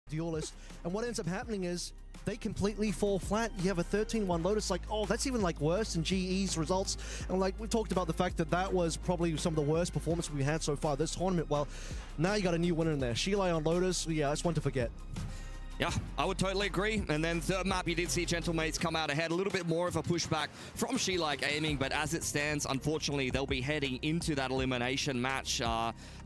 duelist, and what ends up happening is they completely fall flat. You have a 13-1 Lotus, like, oh, that's even like worse than GE's results. And like we talked about the fact that that was probably some of the worst performance we had so far this tournament. Well, now you got a new winner in there. Sheila on Lotus, yeah, that's one to forget. Yeah, I would totally agree. And then third map, you did see Gentlemates come out ahead. A little bit more of a pushback from EXitLag aiming, but as it stands, unfortunately, they'll be heading into that elimination match.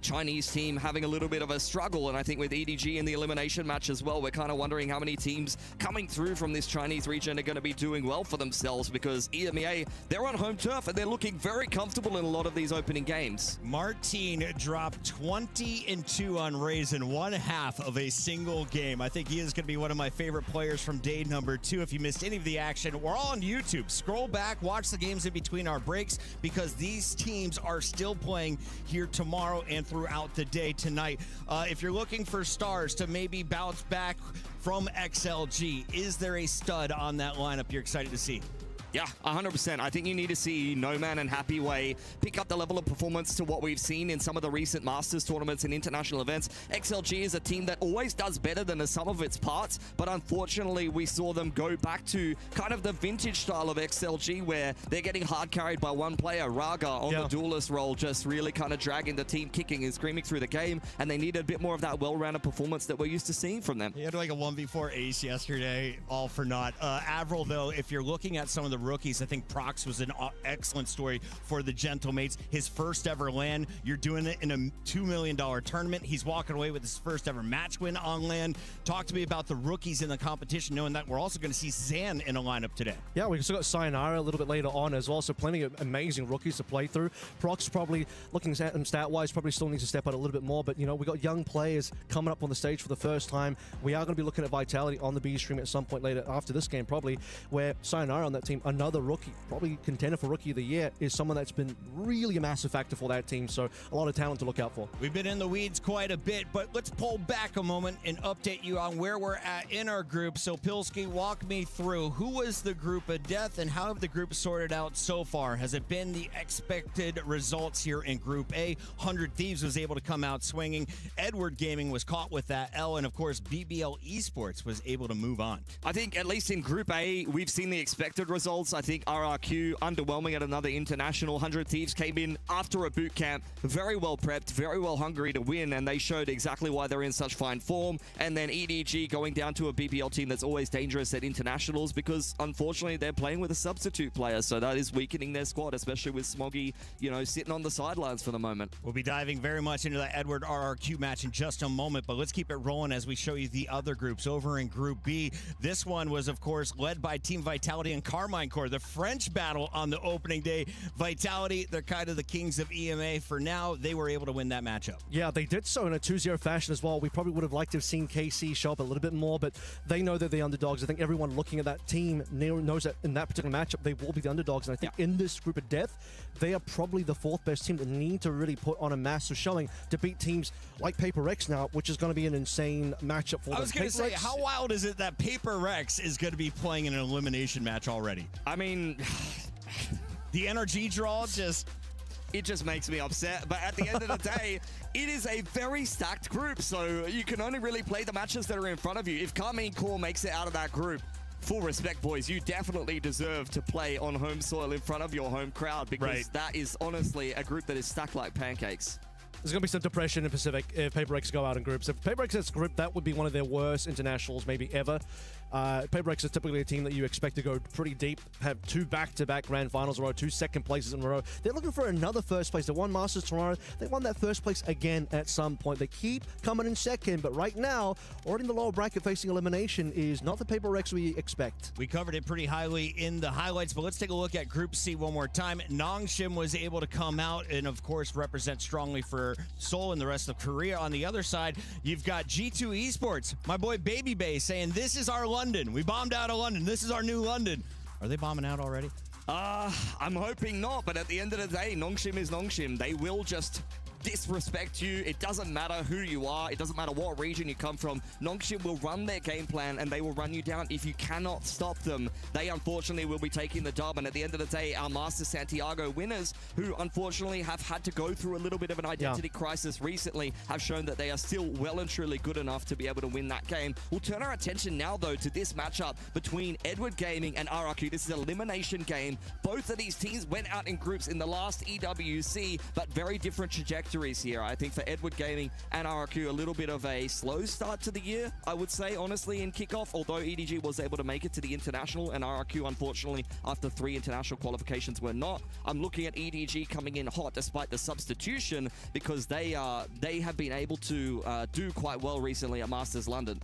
Chinese team having a little bit of a struggle, and I think with EDG in the elimination match as well, we're kind of wondering how many teams coming through from this Chinese region are going to be doing well for themselves, because EMEA, they're on home turf, and they're looking very comfortable in a lot of these opening games. Martin dropped 20-2 on Raisin, 1/2 of a single game. I think he is going to be one of my favorite players from day number 2. If you missed any of the action, we're all on YouTube. Scroll back, watch the games in between our breaks, because these teams are still playing here tomorrow and throughout the day tonight. If you're looking for stars to maybe bounce back from XLG, is there a stud on that lineup you're excited to see? Yeah, 100%. I think you need to see No Man and Happy Way pick up the level of performance to what we've seen in some of the recent Masters tournaments and international events. XLG is a team that always does better than the sum of its parts, but unfortunately we saw them go back to kind of the vintage style of XLG, where they're getting hard carried by one player, Raga, on the duelist role, just really kind of dragging the team, kicking and screaming through the game, and they needed a bit more of that well-rounded performance that we're used to seeing from them. He had like a 1v4 ace yesterday, all for naught. Avril, though, if you're looking at some of the rookies, I think PRX was an excellent story for the Gentlemates. His first ever LAN. You're doing it in a $2 million tournament. He's walking away with his first ever match win on LAN. Talk to me about the rookies in the competition, knowing that we're also going to see Zan in a lineup today. Yeah, we still got Sayonara a little bit later on as well, so plenty of amazing rookies to play through. PRX probably, looking at him stat-wise, probably still needs to step out a little bit more, but you know, we got young players coming up on the stage for the first time. We are going to be looking at Vitality on the B stream at some point later after this game, probably, where Sayonara on that team, another rookie, probably contender for Rookie of the Year, is someone that's been really a massive factor for that team, so a lot of talent to look out for. We've been in the weeds quite a bit, but let's pull back a moment and update you on where we're at in our group. So Pilsky, walk me through, who was the group of death and how have the groups sorted out so far? Has it been the expected results here in Group A? 100 Thieves was able to come out swinging. Edward Gaming was caught with that L, and of course BBL Esports was able to move on. I think at least in Group A, we've seen the expected results. I think RRQ underwhelming at another international. 100 Thieves came in after a boot camp, very well prepped, very well hungry to win, and they showed exactly why they're in such fine form. And then EDG going down to a BBL team that's always dangerous at internationals, because unfortunately they're playing with a substitute player, so that is weakening their squad, especially with Smoggy, you know, sitting on the sidelines for the moment. We'll be diving very much into that Edward RRQ match in just a moment, but let's keep it rolling as we show you the other groups over in Group B. This one was, of course, led by Team Vitality and Carmine Corps, the French battle on the opening day. Vitality, they're kind of the kings of EMA for now. They were able to win that matchup. Yeah, they did so in a 2-0 fashion as well. We probably would have liked to have seen KC show up a little bit more, but they know they're the underdogs. I think everyone looking at that team knows that in that particular matchup, they will be the underdogs. And I think in this group of death, they are probably the 4th best team that need to really put on a massive showing to beat teams like PRX now, which is going to be an insane matchup for them. I was going to say, how wild is it that PRX is going to be playing in an elimination match already? I mean, the NRG draw it just makes me upset, but at the end of the day, it is a very stacked group, so you can only really play the matches that are in front of you. If Carmine Corps makes it out of that group, full respect, boys, you definitely deserve to play on home soil in front of your home crowd, because that is honestly a group that is stacked like pancakes. There's going to be some depression in Pacific if PRX go out in groups. If PRX has a group, that would be one of their worst internationals maybe ever. PRX is typically a team that you expect to go pretty deep, have 2 back-to-back grand finals in a row, 2 second places in a row. They're looking for another first place. They won Masters tomorrow. They won that first place again at some point. They keep coming in second, but right now, already in the lower bracket facing elimination is not the PRX we expect. We covered it pretty highly in the highlights, but let's take a look at Group C one more time. Nongshim was able to come out and, of course, represent strongly for Seoul and the rest of Korea. On the other side, you've got G2 Esports, my boy Baby Bay, saying, this is our London. We bombed out of London. This is our new London. Are they bombing out already? I'm hoping not, but at the end of the day, Nongshim is Nongshim. They will just disrespect you. It doesn't matter who you are. It doesn't matter what region you come from. Nongshim will run their game plan and they will run you down. If you cannot stop them, they unfortunately will be taking the dub. And at the end of the day, our Master Santiago winners, who unfortunately have had to go through a little bit of an identity crisis recently, have shown that they are still well and truly good enough to be able to win that game. We'll turn our attention now, though, to this matchup between Edward Gaming and RRQ. This is an elimination game. Both of these teams went out in groups in the last EWC, but very different trajectories here. I think for Edward Gaming and RRQ, a little bit of a slow start to the year, I would say, honestly, in kickoff, although EDG was able to make it to the international, and RRQ, unfortunately, after 3 international qualifications were not. I'm looking at EDG coming in hot despite the substitution, because they have been able to do quite well recently at Masters London.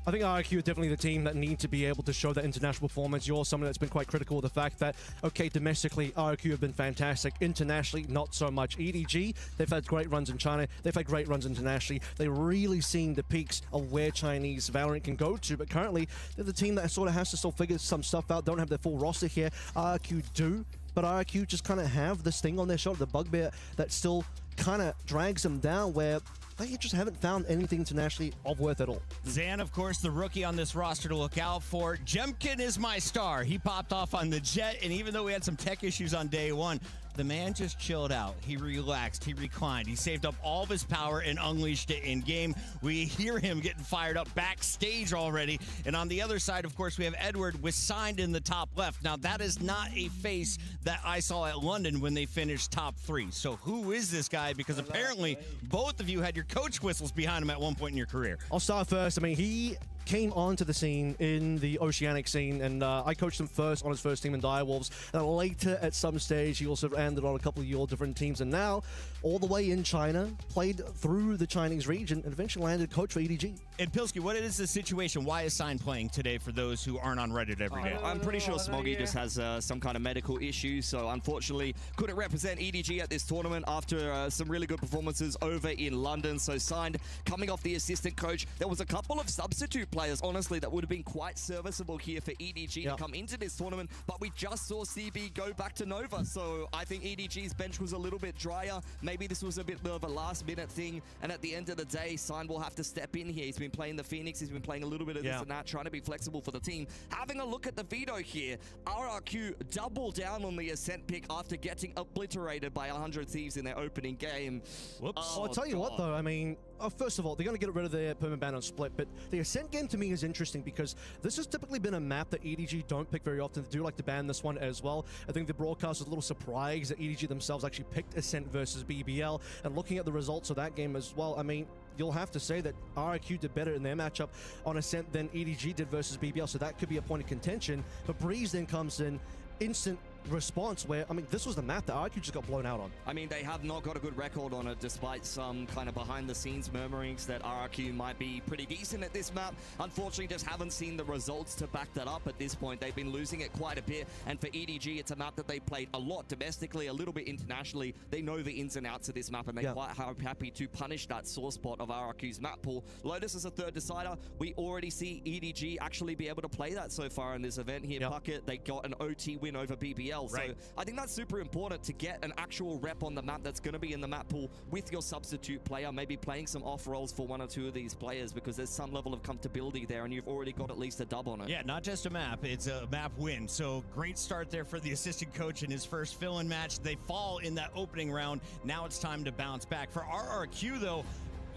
I think RRQ are definitely the team that need to be able to show that international performance. You're someone that's been quite critical of the fact that, okay, domestically, RRQ have been fantastic. Internationally, not so much. EDG, they've had great runs in China. They've had great runs internationally. They're really seeing the peaks of where Chinese Valorant can go to. But currently, they're the team that sort of has to still figure some stuff out. Don't have their full roster here. RRQ do. But RRQ just kind of have this thing on their shoulder, the bugbear that still kind of drags them down, where they just haven't found anything internationally of worth at all. Zan, of course, the rookie on this roster to look out for. Jemkin is my star. He popped off on the jet, and even though we had some tech issues on day one, the man just chilled out. He relaxed. He reclined. He saved up all of his power and unleashed it in game. We hear him getting fired up backstage already. And on the other side, of course, we have Edward with signed in the top left. Now, that is not a face that I saw at London when they finished top 3. So who is this guy? Because apparently both of you had your coach whistles behind him at one point in your career. I'll start first. I mean, he came onto the scene in the Oceanic scene, and I coached him first on his first team in Direwolves, and later at some stage he also landed on a couple of your different teams, and now all the way in China, played through the Chinese region, and eventually landed coach for EDG. And Pilsky, what is the situation? Why is Sign playing today for those who aren't on Reddit every day? I'm pretty sure Smoggy just has some kind of medical issue, so unfortunately couldn't represent EDG at this tournament after some really good performances over in London. So Signed coming off the assistant coach. There was a couple of substitute players, honestly, that would have been quite serviceable here for EDG to come into this tournament, but we just saw CB go back to Nova, so I think EDG's bench was a little bit drier. Maybe this was a bit of a last-minute thing, and at the end of the day, Sign will have to step in here. He's been playing the Phoenix, he's been playing a little bit of this and that, trying to be flexible for the team. Having a look at the veto here, RRQ double down on the Ascent pick after getting obliterated by 100 Thieves in their opening game. Whoops. Oh, I'll tell you what, though, I mean, first of all, they're going to get rid of their permanent ban on Split, but the Ascent game to me is interesting because this has typically been a map that EDG don't pick very often. They do like to ban this one as well. I think the broadcast was a little surprised that EDG themselves actually picked Ascent versus BBL, and looking at the results of that game as well, I mean, you'll have to say that RRQ did better in their matchup on Ascent than EDG did versus BBL, so that could be a point of contention. But Breeze then comes in, instant response where, I mean, this was the map that RRQ just got blown out on. I mean, they have not got a good record on it, despite some kind of behind-the-scenes murmurings that RRQ might be pretty decent at this map. Unfortunately, just haven't seen the results to back that up at this point. They've been losing it quite a bit, and for EDG, it's a map that they played a lot domestically, a little bit internationally. They know the ins and outs of this map, and they're quite happy to punish that sore spot of RRQ's map pool. Lotus is a third decider. We already see EDG actually be able to play that so far in this event here. Puckett, they got an OT win over BBL. So I think that's super important to get an actual rep on the map that's going to be in the map pool with your substitute player, maybe playing some off rolls for one or two of these players, because there's some level of comfortability there and you've already got at least a dub on it. Yeah, not just a map, it's a map win. So great start there for the assistant coach in his first fill-in match. They fall in that opening round. Now it's time to bounce back. For RRQ though,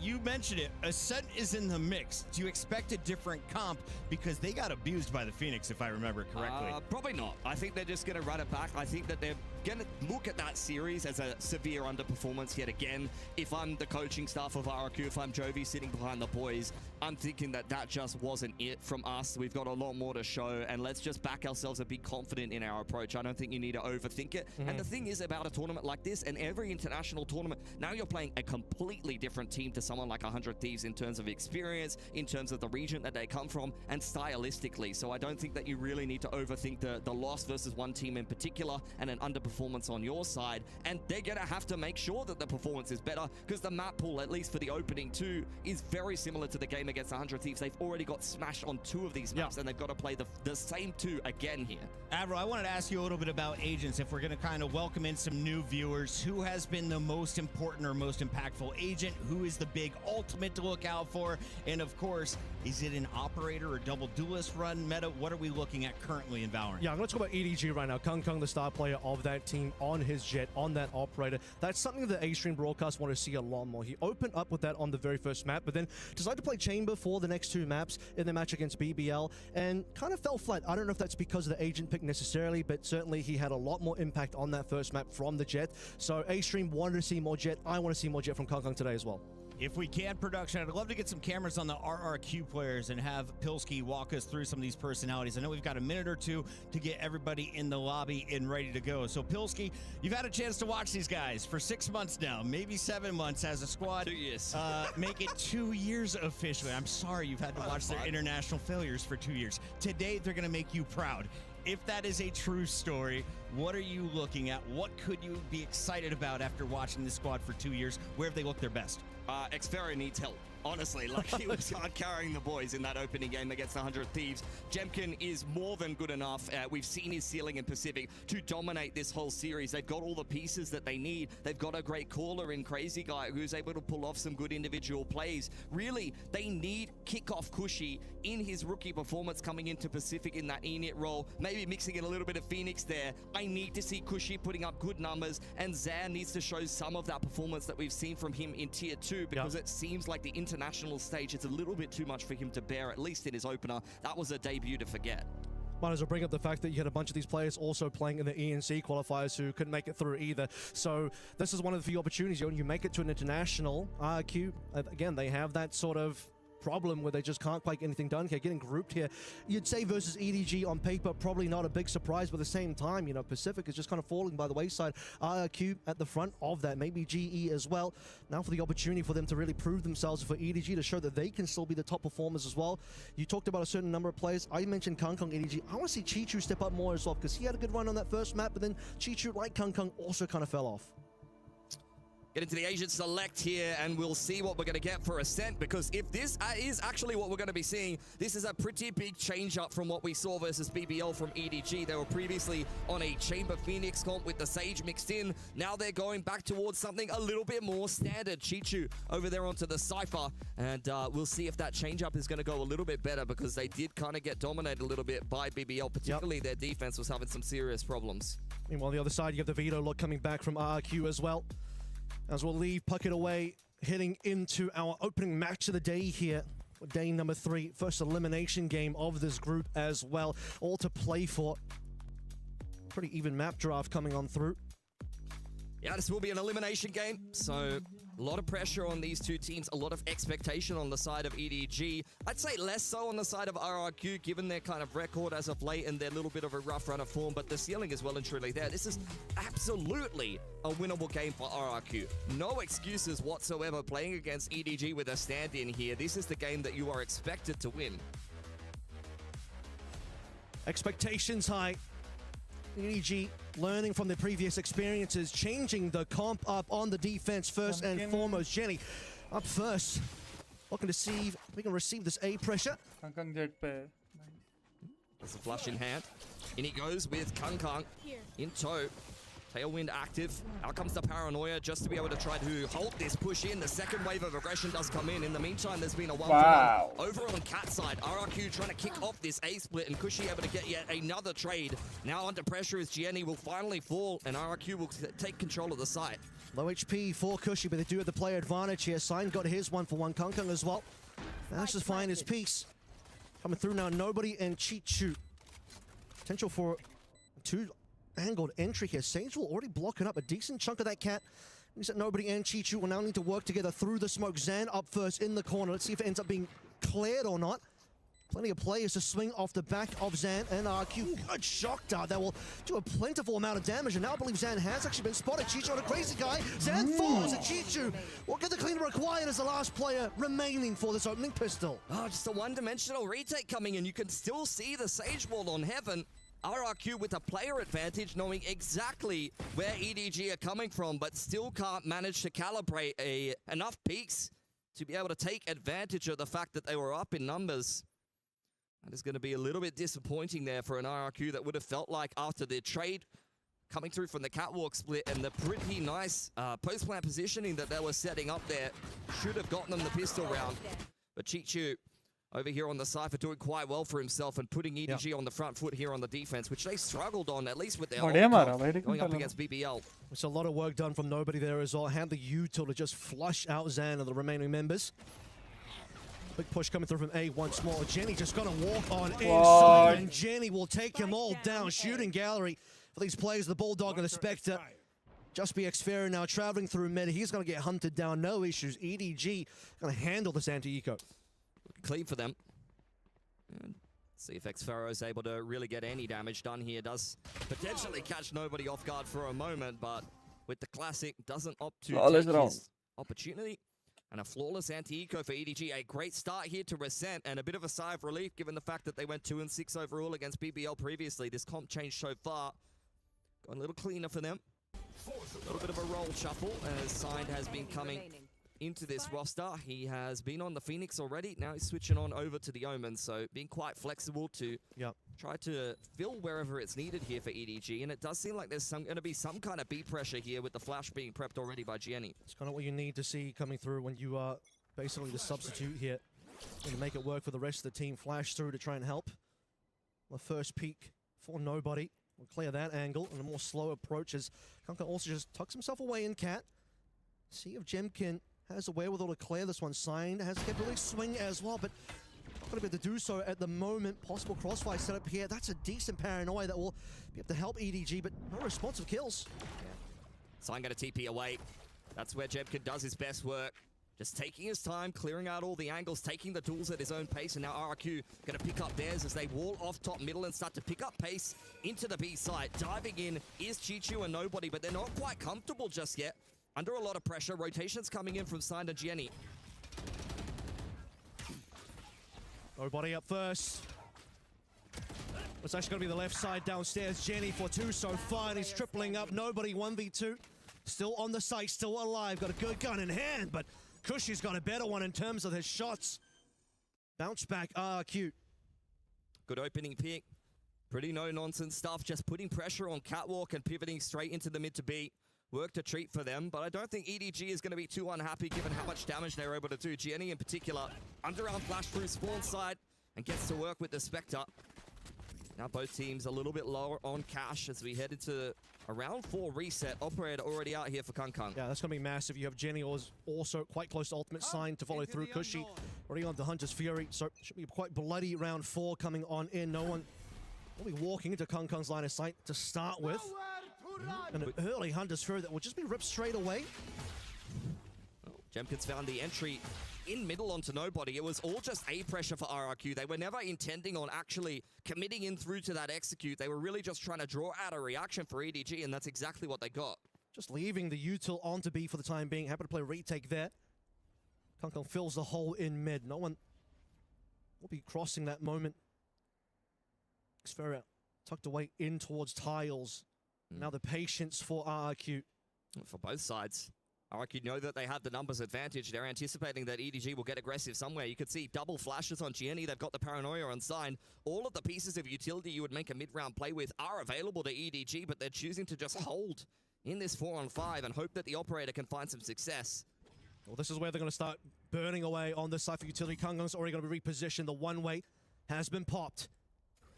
you mentioned it, Ascent is in the mix. Do you expect a different comp? Because they got abused by the Phoenix, if I remember correctly. Probably not. I think they're just going to run it back. I think that they're going to look at that series as a severe underperformance yet again. If I'm the coaching staff of RRQ, if I'm Jovi sitting behind the boys, I'm thinking that that just wasn't it from us. We've got a lot more to show, and let's just back ourselves and be confident in our approach. I don't think you need to overthink it. And the thing is about a tournament like this, and every international tournament, now you're playing a completely different team to someone like 100 Thieves in terms of experience, in terms of the region that they come from, and stylistically. So I don't think that you really need to overthink the loss versus one team in particular and an underperformance on your side. And they're going to have to make sure that the performance is better, because the map pool, at least for the opening two, is very similar to the game game against 100 Thieves. They've already got smashed on 2 of these maps, and they've got to play the same 2 again here. Admiral, I wanted to ask you a little bit about agents. If we're going to kind of welcome in some new viewers, who has been the most important or most impactful agent? Who is the big ultimate to look out for? And of course, is it an operator or double duelist run meta? What are we looking at currently in Valorant? Yeah, I'm going to talk about EDG right now. Kung, the star player of that team, on his jet, on that operator. That's something that A-Stream broadcast want to see a lot more. He opened up with that on the very first map, but then decided to play Chamber for the next 2 maps in the match against BBL, and kind of fell flat. I don't know if that's because of the agent pick necessarily, but certainly he had a lot more impact on that first map from the jet. So A-Stream wanted to see more jet. I want to see more jet from Kung today as well. If we can, production, I'd love to get some cameras on the RRQ players and have Pilsky walk us through some of these personalities. I know we've got a minute or 2 to get everybody in the lobby and ready to go. So, Pilsky, you've had a chance to watch these guys for 6 months now, maybe 7 months as a squad. 2 years. Make it 2 years officially. I'm sorry you've had to watch their international failures for 2 years. Today, they're going to make you proud. If that is a true story, what are you looking at? What could you be excited about after watching this squad for 2 years? Where have they looked their best? Xferro needs help. Honestly, like he was carrying the boys in that opening game against 100 Thieves. Jemkin is more than good enough. We've seen his ceiling in Pacific to dominate this whole series. They've got all the pieces that they need. They've got a great caller in Crazy Guy who's able to pull off some good individual plays. Really, they need kickoff Cushy in his rookie performance coming into Pacific in that init role, maybe mixing in a little bit of Phoenix there. I need to see Cushy putting up good numbers, and Zan needs to show some of that performance that we've seen from him in Tier 2, because it seems like the international stage is a little bit too much for him to bear, at least in his opener. That was a debut to forget. Might as well bring up the fact that you had a bunch of these players also playing in the ENC qualifiers who couldn't make it through either. So this is one of the few opportunities when you make it to an international RQ. Again, they have that sort of problem where they just can't quite get anything done here, getting grouped here. You'd say versus EDG on paper, probably not a big surprise, but at the same time, you know, Pacific is just kind of falling by the wayside. RRQ at the front of that, maybe GE as well. Now for the opportunity for them to really prove themselves, for EDG to show that they can still be the top performers as well. You talked about a certain number of players. I mentioned Kung EDG. I want to see Chichu step up more as well, because he had a good run on that first map, but then Chichu, like Kung, also kind of fell off. Get into the agent select here, and we'll see what we're going to get for Ascent, because if this is actually what we're going to be seeing, this is a pretty big change up from what we saw versus BBL from EDG. They were previously on a Chamber Phoenix comp with the Sage mixed in. Now they're going back towards something a little bit more standard. Chichu over there onto the Cypher, and we'll see if that change up is going to go a little bit better, because they did kind of get dominated a little bit by BBL, particularly their defense was having some serious problems. Meanwhile, on the other side, you have the Veto look coming back from RRQ as well. As we'll leave Puckett away, heading into our opening match of the day here. Day number 3, first elimination game of this group as well. All to play for. Pretty even map draft coming on through. Yeah, this will be an elimination game, so a lot of pressure on these two teams, a lot of expectation on the side of EDG. I'd say less so on the side of RRQ, given their kind of record as of late and their little bit of a rough run of form, but the ceiling is well and truly there. This is absolutely a winnable game for RRQ. No excuses whatsoever playing against EDG with a stand-in here. This is the game that you are expected to win. Expectations high. EDG learning from their previous experiences, changing the comp up on the defense first and foremost. Jenny up first, looking to see if we can receive this A pressure. There's a flush in hand. In he goes with Kung in tow. Tailwind active. Out comes the Paranoia just to be able to try to hold this push in. The second wave of aggression does come in. In the meantime, there's been a 1-for-1. Over on Cat side, RRQ trying to kick off this A split, and Cushy able to get yet another trade. Now under pressure as Gianni will finally fall, and RRQ will take control of the site. Low HP for Cushy, but they do have the player advantage here. Sign got his 1-for-1. Kung as well. Managed to find his piece. Coming through now, nobody and Chichu. Potential for 2 angled entry here. Sage will already blocking up a decent chunk of that cat. Means that nobody and Chichu will now need to work together through the smoke. Zan up first in the corner. Let's see if it ends up being cleared or not. Plenty of players to swing off the back of Zan and RQ. Good shock dart that will do a plentiful amount of damage. And now I believe Zan has actually been spotted. Chichu on a crazy guy. Zan falls and Chichu will get the clean required as the last player remaining for this opening pistol. Oh, just a one-dimensional retake coming in. You can still see the Sage wall on Heaven. RRQ with a player advantage, knowing exactly where EDG are coming from, but still can't manage to calibrate enough peaks to be able to take advantage of the fact that they were up in numbers. That is going to be a little bit disappointing there for an RRQ that would have felt like after the trade coming through from the catwalk split and the pretty nice post-plant positioning that they were setting up there should have gotten them the pistol round. But Chichu over here on the Cypher doing quite well for himself and putting EDG on the front foot here on the defense, which they struggled on, at least with their going up against BBL. It's a lot of work done from nobody there as well. Had the util to just flush out Zan and the remaining members. Big push coming through from A once more. Jenny just gonna walk on inside, and Jenny will take him all down. Shooting gallery for these players, the Bulldog and the Spectre. Just be Xferro now traveling through mid. He's gonna get hunted down, no issues. EDG gonna handle this anti-eco. Clean for them. And see if Xferro is able to really get any damage done here. Does potentially catch nobody off guard for a moment, but with the classic, doesn't opt to take his opportunity. And a flawless anti-eco for EDG. A great start here to Resent, and a bit of a sigh of relief given the fact that they went 2-6 overall against BBL previously. This comp change so far got a little cleaner for them. A little bit of a roll shuffle as Signed has been coming into this roster. He has been on the Phoenix already. Now he's switching on over to the Omen, so being quite flexible to try to fill wherever it's needed here for EDG. And it does seem like there's going to be some kind of B pressure here with the flash being prepped already by Jenny. It's kind of what you need to see coming through when you are basically the substitute here. Going to make it work for the rest of the team. Flash through to try and help. The first peek for nobody. We'll clear that angle and a more slow approach as Kanka also just tucks himself away in cat. See if Jemkin has a wherewithal to clear this one. Signed has to really swing as well, but not going to be able to do so at the moment. Possible crossfire setup here. That's a decent paranoia that will be able to help EDG, but no responsive kills. Signed going to TP away. That's where Jemkin does his best work. Just taking his time, clearing out all the angles, taking the tools at his own pace, and now RRQ going to pick up theirs as they wall off top middle and start to pick up pace into the B side. Diving in is Chichu and nobody, but they're not quite comfortable just yet. Under a lot of pressure, rotations coming in from Signed and Jenny. Nobody up first. It's actually going to be the left side downstairs. Jenny for 2 so far, and he's tripling up. Nobody 1v2. Still on the site, still alive. Got a good gun in hand, but Cushy's got a better one in terms of his shots. Bounce back, cute. Good opening pick. Pretty no-nonsense stuff. Just putting pressure on Catwalk and pivoting straight into the mid to B. Work to treat for them, but I don't think EDG is going to be too unhappy given how much damage they were able to do. Jenny in particular, underarm flash through spawn side and gets to work with the Spectre. Now both teams a little bit lower on cash as we head into a round 4 reset. Operator already out here for Kung. Yeah, that's going to be massive. You have Jenny also quite close to ultimate sign to follow through. Cushy already on the Hunter's Fury, so should be quite bloody round 4 coming on in. No one will be walking into Kung's line of sight to start with. And an early Hunter's Fury that will just be ripped straight away. Jemkin's found the entry in middle onto nobody. It was all just A pressure for RRQ. They were never intending on actually committing in through to that execute. They were really just trying to draw out a reaction for EDG, and that's exactly what they got. Just leaving the util onto B for the time being. Happy to play retake there. Kung fills the hole in mid. No one will be crossing that moment. Xferro tucked away in towards tiles. Now the patience for RRQ. For both sides. RRQ know that they have the numbers advantage. They're anticipating that EDG will get aggressive somewhere. You could see double flashes on Gianni. They've got the paranoia on Sign. All of the pieces of utility you would make a mid-round play with are available to EDG, but they're choosing to just hold in this 4-on-5 and hope that the operator can find some success. Well, this is where they're going to start burning away on this side for utility. Kung's already going to be repositioned. The one-way has been popped.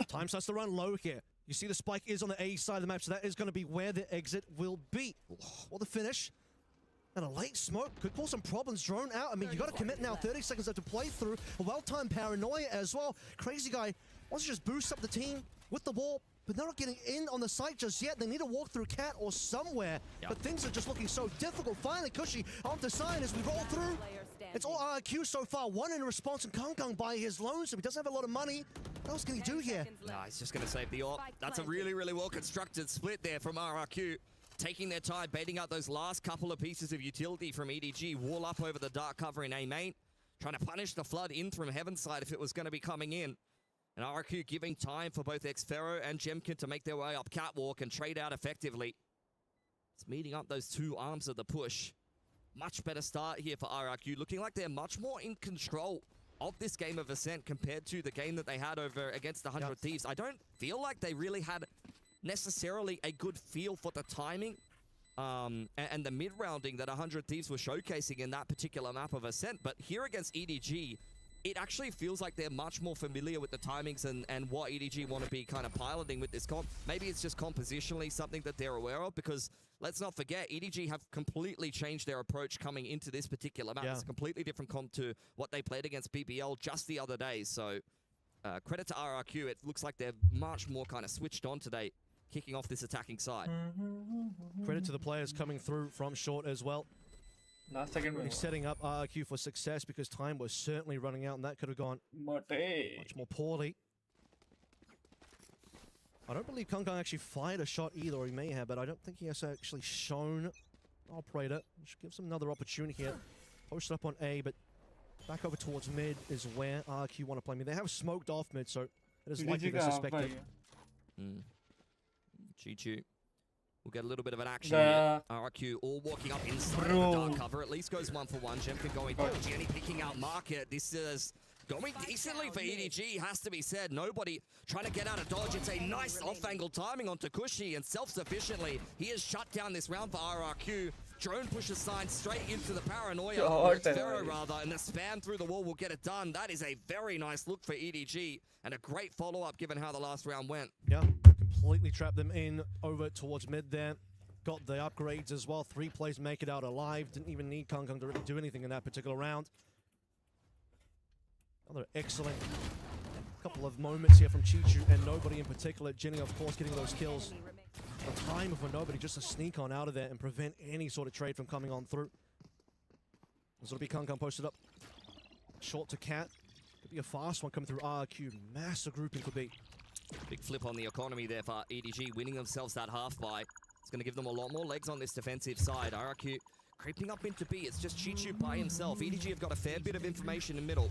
Time starts to run low here. You see the spike is on the A side of the map, so that is going to be where the exit will be. Well, the finish. And a late smoke could cause some problems. Drone out. I mean, you got to commit now. 30 seconds left to play through. A well-timed paranoia as well. Crazy guy wants to just boost up the team with the wall, but they're not getting in on the site just yet. They need to walk through cat or somewhere, but things are just looking so difficult. Finally, Cushy onto Sign as we roll through. It's all RQ so far. One in response, and Kung by his lonesome. He doesn't have a lot of money. What else can he do here? Nah, he's just going to save the AWP. That's a really, really well-constructed split there from RRQ. Taking their time, baiting out those last couple of pieces of utility from EDG. Wall up over the dark cover in A main. Trying to punish the flood in from Heaven's side if it was going to be coming in. And RRQ giving time for both Xferro and Jemkin to make their way up catwalk and trade out effectively. It's meeting up those two arms of the push. much better start here for RRQ, looking like they're much more in control of this game of Ascent compared to the game that they had over against the 100 Thieves. I don't feel like they really had necessarily a good feel for the timing and the mid-rounding that 100 Thieves were showcasing in that particular map of Ascent. But here against EDG, it actually feels like they're much more familiar with the timings and what EDG want to be kind of piloting with this comp. Maybe it's just compositionally something that they're aware of, because let's not forget, EDG have completely changed their approach coming into this particular map. It's a completely different comp to what they played against BBL just the other day. So credit to RRQ. It looks like they're much more kind of switched on today, kicking off this attacking side. Credit to the players coming through from short as well. Last second, really setting up RRQ for success, because time was certainly running out and that could have gone much more poorly. I don't believe Kung actually fired a shot either, or he may have, but I don't think he has actually shown operator, which gives him another opportunity here. Posted up on A, but back over towards mid is where RRQ want to play. I mean, they have smoked off mid, so it is likely they're suspected. Chichu. We'll get a little bit of an action here. RRQ all walking up inside the dark cover. At least goes 1-for-1. Jemkin going Jenny picking out market. This is going decently for EDG, has to be said. Nobody trying to get out of dodge. It's a nice off-angle timing onto Cushy, and self-sufficiently, he has shut down this round for RRQ. Drone pushes sign straight into the paranoia. Pharaoh rather, and the spam through the wall will get it done. That is a very nice look for EDG, and a great follow-up given how the last round went. Yeah. Completely trapped them in over towards mid there. Got the upgrades as well. 3 plays make it out alive. Didn't even need Kung to really do anything in that particular round. Another excellent couple of moments here from Chichu and nobody in particular. Jenny, of course, getting those kills. The time for nobody just to sneak on out of there and prevent any sort of trade from coming on through. This will be Kung posted up. Short to Cat. Could be a fast one coming through RQ. Massive grouping could be. Big flip on the economy there for EDG, winning themselves that half buy. It's going to give them a lot more legs on this defensive side. RRQ creeping up into B. It's just Chichu by himself. EDG have got a fair bit of information in middle.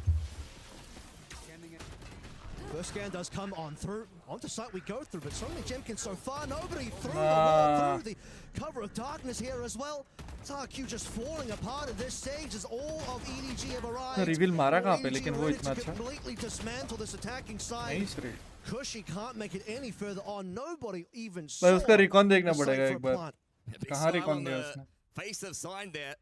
First scan does come on through. Onto site we go through, but suddenly Jemkin so far. Nobody through the wall, through the cover of darkness here as well. It's RQ just falling apart at this stage as all of EDG have arrived. Reveal मारा कहाँ पे, लेकिन वो इतना अच्छा. Completely dismantle this attacking side. Nice read. Cushy can't make it any further on. Nobody even बस saw. उसका recon देखना पड़ेगा एक बार. कहाँ recon दिया उसने? Face of sign there.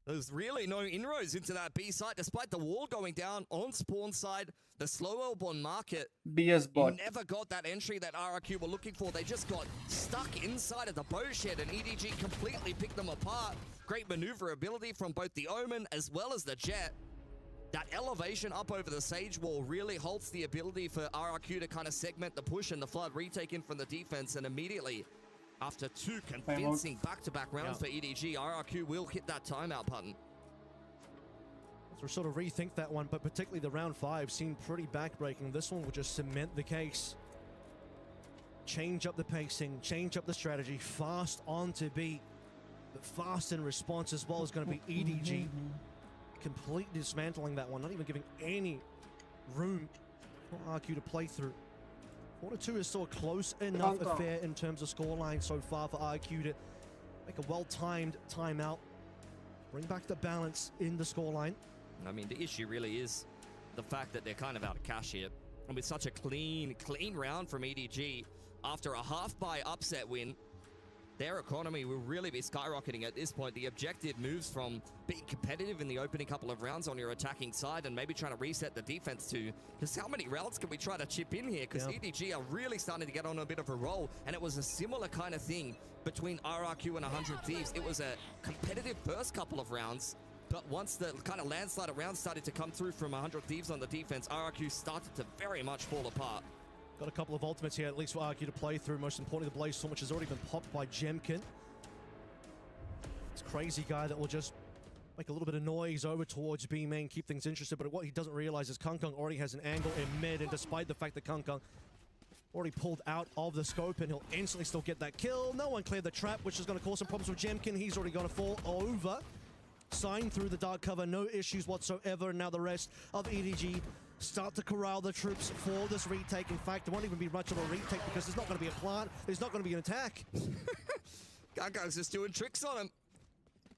There's really no inroads into that B site, despite the wall going down on spawn side. The slow Elbon market. BS bot. Never got that entry that RRQ were looking for. They just got stuck inside of the bow shed, and EDG completely picked them apart. Great maneuverability from both the Omen as well as the Jet. That elevation up over the Sage Wall really halts the ability for RRQ to kind of segment the push and the flood retake in from the defense, and immediately, after 2 convincing back-to-back rounds for EDG, RRQ will hit that timeout button. So sort of rethink that one, but particularly the round 5 seemed pretty backbreaking. This one will just cement the case. Change up the pacing, change up the strategy, fast on to B, but fast in response as well is going to be EDG. Completely dismantling that one, not even giving any room for RQ to play through. 4-2 is still a close enough affair in terms of scoreline so far for RQ to make a well-timed timeout. Bring back the balance in the scoreline. I mean, the issue really is the fact that they're kind of out of cash here. And with such a clean round from EDG, after a half-buy upset win, their economy will really be skyrocketing at this point. The objective moves from being competitive in the opening couple of rounds on your attacking side and maybe trying to reset the defense to, because how many rounds can we try to chip in here? Because EDG are really starting to get on a bit of a roll, and it was a similar kind of thing between RRQ and 100 Thieves. It was a competitive first couple of rounds, but once the kind of landslide of rounds started to come through from 100 Thieves on the defense, RRQ started to very much fall apart. Got a couple of ultimates here, at least for RQ to play through. Most importantly, the Blaze Storm, which has already been popped by Jemkin. It's a crazy guy that will just make a little bit of noise over towards B main, keep things interested, but what he doesn't realize is Kung already has an angle in mid, and despite the fact that Kung already pulled out of the scope, and he'll instantly still get that kill. No one cleared the trap, which is going to cause some problems with Jemkin. He's already going to fall over. Sign through the dark cover, no issues whatsoever, and now the rest of EDG start to corral the troops for this retake. In fact, there won't even be much of a retake because there's not going to be a plant, there's not going to be an attack. Gaga's just doing tricks on him.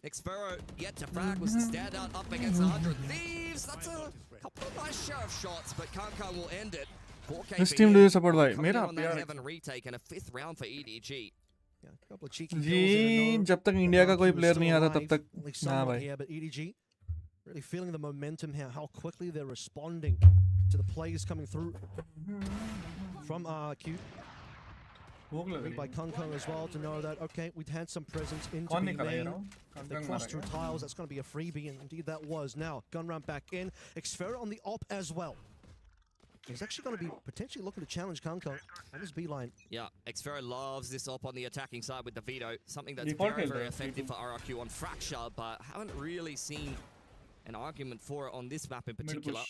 Xfero yet to frag was the standout up against 100 Thieves. That's a couple of nice sheriff shots, but Kankan will end it. 4K Which team do you support, bhai? coming in Mera on that PRX. heaven retake and a 5th round for EDG. Yeah, a couple of cheeky जी जब तक India का कोई player नहीं आता तब तक ना भाई. Yeah, but EDG really feeling the momentum here, how quickly they're responding to the plays coming through from RQ. Read by Kung Kung as well to know that, okay, we'd had some presence into कौन the निकला ये main. Round? They crossed through tiles, that's going to be a freebie, and indeed that was. Now, gun round back in. Xfero on the op as well. He's actually going to be potentially looking to challenge Kung Kung on his B-line. Yeah, Xfero loves this op on the attacking side with the veto. Something that's Default very, kill very there, effective for RRQ on Fracture, but haven't really seen an argument for it on this map in particular.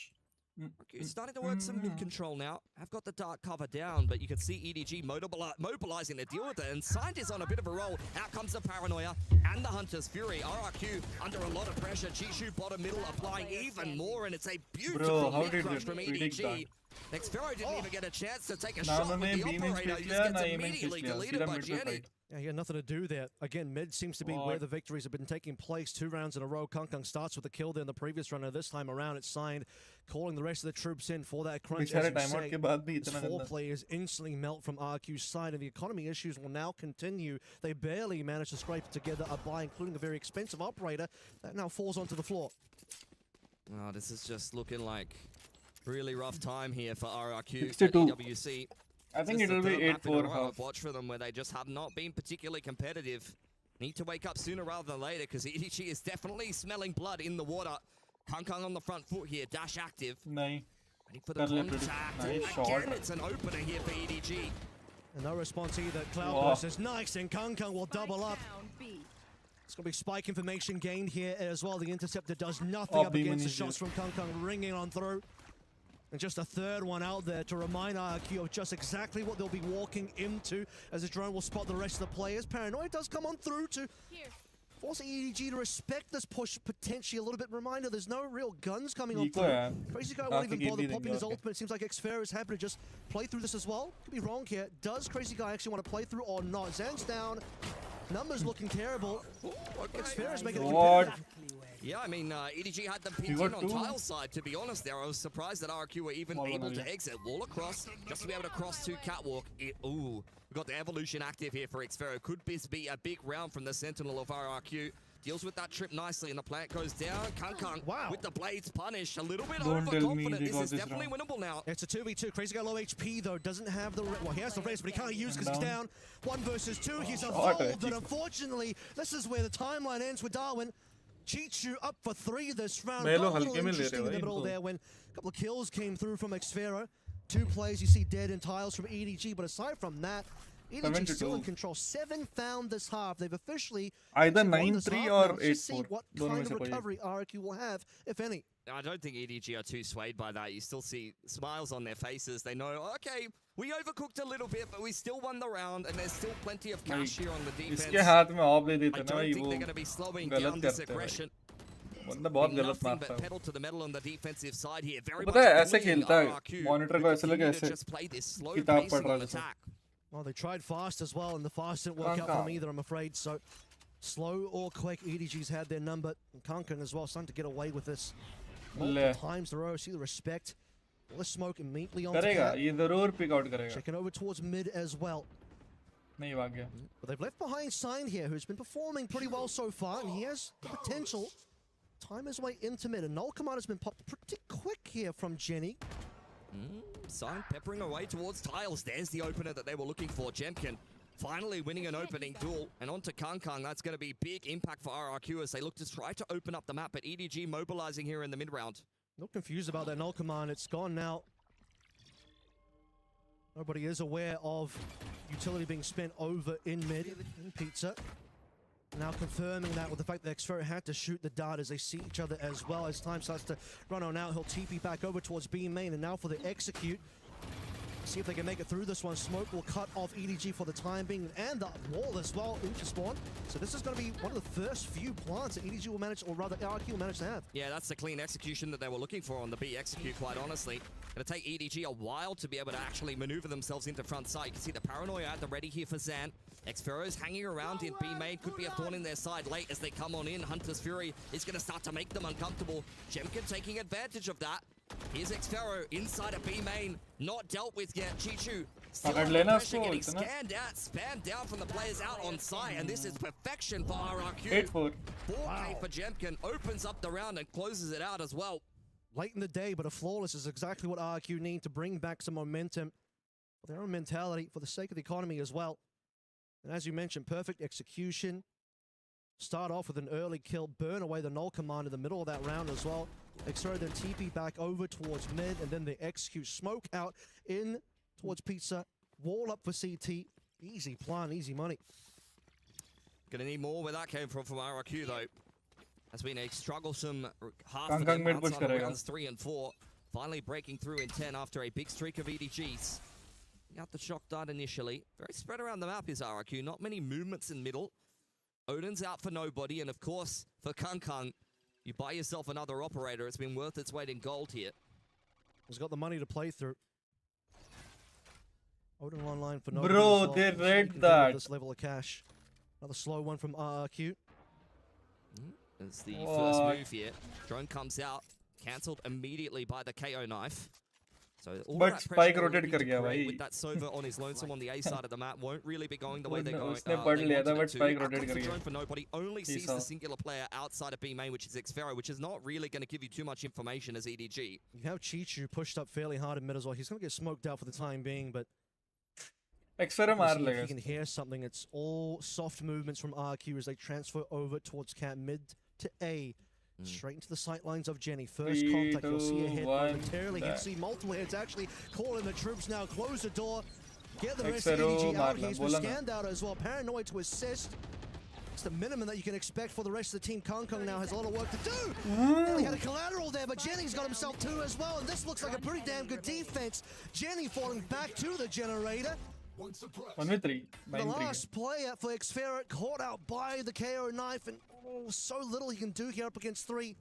It's starting to work some mid-control now. Have got the dark cover down, but you can see EDG mobilizing to deal with it, and Scientist on a bit of a roll. Out comes the Paranoia and the Hunter's Fury. RRQ under a lot of pressure. Chishu bottom middle applying even more, and it's a beautiful mid-crush from EDG. Xfero didn't even get a chance to take a shot with the operator. He just gets immediately deleted by Jenny. Yeah, he had nothing to do there. Again, mid seems to be where the victories have been taking place. 2 rounds in a row. Kung Kung starts with a kill there in the previous round. This time around, it's signed, calling the rest of the troops in for that crunch. As you say, these 4 players instantly melt from RQ's side, and the economy issues will now continue. They barely managed to scrape together a buy, including a very expensive operator that now falls onto the floor. Oh, this is just looking like really rough time here for RRQ 62. at EWC. I think it will be 8-4 half. Watch for them where they just have not been particularly competitive. Need to wake up sooner rather than later because EDG is definitely smelling blood in the water. Kung Kung on the front foot here, dash active. नहीं. Waiting for the contact. Nice Again, it's an opener here for EDG. And no response either. Cloudburst is nice, and Kung Kung will double up. It's going to be spike information gained here as well. The Interceptor does nothing up against the shots from Kung Kung ringing on through. And just a third one out there to remind RQ of just exactly what they'll be walking into as the drone will spot the rest of the players. Paranoia does come on through to force EDG to respect this push potentially a little bit. Reminder, there's no real guns coming on through. Crazy Guy won't even bother popping his ultimate. It seems like Xfero is happy to just play through this as well. Could be wrong here. Does Crazy Guy actually want to play through or not? Zan's down. Numbers looking terrible. Xfero is making it competitive. Yeah, I mean, EDG had them pinned in on tile side, to be honest there. I was surprised that RQ were even able to exit. Wall across, just to be able to cross to Catwalk. Ooh, we've got the Evolution active here for Xfero. Could this be a big round from the Sentinel of RRQ? Deals with that trip nicely, and the plant goes down. Kung Kung with the blades punished. A little bit overconfident. This is definitely winnable now. It's a 2v2. Crazy Guy low HP, though. Doesn't have the... Well, he has the race, but he can't use because he's down. 1 versus 2. He's evolved, but unfortunately, this is where the timeline ends with Darwin. Chichu up for 3 this round. A little interesting in the middle there when a couple of kills came through from Xfero. 2 players you see dead in tiles from EDG, but aside from that, EDG still in control. 7 found this half. They've officially either 9-3 or 8-4. See what kind of recovery RQ will have, if any. I don't think EDG are too swayed by that. You still see smiles on their faces. They know, okay, we overcooked a little bit, but we still won the round, and there's still plenty of cash here on the defense. इसके हाथ में of they I देते don't ना think they're going to be slowing down this aggression. बंदा बहुत गलत Nothing मारता but है. pedal to the metal on the defensive side here. Very पता है much ऐसे bullying खेलता है. RRQ. मॉनिटर को ऐसे लगे ऐसे Just play this slow किताब pacing पढ़ रहा on है. attack. Well, they tried fast as well, and the fast didn't work out for them either, I'm afraid. So, slow or quick, EDG's had their number. And Kung Kung as well, starting to get away with this. Multiple times in a row, see the respect. All the smoke immediately on करेगा ये ज़रूर pick out करेगा. Checking over towards mid as well. नहीं भाग गया. But they've left behind Sign here, who's been performing pretty well so far, and he has the potential. Time his way into mid, and Null Command has been popped pretty quick here from Jenny. Sign peppering away towards tiles. There's the opener that they were looking for. Jemkin finally winning an opening duel. And on to Kung Kung. That's going to be big impact for RRQ as they look to try to open up the map. But EDG mobilizing here in the mid-round. Not confused about that Null Command. It's gone now. Nobody is aware of utility being spent over in mid in Pizza. Now confirming that with the fact that Xfero had to shoot the dart as they see each other as well. As time starts to run on out, he'll TP back over towards B main, and now for the execute. See if they can make it through this one. Smoke will cut off EDG for the time being, and the wall as well into spawn. So this is going to be one of the first few plants that EDG will manage, or rather RQ will manage to have. Yeah, that's the clean execution that they were looking for on the B execute, quite honestly. Gonna take EDG a while to be able to actually maneuver themselves into front side. You can see the paranoia at the ready here for Zan. Xfero's hanging around in B main. Could be a thorn in their side late as they come on in. Hunter's Fury is gonna start to make them uncomfortable. Jemkin taking advantage of that. Here's Xfero inside a B main. Not dealt with yet. Chichu still under pressure, getting scanned out, spammed down from the players out on site. And this is perfection for RRQ. 8-4. 4K for Jemkin. Opens up the round and closes it out as well. Late in the day, but a flawless is exactly what RQ need to bring back some momentum for their own mentality, for the sake of the economy as well. And as you mentioned, perfect execution. Start off with an early kill, burn away the null command in the middle of that round as well. Xero then TP back over towards mid, and then they execute smoke out in towards Pizza. Wall up for CT. Easy plan, easy money. Gonna need more where that came from RRQ though. Has been a strugglesome half Kang of Kang them mid push outside of karega. rounds 3 and 4. Finally breaking through in 10 after a big streak of EDGs. Got the shock dart initially. Very spread around the map is RRQ. Not many movements in middle. Odin's out for nobody. And of course, for Kang Kang, you buy yourself another operator. It's been worth its weight in gold here. He's got the money to play through. Odin online for nobody. Bro, as well. they Let's see what read he can do with that. this level of cash. Another slow one from RRQ. It's the What? first move here. Drone comes out, cancelled immediately by the KO knife. So all But that Spike pressure rotate they're kar looking gaya to create bhai. with that Sova on his lonesome on the A side of the map won't really be going the way they're going. उसने पढ़ लिया था, but Spike Out rotate comes the कर गया. drone for nobody. Only sees saw. the singular player outside of B main, which is Xfero, which is not really going to give you too much information as EDG. You have Chichu pushed up fairly hard in mid as well. He's going to get smoked out for the time being, but Xfero we'll मार see if लेगा. you can hear something. It's all soft movements from RQ as they transfer over towards cat mid to A. Straight into the sight lines of Jenny. First 3, contact, you'll see a 2, hit 1, momentarily. You back. see multiple hits actually. Call in the troops now. Close the door. Get the rest Xfero of EDG out. मारना, He's been बोला ना. scanned out as well. Paranoid to assist. It's the minimum that you can expect for the rest of the team. Kang Kang now has a lot of work to do. Nearly had a collateral there, but Jenny's got himself two as well. And this looks like a pretty damn good defense. Jenny falling back to the generator. 1v3. The 9-3. last player for Xfero caught out by the KO knife, and so little he can do here up against 3.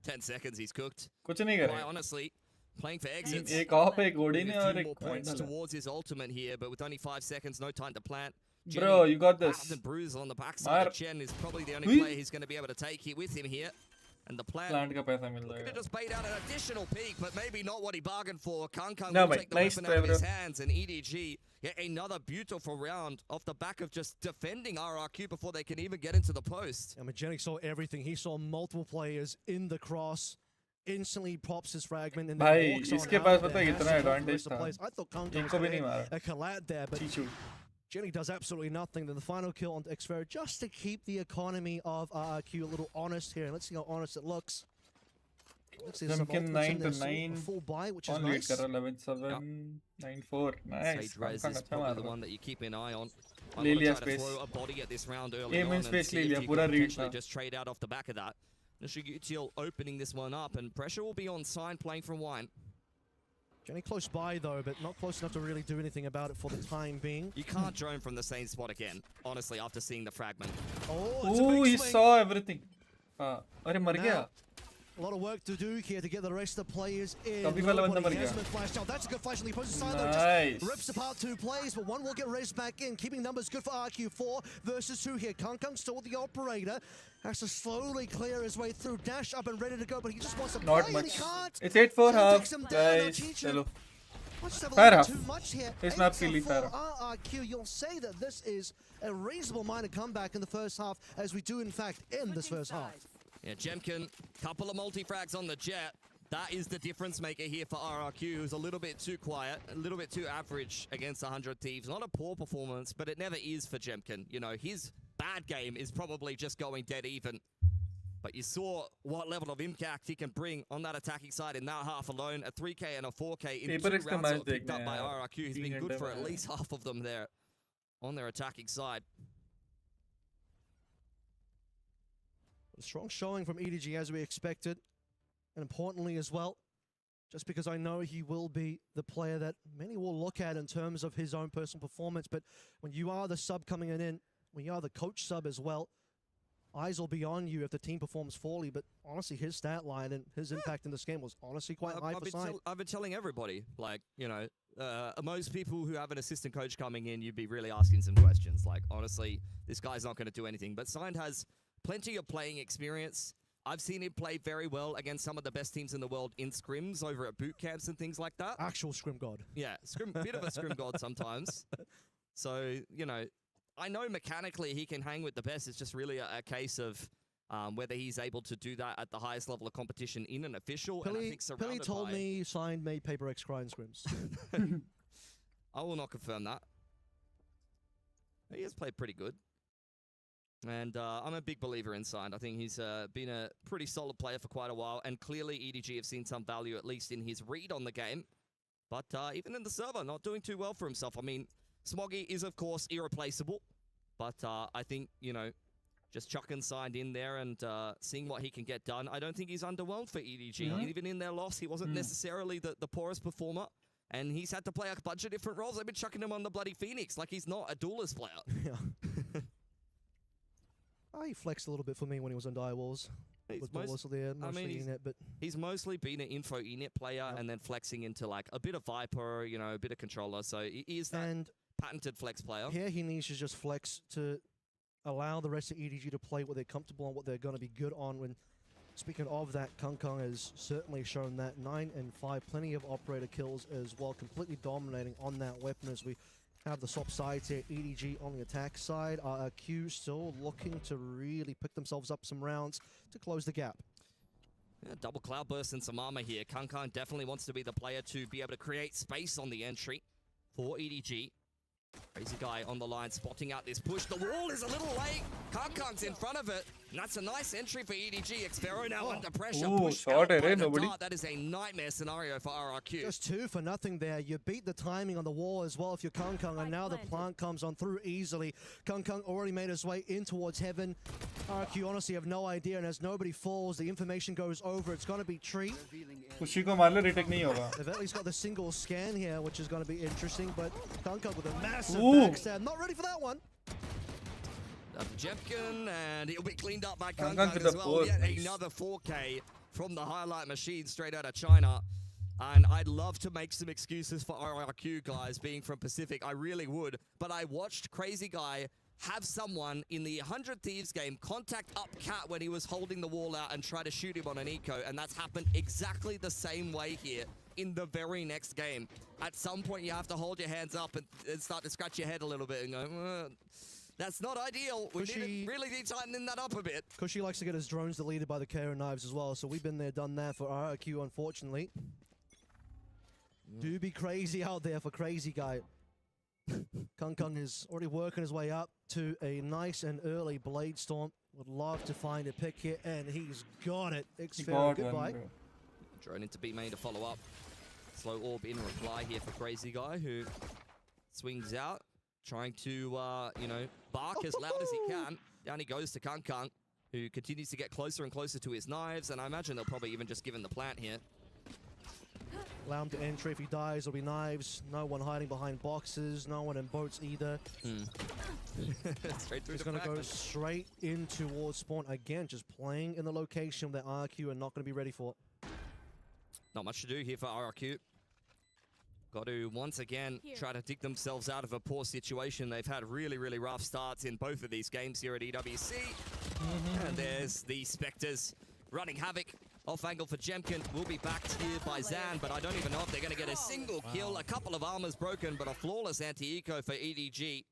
10 seconds, he's cooked. कुछ नहीं Quite करेगा. honestly, playing for exits. एक of एक गोडी ने A और few एक more points point डाला. towards his ultimate here, but with only 5 seconds, no time to plant. Bro, you got this. Battered and bruised on the backside. Mar. Chen is probably the only Hui. player he's going to be able to take it with him here. And the plan Plant का पैसा मिल could have जाएगा. just bait out an additional peak, but maybe not what he bargained for. Kang Kang No, will mate, take the nice weapon try, out of his bro. hands, and EDG get another beautiful round off the back of just defending RRQ before they can even get into the post. I mean, Jenny saw everything. He saw multiple players in the cross. Instantly pops his fragment and then भाई, walks on इसके out pass of पता there. है Has to कितना go for the advantage rest of the था. plays. I thought Kang Kang एक was को भी gonna नहीं मारा. a collab there, but Chichu. Jenny does absolutely nothing. Then the final kill on Xfero just to keep the economy of RRQ a little honest here. And let's see how honest it looks. Let's see some Jemkin ultimates in 9 to there. So, a 9. full buy, which is On lead nice. कर रहा 11-7, 9-4. Nice. Sage Rez Kang is अच्छा probably मार the रहा. one that you keep an eye on. I ले want to लिया try to space. throw a body at this round early Aim on in and space see ले if लिया, you पूरा can read potentially था. just trade out off the back of that. Nishigutiel opening this one up, and pressure will be on Sign playing from Wine. Jenny close by though, but not close enough to really do anything about it for the time being. You can't drone from the same spot again, honestly, after seeing the fragment. Oh, it's a Ooh, big he swing. saw everything. अरे मर गया. Now, a lot of work to do here to get the rest of the players in. Kabi wala banda Nobody mar hasn't gaya. been flashed out. That's a good flash on the opposite side though. Nice. Just rips apart 2 plays, but 1 will get raised back in. Keeping numbers good for RQ4 versus 2 here. Kang Kang still with the operator. Has to slowly clear his way through. Dash up and ready to go, but he just wants to Not play much. and he can't. It's 8-4 So half. takes him down, Guys, Chichu. चलो. Let's have a Fair little half. too much here. It's 8 not to really 4 fair. RRQ. You'll say that this is a reasonable minded comeback in the first half, as we do in fact end this first half. Yeah, Jemkin, couple of multi-frags on the jet. That is the difference maker here for RRQ, who's a little bit too quiet, a little bit too average against 100 Thieves. Not a poor performance, but it never is for Jemkin. You know, his bad game is probably just going dead even. But you saw what level of impact he can bring on that attacking side in that half alone. A 3K and a 4K in Paper 2 X का rounds that match were picked up देखना by है यार. RRQ. He's 3 been good घंटे for में at है. least half of them there on their attacking side. A strong showing from EDG as we expected, and importantly as well, just because I know he will be the player that many will look at in terms of his own personal performance, but when you are the sub coming in, when you are the coach sub as well, eyes will be on you if the team performs poorly, but honestly, his stat line and his impact in this game was honestly quite high for Side. I've been telling everybody, like, you know, most people who have an assistant coach coming in, you'd be really asking some questions. Like, honestly, this guy's not going to do anything. But Side has plenty of playing experience. I've seen him play very well against some of the best teams in the world in scrims over at boot camps and things like that. Actual scrim god. Yeah, bit of a scrim god sometimes. So, you know, I know mechanically he can hang with the best. It's just really a case of whether he's able to do that at the highest level of competition in an official. Pilly, and I think Pilly told me Signed made PRX cry in scrims. I will not confirm that. He has played pretty good. And I'm a big believer in Signed. I think he's been a pretty solid player for quite a while. And clearly EDG have seen some value, at least in his read on the game. But even in the server, not doing too well for himself. I mean, Smoggy is, of course, irreplaceable. But I think, you know, just chucking Signed in there and seeing what he can get done. I don't think he's underwhelmed for EDG. Even in their loss, he wasn't necessarily the poorest performer. And he's had to play a bunch of different roles. They've been chucking him on the bloody Phoenix like he's not a duelist player. Yeah. He flexed a little bit for me when he was on Dire Walls. Mostly Enit, but he's mostly been an info Enit player and then flexing into like a bit of Viper, you know, a bit of controller. So he is that patented flex player. Here he needs to just flex to allow the rest of EDG to play what they're comfortable on, what they're going to be good on. When speaking of that, Kung has certainly shown that 9 and 5, plenty of operator kills as well, completely dominating on that weapon as we have the swap sides here. EDG on the attack side. Q still looking to really pick themselves up some rounds to close the gap. Yeah, double cloudburst and some armor here. Kung definitely wants to be the player to be able to create space on the entry for EDG. Crazy guy on the line, spotting out this push. The wall is a little late. Kung's in front of it. And that's a nice entry for EDG. Xpero now under pressure. That is a nightmare scenario for RRQ. Just 2 for nothing there. You beat the timing on the wall as well if you're Kung, and now the plant comes on through easily. Kung already made his way in towards heaven. RRQ honestly have no idea, and as nobody falls, the information goes over. It's going to be Tree. उसी को मार ले retake नहीं होगा. They've at least got the single scan here, which is going to be interesting, but Kung with a massive backstab. Not ready for that one. Jepkin, and he'll be cleaned up by Kung as well. Yet another 4K from the highlight machine straight out of China. And I'd love to make some excuses for RRQ guys being from Pacific. I really would. But I watched Crazy Guy have someone in the 100 Thieves game contact up Cat when he was holding the wall out and try to shoot him on an eco. And that's happened exactly the same way here in the very next game. At some point, you have to hold your hands up and start to scratch your head a little bit and go, that's not ideal. We really need to tighten that up a bit. Cushy likes to get his drones deleted by the KO knives as well, so we've been there, done that for RRQ, unfortunately. Do be crazy out there for Crazy Guy. Kung is already working his way up to a nice and early Blade Storm. Would love to find a pick here, and he's got it. Xpero, goodbye. Drone into B main to follow up. Slow orb in reply here for Crazy Guy, who swings out. Trying to, you know, bark as loud as he can. Down he goes to Kung, who continues to get closer and closer to his knives, and I imagine they'll probably even just give him the plant here. Allow him to enter. If he dies, it'll be knives. No one hiding behind boxes. No one in boats either. Straight through. He's going to go straight in towards spawn again, just playing in the location that RRQ are not going to be ready for. Not much to do here for RRQ. Got to, once again, try to dig themselves out of a poor situation. They've had really, really rough starts in both of these games here at EWC. And there's the Spectres running havoc. Off angle for Jemkin. Will be backed here by Zan, but I don't even know if they're going to get a single kill. A couple of armors broken, but a flawless anti-eco for EDG.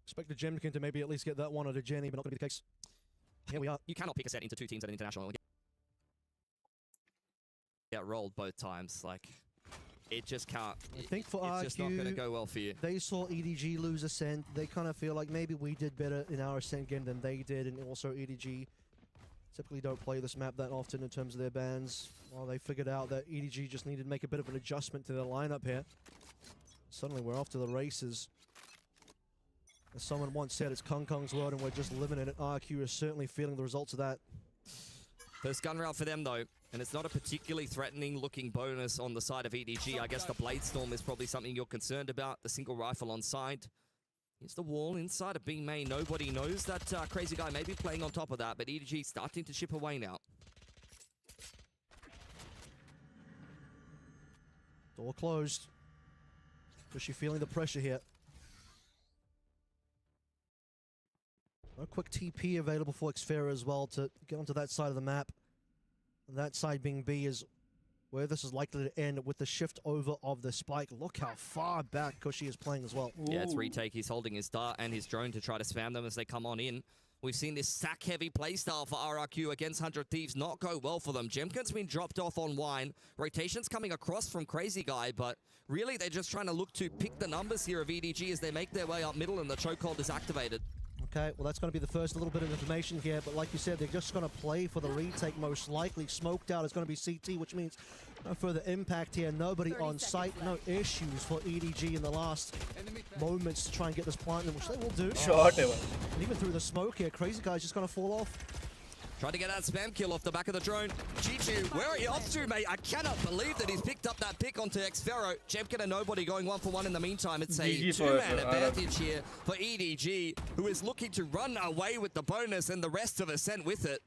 Expect the Jemkin to maybe at least get that one out of Jenny, but not going to be the case. Here we are. You cannot pick a set into 2 teams at an international. Get rolled both times. Like, it just can't. I think for it's RQ, just not going to go well for you. They saw EDG lose Ascent. They kind of feel like maybe we did better in our Ascent game than they did, and also EDG typically don't play this map that often in terms of their bans. Well, they figured out that EDG just needed to make a bit of an adjustment to their lineup here. Suddenly we're off to the races. As someone once said, it's Kung's world and we're just living in it. RQ is certainly feeling the results of that. First gun round for them though, and it's not a particularly threatening looking bonus on the side of EDG. I guess the Blade Storm is probably something you're concerned about. The single rifle on side. Here's the wall inside of B main. Nobody knows that Crazy Guy may be playing on top of that, but EDG starting to chip away now. Door closed. Is she feeling the pressure here? A quick TP available for Xfera as well to get onto that side of the map. And that side being B is where this is likely to end with the shift over of the spike. Look how far back Cushy is playing as well. Yeah, it's retake. He's holding his dart and his drone to try to spam them as they come on in. We've seen this sack-heavy playstyle for RRQ against 100 Thieves not go well for them. Jemkin's been dropped off on Wine. Rotation's coming across from Crazy Guy, but really they're just trying to look to pick the numbers here of EDG as they make their way up middle and the chokehold is activated. Okay, well that's going to be the first little bit of information here, but like you said, they're just going to play for the retake most likely. Smoked out is going to be CT, which means no further impact here. Nobody on site, no issues for EDG in the last moments to try and get this plant in, which they will do. Short ever. And even through the smoke here, Crazy Guy's just going to fall off. Trying to get that spam kill off the back of the drone. Chichu, where are you off to, mate? I cannot believe that he's picked up that pick onto Xfero. Jemkin and Nobody going 1-for-1 in the meantime. It's a two-man advantage here for EDG, who is looking to run away with the bonus and the rest of us sent with it.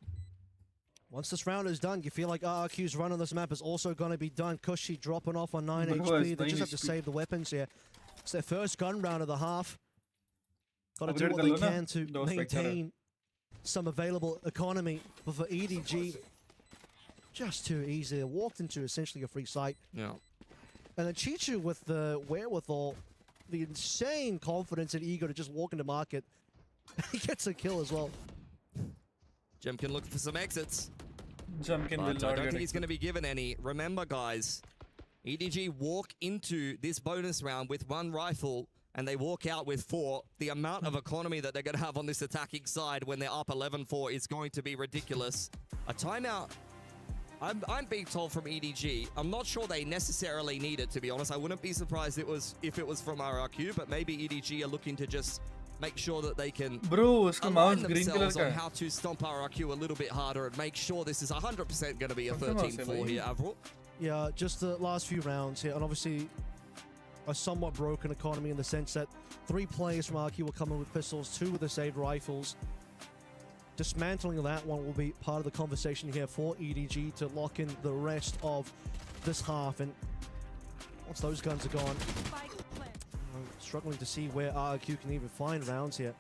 Once this round is done, you feel like RRQ's run on this map is also going to be done. Cushy dropping off on 9 HP. They just have to save the weapons here. It's their first gun round of the half. Got to do what they can to maintain some available economy, but for EDG, just too easy. They walked into essentially a free site. Yeah. And then Chichu with the wherewithal, the insane confidence and ego to just walk into market. He gets a kill as well. Jemkin looking for some exits. Jemkin will But not I don't get think he's going to be given any. Remember, guys, EDG walk into this bonus round with 1 rifle, and they walk out with 4. The amount of economy that they're going to have on this attacking side when they're up 11-4 is going to be ridiculous. A timeout, I'm being told from EDG. I'm not sure they necessarily need it, to be honest. I wouldn't be surprised if it was from RRQ, but maybe EDG are looking to just make sure that they can align themselves on how to stomp RRQ a little bit harder and make sure this is 100% going to be a 13-4 here, Avril. Yeah, just the last few rounds here, and obviously a somewhat broken economy in the sense that 3 players from RQ will come in with pistols, 2 with the saved rifles. Dismantling that one will be part of the conversation here for EDG to lock in the rest of this half. And once those guns are gone, I'm struggling to see where RQ can even find rounds here.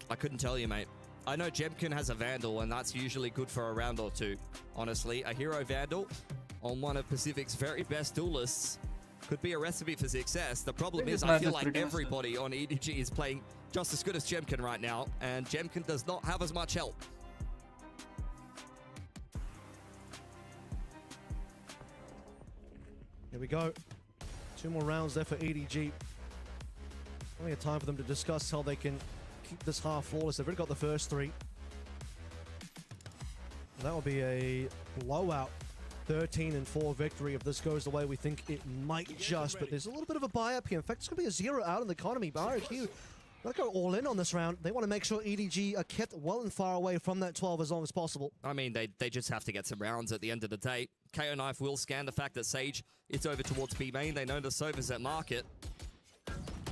I couldn't tell you, mate. I know Jemkin has a Vandal, and that's usually good for a round or 2. Honestly, a hero Vandal on one of Pacific's very best duelists could be a recipe for success. The problem is I feel like everybody on EDG is playing just as good as Jemkin right now, and Jemkin does not have as much help. Here we go. 2 more rounds there for EDG. Only a time for them to discuss how they can keep this half flawless. They've already got the first 3. That will be a blowout 13-4 victory. If this goes the way we think it might just, but there's a little bit of a buy up here. In fact, it's going to be a 0 out in the economy. But RRQ, they'll go all in on this round. They want to make sure EDG are kept well and far away from that 12 as long as possible. I mean, they just have to get some rounds at the end of the day. KO Knife will scan the fact that Sage is over towards B main. They know the Sova's at market.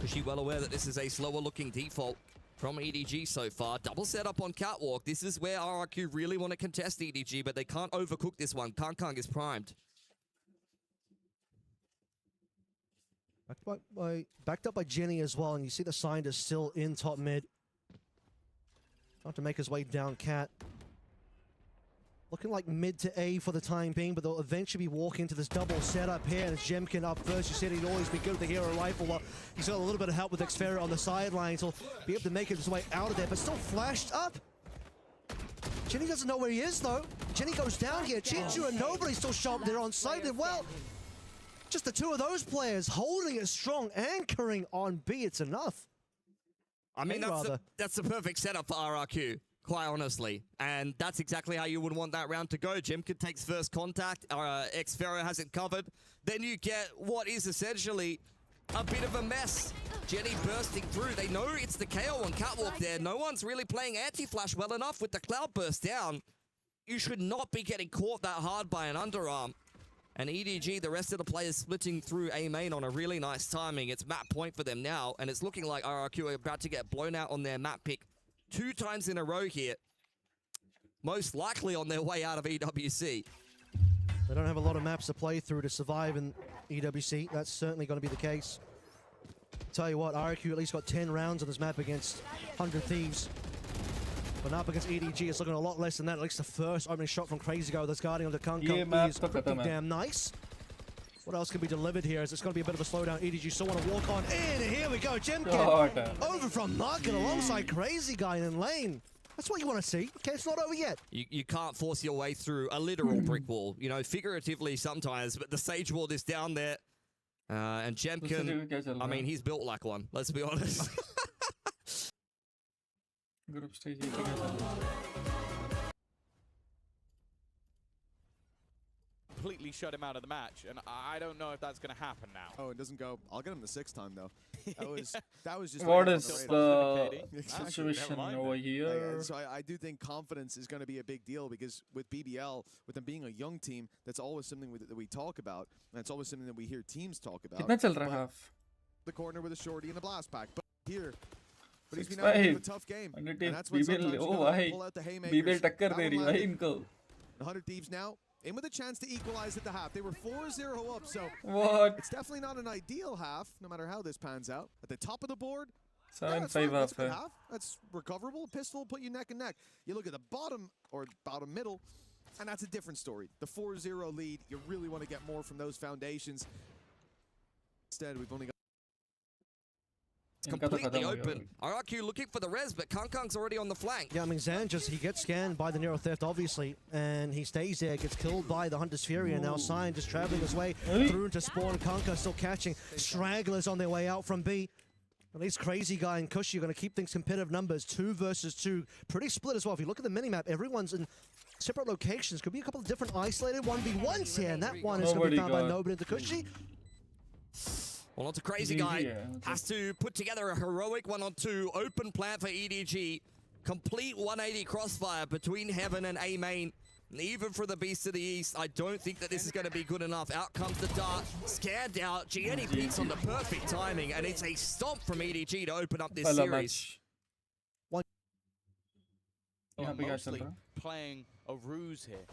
Is she well aware that this is a slower looking default from EDG so far? Double setup on Catwalk. This is where RRQ really want to contest EDG, but they can't overcook this one. Kang is primed. Backed up by Jenny as well, and you see the Scientist still in top mid. Trying to make his way down Cat. Looking like mid to A for the time being, but they'll eventually be walking into this double setup here, and it's Jemkin up first. You said he'd always be good with the hero rifle. Well, he's got a little bit of help with Xfera on the sidelines. He'll be able to make his way out of there, but still flashed up. Jenny doesn't know where he is, though. Jenny goes down here. Chichu and Nobody still sharp there on site. And well, just the 2 of those players holding it strong, anchoring on B. It's enough. I mean, that's the perfect setup for RRQ. Quite honestly, and that's exactly how you would want that round to go. Jemkin takes first contact, Xfero has it covered, then you get what is essentially a bit of a mess. Jenny bursting through, they know it's the KO on Catwalk there. No one's really playing anti-flash well enough with the cloud burst down. You should not be getting caught that hard by an underarm. And EDG, the rest of the players splitting through A main on a really nice timing. It's map point for them now, and it's looking like RRQ are about to get blown out on their map pick 2 times in a row here. Most likely on their way out of EWC. They don't have a lot of maps to play through to survive in EWC. That's certainly going to be the case. Tell you what, RRQ at least got 10 rounds on this map against 100 Thieves. But up against EDG, it's looking a lot less than that. At least the first opening shot from Crazy Go that's guarding onto Kung is pretty damn nice. What else can be delivered here? Is it's going to be a bit of a slowdown. EDG still want to walk on in, and here we go. Jimkin over from Market alongside Crazy Guy in lane. That's what you want to see. Okay, it's not over yet. You can't force your way through a literal brick wall. You know, figuratively sometimes, but the Sage Wall is down there. And Jemkin, I mean, he's built like one. Let's be honest. Group stage completely shut him out of the match, and I don't know if that's going to happen now. Oh, it doesn't go. I'll get him the 6th time though. That was just. What is the situation over here? So I do think confidence is going to be a big deal, because with BBL, with them being a young team, that's always something that we talk about, and it's always something that we hear teams talk about. कितना चल रहा है? The corner with a shorty and a blast pack, but here. But he's been having a tough game, and that's when sometimes you gotta pull out the haymakers. BBL टक्कर दे रही है इनको. 100 Thieves now in with a chance to equalize at the half. They were 4-0 up, so it's definitely not an ideal half, no matter how this pans out. At the top of the board, 7-5 half. That's recoverable. Pistol will put you neck and neck. You look at the bottom or bottom middle, and that's a different story. The 4-0 lead, you really want to get more from those foundations. Instead, we've only got completely open. RRQ looking for the res, but Kang's already on the flank. Yeah, I mean, Zan he gets scanned by the Nero Theft, obviously, and he stays there, gets killed by the Hunter's Fury, and now Sign just traveling his way through into spawn. Kanka still catching stragglers on their way out from B. At least Crazy Guy and Cushy are going to keep things competitive numbers, 2 versus 2. Pretty split as well. If you look at the minimap, everyone's in separate locations. Could be a couple of different isolated 1v1s here, and that one is going to be found by Nobody into Cushy. Well, onto Crazy Guy. Has to put together a heroic 1-on-2 open plan for EDG. Complete 180 crossfire between Heaven and A main. And even for the Beast of the East, I don't think that this is going to be good enough. Out comes the dart, scanned out. GNE peaks on the perfect timing, and it's a stomp from EDG to open up this series. Mostly playing a ruse here.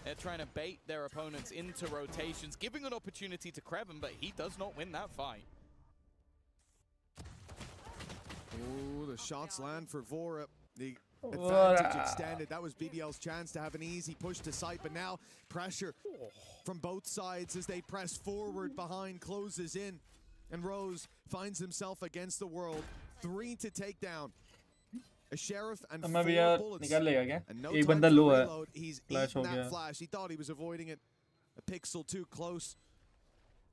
They're trying to bait their opponents into rotations, giving an opportunity to Kreven, but he does not win that fight. Oh, the shots land for Vora. The advantage extended. That was BBL's chance to have an easy push to site, but now pressure from both sides as they press forward behind, closes in, and Rose finds himself against the world. 3 to take down. A sheriff and 4 bullets. And no time to reload. He's eaten that flash. He thought he was avoiding it a pixel too close.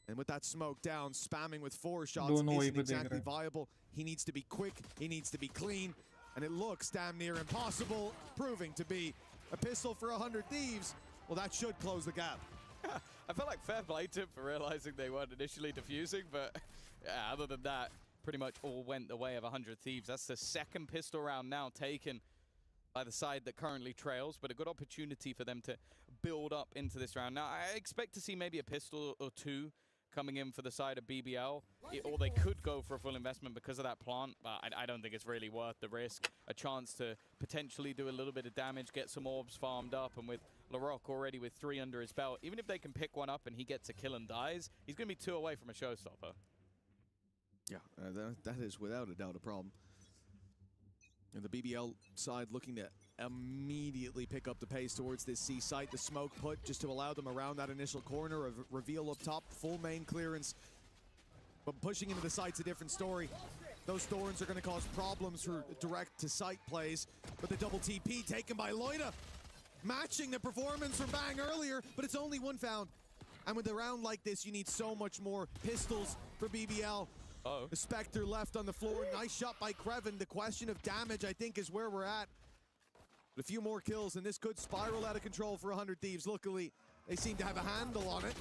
And with that smoke down, spamming with 4 shots isn't exactly viable. He needs to be quick. He needs to be clean. And it looks damn near impossible, proving to be a pistol for 100 Thieves. Well, that should close the gap. I felt like fair play to him for realizing they weren't initially defusing, but yeah, other than that, pretty much all went the way of 100 Thieves. That's the 2nd pistol round now taken by the side that currently trails, but a good opportunity for them to build up into this round. Now, I expect to see maybe a pistol or 2 coming in for the side of BBL, or they could go for a full investment because of that plant, but I don't think it's really worth the risk. A chance to potentially do a little bit of damage, get some orbs farmed up, and with Larocque already with 3 under his belt, even if they can pick one up and he gets a kill and dies, he's going to be 2 away from a showstopper. Yeah, that is without a doubt a problem. And the BBL side looking to immediately pick up the pace towards this C site. The smoke put just to allow them around that initial corner of reveal up top, full main clearance. But pushing into the site's a different story. Those thorns are going to cause problems for direct to site plays. But the double TP taken by Loida, matching the performance from Bang earlier, but it's only 1 found. And with a round like this, you need so much more pistols for BBL. The Spectre left on the floor. Nice shot by Kreven. The question of damage, I think, is where we're at. But a few more kills, and this could spiral out of control for 100 Thieves. Luckily, they seem to have a handle on it.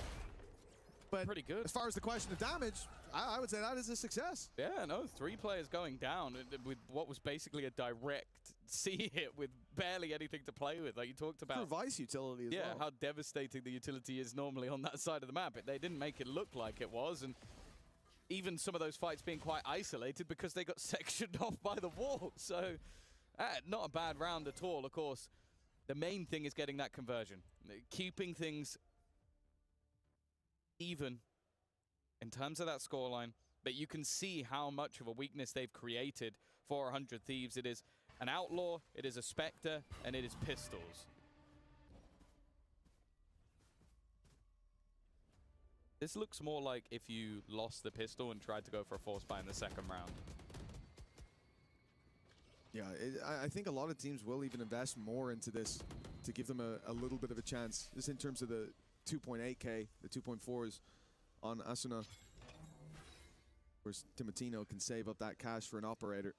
But pretty good. As far as the question of damage, I would say that is a success. Yeah, no, 3 players going down with what was basically a direct see it with barely anything to play with. Like you talked about. Vice utility as well. Yeah, how devastating the utility is normally on that side of the map. They didn't make it look like it was, and even some of those fights being quite isolated because they got sectioned off by the wall. So, not a bad round at all. Of course, the main thing is getting that conversion, keeping things even in terms of that scoreline. But you can see how much of a weakness they've created for 100 Thieves. It is an Outlaw, it is a Spectre, and it is Pistols. This looks more like if you lost the pistol and tried to go for a force buy in the second round. Yeah, I think a lot of teams will even invest more into this to give them a little bit of a chance. This in terms of the 2.8K, the 2.4s on Asuna. Of course, Timotino can save up that cash for an operator.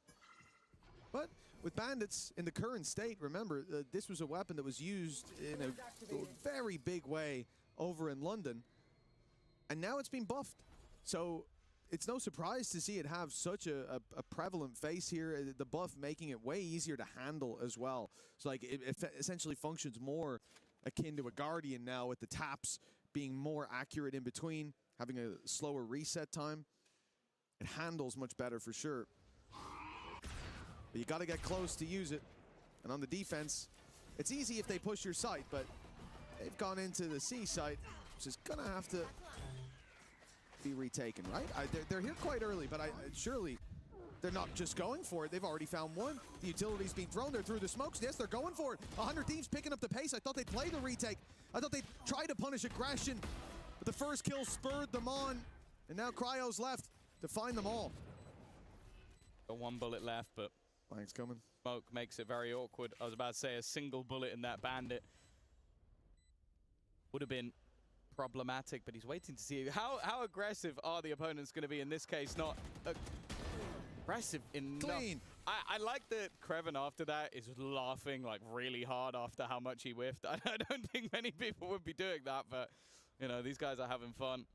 But with Bandits in the current state, remember, this was a weapon that was used in a very big way over in London. And now it's been buffed. So it's no surprise to see it have such a prevalent face here. The buff making it way easier to handle as well. So like it essentially functions more akin to a Guardian now, with the taps being more accurate in between, having a slower reset time. It handles much better for sure. But you got to get close to use it. And on the defense, it's easy if they push your site, but they've gone into the C site, which is gonna have to be retaken, right? They're here quite early, but surely they're not just going for it. They've already found one. The utility's being thrown. They're through the smokes. Yes, they're going for it. 100 Thieves picking up the pace. I thought they'd play the retake. I thought they'd try to punish aggression, but the first kill spurred them on, and now Cryo's left to find them all. Got one bullet left, but Blank's coming. smoke makes it very awkward. I was about to say a single bullet in that bandit would have been problematic, but he's waiting to see how aggressive are the opponents going to be in this case. Not aggressive enough. Clean. I like that Kreven after that is laughing like really hard after how much he whiffed. I don't think many people would be doing that, but you know, these guys are having fun.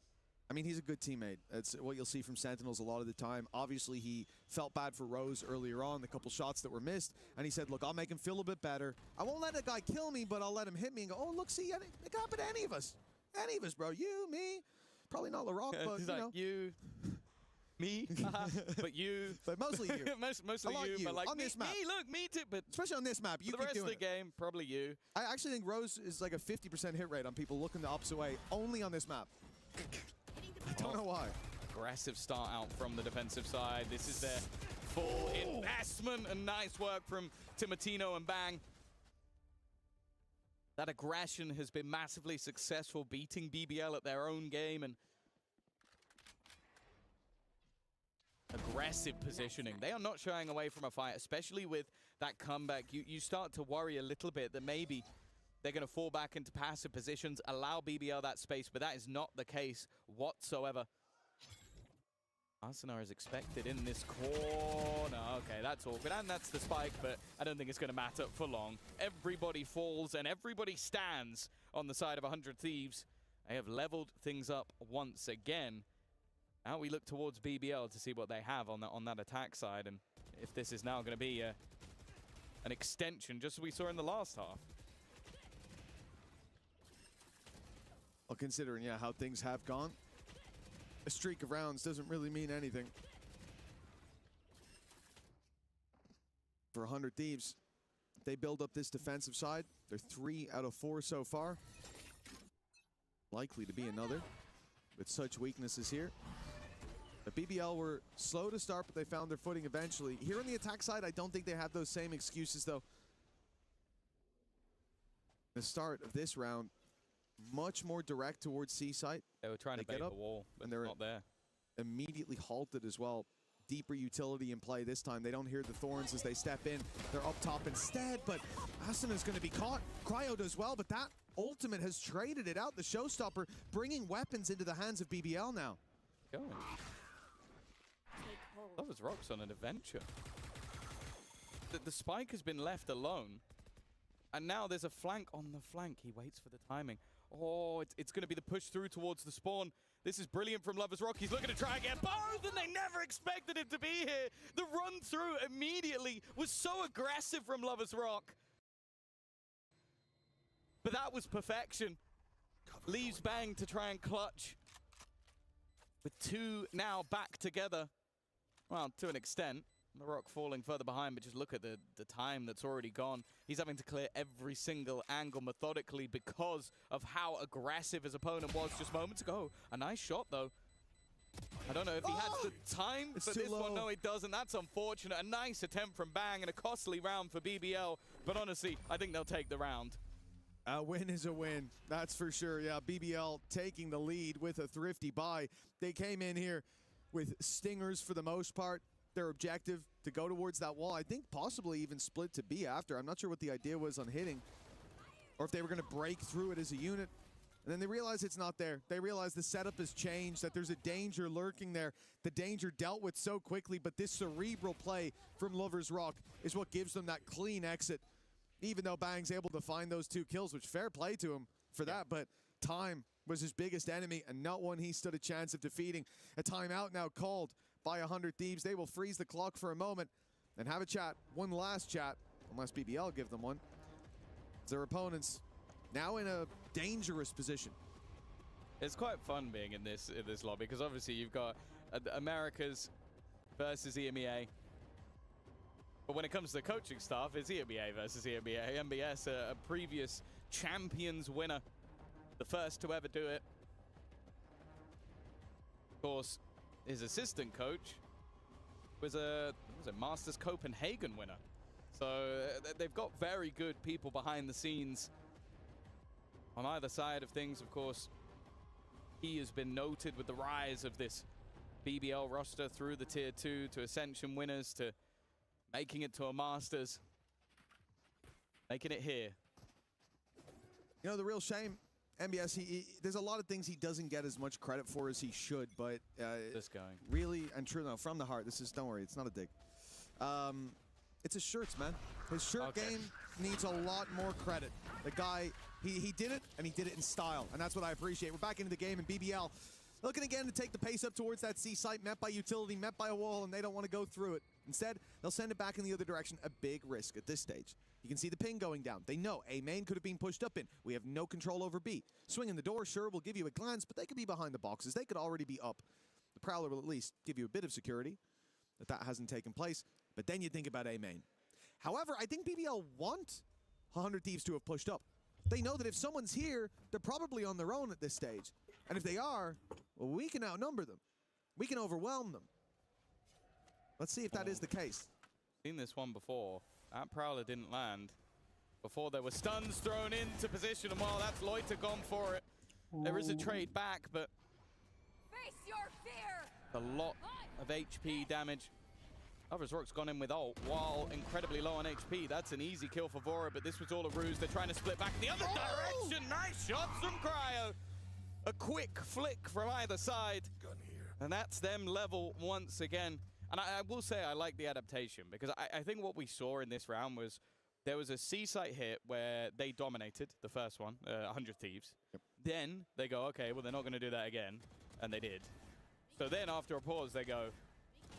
I mean, he's a good teammate. That's what you'll see from Sentinels a lot of the time. Obviously, he felt bad for Rose earlier on, the couple shots that were missed, and he said, look, I'll make him feel a bit better. I won't let a guy kill me, but I'll let him hit me and go, oh, look, see, it can happen to any of us. Any of us, bro. You, me, probably not LaRock, but, He's you like, know. You, me, but you. But mostly you. Mostly you, but like on this map. Me, look, me too, but especially on this map, you for the keep rest of doing the game, probably you. I actually think Rose is like a 50% hit rate on people looking the opposite way, only on this map. I don't know why. Aggressive start out from the defensive side. This is their full investment, and nice work from Timotino and Bang. That aggression has been massively successful, beating BBL at their own game, and aggressive positioning. They are not shying away from a fight, especially with that comeback. You start to worry a little bit that maybe they're going to fall back into passive positions, allow BBL that space, but that is not the case whatsoever. Arsenal is expected in this corner. Okay, that's awkward, and that's the spike, but I don't think it's going to matter for long. Everybody falls, and everybody stands on the side of 100 Thieves. They have leveled things up once again. Now we look towards BBL to see what they have on that attack side, and if this is now going to be an extension, just as we saw in the last half. Well, considering, yeah, how things have gone, a streak of rounds doesn't really mean anything. For 100 Thieves, they build up this defensive side. They're 3 out of 4 so far. Likely to be another with such weaknesses here. The BBL were slow to start, but they found their footing eventually. Here on the attack side, I don't think they have those same excuses, though. The start of this round, much more direct towards C site. They were trying to bait the wall, but they're not there. Immediately halted as well. Deeper utility in play this time. They don't hear the Thorns as they step in. They're up top instead, but Asuna's going to be caught. Cryo does well, but that ultimate has traded it out. The showstopper bringing weapons into the hands of BBL now. Going. That was Rocks on an adventure. The spike has been left alone. And now there's a flank on the flank. He waits for the timing. Oh, it's going to be the push through towards the spawn. This is brilliant from Lovers Rock. He's looking to try and get both, and they never expected him to be here. The run through immediately was so aggressive from Lovers Rock. But that was perfection. Leaves Bang to try and clutch. With two now back together. Well, to an extent. The Rock falling further behind, but just look at the time that's already gone. He's having to clear every single angle methodically because of how aggressive his opponent was just moments ago. A nice shot, though. I don't know if he has the time for this one. No, he doesn't. That's unfortunate. A nice attempt from Bang and a costly round for BBL. But honestly, I think they'll take the round. A win is a win, that's for sure. Yeah, BBL taking the lead with a thrifty buy. They came in here with stingers for the most part. Their objective to go towards that wall. I think possibly even split to B after. I'm not sure what the idea was on hitting, or if they were going to break through it as a unit. And then they realize it's not there. They realize the setup has changed, that there's a danger lurking there. The danger dealt with so quickly, but this cerebral play from Lovers Rock is what gives them that clean exit. Even though Bang's able to find those 2 kills, which fair play to him for that, but time was his biggest enemy and not one he stood a chance of defeating. A timeout now called by 100 Thieves. They will freeze the clock for a moment and have a chat, one last chat, unless BBL give them one. Their opponents now in a dangerous position. It's quite fun being in this lobby because obviously you've got Americas versus EMEA. But when it comes to the coaching staff, it's EMEA versus EMEA. MBS, a previous champions winner, the first to ever do it. Of course, his assistant coach was a Masters Copenhagen winner. So they've got very good people behind the scenes. On either side of things, of course, he has been noted with the rise of this BBL roster through the Tier 2 to Ascension winners to making it to a Masters. Making it here. You know, the real shame, MBS, there's a lot of things he doesn't get as much credit for as he should, but this guy. Really and true, no, from the heart, this is, don't worry, it's not a dig. It's his shirts, man. His shirt game needs a lot more credit. The guy, he did it, and he did it in style, and that's what I appreciate. We're back into the game, and BBL looking again to take the pace up towards that C site, met by utility, met by a wall, and they don't want to go through it. Instead, they'll send it back in the other direction, a big risk at this stage. You can see the ping going down. They know A main could have been pushed up in. We have no control over B. Swinging the door, sure, will give you a glance, but they could be behind the boxes. They could already be up. The Prowler will at least give you a bit of security that hasn't taken place, but then you think about A main. However, I think BBL want 100 Thieves to have pushed up. They know that if someone's here, they're probably on their own at this stage. And if they are, well, we can outnumber them. We can overwhelm them. Let's see if that is the case. Seen this one before. That Prowler didn't land. Before there were stuns thrown into position, and while that's Loiter gone for it. There is a trade back, but face your fear. A lot of HP damage. Lovers Rock's gone in with ult while incredibly low on HP. That's an easy kill for Vora, but this was all a ruse. They're trying to split back in the other direction. Nice shots from Cryo. A quick flick from either side. And that's them level once again. And I will say I like the adaptation because I think what we saw in this round was there was a C-site hit where they dominated the first one, 100 Thieves. Yep. Then they go, okay, well, they're not going to do that again. And they did. So then after a pause, they go,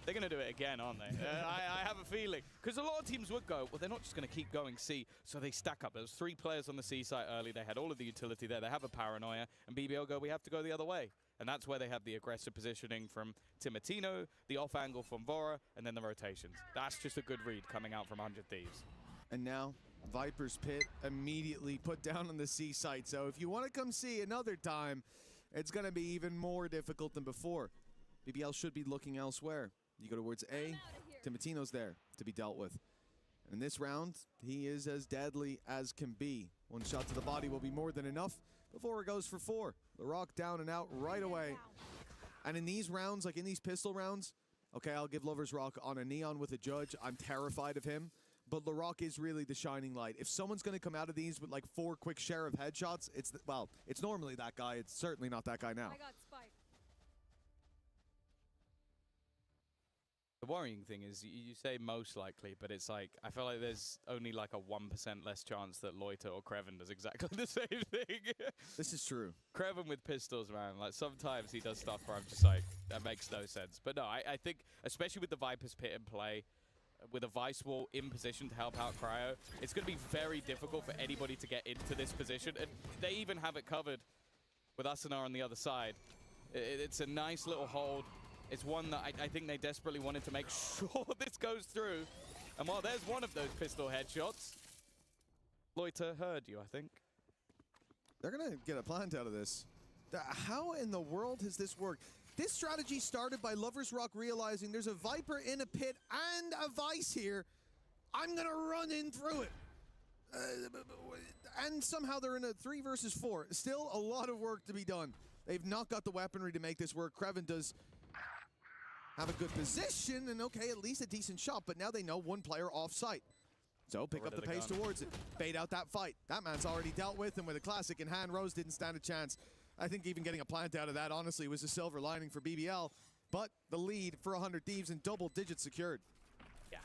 they're going to do it again, aren't they? I have a feeling. Because a lot of teams would go, well, they're not just going to keep going C. So they stack up. There was 3 players on the C site early. They had all of the utility there. They have a paranoia. And BBL go, we have to go the other way. And that's where they have the aggressive positioning from Timotino, the off angle from Vora, and then the rotations. That's just a good read coming out from 100 Thieves. And now, Viper's Pit immediately put down on the C site. So if you want to come see another time, it's going to be even more difficult than before. BBL should be looking elsewhere. You go towards A, Timotino's there to be dealt with. And in this round, he is as deadly as can be. One shot to the body will be more than enough before it goes for 4. The Rock down and out right away. And in these rounds, like in these pistol rounds, okay, I'll give Lovers Rock on a Neon with a Judge. I'm terrified of him. But LaRock is really the shining light. If someone's going to come out of these with like 4 quick share of headshots, it's normally that guy. It's certainly not that guy now. I got spiked. The worrying thing is you say most likely, but it's like I feel like there's only like a 1% less chance that Loiter or Kreven does exactly the same thing. This is true. Kreven with pistols, man. Like sometimes he does stuff where I'm just like, that makes no sense. But no, I think especially with the Viper's Pit in play, with a Vice Wall in position to help out Cryo, it's going to be very difficult for anybody to get into this position. And they even have it covered with Asuna on the other side. It's a nice little hold. It's one that I think they desperately wanted to make sure this goes through. And while there's one of those pistol headshots, Loiter heard you, I think. They're going to get a plant out of this. How in the world has this worked? This strategy started by Lovers Rock realizing there's a Viper in a pit and a Vice here. I'm going to run in through it. And somehow they're in a 3 versus 4. Still a lot of work to be done. They've not got the weaponry to make this work. Kreven does have a good position, and okay, at least a decent shot, but now they know one player off-site. So pick up the pace towards it. Bait out that fight. That man's already dealt with, and with a classic in hand, Rose didn't stand a chance. I think even getting a plant out of that, honestly, was a silver lining for BBL, but the lead for 100 Thieves in double digits secured. Yeah,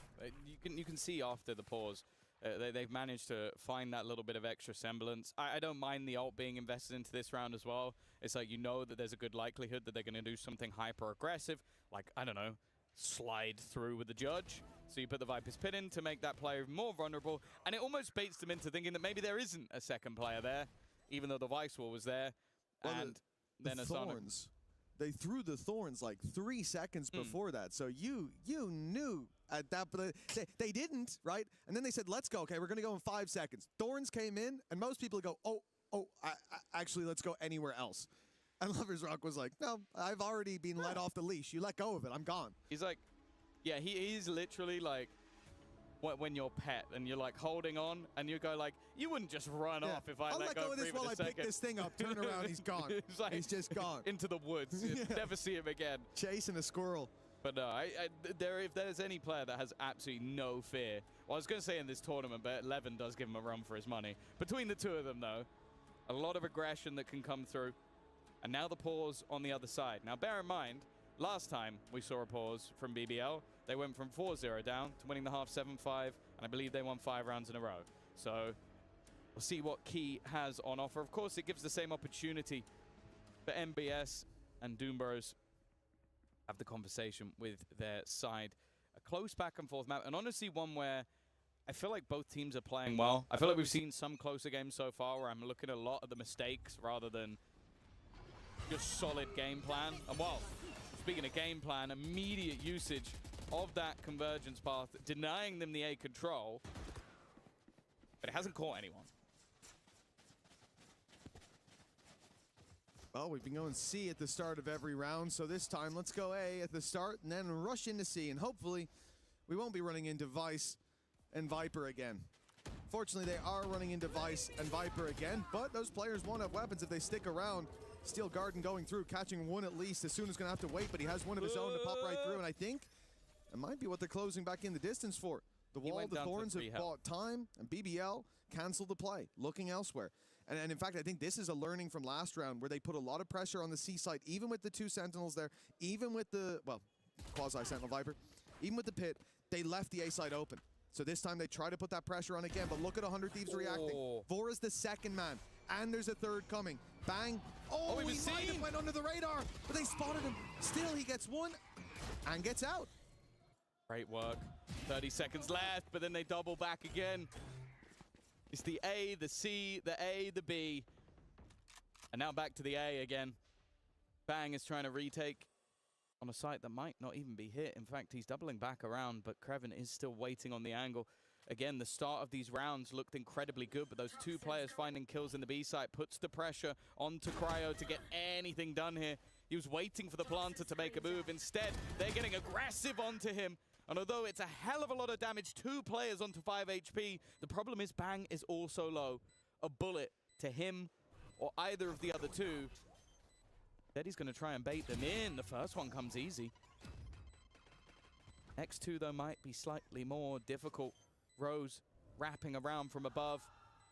you can see after the pause, they've managed to find that little bit of extra semblance. I don't mind the ult being invested into this round as well. It's like you know that there's a good likelihood that they're going to do something hyper-aggressive, like, I don't know, slide through with the Judge. So you put the Viper's Pit in to make that player more vulnerable, and it almost baits them into thinking that maybe there isn't a second player there, even though the Vice Wall was there. Well, and then the Asuna. Thorns. They threw the Thorns like 3 seconds before that, so you knew at that, but they didn't, right? And then they said, let's go, okay, we're gonna go in 5 seconds. Thorns came in, and most people go, actually, let's go anywhere else. And Lovers Rock was like, no, I've already been let off the leash. You let go of it, I'm gone. He's like, yeah, he's literally like, when you're pet and you're like holding on and you go like, you wouldn't just run off if I let go of this while I pick this thing up, turn around, he's gone. Like, he's just gone. Into the woods. You'll never see him again. Chasing a squirrel. But no, if there's any player that has absolutely no fear, well, I was going to say in this tournament, but 11 does give him a run for his money. Between the two of them, though, a lot of aggression that can come through. And now the pause on the other side. Now, bear in mind, last time we saw a pause from BBL, they went from 4-0 down to winning the half 7-5, and I believe they won 5 rounds in a row. So we'll see what Key has on offer. Of course, it gives the same opportunity for MBS and Doombros have the conversation with their side. A close back and forth map, and honestly one where I feel like both teams are playing well. I feel like we've seen some closer games so far where I'm looking at a lot of the mistakes rather than just solid game plan. And well, speaking of game plan, immediate usage of that convergence path, denying them the A control, but it hasn't caught anyone. Well, we've been going C at the start of every round, so this time let's go A at the start and then rush into C, and hopefully we won't be running into Vice and Viper again. Fortunately, they are running into Vice and Viper again, but those players won't have weapons if they stick around. Steel Garden going through, catching one at least. Asuna's going to have to wait, but he has one of his own to pop right through, and I think it might be what they're closing back in the distance for. The wall, the Thorns have bought time, and BBL canceled the play, looking elsewhere. And in fact, I think this is a learning from last round where they put a lot of pressure on the C site, even with the 2 Sentinels there, even with the, well, quasi-Sentinel Viper, even with the pit, they left the A site open. So this time they try to put that pressure on again, but look at 100 Thieves reacting. Vora's the second man, and there's a third coming. Bang. Oh, he might have went under the radar, but they spotted him. Still, he gets one and gets out. Great work. 30 seconds left, but then they double back again. It's the A, the C, the A, the B. And now back to the A again. Bang is trying to retake on a site that might not even be hit. In fact, he's doubling back around, but Kreven is still waiting on the angle. Again, the start of these rounds looked incredibly good, but those 2 players finding kills in the B site puts the pressure onto Cryo to get anything done here. He was waiting for the planter to make a move. Instead, they're getting aggressive onto him. And although it's a hell of a lot of damage, 2 players onto 5 HP, the problem is Bang is also low. A bullet to him or either of the other 2. Daddy's going to try and bait them in. The first one comes easy. X2, though, might be slightly more difficult. Rose wrapping around from above,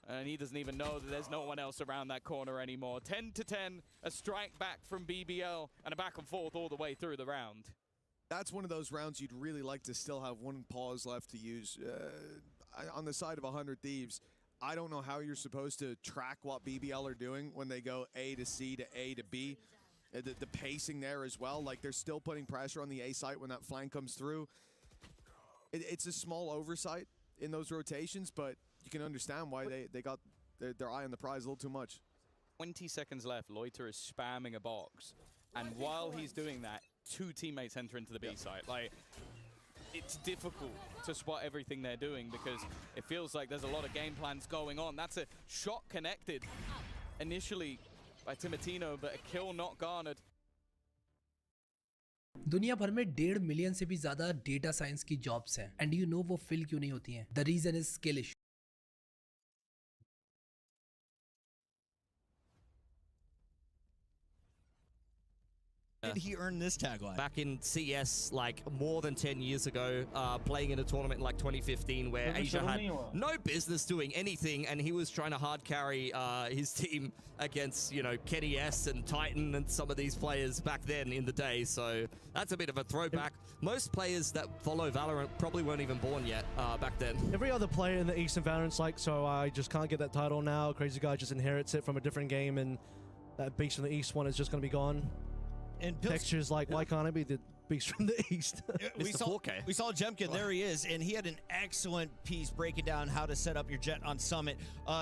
and he doesn't even know that there's no one else around that corner anymore. 10-10, a strike back from BBL, and a back and forth all the way through the round. That's one of those rounds you'd really like to still have one pause left to use. On the side of 100 Thieves, I don't know how you're supposed to track what BBL are doing when they go A to C to A to B. The pacing there as well, like they're still putting pressure on the A site when that flank comes through. It's a small oversight in those rotations, but you can understand why they got their eye on the prize a little too much. 20 seconds left. Loiter is spamming a box. And while he's doing that, 2 teammates enter into the B site. Like, it's difficult to spot everything they're doing because it feels like there's a lot of game plans going on. That's a shot connected initially by Timotino, but a kill not garnered. दुनिया भर में 1.5 million से भी ज्यादा data science की jobs हैं and you know वो fill क्यों नहीं होती हैं? The reason is skill issue. Did he earn this tagline? Back in CS, like more than 10 years ago, playing in a tournament in like 2015 where Asia had no business doing anything, and he was trying to hard carry his team against, you know, Kenny S and Titan and some of these players back then in the day. So that's a bit of a throwback. Most players that follow Valorant probably weren't even born yet back then. Every other player in the East in Valorant's like, so I just can't get that title now. Crazy Guy just inherits it from a different game, and that beast from the East one is just going to be gone. And Texture's like, why can't I be the beast from the East? we saw Jemkin, there he is, and he had an excellent piece breaking down how to set up your jet on Summit.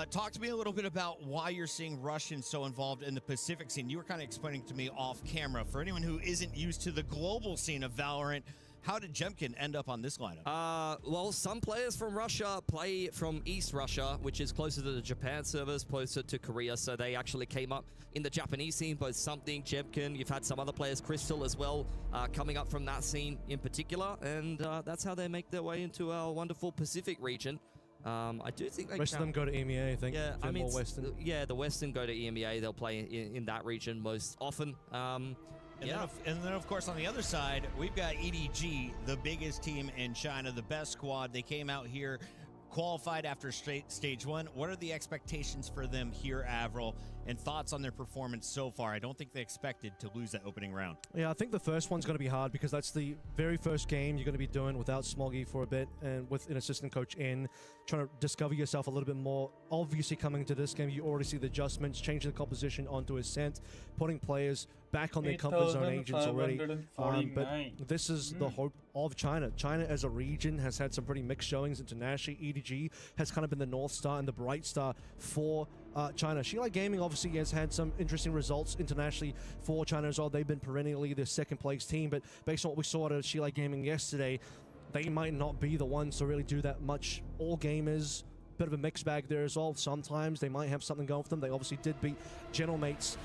Talk to me a little bit about why you're seeing Russians so involved in the Pacific scene. You were kind of explaining to me off camera. For anyone who isn't used to the global scene of Valorant, how did Jemkin end up on this lineup? Well, some players from Russia play from East Russia, which is closer to the Japan servers, closer to Korea, so they actually came up in the Japanese scene, both Something, Jemkin. You've had some other players, Crystal as well, coming up from that scene in particular, and that's how they make their way into our wonderful Pacific region. I do think most of them go to EMEA, I think. Yeah, I mean, more Western. Yeah, the Western go to EMEA. They'll play in that region most often. And then, of course, on the other side, we've got EDG, the biggest team in China, the best squad. They came out here, qualified after stage 1. What are the expectations for them here, Avril, and thoughts on their performance so far? I don't think they expected to lose that opening round. Yeah, I think the first one's going to be hard because that's the very first game you're going to be doing without Smoggy for a bit and with an assistant coach in, trying to discover yourself a little bit more. Obviously, coming to this game, you already see the adjustments, changing the composition onto Ascent, putting players back on their comfort zone agents already. But this is the hope of China. China as a region has had some pretty mixed showings internationally. EDG has kind of been the North Star and the bright star for China. ExitLag Gaming obviously has had some interesting results internationally for China as well. They've been perennially the second place team, but based on what we saw at ExitLag Gaming yesterday, they might not be the ones to really do that much. All gamers, bit of a mixed bag there as well. Sometimes they might have something going for them. They obviously did beat General Mates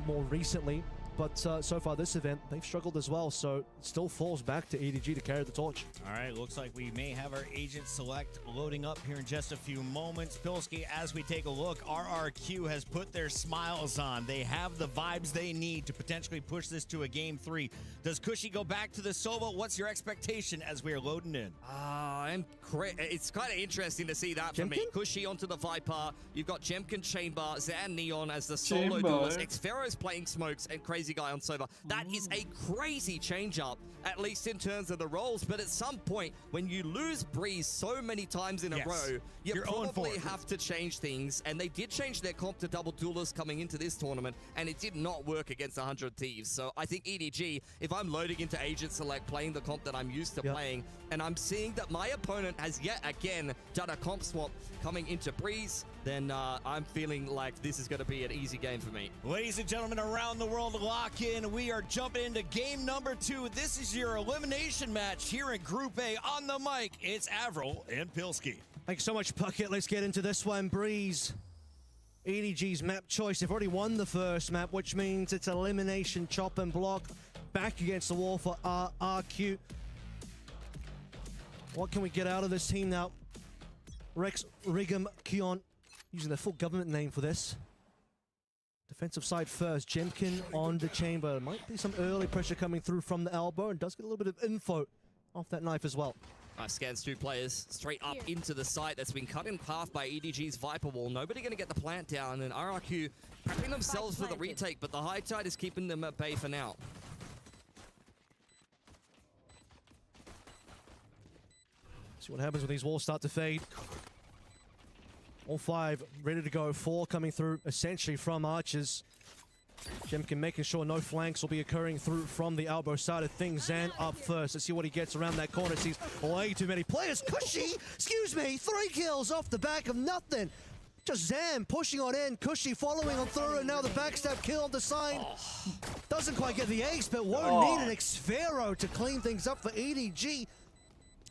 more recently, but so far this event, they've struggled as well, so it still falls back to EDG to carry the torch. All right, looks like we may have our agent select loading up here in just a few moments. Pilsky, as we take a look, RRQ has put their smiles on. They have the vibes they need to potentially push this to a Game 3. Does Cushy go back to the solo? What's your expectation as we are loading in? It's kind of interesting to see that for me. Cushy onto the Viper. You've got Jemkin, Chamber, Zan, Neon as the solo duelist. Xfero's playing Smokes and Crazy Guy on Sova. That is a crazy change-up, at least in terms of the roles. But at some point, when you lose Breeze so many times in a row, you probably have to change things. And they did change their comp to double duelist coming into this tournament, and it did not work against 100 Thieves. So I think EDG, if I'm loading into Agent Select, playing the comp that I'm used to playing, and I'm seeing that my opponent has yet again done a comp swap coming into Breeze, then I'm feeling like this is going to be an easy game for me. Ladies and gentlemen around the world, lock in. We are jumping into game number 2. This is your elimination match here in Group A. On the mic, it's Avril and Pilsky. Thanks so much, Puckett. Let's get into this one. Breeze, EDG's map choice. They've already won the first map, which means it's elimination, chop and block. Back against the wall for RRQ. What can we get out of this team now? Rex, Rigum, Kion, using the full government name for this. Defensive side first, Jemkin on the Chamber. Might be some early pressure coming through from the elbow, and does get a little bit of info off that knife as well. Scans 2 players straight up into the site that's been cut in half by EDG's Viper Wall. Nobody going to get the plant down, and RRQ prepping themselves for the retake, but the high tide is keeping them at bay for now. See what happens when these walls start to fade. All 5 ready to go. 4 coming through essentially from archers. Jemkin making sure no flanks will be occurring through from the elbow side of things. Zan up first. Let's see what he gets around that corner. Sees way too many players. Cushy, excuse me, 3 kills off the back of nothing. Just Zan pushing on in. Cushy following on through, and now the backstab kill on the side. Doesn't quite get the ace, but won't need an Xfero to clean things up for EDG.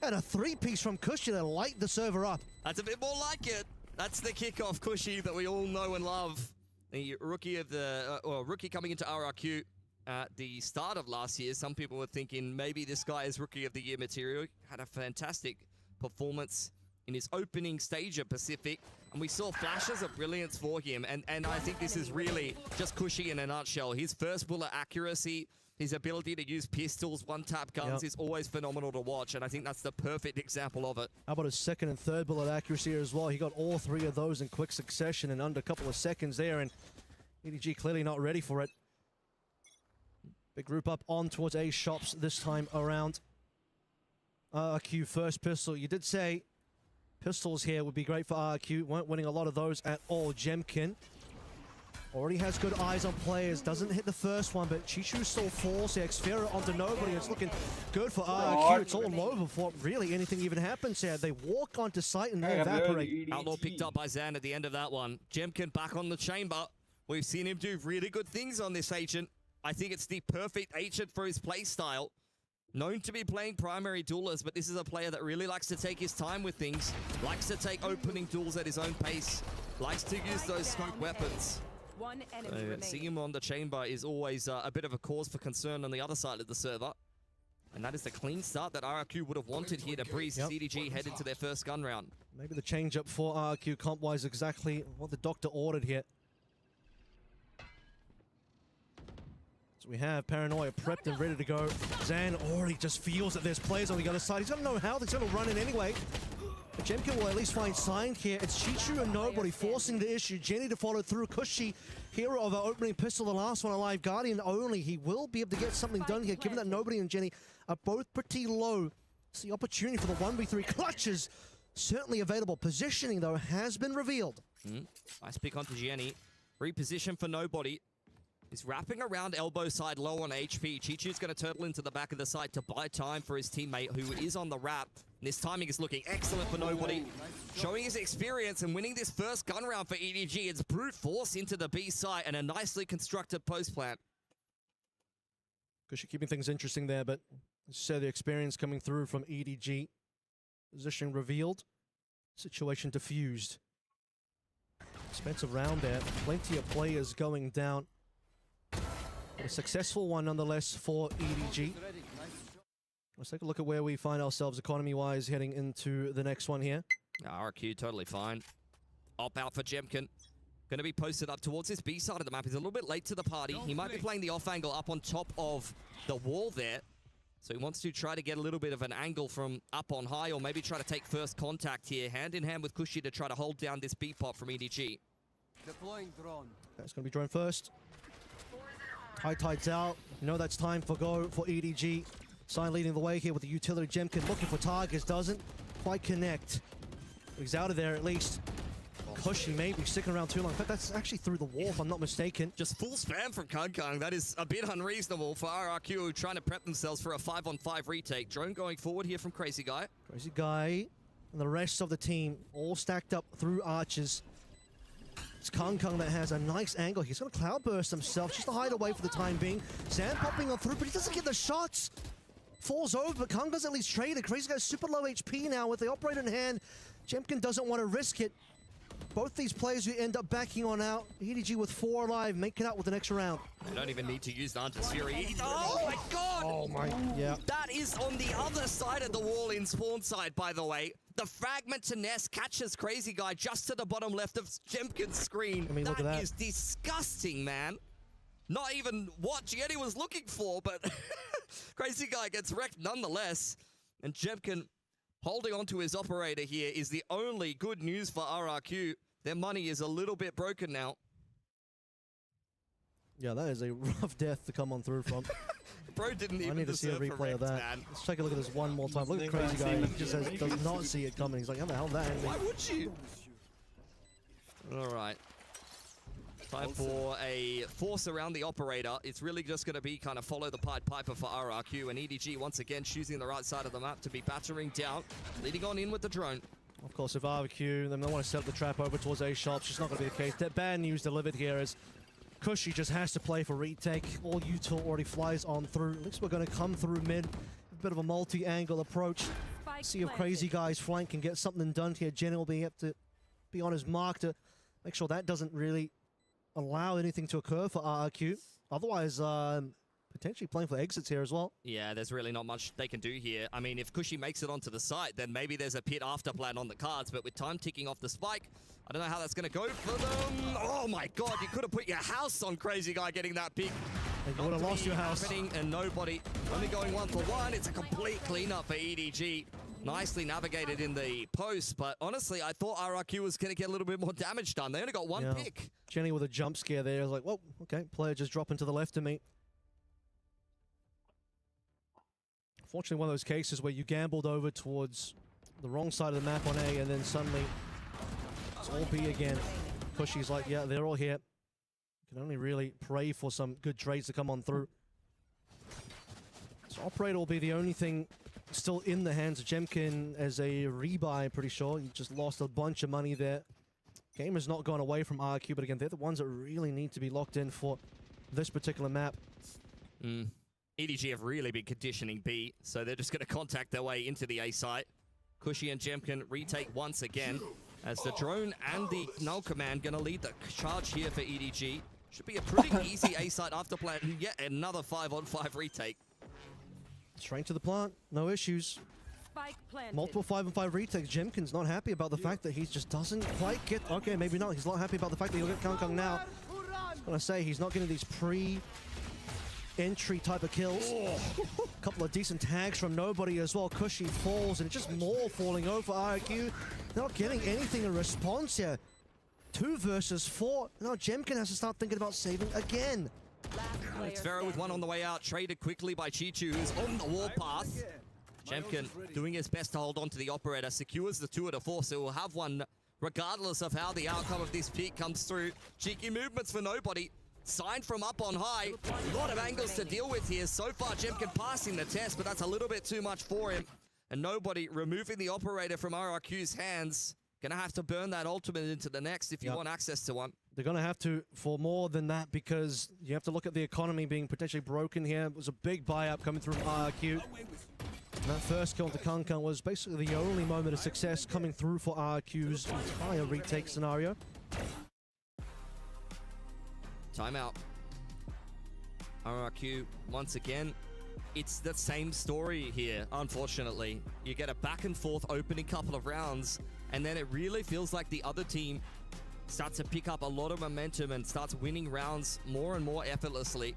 And a 3-piece from Cushy to light the server up. That's a bit more like it. That's the kickoff Cushy that we all know and love. The rookie of the, rookie coming into RRQ at the start of last year. Some people were thinking maybe this guy is rookie of the year material. Had a fantastic performance in his opening stage of Pacific, and we saw flashes of brilliance for him. And I think this is really just Cushy in a nutshell. His first bullet accuracy, his ability to use pistols, one-tap guns is always phenomenal to watch, and I think that's the perfect example of it. How about his second and third bullet accuracy as well? He got all 3 of those in quick succession in under a couple of seconds there, and EDG clearly not ready for it. Big group up on towards A shops this time around. RQ first pistol. You did say pistols here would be great for RQ. Weren't winning a lot of those at all. Jemkin already has good eyes on players. Doesn't hit the first one, but Chichu still falls. The Xfero onto nobody. It's looking good for RQ. It's all low before really anything even happens here. They walk onto site and they evaporate. Outlaw picked up by Zan at the end of that one. Jemkin back on the chamber. We've seen him do really good things on this agent. I think it's the perfect agent for his play style. Known to be playing primary duelers, but this is a player that really likes to take his time with things. Likes to take opening duels at his own pace. Likes to use those smoke weapons. One enemy Seeing him on the chamber is always a bit of a cause for concern on the other side of the server. And that is the clean start that RRQ would have wanted here to breeze CDG head into their first gun round. Maybe the change up for RRQ comp-wise exactly what the doctor ordered here. So we have Paranoia prepped and ready to go. Zan already just feels that there's players on the other side. He's gonna know how, he's gonna run in anyway. But Jemkin will at least find sign here. It's Chichu and nobody forcing the issue. Jenny to follow through. Cushy, hero of our opening pistol, the last one alive. Guardian only. He will be able to get something done here, given that nobody and Jenny are both pretty low. It's the opportunity for the 1v3 clutches. Certainly available. Positioning, though, has been revealed. Nice pick onto Jenny. Reposition for nobody. He's wrapping around elbow side low on HP. Chichu's going to turtle into the back of the site to buy time for his teammate who is on the wrap. And this timing is looking excellent for nobody. Showing his experience and winning this first gun round for EDG. It's brute force into the B site and a nicely constructed post plant. Cushy keeping things interesting there, but as you said, the experience coming through from EDG. Position revealed. Situation diffused. Expensive round there. Plenty of players going down. A successful one nonetheless for EDG. Let's take a look at where we find ourselves economy-wise heading into the next one here. RQ totally fine. Op out for Jemkin. Going to be posted up towards this B side of the map. He's a little bit late to the party. He might be playing the off angle up on top of the wall there. So he wants to try to get a little bit of an angle from up on high, or maybe try to take first contact here, hand in hand with Cushy to try to hold down this B pop from EDG. Deploying drone. That's going to be drone first. High tides out. You know that's time for go for EDG. Sign leading the way here with the utility. Jemkin looking for targets. Doesn't quite connect. He's out of there at least. Cushy maybe sticking around too long. In fact, that's actually through the wall if I'm not mistaken. Just full spam from Kung. That is a bit unreasonable for RRQ trying to prep themselves for a 5-on-5 retake. Drone going forward here from Crazy Guy. Crazy Guy and the rest of the team all stacked up through archers. It's Kung that has a nice angle. He's going to cloudburst himself just to hide away for the time being. Zan popping on through, but he doesn't get the shots. Falls over, but Kung does at least trade it. Crazy Guy's super low HP now with the operator in hand. Jemkin doesn't want to risk it. Both these players who end up backing on out. EDG with 4 alive, make it out with the next round. They don't even need to use the Hunter's Fury. Oh my god! Oh my, yeah. That is on the other side of the wall in spawn side, by the way. The fragment to Nest catches Crazy Guy just to the bottom left of Jemkin's screen. I mean, look at that. Is disgusting, man. Not even what Jenny was looking for, but Crazy Guy gets wrecked nonetheless. And Jemkin holding on to his operator here is the only good news for RRQ. Their money is a little bit broken now. Yeah, that is a rough death to come on through from. Bro didn't even I need to see a deserve replay of correct, that. man. Let's take a look at this one more time. Look at the crazy guy. He just does not see it coming. He's like, how the hell that ending? Why would you? All right. Time for a force around the operator. It's really just going to be kind of follow the Pied Piper for RRQ, and EDG once again choosing the right side of the map to be battering down, leading on in with the drone. Of course, if RRQ, then they want to set up the trap over towards A shop. It's just not going to be the case. That bad news delivered here as Cushy just has to play for retake. All util already flies on through. Looks we're going to come through mid. A bit of a multi-angle approach. See if crazy guys flank can get something done here. Jenny will be able to be on his mark to make sure that doesn't really allow anything to occur for RRQ. Otherwise, potentially playing for exits here as well. Yeah, there's really not much they can do here. I mean, if Cushy makes it onto the site, then maybe there's a pit after plan on the cards, but with time ticking off the spike, I don't know how that's going to go for them. Oh my god, you could have put your house on Crazy Guy getting that pick. You would have lost your house. And nobody, only going 1-for-1. It's a complete cleanup for EDG. Nicely navigated in the post, but honestly, I thought RRQ was going to get a little bit more damage done. They only got one pick. Jenny with a jump scare there. I was like, whoa, okay, player just dropping to the left of me. Fortunately, one of those cases where you gambled over towards the wrong side of the map on A, and then suddenly it's all B again. Cushy's like, yeah, they're all here. You can only really pray for some good trades to come on through. So Operator will be the only thing still in the hands of Jemkin as a rebuy, I'm pretty sure. He just lost a bunch of money there. Game has not gone away from RQ, but again, they're the ones that really need to be locked in for this particular map. EDG have really been conditioning B, so they're just going to contact their way into the A site. Cushy and Jemkin retake once again, as the drone and the null command going to lead the charge here for EDG. Should be a pretty easy A site after plan. Yet another 5-on-5 retake. Straight to the plant, no issues. Spike planted. Multiple 5-on-5 retakes. Jemkin's not happy about the fact that he just doesn't quite get... Okay, maybe not. He's not happy about the fact that he'll get Kang now. I was gonna say, he's not getting these pre-entry type of kills. A couple of decent tags from nobody as well. Cushy falls, and just more falling over RQ. Not getting anything in response here. 2 versus 4. Now Jemkin has to start thinking about saving again. It's Vero with one on the way out, traded quickly by Chichu, who's on the warpath. Jemkin doing his best to hold on to the operator, secures the 2-4, so we'll have one regardless of how the outcome of this pick comes through. Cheeky movements for nobody. Signed from up on high. A lot of angles to deal with here. So far, Jemkin passing the test, but that's a little bit too much for him. And nobody removing the operator from RRQ's hands. Gonna have to burn that ultimate into the next if you want access to one. They're going to have to for more than that, because you have to look at the economy being potentially broken here. It was a big buy-up coming through from RRQ. And that first kill to Kang was basically the only moment of success coming through for RRQ's entire retake scenario. Timeout. RRQ, once again, it's the same story here, unfortunately. You get a back and forth opening couple of rounds, and then it really feels like the other team starts to pick up a lot of momentum and starts winning rounds more and more effortlessly.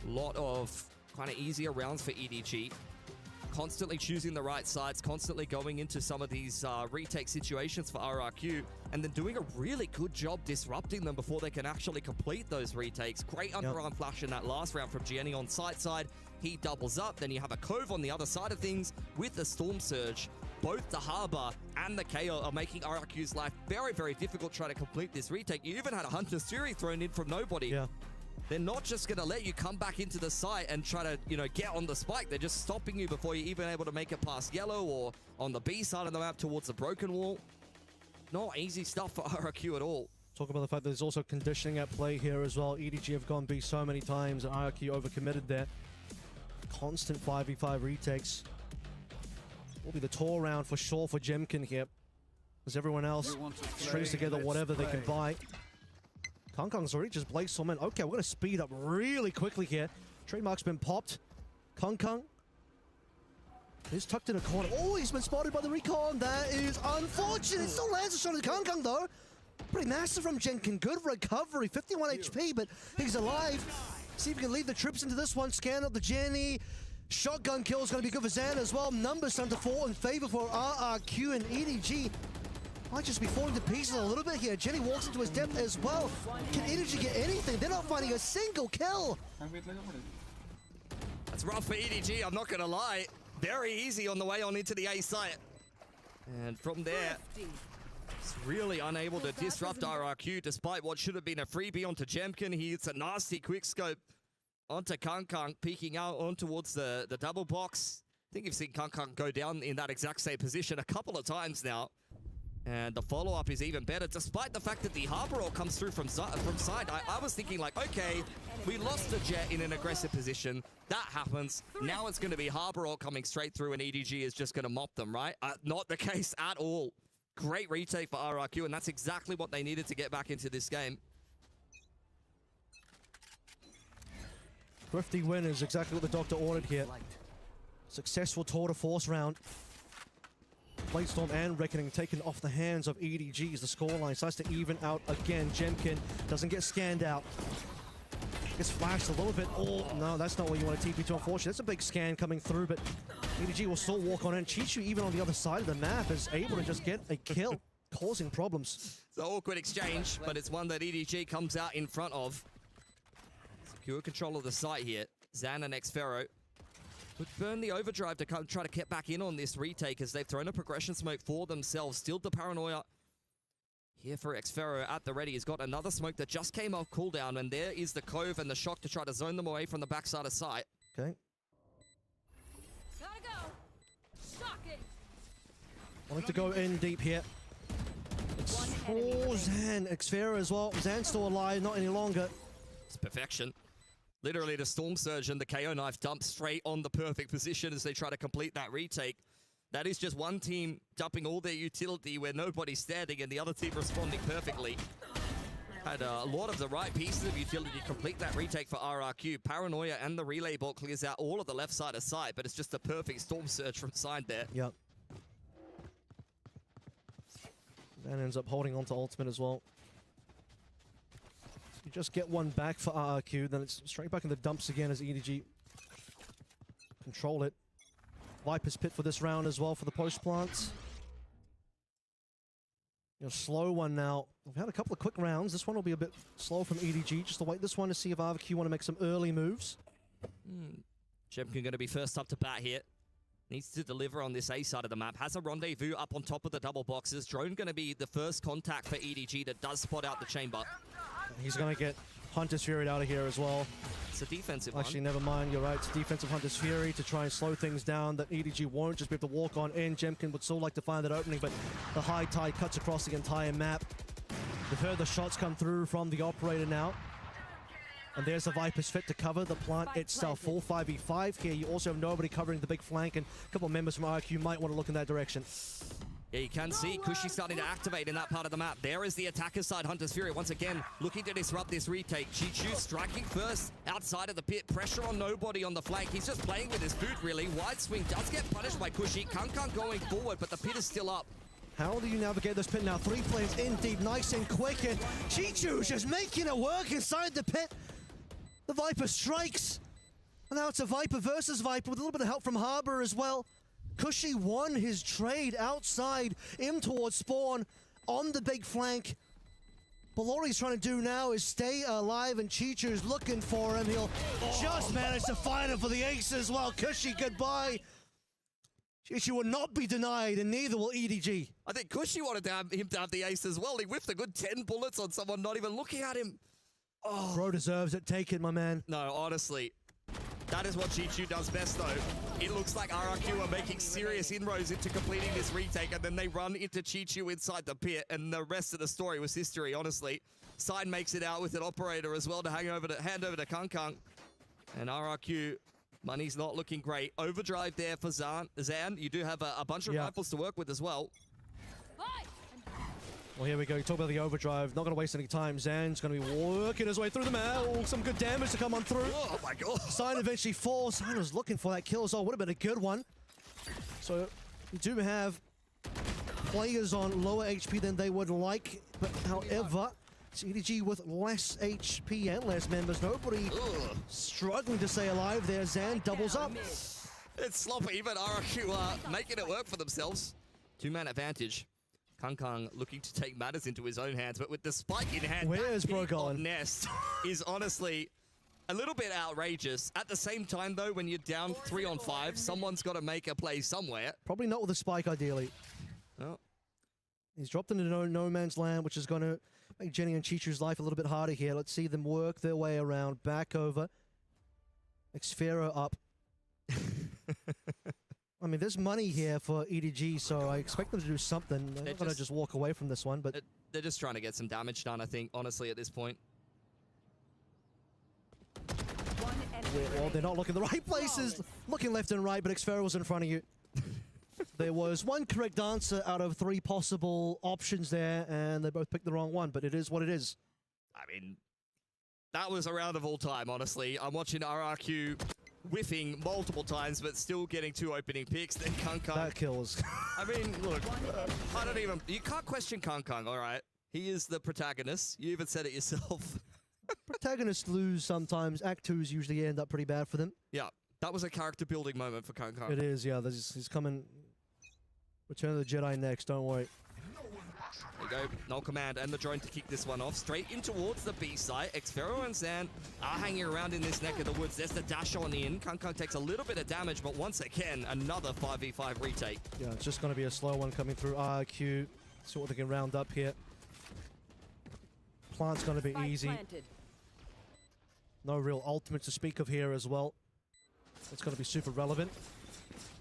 A lot of kind of easier rounds for EDG. Constantly choosing the right sides, constantly going into some of these retake situations for RRQ, and then doing a really good job disrupting them before they can actually complete those retakes. Great underarm flash in that last round from Gianni on side. He doubles up, then you have a Cove on the other side of things with the Storm Surge. Both the Harbor and the KO are making RRQ's life very, very difficult trying to complete this retake. You even had a Hunter's Fury thrown in from nobody. Yeah. They're not just going to let you come back into the site and try to, you know, get on the spike. They're just stopping you before you're even able to make it past yellow or on the B side of the map towards the broken wall. Not easy stuff for RRQ at all. Talk about the fact that there's also conditioning at play here as well. EDG have gone B so many times, and RRQ overcommitted there. Constant 5v5 retakes. Will be the tour round for sure for Jemkin here, as everyone else strings together whatever they can buy. Kang's already just blazed some in. Okay, we're going to speed up really quickly here. Trademark's been popped. Kang is tucked in a corner. Oh, he's been spotted by the recon. That is unfortunate. Still lands a shot at Kang though. Pretty massive from Jemkin. Good recovery. 51 HP, but he's alive. See if we can lead the troops into this one. Scan up the Jenny. Shotgun kill is going to be good for Zan as well. Numbers starting to fall in favor for RRQ and EDG. Might just be falling to pieces a little bit here. Jenny walks into his depth as well. Can EDG get anything? They're not finding a single kill. That's rough for EDG, I'm not gonna lie. Very easy on the way on into the A site. And from there, it's really unable to disrupt RRQ despite what should have been a freebie onto Jemkin. He hits a nasty quick scope onto Kung, peeking out on towards the double box. I think you've seen Kung go down in that exact same position a couple of times now. And the follow-up is even better, despite the fact that the Harbor Roll comes through from side. I was thinking like, okay, we lost the Jet in an aggressive position. That happens. Now it's going to be Harbor Roll coming straight through and EDG is just going to mop them, right? Not the case at all. Great retake for RRQ, and that's exactly what they needed to get back into this game. Thrifty win is exactly what the Doctor ordered here. Successful tour de force round. Bladestorm and Reckoning taken off the hands of EDG as the scoreline starts to even out again. Jemkin doesn't get scanned out. Gets flashed a little bit. Oh, no, that's not what you want to TP to, unfortunately. That's a big scan coming through, but EDG will still walk on in. Chichu, even on the other side of the map, is able to just get a kill, causing problems. It's an awkward exchange, but it's one that EDG comes out in front of. Secure control of the site here. Zan and Xfero would burn the overdrive to try to get back in on this retake as they've thrown a progression smoke for themselves. Still the paranoia here for Xfero at the ready. He's got another smoke that just came off cooldown, and there is the Cove and the Shock to try to zone them away from the backside of site. Okay. Gotta go. Shocking. Wanting to go in deep here. Oh, Zan. Xfero as well. Zan's still alive, not any longer. It's perfection. Literally the Storm Surge and the KO knife dumped straight on the perfect position as they try to complete that retake. That is just one team dumping all their utility where nobody's standing and the other team responding perfectly. Had a lot of the right pieces of utility to complete that retake for RRQ. Paranoia and the relay bot clears out all of the left side of site, but it's just a perfect Storm Surge from side there. Yep. Zan ends up holding on to ultimate as well. You just get one back for RRQ, then it's straight back in the dumps again as EDG control it. Viper's Pit for this round as well for the post plants. Slow one now. We've had a couple of quick rounds. This one will be a bit slow from EDG. Just to wait this one to see if RRQ want to make some early moves. Jemkin going to be first up to bat here. Needs to deliver on this A side of the map. Has a rendezvous up on top of the double boxes. Drone going to be the first contact for EDG that does spot out the chamber. He's going to get Hunter's Fury out of here as well. It's a defensive Actually, one. never mind. You're right. It's defensive Hunter's Fury to try and slow things down. That EDG won't just be able to walk on in. Jemkin would still like to find that opening, but the high tide cuts across the entire map. We've heard the shots come through from the operator now. And there's the Viper's Fit to cover the plant itself. Full 5v5 here. You also have nobody covering the big flank, and a couple of members from RQ might want to look in that direction. Yeah, you can see Kushi starting to activate in that part of the map. There is the attacker side, Hunter's Fury, once again looking to disrupt this retake. Chichu striking first outside of the pit. Pressure on nobody on the flank. He's just playing with his boot, really. Wide swing does get punished by Kushi. Kung going forward, but the pit is still up. How do you navigate this pit now? 3 players in deep, nice and quick, and Chichu's just making it work inside the pit. The Viper strikes. And now it's a Viper versus Viper with a little bit of help from Harbor as well. Kushi won his trade outside, in towards spawn, on the big flank. But what he's trying to do now is stay alive, and Chichu's looking for him. He'll just manage to find him for the ace as well. Kushi, goodbye. Chichu will not be denied, and neither will EDG. I think Kushi wanted him to have the ace as well. He whiffed a good 10 bullets on someone not even looking at him. Oh. Bro deserves it. Take it, my man. No, honestly. That is what Chichu does best, though. It looks like RRQ are making serious inroads into completing this retake, and then they run into Chichu inside the pit, and the rest of the story was history, honestly. Side makes it out with an operator as well to hand over to Kung. And RRQ, money's not looking great. Overdrive there for Zan. You do have a bunch of rifles to work with as well. Well, here we go. You talk about the overdrive. Not going to waste any time. Zan's going to be working his way through the map. Oh, some good damage to come on through. Oh, my God. Sign eventually falls. Sign was looking for that kill as well. Would have been a good one. So, you do have players on lower HP than they would like. But, however, it's EDG with less HP and less members. Nobody struggling to stay alive there. Zan doubles up. It's sloppy, but RRQ are making it work for themselves. 2-man advantage. Kung looking to take matters into his own hands, but with the spike in hand, where's Bro going? Nest is honestly a little bit outrageous. At the same time, though, when you're down 3 on 5, someone's got to make a play somewhere. Probably not with a spike, ideally. Oh. He's dropped into no man's land, which is going to make Jenny and Chichu's life a little bit harder here. Let's see them work their way around, back over. Xfero up. I mean, there's money here for EDG, so I expect them to do something. They're not going to just walk away from this one, but... They're just trying to get some damage done, I think, honestly, at this point. Well, they're not looking the right places. Looking left and right, but Xfero was in front of you. There was one correct answer out of 3 possible options there, and they both picked the wrong one, but it is what it is. I mean, that was a round of all time, honestly. I'm watching RRQ whiffing multiple times, but still getting 2 opening picks. Then Kung. That kills. I mean, look, I don't even... You can't question Kung, all right? He is the protagonist. You even said it yourself. Protagonists lose sometimes. Act 2s usually end up pretty bad for them. Yeah, that was a character-building moment for Kung. It is, yeah. He's coming... Return of the Jedi next, don't worry. There you go, null command and the drone to kick this one off. Straight in towards the B site. Xfero and Zan are hanging around in this neck of the woods. There's the dash on in. Kung takes a little bit of damage, but once again, another 5v5 retake. Yeah, it's just going to be a slow one coming through RQ. See what they can round up here. Plant's going to be easy. No real ultimate to speak of here as well. It's going to be super relevant.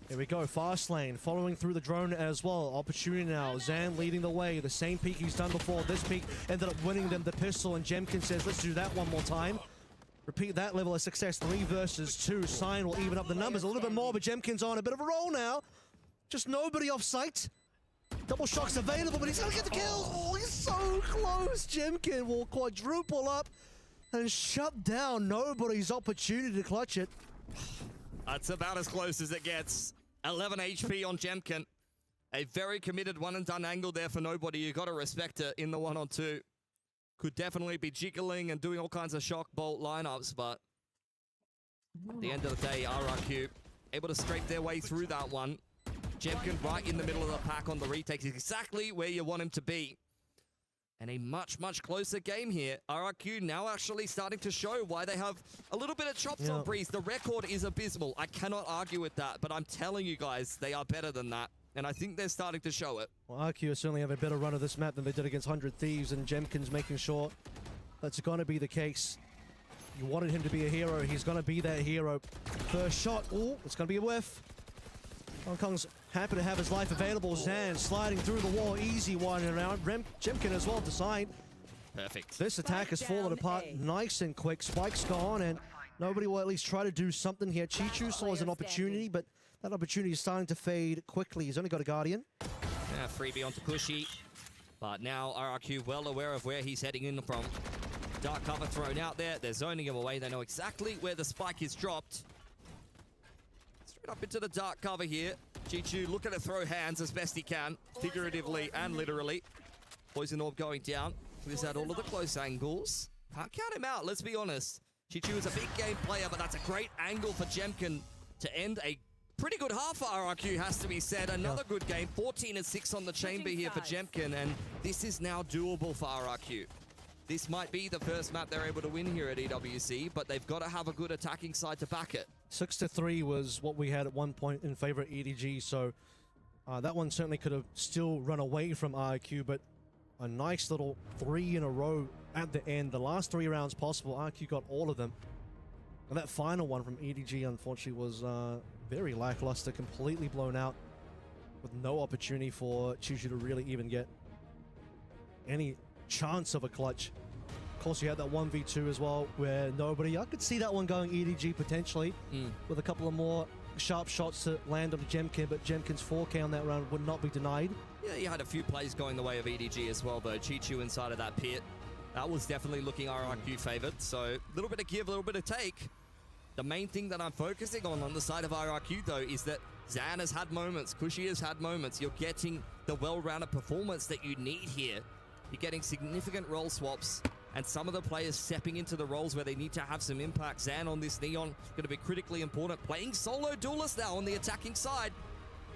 Here we go, fast lane, following through the drone as well. Opportunity now, Zan leading the way. The same peak he's done before. This peak ended up winning them the pistol, and Jemkin says, let's do that one more time. Repeat that level of success, 3 versus 2. Sign will even up the numbers a little bit more, but Jemkin's on a bit of a roll now. Just nobody off site. Double shock's available, but he's gonna get the kill. Oh, he's so close. Jemkin will quadruple up and shut down nobody's opportunity to clutch it. That's about as close as it gets. 11 HP on Jemkin. A very committed one-and-done angle there for nobody. You got to respect it in the 1-on-2. Could definitely be jiggling and doing all kinds of shock bolt lineups, but at the end of the day, RRQ able to scrape their way through that one. Jemkin right in the middle of the pack on the retakes, exactly where you want him to be. And a much, much closer game here. RRQ now actually starting to show why they have a little bit of chops on Breeze. The record is abysmal. I cannot argue with that, but I'm telling you guys, they are better than that. And I think they're starting to show it. Well, RQ certainly have a better run of this map than they did against 100 Thieves, and Jemkin's making sure that's going to be the case. You wanted him to be a hero. He's going to be that hero. First shot. Oh, it's going to be a whiff. Hong Kong's happy to have his life available. Zan sliding through the wall, easy one around. Jemkin as well to side. Perfect. This attack has fallen apart nice and quick. Spike's gone, and nobody will at least try to do something here. Chichu saw as an opportunity, but that opportunity is starting to fade quickly. He's only got a Guardian. Yeah, freebie onto Pushy. But now RRQ well aware of where he's heading in from. Dark cover thrown out there. They're zoning him away. They know exactly where the spike is dropped. Up into the dark cover here. Chichu looking to throw hands as best he can, figuratively and literally. Poison Orb going down. Clears out all of the close angles. Can't count him out, let's be honest. Chichu is a big game player, but that's a great angle for Jemkin to end a pretty good half for RRQ, has to be said. Another good game. 14-6 on the chamber here for Jemkin, and this is now doable for RRQ. This might be the first map they're able to win here at EWC, but they've got to have a good attacking side to back it. 6-3 was what we had at one point in favor of EDG, so that one certainly could have still run away from RQ, but a nice little 3 in a row at the end. The last 3 rounds possible, RQ got all of them. And that final one from EDG, unfortunately, was very lackluster, completely blown out, with no opportunity for Chichu to really even get any chance of a clutch. Of course, you had that 1v2 as well, where nobody... I could see that one going EDG potentially, with a couple of more sharp shots to land on Jemkin, but Jemkin's 4K on that round would not be denied. Yeah, you had a few plays going the way of EDG as well, though. Chichu inside of that pit. That was definitely looking RRQ favored, so a little bit of give, a little bit of take. The main thing that I'm focusing on the side of RRQ, though, is that Zan has had moments, Kushi has had moments. You're getting the well-rounded performance that you need here. You're getting significant role swaps, and some of the players stepping into the roles where they need to have some impact. Zan on this Neon, going to be critically important. Playing solo duelist now on the attacking side.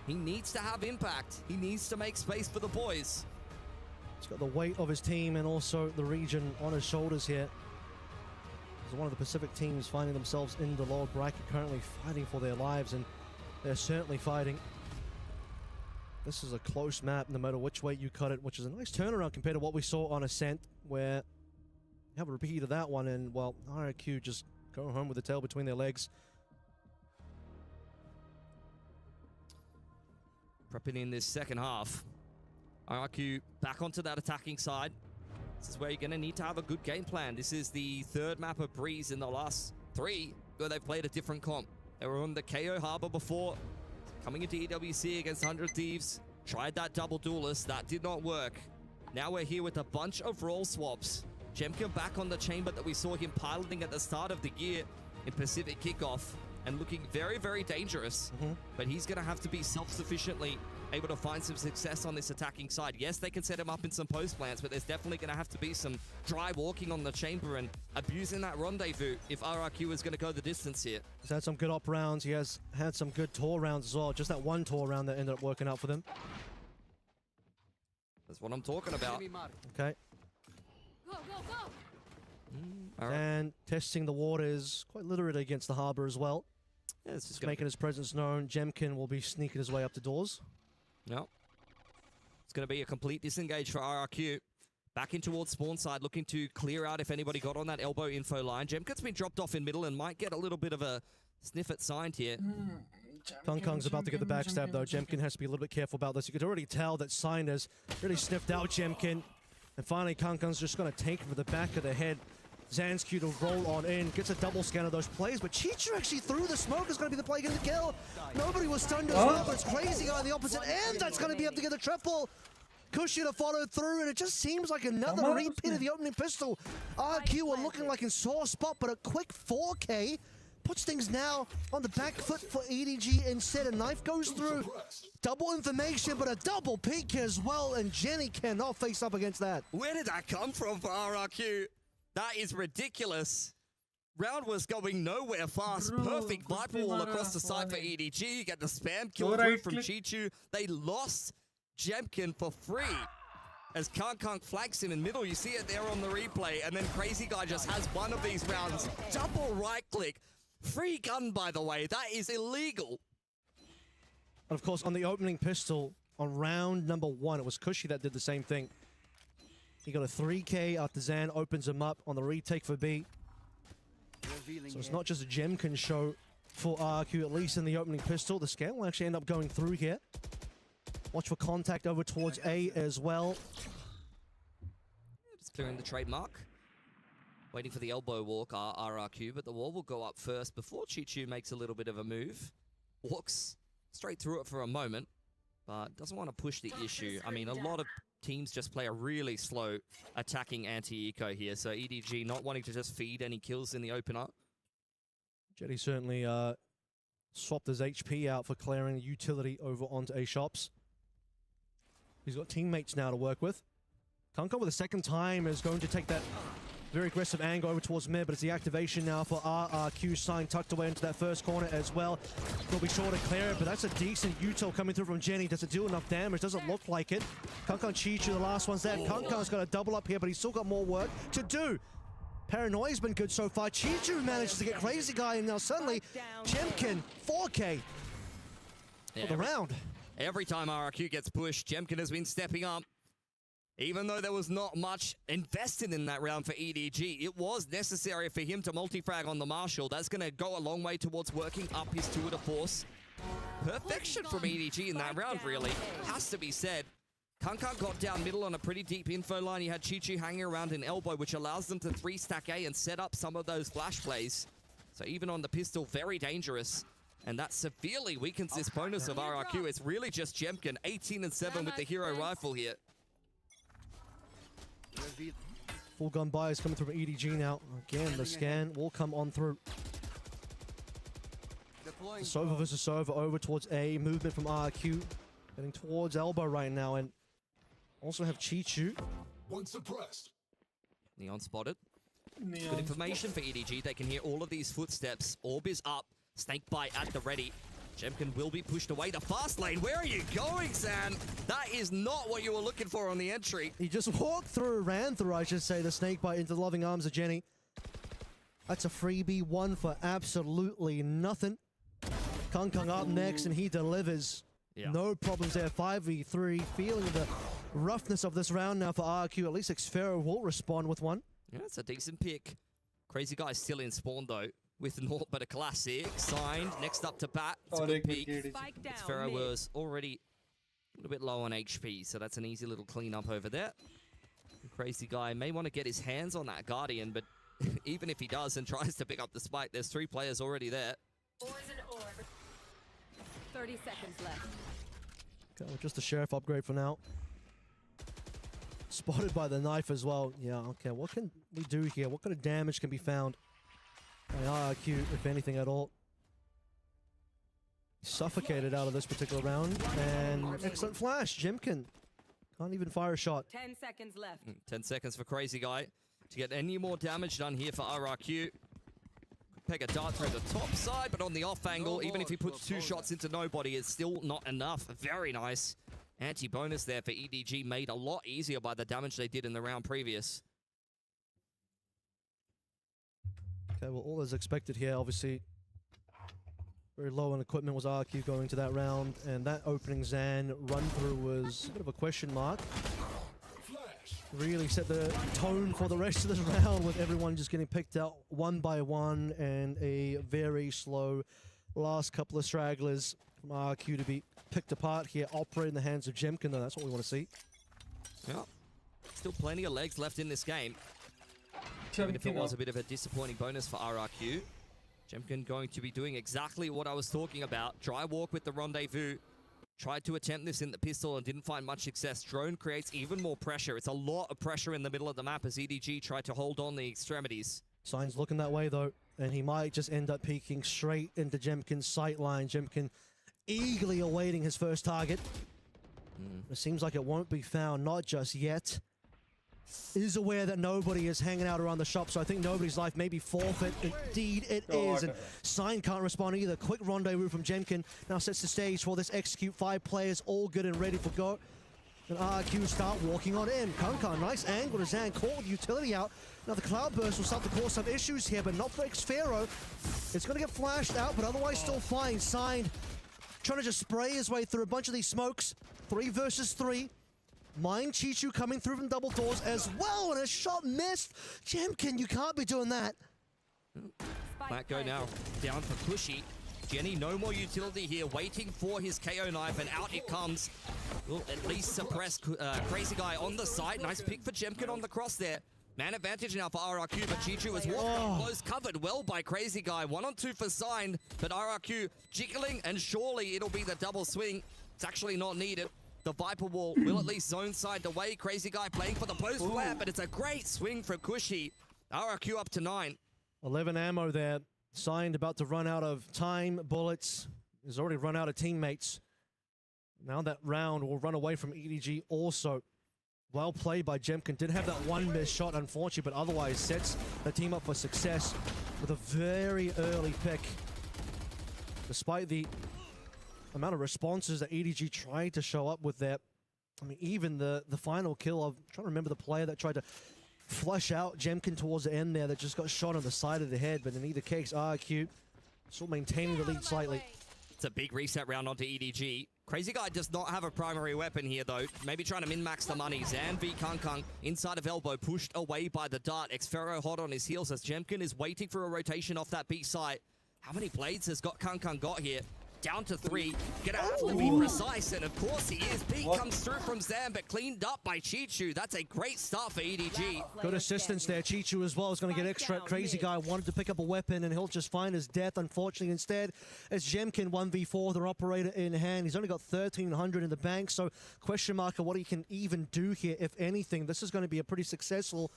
He needs to have impact. He needs to make space for the boys. He's got the weight of his team and also the region on his shoulders here. It's one of the Pacific teams finding themselves in the lower bracket, currently fighting for their lives, and they're certainly fighting. This is a close map no matter which way you cut it, which is a nice turnaround compared to what we saw on Ascent, where you have a repeat of that one, and, well, RRQ just go home with the tail between their legs. Prepping in this second half. RRQ back onto that attacking side. This is where you're going to need to have a good game plan. This is the third map of Breeze in the last 3 where they've played a different comp. They were on the KO Harbor before, coming into EWC against 100 Thieves. Tried that double duelist, that did not work. Now we're here with a bunch of role swaps. Jemka back on the chamber that we saw him piloting at the start of the year in Pacific Kickoff, and looking very, very dangerous. But he's going to have to be self-sufficiently able to find some success on this attacking side. Yes, they can set him up in some post plans, but there's definitely going to have to be some dry walking on the chamber and abusing that rendezvous if RRQ is going to go the distance here. He's had some good op rounds. He has had some good tour rounds as well. Just that one tour round that ended up working out for them. That's what I'm talking about. Okay. Go, go, go! And testing the waters, quite literate against the harbor as well. Yeah, it's just making his presence known. Jemkin will be sneaking his way up the doors. No. It's going to be a complete disengage for RRQ. Back in towards spawn side, looking to clear out if anybody got on that elbow info line. Jemkin's been dropped off in middle and might get a little bit of a sniff at signed here. Kung Kung's about to get the backstab though. Jemkin has to be a little bit careful about this. You could already tell that Sign has really sniffed out Jemkin. And finally, Kung Kung's just going to take him for the back of the head. Zansky to roll on in, gets a double scan of those plays, but Chichu actually through the smoke is going to be the play getting the kill. Nobody was stunned as well, but it's Crazy Guy on the opposite end that's going to be able to get the triple. Cushy to follow through, and it just seems like another repeat of the opening pistol. RQ were looking like in sore spot, but a quick 4K puts things now on the back foot for EDG instead. A knife goes through, double information, but a double peek as well, and Jenny cannot face up against that. Where did that come from for RRQ? That is ridiculous. Round was going nowhere fast. Perfect Viper wall across the side for EDG. You get the spam kill through from Chichu. They lost Jemkin for free. As Kung Kung flags him in middle, you see it there on the replay. And then Crazy Guy just has one of these rounds. Double right click. Free gun, by the way. That is illegal. And of course, on the opening pistol, on round number 1, it was Cushy that did the same thing. He got a 3K after Zan opens him up on the retake for B. So it's not just a Jemkin show for RQ, at least in the opening pistol. The scan will actually end up going through here. Watch for contact over towards A as well. Just clearing the trademark. Waiting for the elbow walk, RRQ, but the wall will go up first before Chichu makes a little bit of a move. Walks straight through it for a moment, but doesn't want to push the issue. I mean, a lot of teams just play a really slow attacking anti-eco here, so EDG not wanting to just feed any kills in the opener. Jetty certainly swapped his HP out for clearing utility over onto A shops. He's got teammates now to work with. Kunko with the second time is going to take that very aggressive angle over towards mid, but it's the activation now for RRQ. Sign tucked away into that first corner as well. Will be sure to clear it, but that's a decent util coming through from Jenny. Does it do enough damage? Doesn't look like it. Kunkon Chichu, the last one's there. Kunkon's got a double up here, but he's still got more work to do. Paranoia's been good so far. Chichu manages to get Crazy Guy, and now suddenly Jemkin 4K for the round. Every time RRQ gets pushed, Jemkin has been stepping up. Even though there was not much invested in that round for EDG, it was necessary for him to multi-frag on the Marshall. That's going to go a long way towards working up his tour de force. Perfection from EDG in that round, really. Has to be said. Kunkan got down middle on a pretty deep info line. He had Chichu hanging around in elbow, which allows them to 3-stack A and set up some of those flash plays. So even on the pistol, very dangerous. And that severely weakens this bonus of RRQ. It's really just Jemkin, 18-7 with the hero rifle here. Full gun buyers coming through from EDG now. Again, the scan will come on through. Sova versus Sova over towards A. Movement from RQ. Heading towards elbow right now. And also have Chichu. One suppressed. Neon spotted. Good information for EDG. They can hear all of these footsteps. Orb is up. Snakebite at the ready. Jemkin will be pushed away to fast lane. Where are you going, San? That is not what you were looking for on the entry. He just walked through, ran through, I should say, the Snakebite into the loving arms of Jenny. That's a freebie, one for absolutely nothing. Kung Kung up next, and he delivers. Yeah. No problems there. 5v3, feeling the roughness of this round now for RQ. At least Xfero will respond with one. Yeah, it's a decent pick. Crazy Guy's still in spawn, though, with naught but a classic. Signed, next up to bat. It's a good peak. Xfero was already a little bit low on HP, so that's an easy little cleanup over there. Crazy Guy may want to get his hands on that Guardian, but even if he does and tries to pick up the spike, there's 3 players already there. 30 seconds left. Okay, well, just a Sheriff upgrade for now. Spotted by the knife as well. Yeah, okay, what can we do here? What kind of damage can be found by RRQ, if anything at all? Suffocated out of this particular round, and excellent flash. Jimkin can't even fire a shot. 10 seconds left. 10 seconds for Crazy Guy to get any more damage done here for RRQ. Peg a dart through the top side, but on the off angle, even if he puts 2 shots into nobody, it's still not enough. Very nice anti-bonus there for EDG, made a lot easier by the damage they did in the round previous. Okay, well, all as expected here, obviously. Very low on equipment was RQ going to that round, and that opening Zan run-through was a bit of a question mark. Really set the tone for the rest of this round with everyone just getting picked out one by one, and a very slow last couple of stragglers from RQ to be picked apart here, operate in the hands of Jemkin, though. That's what we want to see. Yeah, still plenty of legs left in this game. Even if it was a bit of a disappointing bonus for RRQ. Jemkin going to be doing exactly what I was talking about. Dry walk with the rendezvous. Tried to attempt this in the pistol and didn't find much success. Drone creates even more pressure. It's a lot of pressure in the middle of the map as EDG tried to hold on the extremities. Sign's looking that way, though, and he might just end up peeking straight into Jemkin's sight line. Jemkin eagerly awaiting his first target. It seems like it won't be found, not just yet. Is aware that nobody is hanging out around the shop, so I think nobody's life may be forfeit. Indeed it is, and Sign can't respond either. Quick rendezvous from Jemkin now sets the stage for this execute. 5 players all good and ready for go. And RQ start walking on in. Kankan, nice angle to Zan, called utility out. Now the Cloudburst will start to cause some issues here, but not for Xfero. It's going to get flashed out, but otherwise still fine. Sign trying to just spray his way through a bunch of these smokes. 3 versus 3. Mind Chichu coming through from double doors as well, and a shot missed. Jemkin, you can't be doing that. That go now down for Cushy. Jenny, no more utility here, waiting for his KO knife, and out it comes. Will at least suppress Crazy Guy on the side. Nice pick for Jemkin on the cross there. Man advantage now for RRQ, but Chichu is walking up close, covered well by Crazy Guy. 1-on-2 for Sign, but RRQ jiggling, and surely it'll be the double swing. It's actually not needed. The Viper Wall will at least zone side away. Crazy Guy playing for the post flare, but it's a great swing from Cushy. RRQ up to 9. 11 ammo there. Signed about to run out of time, bullets. He's already run out of teammates. Now that round will run away from EDG also. Well played by Jemkin. Did have that one missed shot, unfortunately, but otherwise sets the team up for success with a very early pick. Despite the amount of responses that EDG tried to show up with that. I mean, even the final kill of, I'm trying to remember the player that tried to flush out Jemkin towards the end there that just got shot on the side of the head, but in either case, RQ still maintaining the lead slightly. It's a big reset round onto EDG. Crazy Guy does not have a primary weapon here, though. Maybe trying to min-max the money. Zan v Kung inside of elbow, pushed away by the dart. Xfero hot on his heels as Jemkin is waiting for a rotation off that B site. How many blades has Kung got here? Down to 3. Gonna have to be precise, and of course he is. Beat comes through from Zan, but cleaned up by Chichu. That's a great start for EDG. Good assistance there. Chichu as well is going to get extra. Crazy Guy wanted to pick up a weapon, and he'll just find his death, unfortunately. Instead, as Jemkin 1v4, their operator in hand. He's only got 1,300 in the bank, so question mark of what he can even do here, if anything. This is going to be a pretty successful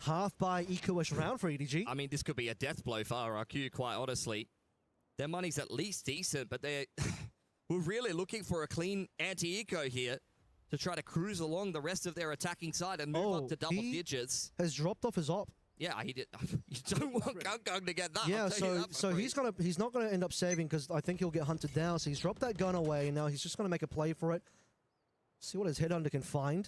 half by eco-ish round for EDG. I mean, this could be a death blow for RRQ, quite honestly. Their money's at least decent, but we're really looking for a clean anti-eco here to try to cruise along the rest of their attacking side and move up to double digits. Has dropped off his op. Yeah, he did. You don't want Kung to get that. Yeah, so he's not gonna end up saving because I think he'll get hunted down. So he's dropped that gun away, and now he's just gonna make a play for it. See what his headhunter can find.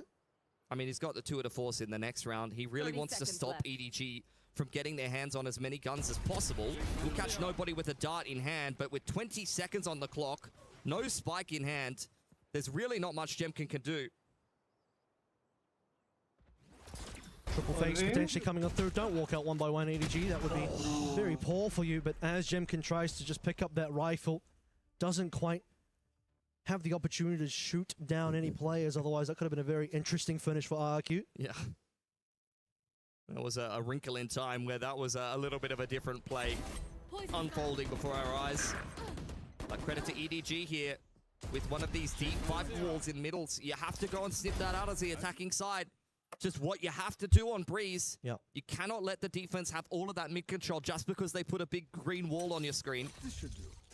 I mean, he's got the 2 of the force in the next round. He really wants to stop EDG from getting their hands on as many guns as possible. Will catch nobody with a dart in hand, but with 20 seconds on the clock, no spike in hand, there's really not much Jemkin can do. Triple fakes potentially coming on through. Don't walk out one by one, EDG. That would be very poor for you. But as Jemkin tries to just pick up that rifle, doesn't quite have the opportunity to shoot down any players. Otherwise, that could have been a very interesting finish for RRQ. Yeah. That was a wrinkle in time where that was a little bit of a different play unfolding before our eyes. But credit to EDG here with one of these deep 5 walls in middles. You have to go and snip that out as the attacking side. Just what you have to do on Breeze. Yep. You cannot let the defense have all of that mid control just because they put a big green wall on your screen.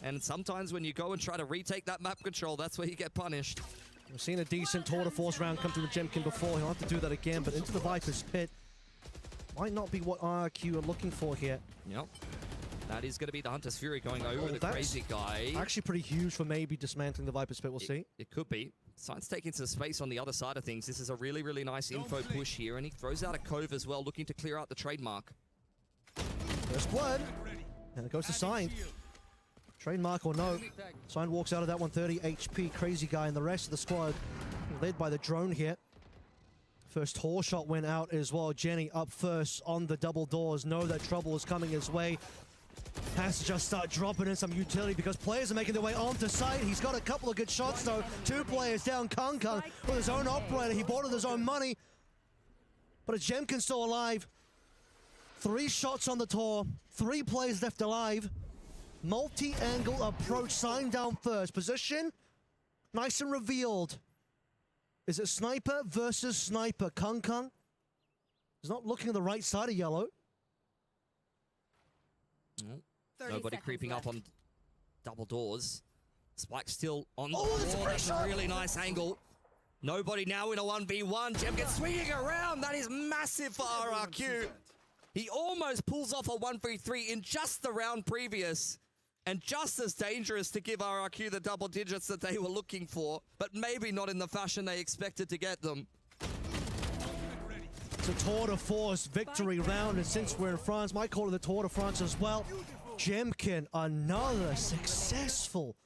And sometimes when you go and try to retake that map control, that's where you get punished. We've seen a decent tour de force round come through with Jemkin before. He'll have to do that again, but into the Viper's pit might not be what RRQ are looking for here. Yep. That is going to be the Hunter's Fury going over the crazy guy. Actually pretty huge for maybe dismantling the Viper's pit, we'll see. It could be. Sign's taking some space on the other side of things. This is a really, really nice info push here, and he throws out a cove as well, looking to clear out the trademark. There's blood, and it goes to Sign. Trademark or no, Sign walks out of that 130 HP, crazy guy, and the rest of the squad led by the drone here. First Tor shot went out as well. Jenny up first on the double doors. Know that trouble is coming his way. Has to just start dropping in some utility because players are making their way onto site. He's got a couple of good shots though. 2 players down. Kung Kung with his own operator. He bought it with his own money. But is Jemkin still alive? 3 shots on the Tor. 3 players left alive. Multi-angle approach. Sign down first. Position nice and revealed. Is it sniper versus sniper? Kung Kung is not looking at the right side of yellow. Nobody creeping up on double doors. Spike still on the that's a wall. great That's shot. a really nice angle. Nobody now in a 1v1. Jemkin swinging around. That is massive for RRQ. He almost pulls off a 1v3 in just the round previous. And just as dangerous to give RRQ the double digits that they were looking for, but maybe not in the fashion they expected to get them. It's a Tour de Force victory round, and since we're in France, might call it the Tour de France as well. Jemkin, another successful,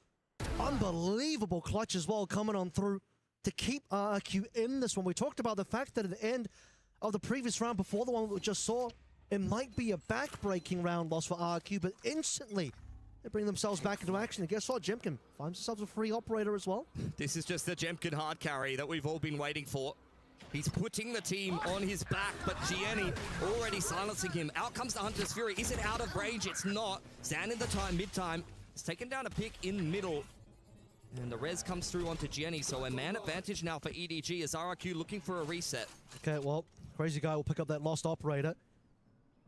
unbelievable clutch as well, coming on through to keep RRQ in this one. We talked about the fact that at the end of the previous round, before the one we just saw, it might be a back-breaking round loss for RRQ, but instantly they bring themselves back into action. And guess what? Jemkin finds himself a free operator as well. This is just the Jemkin hard carry that we've all been waiting for. He's putting the team on his back, but Gianni already silencing him. Out comes the Hunter's Fury. Is it out of range? It's not. Zan in the time, mid-time. He's taken down a pick in middle. And the res comes through onto Gianni, so a man advantage now for EDG as RRQ looking for a reset. Okay, well, crazy guy will pick up that lost operator.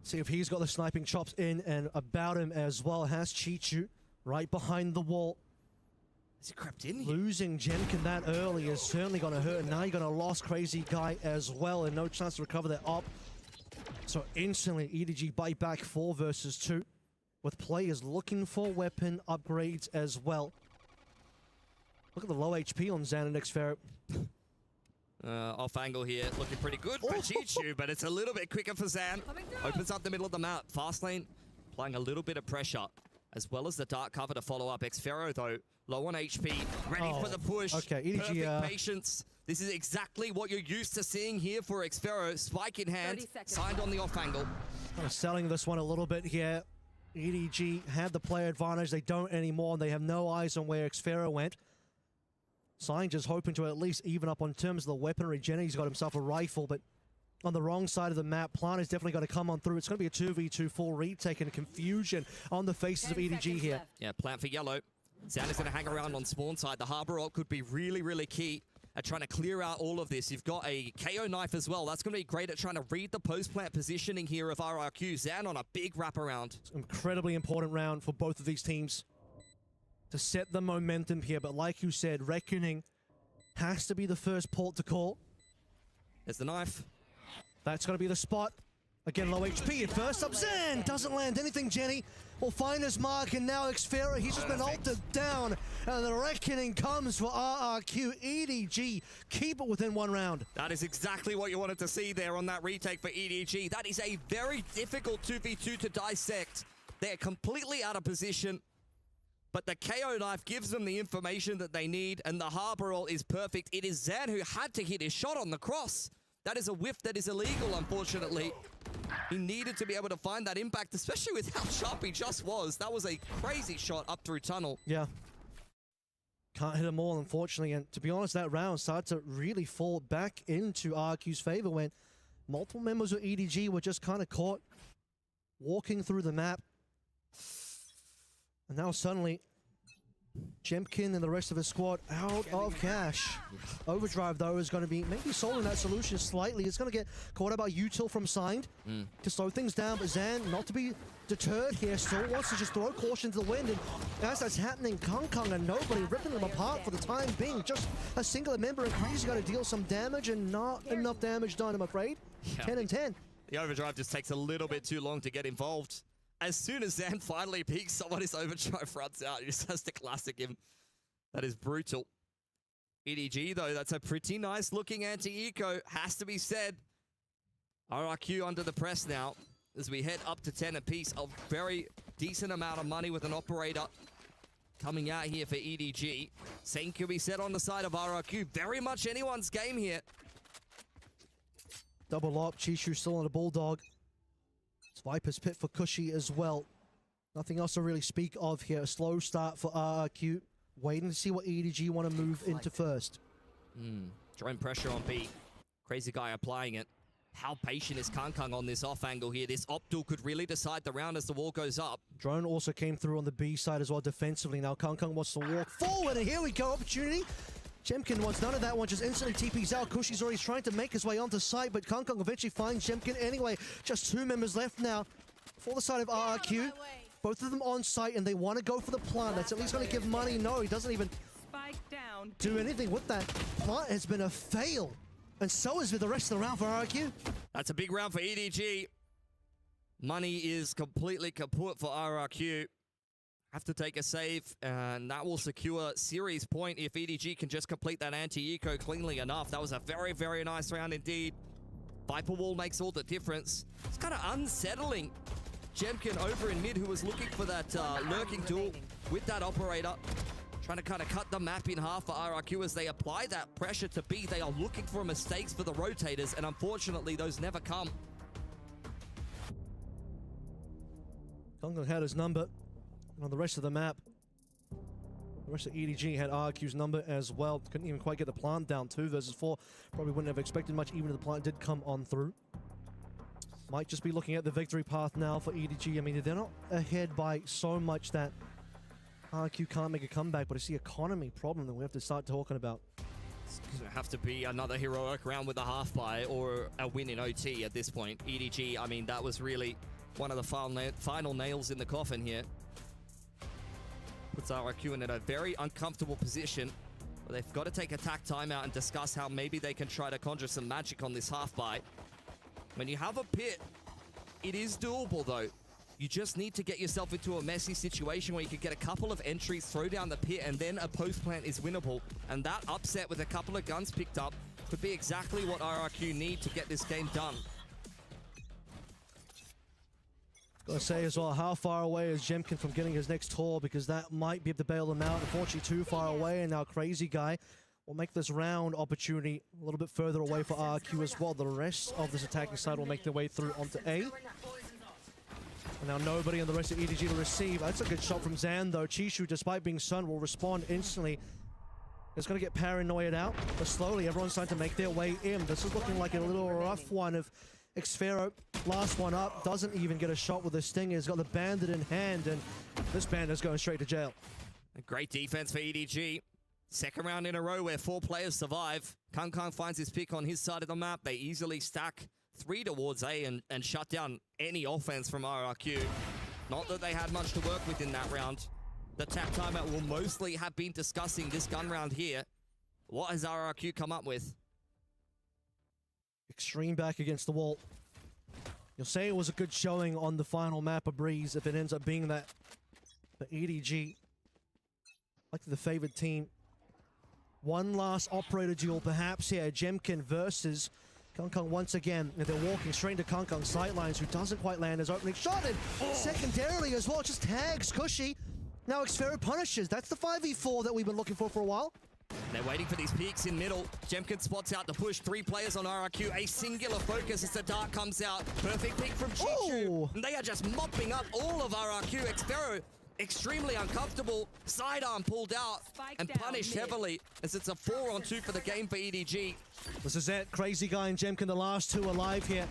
See if he's got the sniping chops in and about him as well. Has Chichu right behind the wall. Has he crept in here? Losing Jemkin that early is certainly going to hurt. And now you're going to lose crazy guy as well, and no chance to recover that op. So instantly, EDG bite back 4 versus 2, with players looking for weapon upgrades as well. Look at the low HP on Zan and Xferro. Off angle here, looking pretty good for Chichu, but it's a little bit quicker for Zan. Opens up the middle of the map. Fast lane, applying a little bit of pressure, as well as the dark cover to follow up. Xferro, though, low on HP, ready for the push. Okay, EDG, perfect patience. This is exactly what you're used to seeing here for Xferro. Spike in hand, signed on the off angle. Kind of selling this one a little bit here. EDG had the player advantage. They don't anymore, and they have no eyes on where Xferro went. Sign just hoping to at least even up on terms of the weaponry. Jenny's got himself a rifle, but on the wrong side of the map, Plant is definitely going to come on through. It's going to be a 2v2 full retake and confusion on the faces of EDG here. Yeah, Plant for yellow. Zan is going to hang around on spawn side. The Harbor ult could be really, really key at trying to clear out all of this. You've got a KO knife as well. That's going to be great at trying to read the post-plant positioning here of RRQ. Zan on a big wraparound. It's an incredibly important round for both of these teams to set the momentum here. But like you said, Reckoning has to be the first port to call. There's the knife. That's going to be the spot. Again, low HP at first. Up Zan doesn't land anything. Jenny will find his mark, and now Xfera, he's just been ulted down, and the reckoning comes for RRQ. EDG keep it within 1 round. That is exactly what you wanted to see there on that retake for EDG. That is a very difficult 2v2 to dissect. They're completely out of position, but the KO knife gives them the information that they need, and the harbor roll is perfect. It is Zan who had to hit his shot on the cross. That is a whiff that is illegal, unfortunately. He needed to be able to find that impact, especially with how sharp he just was. That was a crazy shot up through tunnel. Yeah. Can't hit them all, unfortunately. And to be honest, that round started to really fall back into RQ's favor when multiple members of EDG were just kind of caught walking through the map. And now suddenly, Jemkin and the rest of his squad out of cash. Overdrive, though, is going to be maybe solving that solution slightly. It's going to get caught out by Util from Signed to slow things down, but Zan, not to be deterred here, still wants to just throw caution to the wind, and as that's happening, Kong and nobody ripping them apart for the time being. Just a singular member, and Crazy got to deal some damage, and not enough damage done, I'm afraid. Yeah. 10 and 10. The overdrive just takes a little bit too long to get involved. As soon as Zan finally peaks, someone is overdrive runs out. He just has to classic him. That is brutal. EDG, though, that's a pretty nice looking anti-eco, has to be said. RRQ under the press now as we head up to 10 apiece. A very decent amount of money with an operator coming out here for EDG. Same can be said on the side of RRQ. Very much anyone's game here. Double up, Chishu still on a Bulldog. It's Viper's Pit for Cushy as well. Nothing else to really speak of here. A slow start for RRQ. Waiting to see what EDG want to move into first. Drone pressure on B. Crazy guy applying it. How patient is Kang on this off angle here? This op duel could really decide the round as the wall goes up. Drone also came through on the B side as well defensively. Now Kang wants to walk forward, and here we go. Opportunity. Jemkin wants none of that one, just instantly TPs out. Cushy's already trying to make his way onto site, but Kang eventually finds Jemkin anyway. Just 2 members left now for the side of RRQ. Both of them on site, and they want to go for the plant. That's at least going to give money. No, he doesn't even do anything with that. Plant has been a fail, and so has been the rest of the round for RRQ. That's a big round for EDG. Money is completely kaput for RRQ. Have to take a save, and that will secure series point if EDG can just complete that anti-eco cleanly enough. That was a very, very nice round indeed. Viper Wall makes all the difference. It's kind of unsettling. Jemkin over in mid, who was looking for that lurking duel with that operator. Trying to kind of cut the map in half for RRQ as they apply that pressure to B. They are looking for mistakes for the rotators, and unfortunately, those never come. Kang had his number. And on the rest of the map, the rest of EDG had RQ's number as well. Couldn't even quite get the plant down. 2 versus 4. Probably wouldn't have expected much, even if the plant did come on through. Might just be looking at the victory path now for EDG. I mean, they're not ahead by so much that RQ can't make a comeback, but it's the economy problem that we have to start talking about. It's going to have to be another heroic round with a half buy or a win in OT at this point. EDG, I mean, that was really one of the final nails in the coffin here. Puts RRQ in a very uncomfortable position where they've got to take attack timeout and discuss how maybe they can try to conjure some magic on this half buy. When you have a pit, it is doable though. You just need to get yourself into a messy situation where you could get a couple of entries, throw down the pit, and then a post plant is winnable. And that upset with a couple of guns picked up could be exactly what RRQ need to get this game done. Gotta say as well, how far away is Jemkin from getting his next tour, because that might be able to bail him out. Unfortunately, too far away, and now Crazy Guy will make this round opportunity a little bit further away for RQ as well. The rest of this attacking side will make their way through onto A. And now nobody on the rest of EDG to receive. That's a good shot from Zan, though. Chishu, despite being stunned, will respond instantly. It's going to get paranoid out, but slowly everyone's starting to make their way in. This is looking like a little rough one of Xfero. Last one up, doesn't even get a shot with the Stinger. He's got the Bandit in hand, and this Bandit's going straight to jail. A great defense for EDG. Second round in a row where 4 players survive. Kang finds his pick on his side of the map. They easily stack 3 towards A and shut down any offense from RRQ. Not that they had much to work with in that round. The tap timeout will mostly have been discussing this gun round here. What has RRQ come up with? Extreme back against the wall. You'll say it was a good showing on the final map of Breeze if it ends up being that for EDG. Like the favored team. One last operator duel perhaps here. Jemkin versus Kung once again. And they're walking straight into Kung's sightlines, who doesn't quite land his opening shot. And secondarily as well, just tags Cushy. Now Xfero punishes. That's the 5v4 that we've been looking for a while. They're waiting for these peaks in middle. Jemkin spots out the push. 3 players on RRQ. A singular focus as the dart comes out. Perfect pick from Chichu. And they are just mopping up all of RRQ. Xfero extremely uncomfortable. Sidearm pulled out and punished heavily as it's a 4-on-2 for the game for EDG. This is it. Crazy Guy and Jemkin, the last 2 alive here.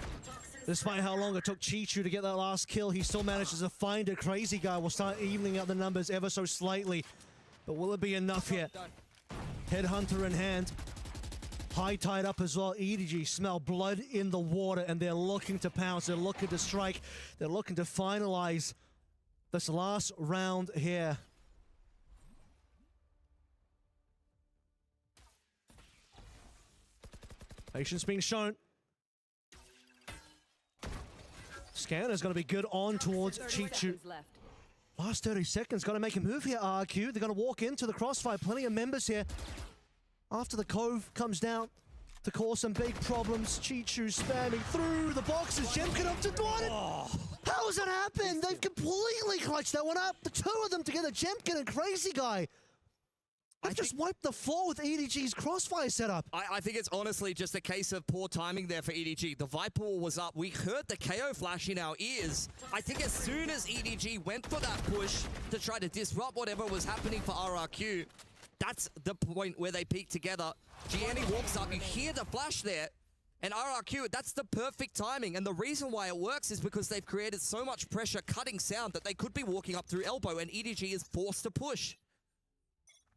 Despite how long it took Chichu to get that last kill, he still manages to find it. Crazy Guy will start evening out the numbers ever so slightly. But will it be enough here? Headhunter in hand. High tied up as well. EDG smell blood in the water and they're looking to pounce. They're looking to strike. They're looking to finalize this last round here. Patience being shown. Scanner's going to be good on towards Chichu. Last 30 seconds, got to make a move here, RQ. They're going to walk into the crossfire. Plenty of members here. After the Cove comes down to cause some big problems. Chichu spamming through the boxes. Jemkin up to one. How has that happened? They've completely clutched that one up. The 2 of them together, Jemkin and Crazy Guy. They've just wiped the floor with EDG's crossfire setup. I think it's honestly just a case of poor timing there for EDG. The Viper Wall was up. We heard the KO flash in our ears. I think as soon as EDG went for that push to try to disrupt whatever was happening for RRQ, that's the point where they peak together. Gianni walks up, you hear the flash there, and RRQ, that's the perfect timing. And the reason why it works is because they've created so much pressure cutting sound that they could be walking up through elbow, and EDG is forced to push.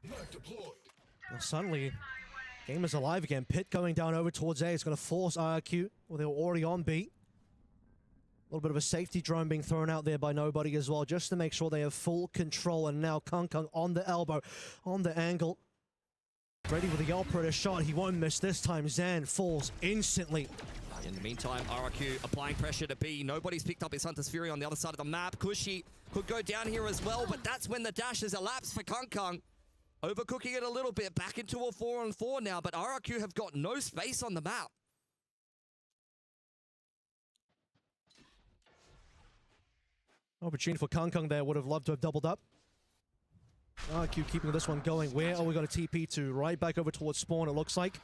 Well, suddenly, game is alive again. Pit going down over towards A is going to force RRQ. Well, they were already on B. A little bit of a safety drone being thrown out there by nobody as well, just to make sure they have full control. And now Kung on the elbow, on the angle. Ready with the operator shot. He won't miss this time. Zan falls instantly. In the meantime, RRQ applying pressure to B. Nobody's picked up his Hunter's Fury on the other side of the map. Cushy could go down here as well, but that's when the dash has elapsed for Kung. Overcooking it a little bit, back into a 4-on-4 now, but RRQ have got no space on the map. Opportunity for Kung there, would have loved to have doubled up. RRQ keeping this one going. Where are we going to TP to? Right back over towards spawn, it looks like.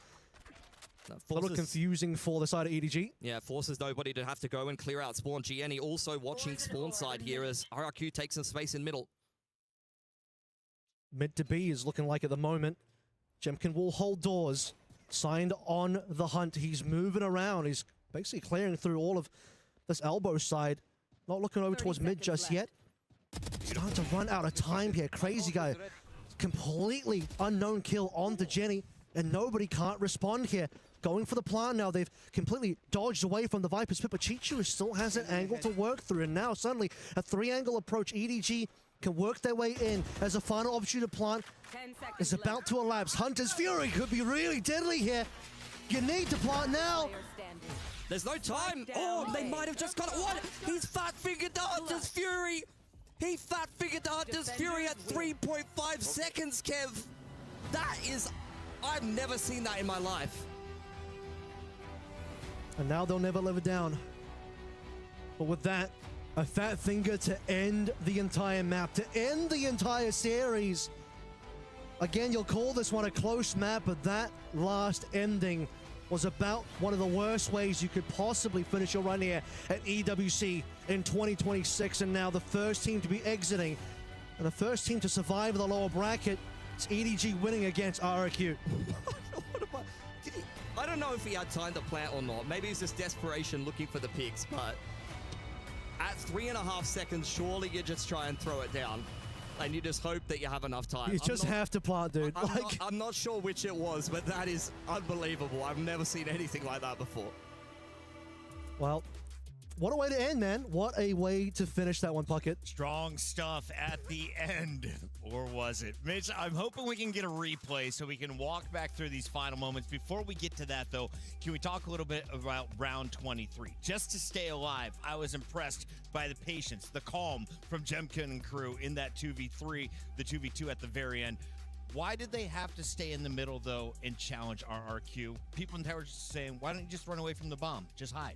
A little confusing for the side of EDG. Yeah, forces nobody to have to go and clear out spawn. Gianni also watching spawn side here as RRQ takes some space in middle. Mid to B is looking like at the moment. Jemkin will hold doors. Signed on the hunt. He's moving around. He's basically clearing through all of this elbow side. Not looking over towards mid just yet. Starting to run out of time here. Crazy Guy. Completely unknown kill onto Jenny. And nobody can't respond here. Going for the plant now. They've completely dodged away from the Viper's pit. But Chichu still has an angle to work through. And now suddenly a 3-angle approach. EDG can work their way in as a final opportunity to plant is about to elapse. Hunter's Fury could be really deadly here. You need to plant now. There's no time. Oh, they might have just got it. What? He's fat-fingered the Hunter's Fury. He fat-fingered the Hunter's Fury at 3.5 seconds, Kev. That is... I've never seen that in my life. And now they'll never live it down. But with that, a fat finger to end the entire map, to end the entire series. Again, you'll call this one a close map, but that last ending was about one of the worst ways you could possibly finish your run here at EWC in 2026. And now the first team to be exiting and the first team to survive the lower bracket is EDG winning against RRQ. I don't know if he had time to plant or not. Maybe it's just desperation looking for the picks, but at 3.5 seconds, surely you just try and throw it down. And you just hope that you have enough time. You just have to plant, dude. I'm not sure which it was, but that is unbelievable. I've never seen anything like that before. Well, what a way to end, man. What a way to finish that one, Puckett. Strong stuff at the end. 4-1. was it? Mitch, I'm hoping we can get a replay so we can walk back through these final moments. Before we get to that, though, can we talk a little bit about round 23? Just to stay alive, I was impressed by the patience, the calm from Jemkin and crew in that 2v3, the 2v2 at the very end. Why did they have to stay in the middle, though, and challenge RRQ? People in tower were just saying, why don't you just run away from the bomb? Just hide.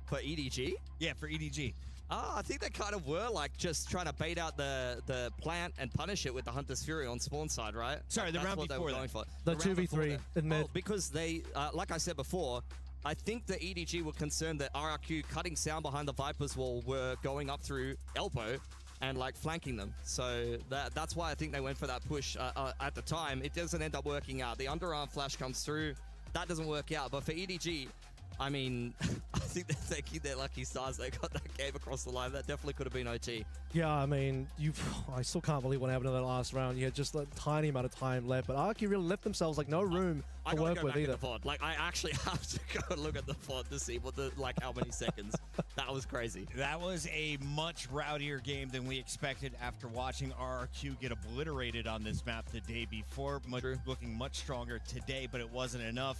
For EDG? Yeah, for EDG. I think they kind of were like just trying to bait out the plant and punish it with the Hunter's Fury on spawn side, right? Sorry, the round before going for. The 2v3 in mid. Because they, like I said before, I think the EDG were concerned that RRQ cutting sound behind the Viper's wall were going up through elbow and like flanking them. So that's why I think they went for that push at the time. It doesn't end up working out. The underarm flash comes through. That doesn't work out. But for EDG, I mean, I think they're taking their lucky stars. They got that game across the line. That definitely could have been OT. Yeah, I mean, I still can't believe what happened in that last round. You had just a tiny amount of time left, but RQ really left themselves like no room to work with either. Like, I actually have to go and look at the VOD to see what how many seconds. That was crazy. That was a much rowdier game than we expected after watching RRQ get obliterated on this map the day before. Looking much stronger today, but it wasn't enough.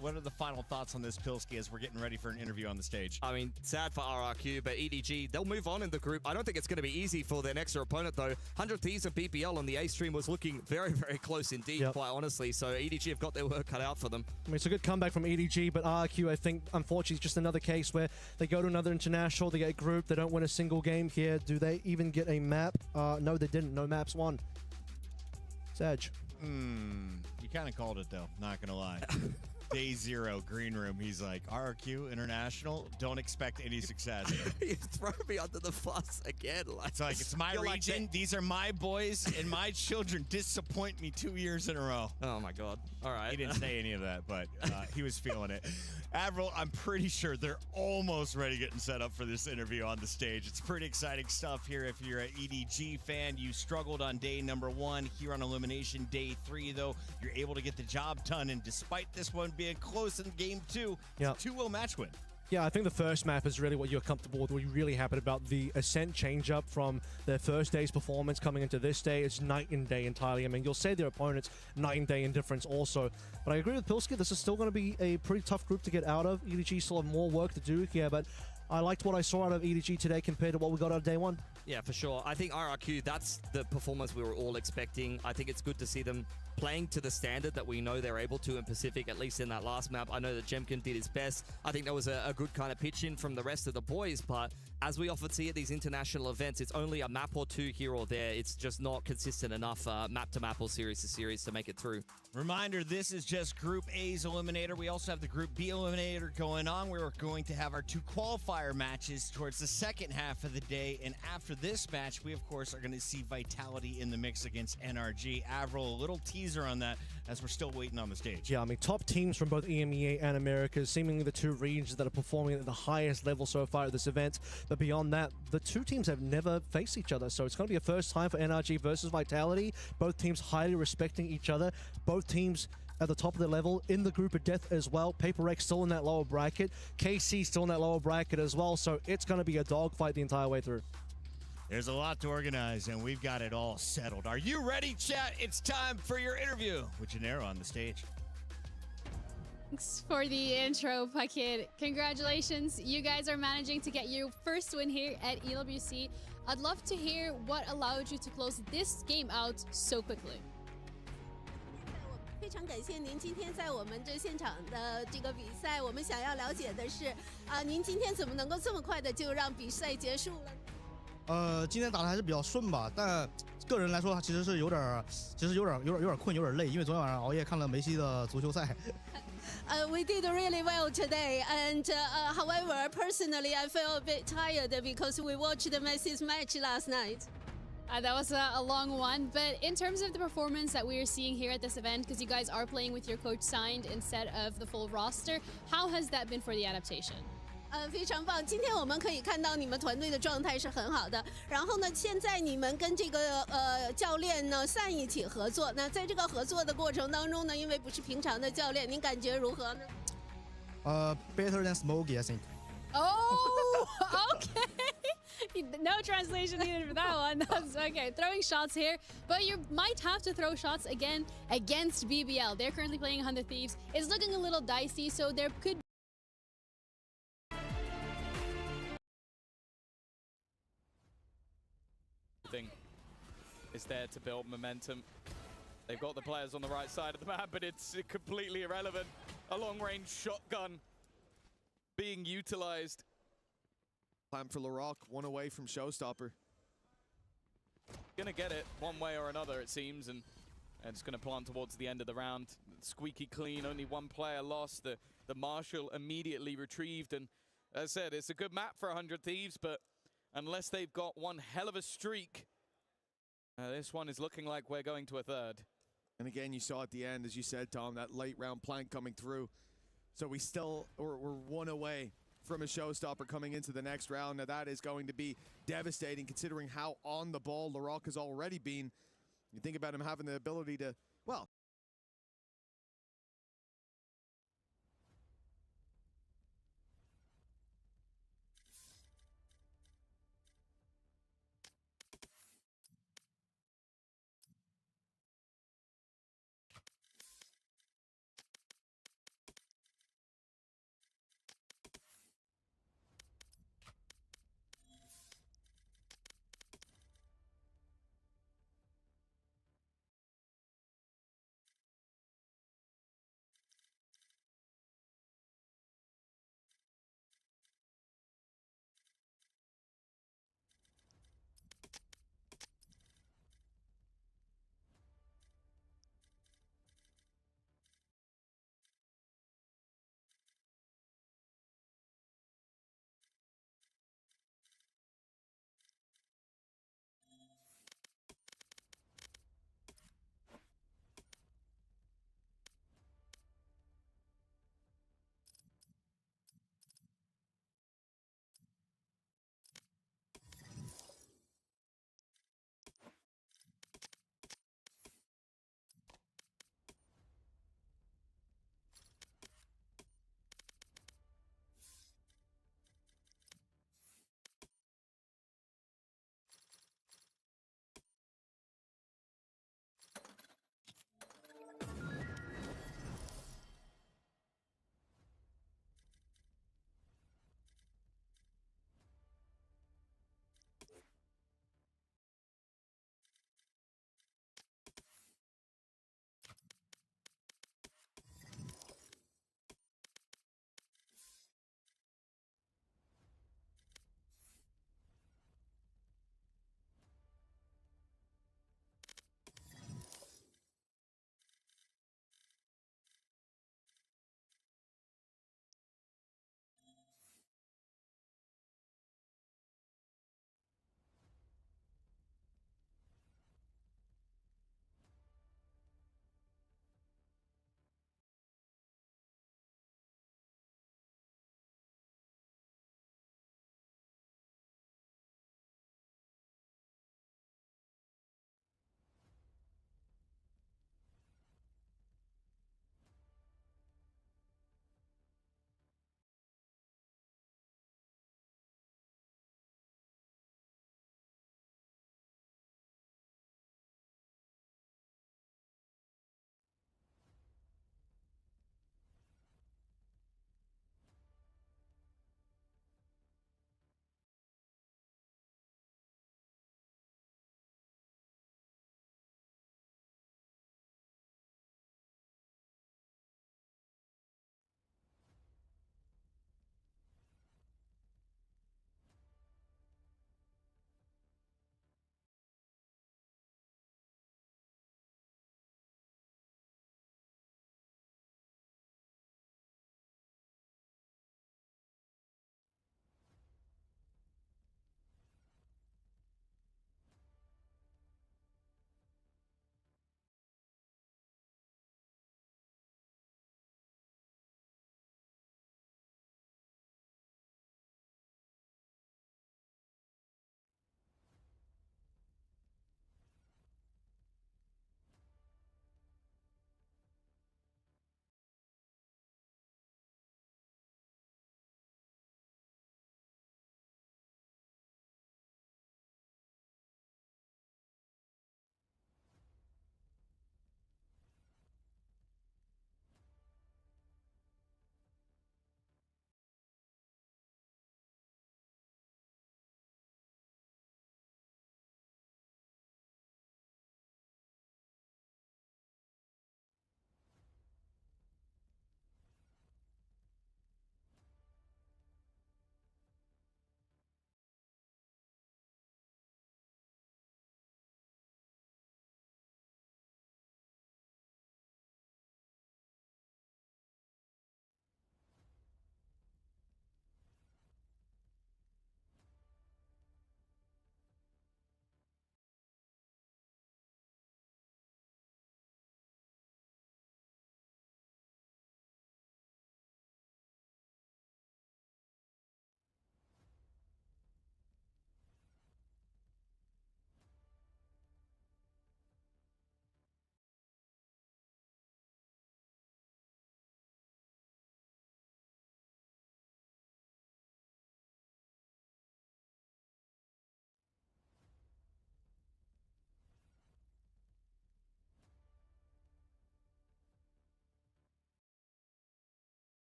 What are the final thoughts on this, Pilsky, as we're getting ready for an interview on the stage? I mean, sad for RRQ, but EDG, they'll move on in the group. I don't think it's going to be easy for their next opponent, though. 100 Thieves and BPL on the A stream was looking very, very close indeed, quite honestly. So EDG have got their work cut out for them. I mean, it's a good comeback from EDG, but RRQ, I think, unfortunately, is just another case where they go to another international, they get grouped, they don't win a single game here. Do they even get a map? No, they didn't. No maps won. Sag. You kind of called it, though. Not going to lie. Day 0, green room. He's like, RRQ International, don't expect any success. You throw me under the bus again. It's like, it's my region. Like, these are my boys, and my children disappoint me 2 years in a row. Oh, my God. All right. He didn't say any of that, but he was feeling it. Avril, I'm pretty sure they're almost ready getting set up for this interview on the stage. It's pretty exciting stuff here. If you're an EDG fan, you struggled on day number 1. Here on Elimination day 3, though, you're able to get the job done. And despite this one being close in game 2, it's a 2-0 match win. Yeah, I think the first map is really what you're comfortable with. What you're really happy about. The Ascent change up from their first day's performance coming into this day is night and day entirely. I mean, you'll say their opponents night and day in difference also. But I agree with Pilsky. This is still going to be a pretty tough group to get out of. EDG still have more work to do here, but I liked what I saw out of EDG today compared to what we got out of day 1. Yeah, for sure. I think RRQ, that's the performance we were all expecting. I think it's good to see them playing to the standard that we know they're able to in Pacific, at least in that last map. I know that Jemkin did his best. I think there was a good kind of pitch in from the rest of the boys, but as we often see at these international events, it's only a map or two here or there. It's just not consistent enough map to map or series to series to make it through. Reminder, this is just Group A's Eliminator. We also have the Group B Eliminator going on. We're going to have our 2 qualifier matches towards the second half of the day, and after this match, we, of course, are going to see Vitality in the mix against NRG. Avril, a little teaser on that as we're still waiting on the stage. Yeah, I mean, top teams from both EMEA and Americas, seemingly the 2 regions that are performing at the highest level so far at this event. But beyond that, the 2 teams have never faced each other, so it's going to be a first time for NRG versus Vitality. Both teams highly respecting each other. Both teams at the top of their level in the group of death as well. PRX still in that lower bracket. KC still in that lower bracket as well, so it's going to be a dogfight the entire way through. There's a lot to organize, and we've got it all settled. Are you ready, chat? It's time for your interview with Gennaro on the stage. Thanks for the intro, Puckett. Congratulations. You guys are managing to get your first win here at EWC. I'd love to hear what allowed you to close this game out so quickly. 非常感谢您今天在我们这现场的这个比赛。我们想要了解的是，您今天怎么能够这么快的就让比赛结束了？今天打的还是比较顺吧，但个人来说，其实是有点困，有点累，因为昨天晚上熬夜看了梅西的足球赛。We did really well today, and however, personally, I feel a bit tired because we watched the Messi's match last night. That was a long one, but in terms of the performance that we are seeing here at this event, because you guys are playing with your coach signed instead of the full roster, how has that been for the adaptation? 非常棒！今天我们可以看到你们团队的状态是很好的。然后呢，现在你们跟这个教练呢善一起合作。那在这个合作的过程当中呢，因为不是平常的教练，您感觉如何呢？Better than Smokey, I think. Oh, okay. No translation needed for that one. That's okay. Throwing shots here, but you might have to throw shots again against BBL. They're currently playing 100 Thieves. It's looking a little dicey, so there could thing is there to build momentum. They've got the players on the right side of the map, but it's completely irrelevant. A long-range shotgun being utilized. Time for Larocque, one away from Showstopper. Gonna get it one way or another, it seems, and it's gonna plant towards the end of the round. Squeaky clean, only one player lost. The Marshal immediately retrieved, and as I said, it's a good map for 100 Thieves, but unless they've got one hell of a streak, this one is looking like we're going to a third. And again, you saw at the end, as you said, Tom, that late round plank coming through. So we're one away from a showstopper coming into the next round. Now that is going to be devastating considering how on the ball Larocque has already been. You think about him having the ability to, well,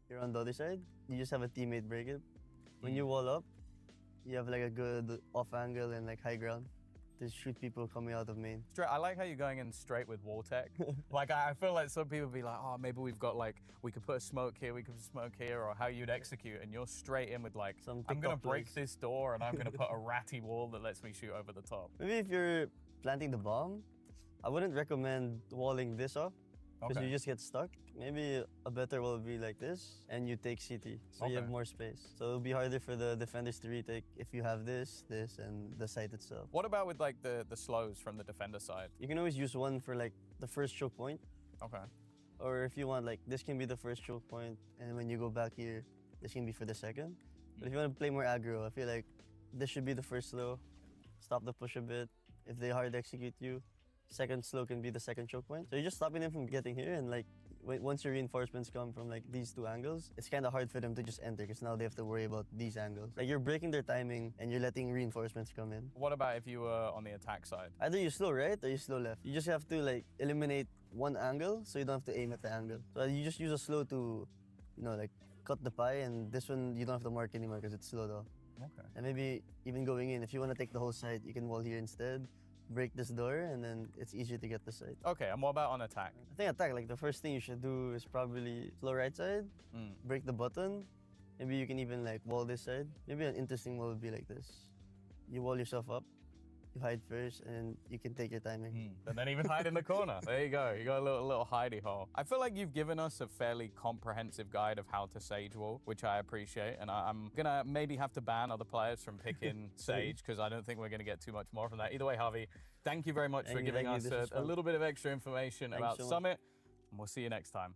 You're on the other side, you just have a teammate break it. When you wall up, you have like a good off angle and like high ground to shoot people coming out of main. I like how you're going in straight with wall tech. Like, I feel like some people be like, oh, maybe we've got like, we could put a smoke here, we could smoke here, or how you'd execute, and you're straight in with like, I'm gonna break this door and I'm gonna put a ratty wall that lets me shoot over the top. Maybe if you're planting the bomb, I wouldn't recommend walling this off, because you just get stuck. Maybe a better wall would be like this, and you take CT, so you have more space. So it'll be harder for the defenders to retake if you have this, and the site itself. What about with like the slows from the defender side? You can always use one for like the first choke point. Okay. Or if you want, like, this can be the first choke point, and when you go back here, this can be for the second. But if you want to play more aggro, I feel like this should be the first slow. Stop the push a bit. If they hard execute you, second slow can be the second choke point. So you're just stopping them from getting here, and like, once your reinforcements come from like these two angles, it's kind of hard for them to just enter, because now they have to worry about these angles. Like, you're breaking their timing and you're letting reinforcements come in. What about if you were on the attack side? Either you slow right or you slow left. You just have to like eliminate one angle, so you don't have to aim at the angle. So you just use a slow to, you know, like cut the pie, and this one you don't have to mark anymore because it's slowed off. Okay. And maybe even going in, if you want to take the whole site, you can wall here instead. Break this door, and then it's easier to get the site. Okay, and what about on attack? I think attack, like the first thing you should do is probably slow right side, break the button. Maybe you can even like wall this side. Maybe an interesting wall would be like this. You wall yourself up, you hide first, and you can take your timing. And then even hide in the corner. There you go. You got a little hidey hole. I feel like you've given us a fairly comprehensive guide of how to Sage wall, which I appreciate. And I'm going to maybe have to ban other players from picking Sage, because I don't think we're going to get too much more from that. Either way, Harvey, thank you very much for giving us a little bit of extra information about Summit. And we'll see you next time.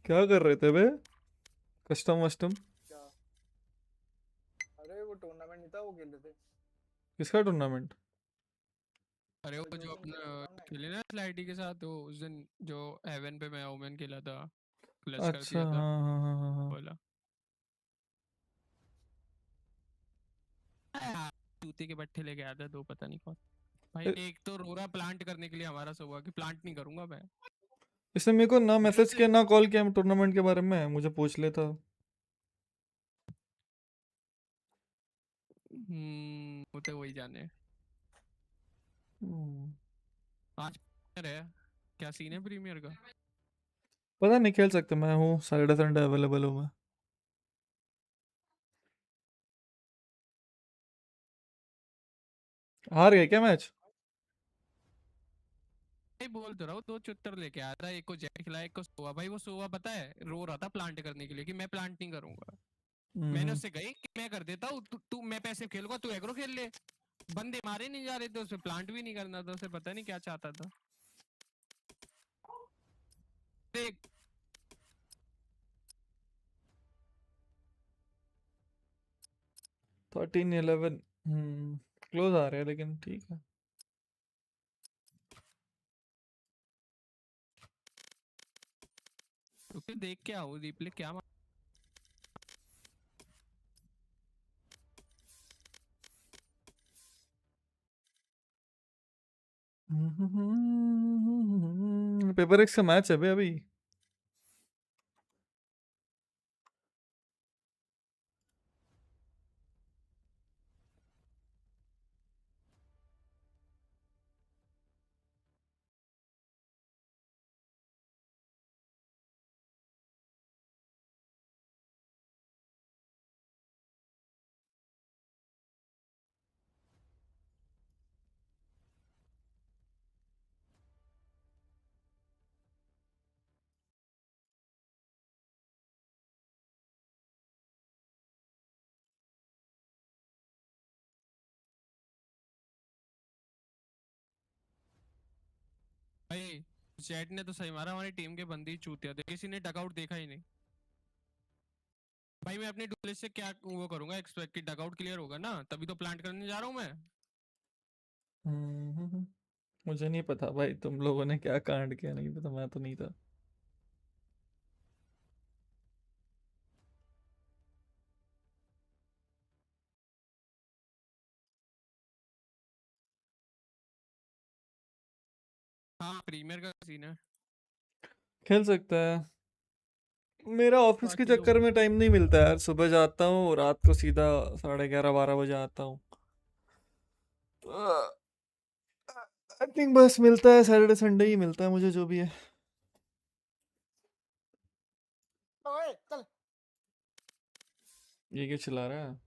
क्या कर रहे थे बे? Custom वस्टम? अरे वो tournament नहीं था, वो खेल रहे थे। किसका टूर्नामेंट? अरे वो जो अपना खेले ना स्लाइडी के साथ, वो उस दिन जो हेवन पे मैं ओमेन खेला था, क्लच कर अच्छा, दिया था हाँ। बोला। जूते के बट्टे लेके आया था दो, पता नहीं कौन भाई। एक तो रो रहा प्लांट करने के लिए, हमारा सब हुआ कि प्लांट नहीं करूंगा मैं। इसने मेरे को ना मैसेज किया ना कॉल किया टूर्नामेंट के बारे में, मुझे पूछ लेता। वो तो वही जाने। आज प्रीमियर है, क्या सीन है प्रीमियर का? पता नहीं, खेल सकते, मैं हूँ सैटरडे संडे अवेलेबल हूँ मैं। हार गए क्या मैच? भाई बोल तो रहा हूँ, 2 चुत्तर लेके आया था, एक को जेट खिलाया, एक को सोवा। भाई वो सोवा पता है रो रहा था प्लांट करने के लिए कि मैं प्लांट नहीं करूंगा। मैंने उससे कही कि मैं कर देता हूँ, तू मैं पैसे खेलूंगा, तू एग्रो खेल ले। बंदे मारे नहीं जा रहे थे, उसे प्लांट भी नहीं करना था, उसे पता नहीं क्या चाहता था। देख 13-11 क्लोज आ रहे हैं लेकिन ठीक है। रुके देख के आओ रिप्ले क्या पेपर एक्स का मैच है बे अभी। भाई चैट ने तो सही मारा, हमारी टीम के बंदी चूतिया थे, किसी ने डकआउट देखा ही नहीं। भाई मैं अपनी डुप्लेस से क्या वो करूंगा एक्सपेक्ट कि डकआउट क्लियर होगा ना, तभी तो प्लांट करने जा रहा हूँ मैं। मुझे नहीं पता भाई तुम लोगों ने क्या कांड किया, नहीं पता, मैं तो नहीं था। हाँ प्रीमियर का सीन है। खेल सकता है, मेरा ऑफिस के बाकी तो चक्कर में टाइम नहीं मिलता यार। सुबह जाता हूँ, रात को सीधा 11:30-12 बजे आता हूँ। आई थिंक बस मिलता है सैटरडे संडे ही मिलता है मुझे, जो भी है। ओए चल। ये क्या चिल्ला रहा है?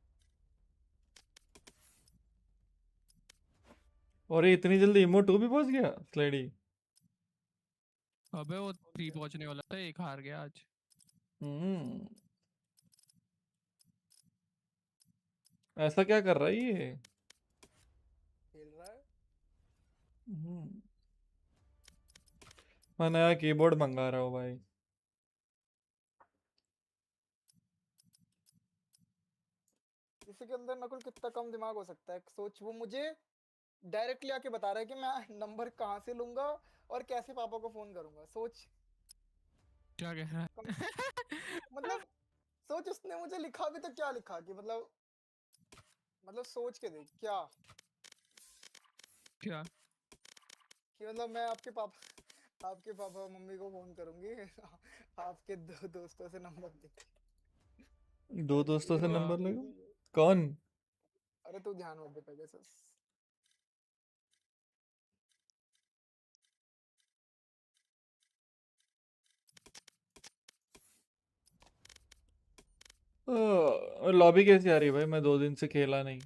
और ये इतनी जल्दी इमो 2 भी पहुंच गया स्लेडी? अबे वो 3 पहुंचने वाला था, एक हार गया आज। ऐसा क्या कर रहा है ये? खेल रहा है। मैं नया कीबोर्ड मंगा रहा हूँ भाई। इसके अंदर नकुल कितना कम दिमाग हो सकता है, सोच। वो मुझे डायरेक्टली आके बता रहा है कि मैं नंबर कहाँ से लूंगा और कैसे पापा को फोन करूंगा। सोच क्या कह रहा है? मतलब सोच, उसने मुझे लिखा भी तो क्या लिखा कि मतलब सोच के देख क्या क्या कि मतलब मैं आपके पापा मम्मी को फोन करूंगी आपके 2 दोस्तों से नंबर लेके। 2 दोस्तों से इतनी नंबर बदतमीजी लगा? है। कौन? अरे तू ध्यान मत दे पेगासस। लॉबी कैसी आ रही है भाई? मैं 2 दिन से खेला नहीं।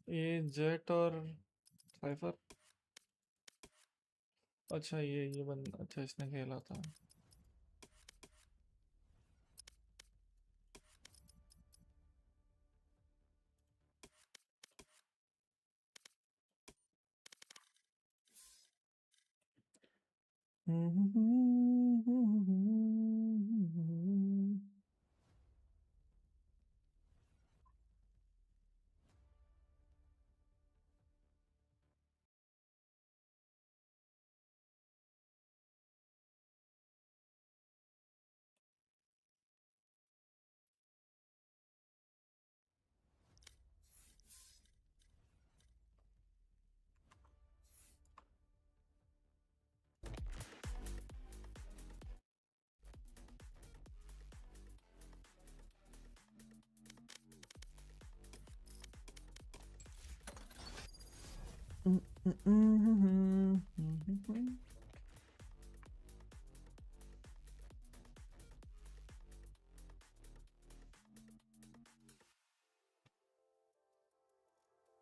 ये जेट और साइफर, अच्छा ये बंदा, अच्छा इसने खेला था।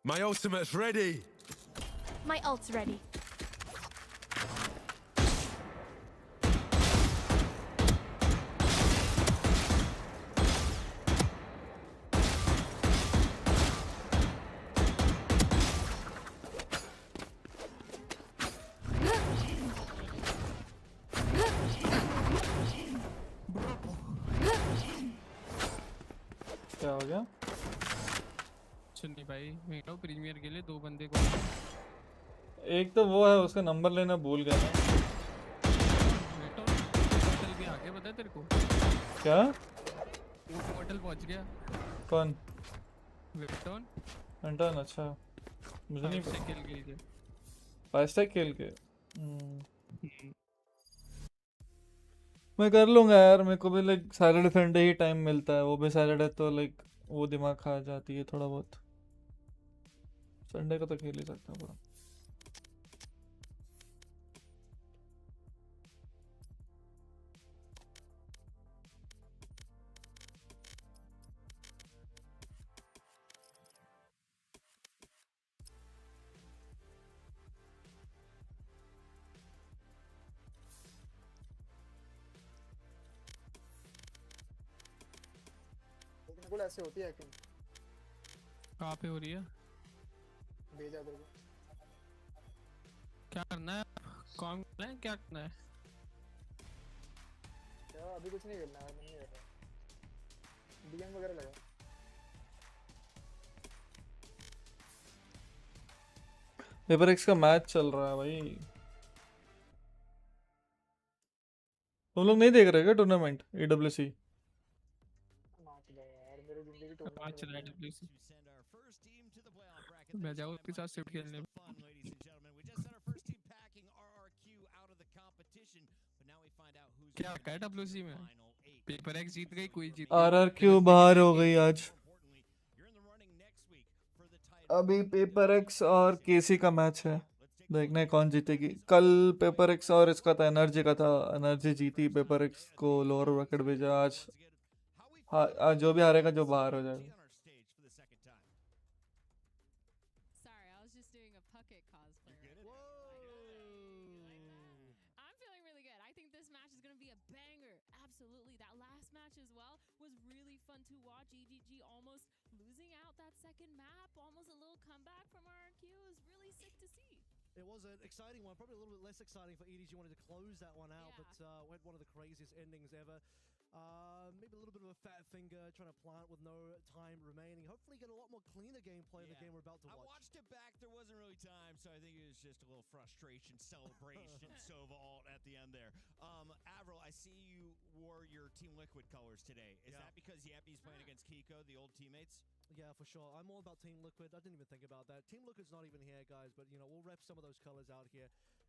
My ultimate's ready. My ult's ready. क्या हो गया? सुननी भाई मेरा प्रीमियर के लिए 2 बंदे को एक तो वो है उसका नंबर लेना भूल गया मैं। होटल भी आ गया पता है तेरे को? क्या? होटल पहुंच गया। कौन? विक्टोन। अंटन अच्छा मुझे नहीं से किल गई थी। 5 स्टैक खेल के मैं कर लूंगा यार। मेरे को भी लाइक सैटरडे संडे ही टाइम मिलता है, वो भी सैटरडे तो लाइक वो दिमाग खा जाती है थोड़ा बहुत। संडे को तो खेल ही सकता हूँ पूरा। बिल्कुल ऐसे होती है हैकिंग। कहाँ पे हो रही है? भेजा तेरे को। क्या करना है? कौन करना है? क्या करना है? क्या अभी कुछ नहीं करना है, नहीं कर रहा। डीएम वगैरह लगा। पेपर एक्स का मैच चल रहा है भाई। तुम लोग नहीं देख रहे क्या टूर्नामेंट EWC? आज चला है WC। मैं जाऊँ उसके साथ शिफ्ट खेलने। क्या है WC में? पेपर एक्स जीत गई, कोई जीत RRQ बाहर हो गई आज। अभी पेपर एक्स और केसी का मैच है, देखना है कौन जीतेगी। कल पेपर एक्स और इसका था एनर्जी का था, एनर्जी जीती, पेपर एक्स को लोअर ब्रैकेट भेजा। आज जो भी हारेगा जो बाहर हो जाएगा। It was an exciting one, probably a little bit less exciting for EDG. Wanted to close that one out, but we had one of the craziest endings ever. Maybe a little bit of a fat finger trying to plant with no time remaining. Hopefully get a lot more cleaner gameplay in the game we're about to watch. I watched it back. There wasn't really time, so I think it was just a little frustration, celebration, Sova alt at the end there. Avril, I see you wore your Team Liquid colors today. Is that because Yappy's playing against Kiko, the old teammates? Yeah, for sure. I'm all about Team Liquid. I didn't even think about that. Team Liquid's not even here, guys, but, you know, we'll rep some of those colors out here.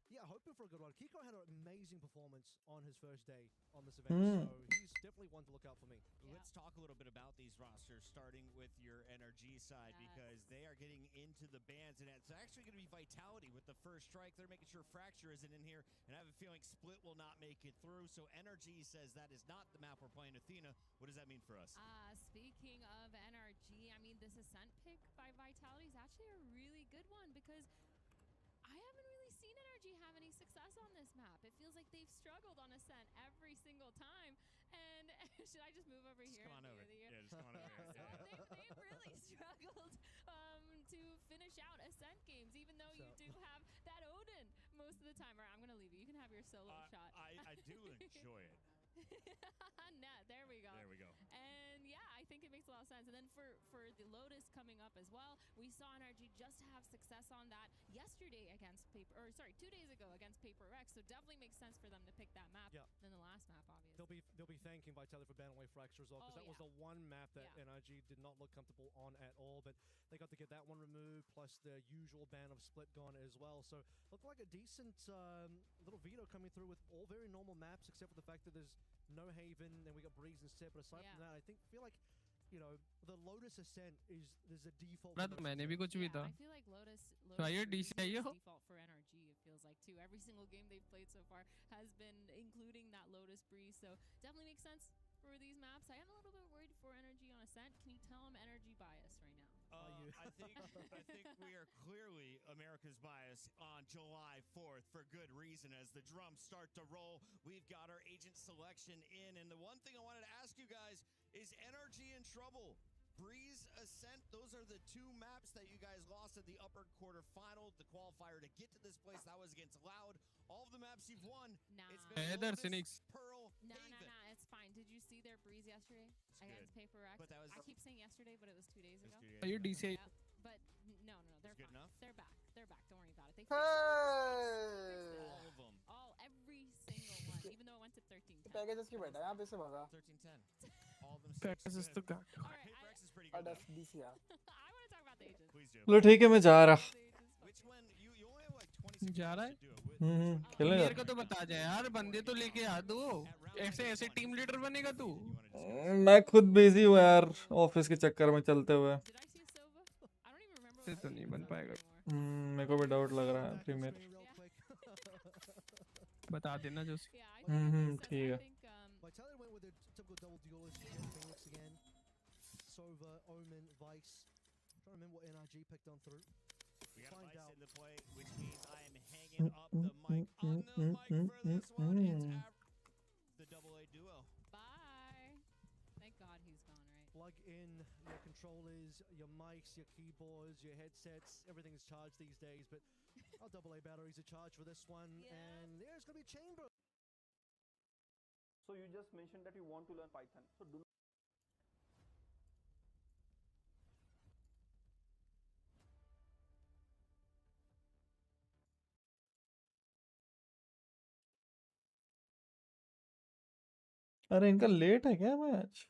Yeah, hoping for a good one. Kiko had an amazing performance on his first day on this event, so he's definitely one to look out for me. Let's talk a little bit about these rosters, starting with your NRG side, because they are getting into the bans, and it's actually going to be Vitality with the first strike. They're making sure Fracture isn't in here, and I have a feeling Split will not make it through. So NRG says that is not the map we're playing. Athena, what does that mean for us? Speaking of NRG, I mean, this Ascent pick by Vitality is actually a really good one, because I haven't really seen NRG have any success on this map. It feels like they've struggled on Ascent every single time. And should I just move over here? Come on over. Yeah, just come on over here. They've really struggled to finish out Ascent games, even though you do have that Odin most of the time. All right, I'm going to leave you. You can have your solo shot. I do enjoy it. Nah, there we go. There we go. And yeah, I think it makes a lot of sense. And then for the Lotus coming up as well, we saw NRG just have success on that yesterday against 2 days ago against PRX. So definitely makes sense for them to pick that map than the last map, obviously. They'll be thanking Vitality for banning away Fracture as well, because that was the one map that NRG did not look comfortable on at all. But they got to get that one removed, plus the usual ban of Split gone as well. So looked like a decent little veto coming through with all very normal maps, except for the fact that there's no Haven, and we got Breeze instead. But aside from that, I feel like you know, the Lotus Ascent is there's a default. मैंने भी कुछ भी था. I feel like Lotus So are you DCI? default for NRG. It feels like too. Every single game they've played so far has been including that Lotus breeze. So definitely makes sense for these maps. I am a little bit worried for Energy on Ascent. Can you tell I'm energy bias right now? I think we are clearly America's bias on July 4th for good reason. As the drums start to roll, we've got our agent selection in. And the one thing I wanted to ask you guys is Energy in trouble? Breeze, Ascent, those are the two maps that you guys lost at the upper quarterfinal, the qualifier to get to this place. That was against Loud. All of the maps you've won, it's been Lotus, Pearl, Haven. It's fine. Did you see their breeze yesterday against PRX? But that was, I keep saying yesterday, but it was 2 days ago. Are you DCI? But no, they're good fine. enough? They're back. Don't worry about it. They fixed Hey! All of them. every single one, even though it went to 13. Pegasus क्यों बैठा है यहाँ पे से भगा? 13-10. All of them. Pegasus तो क्या? PRX is pretty good. That's DC यार. I want to talk about the agents. Please do. लो ठीक है मैं जा रहा. Which one? You only have like 20 seconds जा रहा है? to do it. खेलेगा. मेरे को तो बता जा यार, बंदे तो लेके आ दो. ऐसे टीम लीडर बनेगा तू. मैं खुद बिजी हूँ यार ऑफिस के चक्कर में चलते हुए. तो नहीं बन पाएगा. मेरे को भी डाउट लग रहा है प्रीमियर. बता देना जो. ठीक है. Vitality went with a typical double duelist Phoenix again. Sova, Omen, Vice. Trying to remember what NRG picked on through. We got Vice in the play, which means I am hanging up the mic on the mic for this one. It's the AA duo. Bye. Thank God he's gone, right? Plug in your controllers, your mics, your keyboards, your headsets. Everything is charged these days, but our AA batteries are charged for this one. And there's going to be chamber. So you just mentioned that you want to learn Python. So do अरे इनका late है क्या match?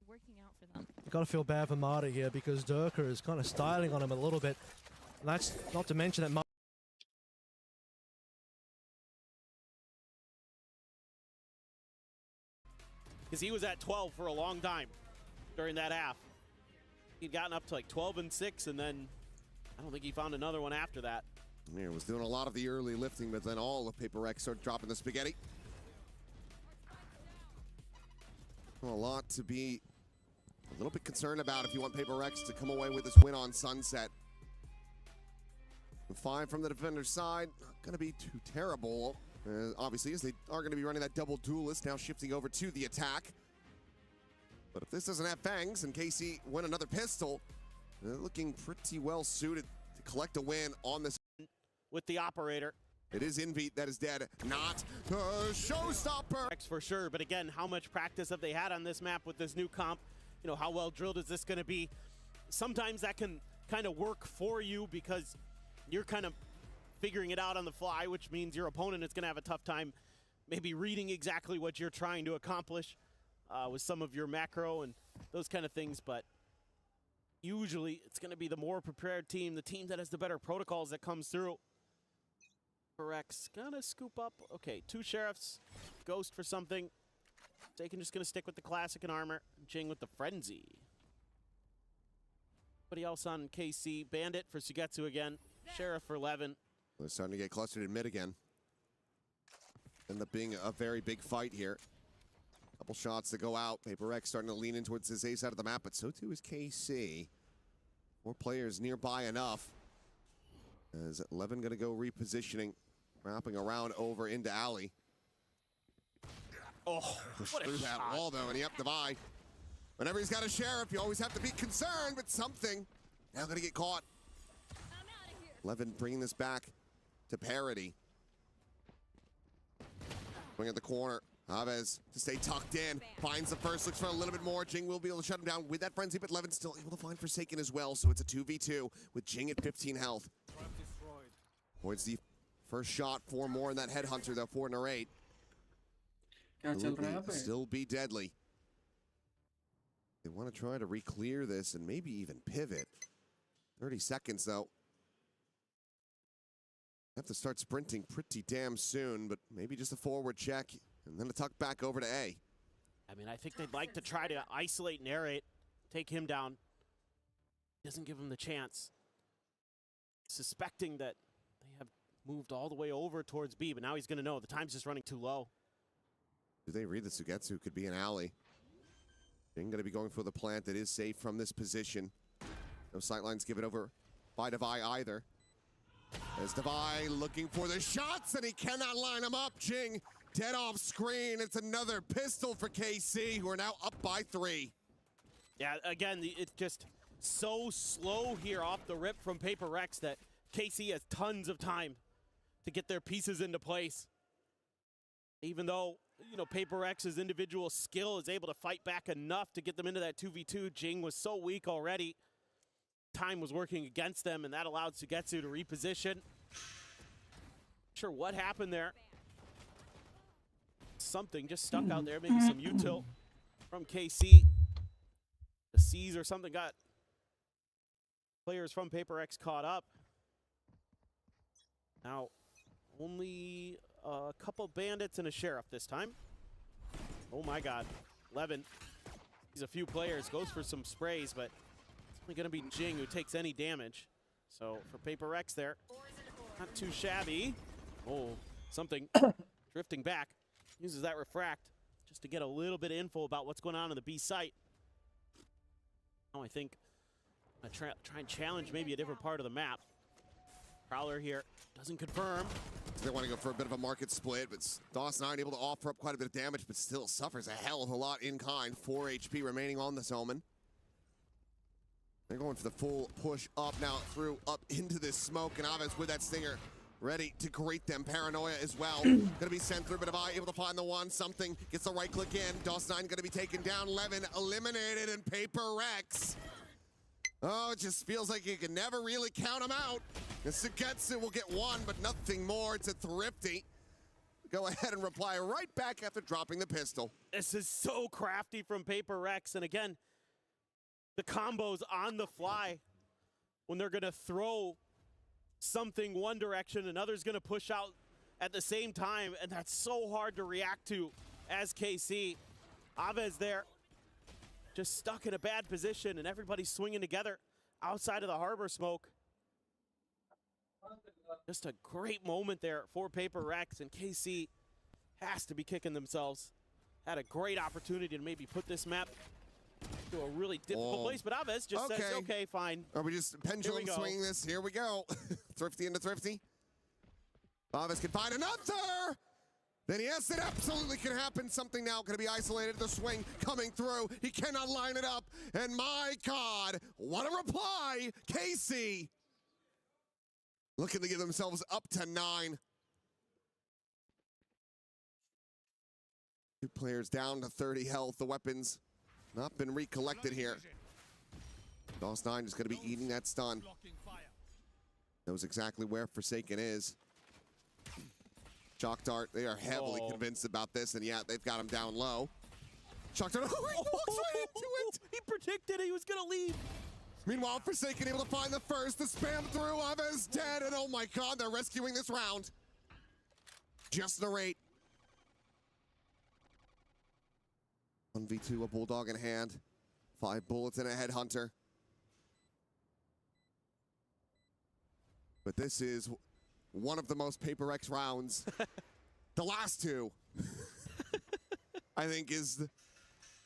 Working out for them. Got to feel bad for Marta here because Durka is kind of styling on him a little bit. And that's not to mention that because he was at 12 for a long time during that half. He'd gotten up to like 12 and 6, and then I don't think he found another one after that. Yeah, was doing a lot of the early lifting, but then all of PRX started dropping the spaghetti. Well, a lot to be a little bit concerned about if you want PRX to come away with this win on Sunset. 5 from the defender's side, not going to be too terrible. Obviously, as they are going to be running that double duelist, now shifting over to the attack. But if this doesn't have fangs and KC win another pistol, they're looking pretty well suited to collect a win on this. With the operator. It is Inbeat that is dead, not the showstopper. For sure, but again, how much practice have they had on this map with this new comp? You know, how well drilled is this going to be? Sometimes that can kind of work for you because you're kind of figuring it out on the fly, which means your opponent is going to have a tough time maybe reading exactly what you're trying to accomplish with some of your macro and those kind of things. But usually it's going to be the more prepared team, the team that has the better protocols that comes through. PRX gonna scoop up. Okay, 2 sheriffs, Ghost for something. Dakin just gonna stick with the classic and armor. Jing with the frenzy. Anybody else on KC? Bandit for Sugetsu again. Sheriff for Levin. They're starting to get clustered in mid again. End up being a very big fight here. Couple shots to go out. PRX starting to lean in towards his A side of the map, but so too is KC. 4 players nearby enough. As Levin gonna go repositioning, wrapping around over into Alley. Oh, push what a through that shot. wall though, and yep, divide. Whenever he's got a sheriff, you always have to be concerned with something. Now gonna get caught. Levin bringing this back to parity. Going at the corner. Aves to stay tucked in, finds the first, looks for a little bit more. Jing will be able to shut him down with that frenzy, but Levin still able to find Forsaken as well, so it's a 2v2 with Jing at 15 health. Avoids the first shot, 4 more in that Headhunter though, 4 and 8. Still be deadly. They want to try to re-clear this and maybe even pivot. 30 seconds though. Have to start sprinting pretty damn soon, but maybe just a forward check and then a tuck back over to A. I mean, I think they'd like to try to isolate Narrate, take him down. Doesn't give him the chance. Suspecting that they have moved all the way over towards B, but now he's going to know the time's just running too low. Do they read the Sugetsu? Could be an alley. Jing going to be going for the plant that is safe from this position. No sightlines given over by Devi either. As Devi looking for the shots, and he cannot line them up. Jing dead off screen. It's another pistol for KC, who are now up by 3. Yeah, again, it's just so slow here off the rip from PRX that KC has tons of time to get their pieces into place. Even though, you know, PRX's individual skill is able to fight back enough to get them into that 2v2, Jing was so weak already. Time was working against them, and that allowed Sugetsu to reposition. Not sure what happened there. Something just stuck out there, maybe some util from KC. The C's or something got players from PRX caught up. Now, only a couple bandits and a sheriff this time. Oh my god. Levin sees a few players, goes for some sprays, but it's only going to be Jing who takes any damage. So for PRX there, not too shabby. Oh, something drifting back. Uses that refract just to get a little bit of info about what's going on in the B site. Oh, I think I try and challenge maybe a different part of the map. Prowler here doesn't confirm. They want to go for a bit of a market split, but DOS9 able to offer up quite a bit of damage, but still suffers a hell of a lot in kind. 4 HP remaining on this Omen. They're going for the full push up now through up into this smoke, and Aves with that stinger ready to greet them. Paranoia as well. Gonna be sent through, but Devi able to find the one. Something gets the right click in. DOS9 gonna be taken down. Levin eliminated, and PRX. Oh, it just feels like you can never really count them out. And Sugetsu will get one, but nothing more. It's a Thrifty. Go ahead and reply right back after dropping the pistol. This is so crafty from PRX, and again, the combos on the fly when they're gonna throw something one direction, another's gonna push out at the same time, and that's so hard to react to as KC. Aves there, just stuck in a bad position, and everybody's swinging together outside of the harbor smoke. Just a great moment there for PRX, and KC has to be kicking themselves. Had a great opportunity to maybe put this map to a really difficult place, but Aves just says, okay, fine. Are we just pendulum swinging this? Here we go. Thrifty into Thrifty. Aves can find another! Then yes, it absolutely can happen. Something now going to be isolated. The swing coming through. He cannot line it up. And my God, what a reply. KC looking to get themselves up to 9. 2 players down to 30 health. The weapons not been recollected here. DOS9 is going to be eating that stun. Knows exactly where Forsaken is. Shock Dart, they are heavily convinced about this, and yeah, they've got him down low. Shock Dart, he walks right into it! He predicted he was gonna leave. Meanwhile, Forsaken able to find the first, the spam through, Aves dead, and oh my God, they're rescuing this round. Just narrate. 1v2, a Bulldog in hand. 5 bullets and a Headhunter. But this is one of the most PRX rounds. The last 2, I think, is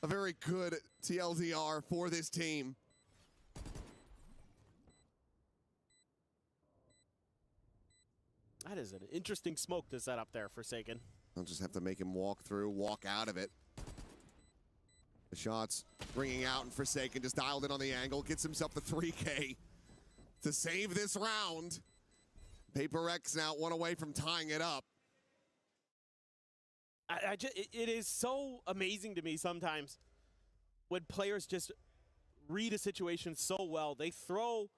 a very good TLDR for this team. That is an interesting smoke to set up there, Forsaken. I'll just have to make him walk through, walk out of it. The shots ringing out, and Forsaken just dialed in on the angle, gets himself the 3K to save this round. PRX now 1 away from tying it up. it is so amazing to me sometimes when players just read a situation so well. They throw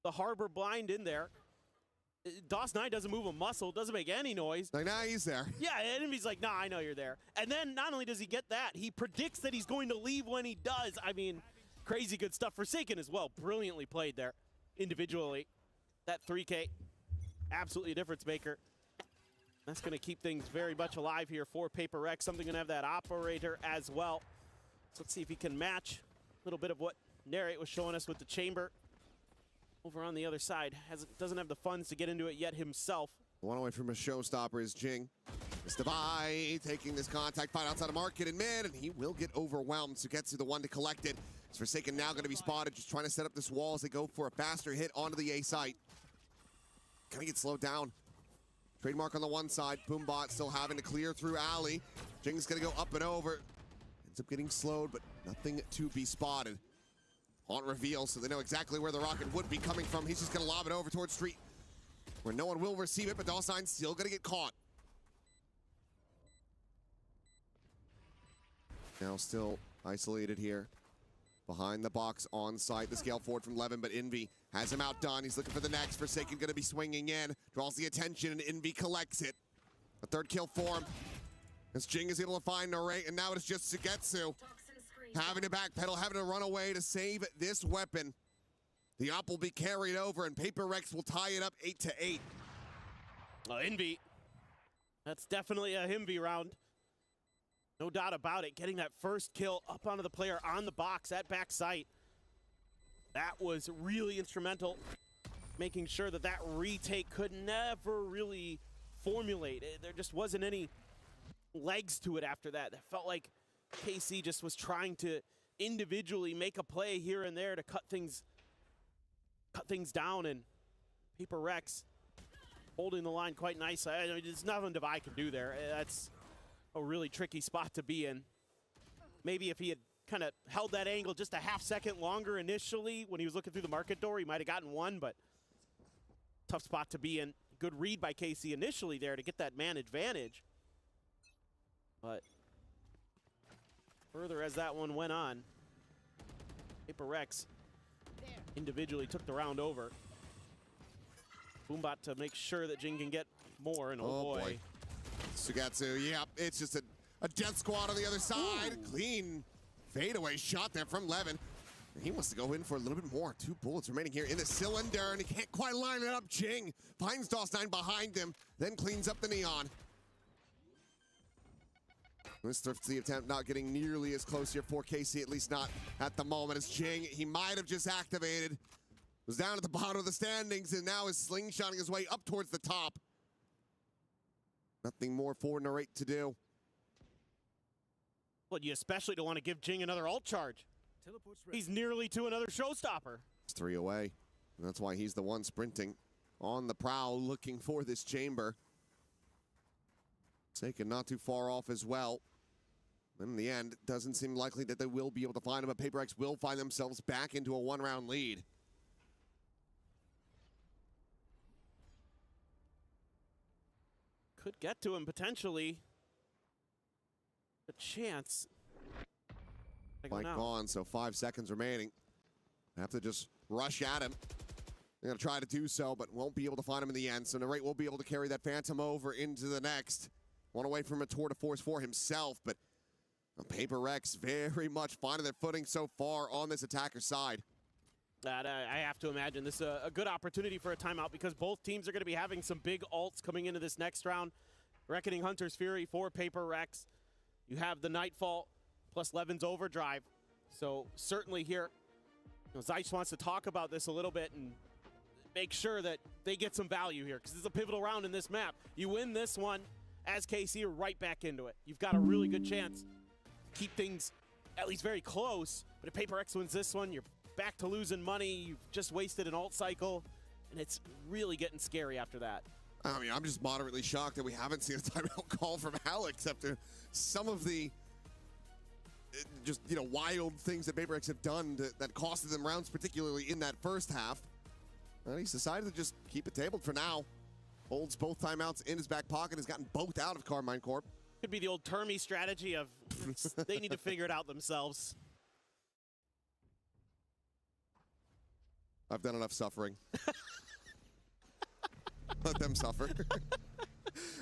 the harbor blind in there. DOS9 doesn't move a muscle, doesn't make any noise. Like, nah, he's there. Yeah, enemy's like, nah, I know you're there. And then not only does he get that, he predicts that he's going to leave when he does. I mean, crazy good stuff. Forsaken as well, brilliantly played there individually. That 3K, absolutely a difference maker. That's going to keep things very much alive here for PRX. Something going to have that operator as well. So let's see if he can match a little bit of what Narrate was showing us with the chamber. Over on the other side, doesn't have the funds to get into it yet himself. One away from a showstopper is Jing. It's Devi taking this contact fight outside of market in mid, and he will get overwhelmed. Sugetsu the one to collect it. It's Forsaken now going to be spotted, just trying to set up this wall as they go for a faster hit onto the A site. Gonna get slowed down. Trademark on the one side, Boombot still having to clear through alley. Jing's gonna go up and over. Ends up getting slowed, but nothing to be spotted. On reveal, so they know exactly where the rocket would be coming from. He's just gonna lob it over towards Street, where no one will receive it, but DOS9 still gonna get caught. Now still isolated here. Behind the box on site, the scale forward from Levin, but Envy has him outdone. He's looking for the next. Forsaken gonna be swinging in, draws the attention, and Envy collects it. A third kill for him. As Jing is able to find Narrate, and now it's just Sugetsu. Having to backpedal, having to run away to save this weapon. The op will be carried over, and PRX will tie it up 8-8. Envy. That's definitely a Envy round. No doubt about it. Getting that first kill up onto the player on the box at back sight. That was really instrumental. Making sure that that retake could never really formulate. There just wasn't any legs to it after that. It felt like KC just was trying to individually make a play here and there to cut things down, and PRX holding the line quite nicely. I mean, there's nothing Devi can do there. That's a really tricky spot to be in. Maybe if he had kind of held that angle just a half second longer initially when he was looking through the market door, he might have gotten one, but tough spot to be in. Good read by KC initially there to get that man advantage. But further as that one went on, PRX individually took the round over. Boombot to make sure that Jing can get more, and oh boy. Sugetsu, yeah, it's just a death squad on the other side. Ooh. Clean fadeaway shot there from Levin. He wants to go in for a little bit more. 2 bullets remaining here in the cylinder, and he can't quite line it up. Jing finds DOS9 behind him, then cleans up the neon. This thrifty attempt not getting nearly as close here for KC, at least not at the moment. As Jing, he might have just activated, was down at the bottom of the standings, and now is slingshotting his way up towards the top. Nothing more for Narrate to do. Well, you especially don't want to give Jing another ult charge. He's nearly to another showstopper. It's 3 away, and that's why he's the one sprinting on the prowl, looking for this chamber. Taken not too far off as well. In the end, it doesn't seem likely that they will be able to find him, but PRX will find themselves back into a 1-round lead. Could get to him potentially. A chance. Fight gone, so 5 seconds remaining. Have to just rush at him. They're gonna try to do so, but won't be able to find him in the end. So Narrate will be able to carry that Phantom over into the next. One away from a tour de force for himself, but PRX very much finding their footing so far on this attacker side. I have to imagine this is a good opportunity for a timeout because both teams are going to be having some big ults coming into this next round. Reckoning Hunter's Fury for PRX. You have the Nightfall plus Levin's Overdrive. So certainly here, Zeiss wants to talk about this a little bit and make sure that they get some value here because it's a pivotal round in this map. You win this one, as KC, you're right back into it. You've got a really good chance to keep things at least very close. But if PRX wins this one, you're back to losing money. You've just wasted an ult cycle, and it's really getting scary after that. I mean, I'm just moderately shocked that we haven't seen a timeout call from Alex after some of the just, wild things that PRX have done that costed them rounds, particularly in that first half. And he's decided to just keep it tabled for now. Holds both timeouts in his back pocket, has gotten both out of Carmine Corp. Could be the old Termy strategy of they need to figure it out themselves. I've done enough suffering. Let them suffer.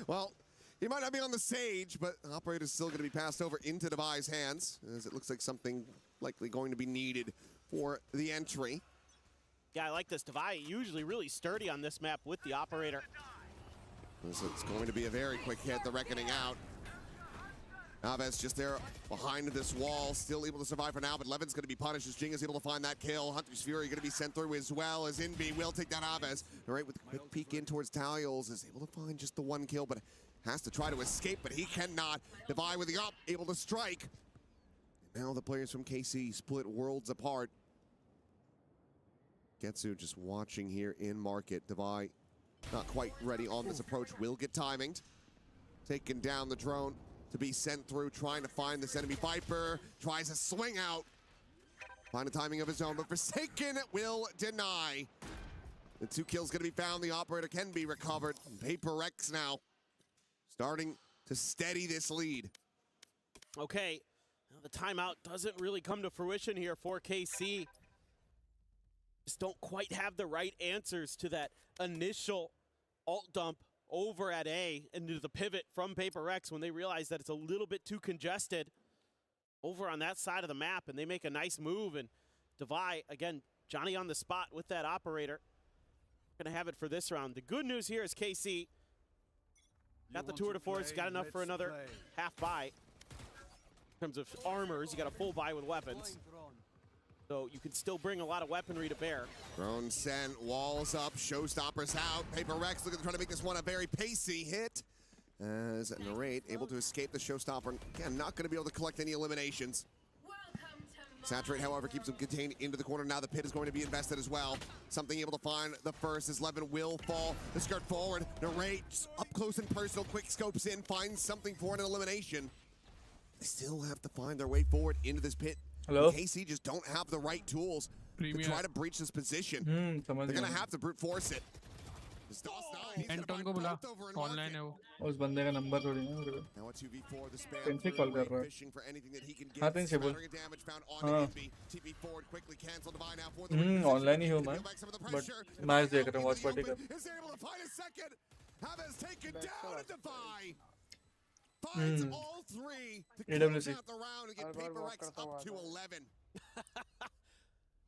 Well, he might not be on the Sage, but Operator's still going to be passed over into Devi's hands, as it looks like something likely going to be needed for the entry. Yeah, I like this. Devi usually really sturdy on this map with the Operator. So it's going to be a very quick hit, the Reckoning out. Naves just there behind this wall, still able to survive for now, but Levin's going to be punished as Jing is able to find that kill. Hunter's Fury going to be sent through as well, as Invi will take down Naves. All right, with a quick peek in towards Talios, is able to find just the one kill, but has to try to escape, but he cannot. Devi with the up, able to strike. And now the players from KC split worlds apart. Getsu just watching here in market. Devi not quite ready on this approach, will get timinged. Taking down the drone to be sent through, trying to find this enemy Viper. Tries a swing out. Find a timing of his own, but Forsaken will deny. The 2 kills gonna be found. The Operator can be recovered. PRX now starting to steady this lead. Okay, now the timeout doesn't really come to fruition here for KC. Just don't quite have the right answers to that initial alt dump over at A into the pivot from PRX when they realize that it's a little bit too congested over on that side of the map, and they make a nice move. And Devi, again, Johnny on the spot with that Operator. Gonna have it for this round. The good news here is KC got the tour de force, got enough for another half buy. In terms of armors, you got a full buy with weapons. So you can still bring a lot of weaponry to bear. Drone sent, walls up, showstoppers out. PRX looking to try to make this one a very pacey hit. As Narrate able to escape the showstopper. Again, not going to be able to collect any eliminations. Saturate, however, keeps him contained into the corner. Now the pit is going to be invested as well. Something able to find the first as Levin will fall. The skirt forward. Narrate up close and personal. Quick scopes in, finds something for an elimination. They still have to find their way forward into this pit. Hello? KC just don't have the right tools to try to breach this position. They're going to have to brute force it. Anton को बुला online है वो उस बंदे का number थोड़ी ना मेरे को Now a 2v4, the spam कौन से कॉल कर रहा है fishing for anything that he can हाँ get. तेरे से बोल Smattering of damage found on Envy. TP forward quickly canceled by now for the online ही हूँ मैं बट मैच देख रहा हूँ वॉच पार्टी का is able to find a second. Haves taken down a Devi. Finds all 3 to close EWC out the round and get PRX up to 11.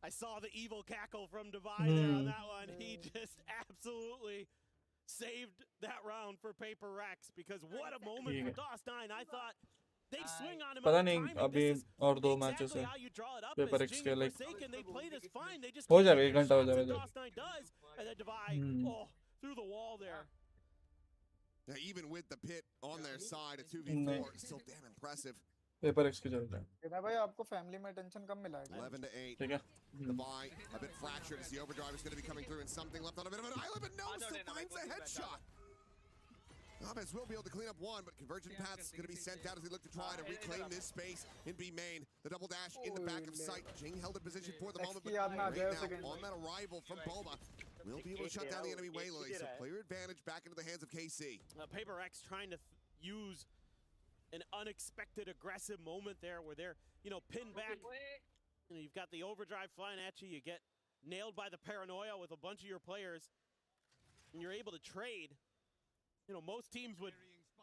I saw the evil cackle from Devi there on that one. He just absolutely saved that round for PRX, because what a moment for DOS9. I thought they'd swing on him. पता नहीं अभी और 2 matches हैं PRX के like हो हो जाएगा 1 घंटा हो जाएगा and then Devi through the wall there. Now, even with the pit on their side, a 2v4 is still damn impressive. PRX की जरूरत है ना भाई आपको फैमिली में टेंशन कम मिला है 11 to 8. ठीक है Devi a bit fractured as the overdrive is going to be coming through, and something left on a bit of an island, but no, still finds a headshot. Naves will be able to clean up one, but Convergent Path's going to be sent out as they look to try to reclaim this space in B main. The double dash in the back of sight. Jing held in position for the moment, but right now on that arrival from Boba will be able to shut down the enemy waylay. So player advantage back into the hands of KC. PRX trying to use an unexpected aggressive moment there where they're, pinned back. You've got the overdrive flying at you. You get nailed by the paranoia with a bunch of your players, and you're able to trade. Most teams would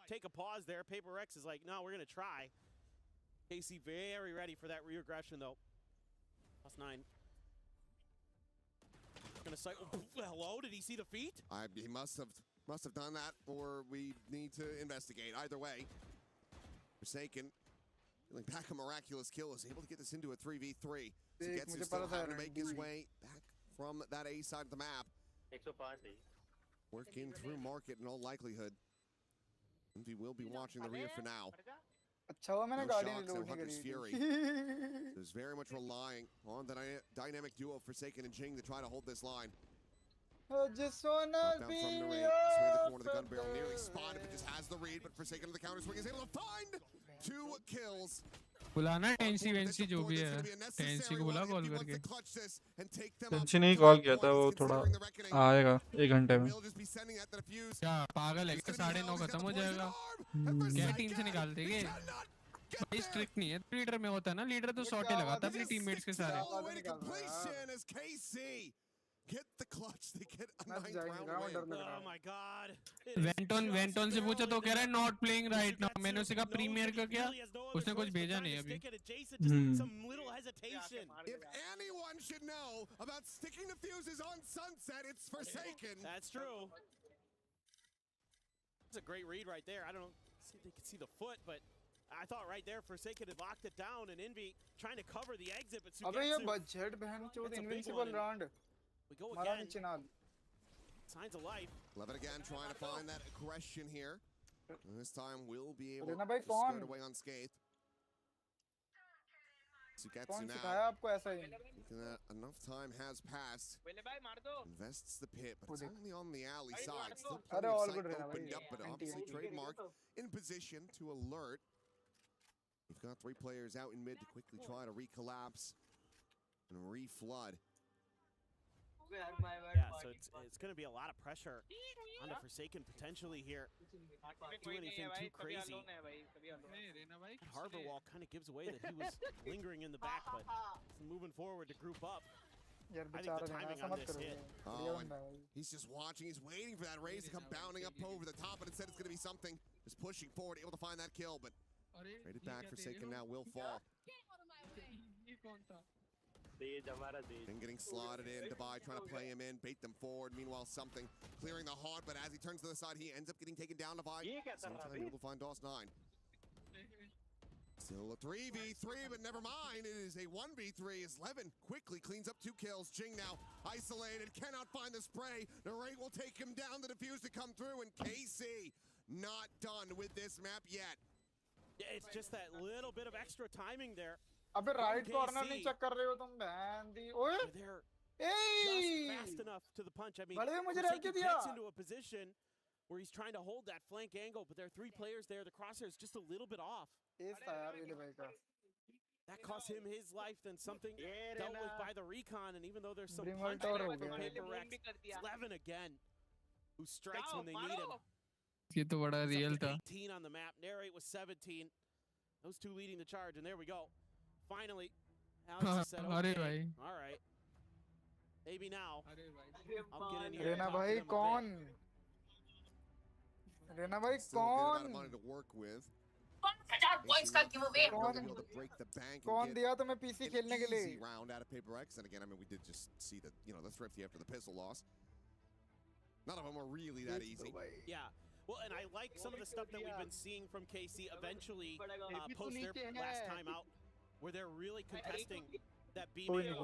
take a pause there. PRX is like, no, we're going to try. KC very ready for that re-aggression, though. +9. Going to sight. Hello, did he see the feet? He must have done that, or we need to investigate. Either way, Forsaken, feeling back a miraculous kill, is able to get this into a 3v3. So gets still having to make his way back from that A side of the map. Working through market in all likelihood. Envy will be watching the rear for now. अच्छा हुआ मैंने गाड़ी नहीं load Hunter's करी Fury is very much relying on the dynamic duo of Forsaken and Jing to try to hold this line. I just wanna be Swing the corner, the gun barrel nearly spotted, but just has the read. But Forsaken to the counter swing is able to find 2 kills. बुलाना Tennessee Vensi जो भी है Tennessee को बुला call करके tension ही call किया था वो थोड़ा आएगा 1 घंटे में क्या पागल है क्या 9:30 खत्म हो जाएगा क्या टीम से निकाल देंगे भाई स्ट्रिक्ट नहीं है लीडर में होता है ना लीडर तो शॉट ही लगाता है अपनी टीममेट्स के सारे Get the clutch. They get a 9th round win. Oh my god. वेंटोन से पूछा तो कह रहा है नॉट प्लेइंग राइट नाउ मैंने उसे कहा प्रीमियर का क्या उसने कुछ भेजा नहीं अभी Some little hesitation. If anyone should know about sticking the fuses on Sunset, it's Forsaken. That's true. That's a great read right there. I don't know see if they could see the foot, but I thought right there Forsaken had locked it down and Envy trying to cover the exit, but अबे ये budget बहन चोद invincible round. We go again. Signs of life. Levin again trying to find that aggression here. And this time we'll be able to skirt away unscathed. Sugetsu now. Enough time has passed. Invests the pit, but it's only on the alley side. Still plenty of sight opened up, but obviously Trademark in position to alert. We've got 3 players out in mid to quickly try to recollapse and reflood. Yeah, so it's going to be a lot of pressure on the Forsaken potentially here. Not do anything too crazy. Harbor Wall kind of gives away that he was lingering in the back, but moving forward to group up. I think the timing on this hit. Oh, and he's just watching. He's waiting for that raise to come bounding up over the top, but instead it's going to be something. Just pushing forward, able to find that kill, but traded back. Forsaken now will fall. And getting slotted in, Dubai trying to play him in, bait them forward. Meanwhile, something clearing the hard, but as he turns to the side, he ends up getting taken down. Dubai. Same time, able to find DOS9. Still a 3v3, but never mind. It is a 1v3 as Levin quickly cleans up 2 kills. Jing now isolated, cannot find the spray. Narrate will take him down. The defuse to come through, and KC not done with this map yet. Yeah, it's just that little bit of extra timing there. अबे right corner नहीं check कर रहे हो तुम बहन दी ओए just fast enough to the punch. I mean, he gets into a position where he's trying to hold that flank angle, but there are 3 players there. The crosshair is just a little bit off. That cost him his life, then something dealt with by the recon, and even though there's some punch from PRX, it's Levin again, who strikes when they need him. ये तो बड़ा real था 18 on the map. Narrate was 17. Those 2 leading the charge, and there we go. Finally, Alex said, okay, all right. Maybe now. I'll get in here. Rena bhai kaun? Rena bhai kaun? Money to work with. कौन दिया तुम्हें PC खेलने के लिए? Round out of PRX, and again, I mean, we did just see the the thrifty after the pistol loss. None of them were really that easy. Yeah. Well, and I like some of the stuff that we've been seeing from KC eventually post their last time out, where they're really contesting that B main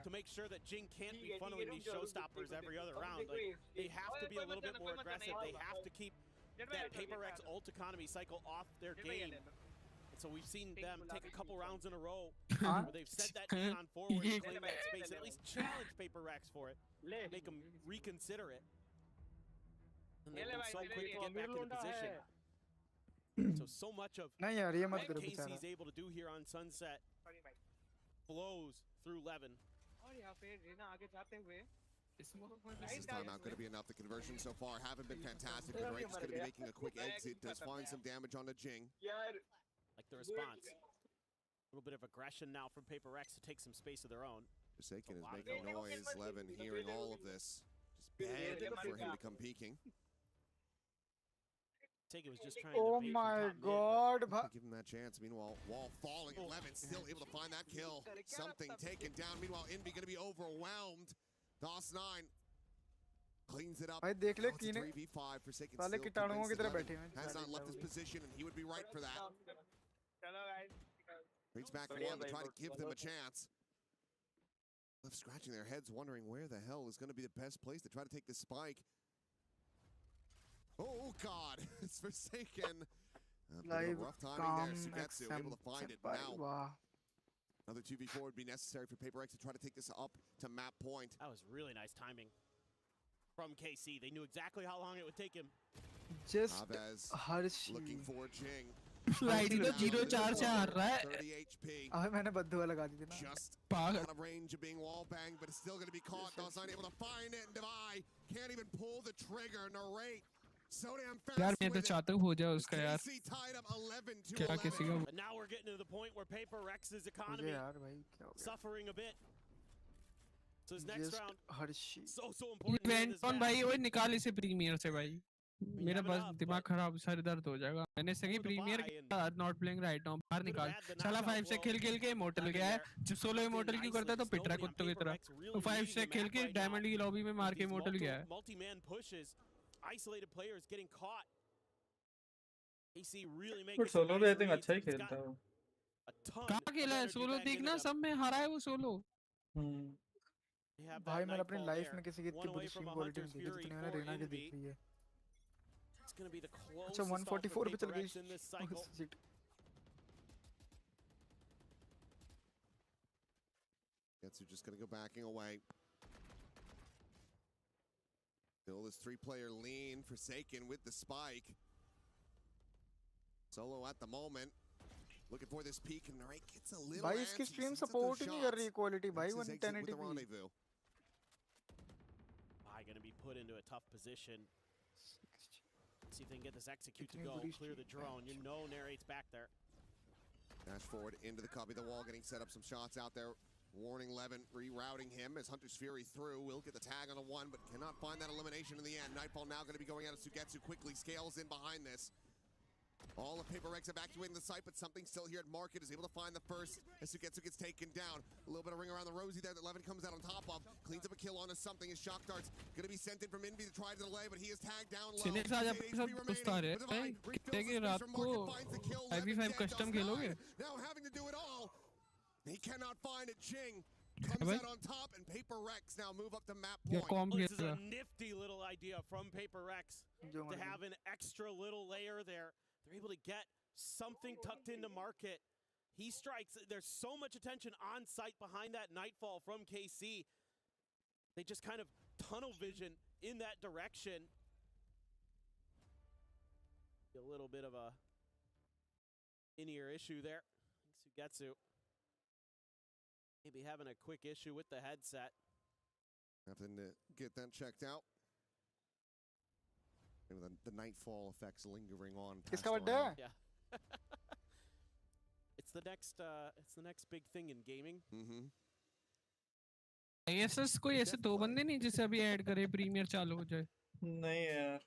to make sure that Jing can't be funneling these showstoppers every other round. Like, they have to be a little bit more aggressive. They have to keep that PRX ult economy cycle off their game. And so we've seen them take a couple rounds in a row where they've sent that neon forward and claim that space, and at least challenge PRX for it, make them reconsider it. And they've been so quick to get back into position. So much of what KC is able to do here on Sunset flows through Levin. This is timeout going to be enough. The conversions so far haven't been fantastic. But Drake is going to be making a quick exit. Does find some damage on the Jing. Like the response. A little bit of aggression now from PRX to take some space of their own. Forsaken is making noise. Levin hearing all of this. Just begging for him to come peeking. Forsaken was just trying oh to my god. Give him that chance. Meanwhile, Wall falling. Levin still able to find that kill. Something taken down. Meanwhile, Envy going to be overwhelmed. DOS9 cleans it up. भाई देख ले कीने साले कीटाणुओं की तरह बैठे हैं has not left his position, and he would be right for that. Reach back one to try to give them a chance. Left scratching their heads, wondering where the hell is going to be the best place to try to take this spike. Oh God, it's Forsaken. Rough timing there. Sugetsu able to find it now. Another 2v4 would be necessary for PRX to try to take this up to map point. That was really nice timing from KC. They knew exactly how long it would take him. Just Chavez looking for Jing. Flight तो 0-4 से हार रहा है। 30 HP. अबे मैंने बद्दुआ लगा दी थी ना। Just पागल। out of range of being wall banged, but it's still going to be caught. Dawson able to find it, and Devi can't even pull the trigger. Narrate so damn fast. यार मैं तो चाहता हूँ हो जाए उसका यार। KC tied up 11 to क्या 11. किसी का But now we're getting to the point where Paper Rex's economy suffering a bit. So his next round, so important. Event on भाई वो निकाल इसे प्रीमियर से भाई। मेरा बस दिमाग खराब सर दर्द हो जाएगा। मैंने सही premier not playing right now बाहर निकाल। साला 5 से खेल के इमोर्टल गया है। जब सोलो इमोर्टल क्यों करता है तो पिट रहा कुत्तों की तरह। तो 5 से खेल के डायमंड की लॉबी में मार के इमोर्टल गया है। Multi-man pushes, isolated players getting caught. AC really but making solo भी आई थिंक अच्छा ही खेलता है वो। कहाँ खेला है सोलो देखना सब में हारा है वो सोलो। भाई मैंने अपनी लाइफ में किसी की इतनी बुरी स्ट्रीम क्वालिटी नहीं देखी जितनी मैंने रेना की देखी है। अच्छा 144 पे चल गई। Shit. Getsu just going to go backing away. Still this 3-player lean. Forsaken with the spike. Solo at the moment. Looking for this peak, and Narrate gets a little भाई इसकी स्ट्रीम सपोर्ट ही नहीं कर रही quality भाई 1080p। Going to be put into a tough position. See if they can get this execute to go, clear the drone. You know Narrate's back there. Dash forward into the copy of the wall, getting set up some shots out there. Warning Levin, rerouting him as Hunter's Fury through. Will get the tag on a 1, but cannot find that elimination in the end. Nightfall now going to be going out of Sugetsu quickly. Scales in behind this. All of Paper X evacuating the site, but something still here at Market is able to find the first as Sugetsu gets taken down. A little bit of ring around the rosy there that Levin comes out on top of. Cleans up a kill onto something. His shock darts going to be sent in from Envy to try to delay, but he is tagged down low. सिनेक्स आज आपके साथ दोस्त आ रहे हैं। कितने की रात को IV5 कस्टम खेलोगे? Now having to do it all. He cannot find it. Jing comes out on top, and Paper Rex now move up to map point. This is a nifty little idea from Paper Rex to have an extra little layer there. They're able to get something tucked into Market. He strikes. There's so much attention on site behind that Nightfall from KC. They just kind of tunnel vision in that direction. A little bit of a in-ear issue there. Sugetsu maybe having a quick issue with the headset. Having to get that checked out. The Nightfall effects lingering on. किसका birthday है? Yeah. It's the next big thing in gaming. ISS कोई ऐसे दो बंदे नहीं जिसे अभी add करे प्रीमियर चालू हो जाए। नहीं यार।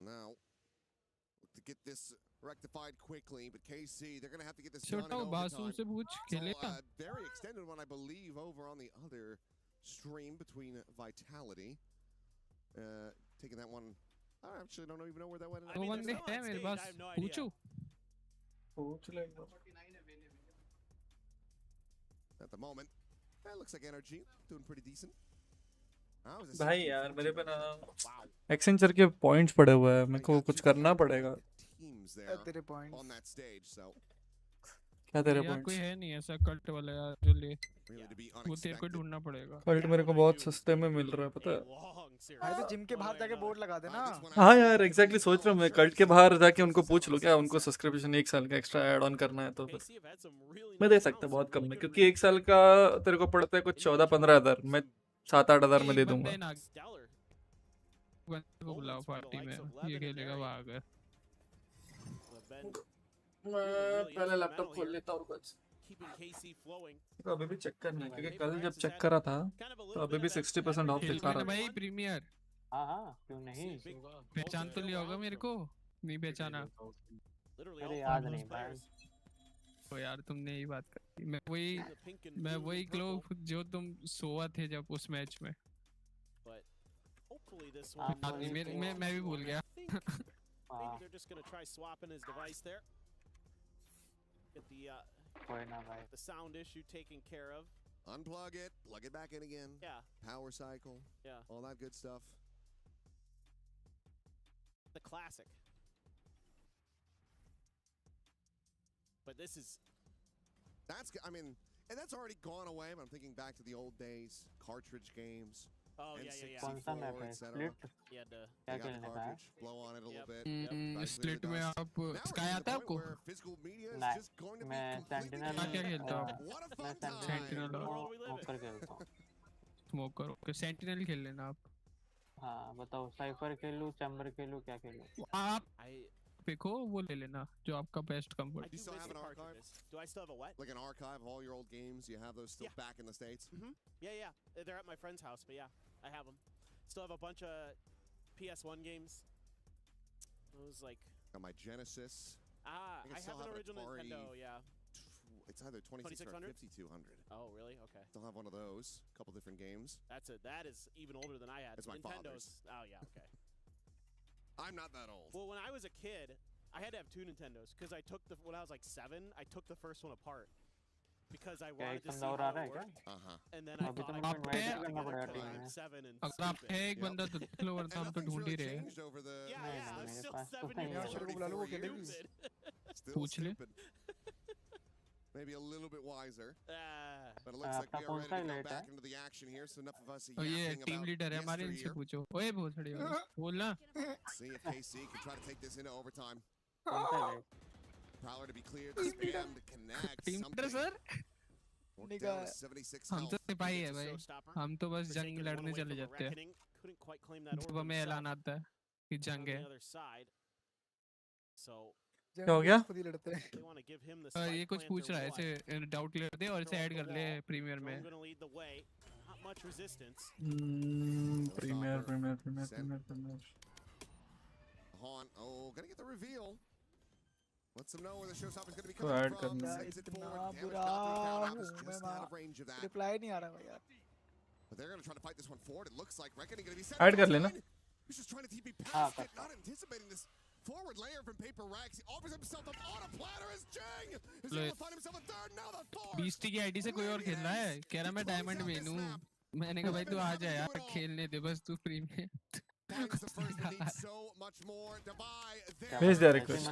Now, to get this rectified quickly, but KC, they're going to have to get this done in overtime. So, very extended one, I believe, over on the other stream between Vitality. Taking that one, I actually don't even know where that went. I have no idea. At the moment, that looks like Energy doing pretty decent. भाई यार मेरे पे ना Accenture के points पड़े हुए हैं, मेरे को कुछ करना पड़ेगा। तेरे points on that stage, so क्या तेरे पॉइंट्स? कोई है नहीं ऐसा कल्ट वाला यार जो ले वो तेरे को ढूंढना पड़ेगा। कल्ट मेरे को बहुत सस्ते में मिल रहा है पता है। भाई तो जिम के बाहर जाके बोर्ड लगा देना। हाँ यार एग्जैक्टली सोच रहा हूँ मैं कल्ट के बाहर जाके उनको पूछ लूँ क्या उनको सब्सक्रिप्शन 1 साल का एक्स्ट्रा ऐड ऑन करना है तो फिर मैं दे सकता बहुत कम में, क्योंकि 1 साल का तेरे को पड़ता है कुछ 14-15 हज़ार, मैं 7-8 हज़ार में दे दूंगा। बुलाओ पार्टी में ये खेलेगा वहाँ आकर। मैं पहले लैपटॉप खोल लेता और कुछ तो अभी भी चेक करना है, क्योंकि कल जब चेक करा था तो अभी भी 60% ऑफ दिखा रहा था भाई प्रीमियर। हाँ क्यों नहीं, पहचान तो लिया होगा मेरे को, नहीं पहचाना? अरे याद नहीं भाई। तो यार तुमने यही बात करी, मैं वही क्लो जो तुम सोआ थे जब उस मैच में। मैं भी भूल गया। Maybe they're just going to try swapping his device there. Get the sound issue taken care of. Unplug it, plug it back in again. Yeah. Power cycle. Yeah. All that good stuff. The classic. But this is... I mean, and that's already gone away, but I'm thinking back to the old days, cartridge games. Oh, yeah. कौन सा map है? Split Yeah, क्या खेलने का है? Blow on it a little bit. Split में आप sky आता है आपको? नहीं, मैं सेंटिनल क्या खेलता हूँ? मैं सेंटिनल स्मोकर खेलता हूँ। Smoker, okay. सेंटिनल खेल लेना आप। हाँ बताओ, साइफर खेलूं, चैम्बर खेलूं, क्या खेलूं? आप देखो वो ले लेना जो आपका best comfort. Do you still have an archive? Do I still have a what? Like an archive of all your old games? You have those still back in the States? Yeah. They're at my friend's house, but yeah, I have them. Still have a bunch of PS1 games. Those like. Got my Genesis. I have an original Nintendo. Yeah. It's either 2600 or 5200. Oh, really? Okay. Still have one of those. A couple different games. That is even older than I had. It's my Nintendo's. father's. Oh yeah, okay. I'm not that old. Well, when I was a kid, I had to have 2 Nintendos because when I was like 7, I took the first one apart because I wanted to see how it worked. And then I thought I could play it because I'm 7 and अगर आप एक बंदा तो लो वरना हम तो ढूंढ ही रहे हैं। Yeah, I'm still 7 years old. पूछ ले। Maybe a little bit wiser. But it looks like we are ready to go back into the action here, so enough of us और ये टीम लीडर है हमारे, इनसे पूछो। ओए भोसड़ी बोलना। See if KC can try to take this into overtime. Prowler to be cleared, spam to connect. Team leader sir. हम तो सिपाही है भाई, हम तो बस जंग लड़ने चले जाते हैं जब हमें ऐलान आता है कि जंग है। क्या हो गया? ये कुछ पूछ रहा है, इसे डाउट क्लियर दे और इसे ऐड कर ले प्रीमियर में। Premier Han, gonna get the reveal. Lets them know where the showstopper is going to be तो coming ऐड from. करना। Sends it forward. इतना Damage बुरा not being down. हूँ Apple's just out of range of that. Reply नहीं आ रहा भाई यार। But they're going to try to fight this one forward. It looks like Reckoning going to be set. Add कर लेना। He's just trying to TP past it, not anticipating this forward layer from PRX. He offers himself up on a platter as Jang is able to find himself a third. Now the fourth. Beastie की ID से कोई और खेल रहा है, कह रहा मैं डायमंड में हूँ। मैंने कहा भाई तू आ जा यार, खेलने दे बस तू फ्री में। भेज दे रिक्वेस्ट।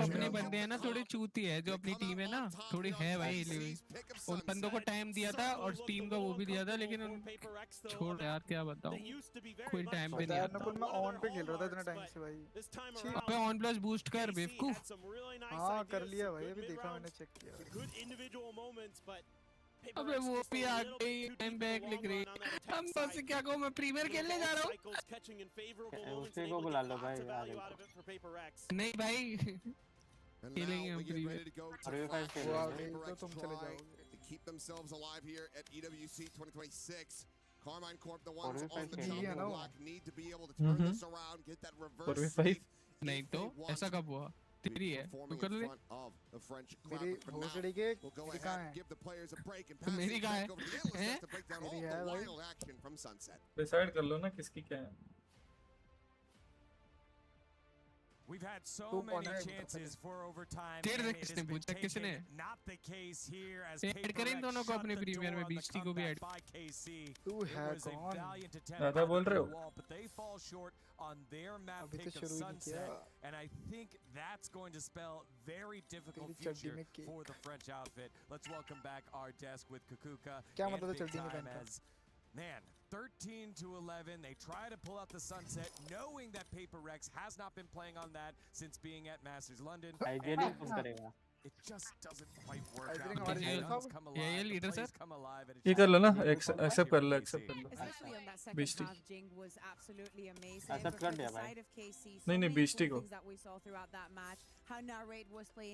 अपने बंदे हैं ना थोड़ी चूती है, जो अपनी टीम है ना थोड़ी है भाई। उन बंदों को टाइम दिया था और टीम का वो भी दिया था, लेकिन छोड़ यार क्या बताऊं, कोई टाइम पे नहीं आता। मैं ऑन पे खेल रहा था इतना टाइम से भाई। अबे ऑन प्लस बूस्ट कर बेवकूफ। हाँ कर लिया भाई, अभी देखा मैंने, चेक किया। अबे वो भी आ गई, टाइम बैक लिख रही। हम बस क्या कहूँ, मैं प्रीमियर खेलने जा रहा हूँ। उसके को बुला लो भाई। नहीं भाई खेलेंगे हम प्रीमियर। तो तुम चले जाओगे। Keep themselves alive here at EWC 2026. Carmine Corp, the ones on the chopping block, need to be able to turn this around, get that reverse sweep. नहीं तो ऐसा कब हुआ? तेरी है तो कर ले। मेरी भोसड़ी के कहाँ है? मेरी कहाँ है? मेरी है भाई। डिसाइड कर लो ना किसकी क्या है। We've had so many chances for overtime. किसने पूछा? किसने? Not the case here as add करें दोनों को अपने प्रीमियर में, बीस्टी को भी ऐड। तू है कौन? दादा बोल रहे हो? But they fall short on their map pick of Sunset, and I think that's going to spell very difficult future for the French outfit. Let's welcome back our desk with Kukuka and Big Time as man. 13-11, they try to pull out the Sunset, knowing that PRX has not been playing on that since being at Masters London. It just doesn't quite work out. ये leader sir ये कर लो ना, accept कर लो, accept कर लो। Beastie accept कर दिया भाई। नहीं बीस्टी को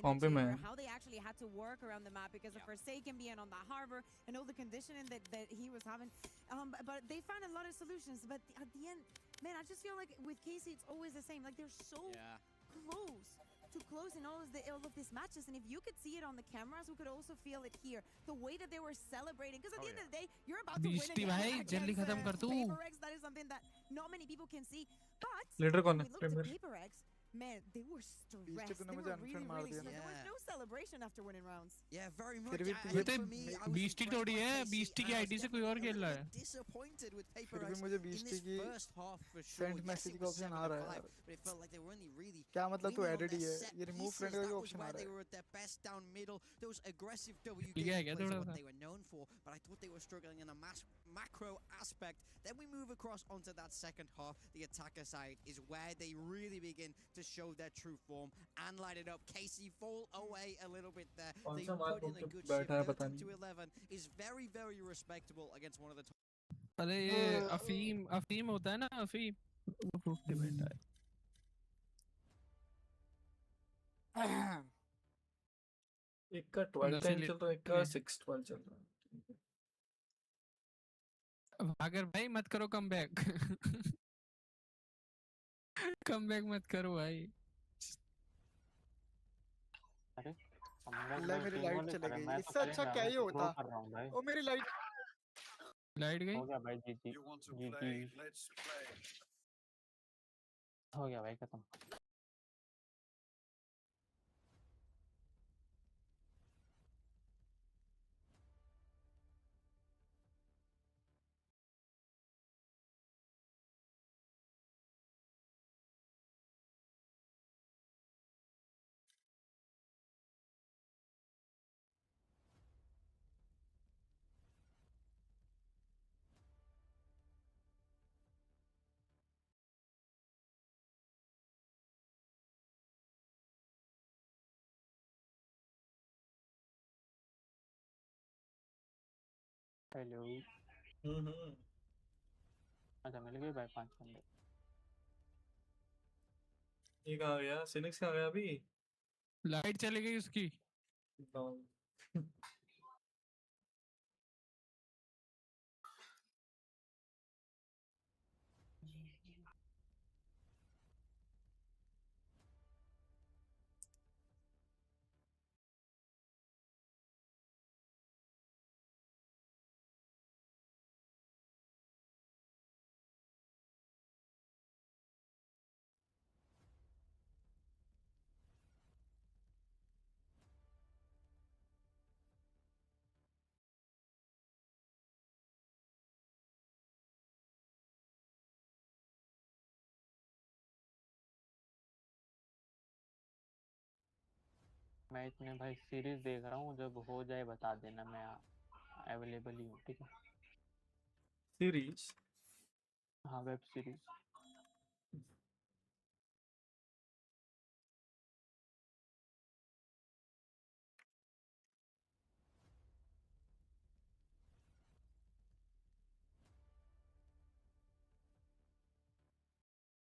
कौन पे मैं how they actually had to work around the map because of Forsaken being on the harbor and all the conditioning that he was having. But they found a lot of solutions. But at the end, man, I just feel like with Casey, it's always the same. Like they're so close in all of these matches. And if you could see it on the cameras, we could also feel it here. The way that they were celebrating. Because at the end of the day, you're about to win again against PRX. That is something that not many people can see. But leader कौन है? PRX man, they were stressed. They तूने were मुझे really, unfriend मार really दिया stressed. There was no celebration after winning rounds. Yeah, very much. फिर भी I तुझे think for me, I was Beastie impressed थोड़ी by है KC, बीस्टी and की I was आईडी से कोई और definitely खेल a रहा little है bit disappointed with फिर PRX भी मुझे in 20 this की first half for sure. Friend Yes, message it का was ऑप्शन 7 आ रहा to है 5, यार but it felt like they were only really क्या मतलब तू leaning on एडिट ही their है set ये रिमूव pieces. फ्रेंड का That was ऑप्शन आ where रहा they है were at their best down middle. Those aggressive W ठीक है game क्या plays थोड़ा are what सा they were known for, but I thought they were struggling in a macro aspect. Then we move across onto that second half. The attacker side is where they really begin to show their true form and light it up. Casey fall away a little bit there. कौन They सा माल put in a book good बैठा है shift. पता 13 to नहीं 11 is very, very respectable against one of the top. अरे ये अफीम अफीम होता है ना अफीम वो फूक के बैठा है एक का 12 10 नशीले चल रहा है एक का 6 12 चल रहा है अगर भाई मत करो कमबैक कमबैक मत करो भाई अरे ले मेरी लाइट चली गई इससे अच्छा क्या ही होता कर रहा हूँ भाई ओ मेरी लाइट लाइट गई हो गया भाई जीजी जीजी हो गया भाई खत्म हेलो अच्छा मिल गए भाई 5 बंदे ये कहाँ गया सिनिक्स कहाँ गया अभी लाइट चली गई उसकी मैं इतने भाई सीरीज देख रहा हूँ जब हो जाए बता देना मैं अवेलेबल ही हूँ ठीक है सीरीज हाँ web series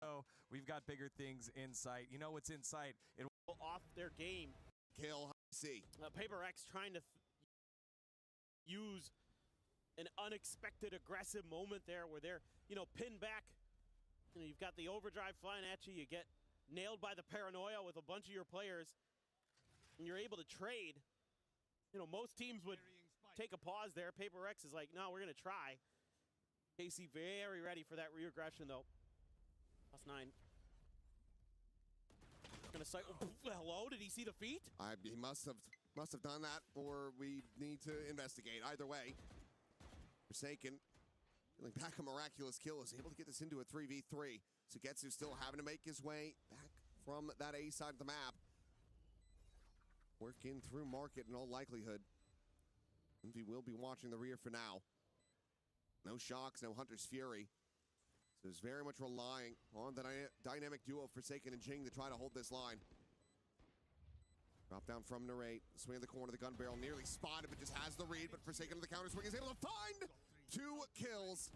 So we've got bigger things in sight. You know what's in sight? It off their game. Kill, see. PaperX trying to use an unexpected aggressive moment there where they're, pinned back. You've got the overdrive flying at you. You get nailed by the paranoia with a bunch of your players, and you're able to trade. Most teams would take a pause there. PaperX is like, no, we're going to try. KC very ready for that reaggression, though. +9. Gonna cycle. Hello, did he see the feet? He must have done that, or we need to investigate. Either way, Forsaken, feeling back a miraculous kill, is able to get this into a 3v3. Sugetsu still having to make his way back from that A side of the map. Working through market in all likelihood. Envy will be watching the rear for now. No shocks, no Hunter's Fury. So it's very much relying on the dynamic duo Forsaken and Jing to try to hold this line. Drop down from Narrate, swing at the corner of the gun barrel, nearly spotted, but just has the read. But Forsaken on the counter swing is able to find 2 kills.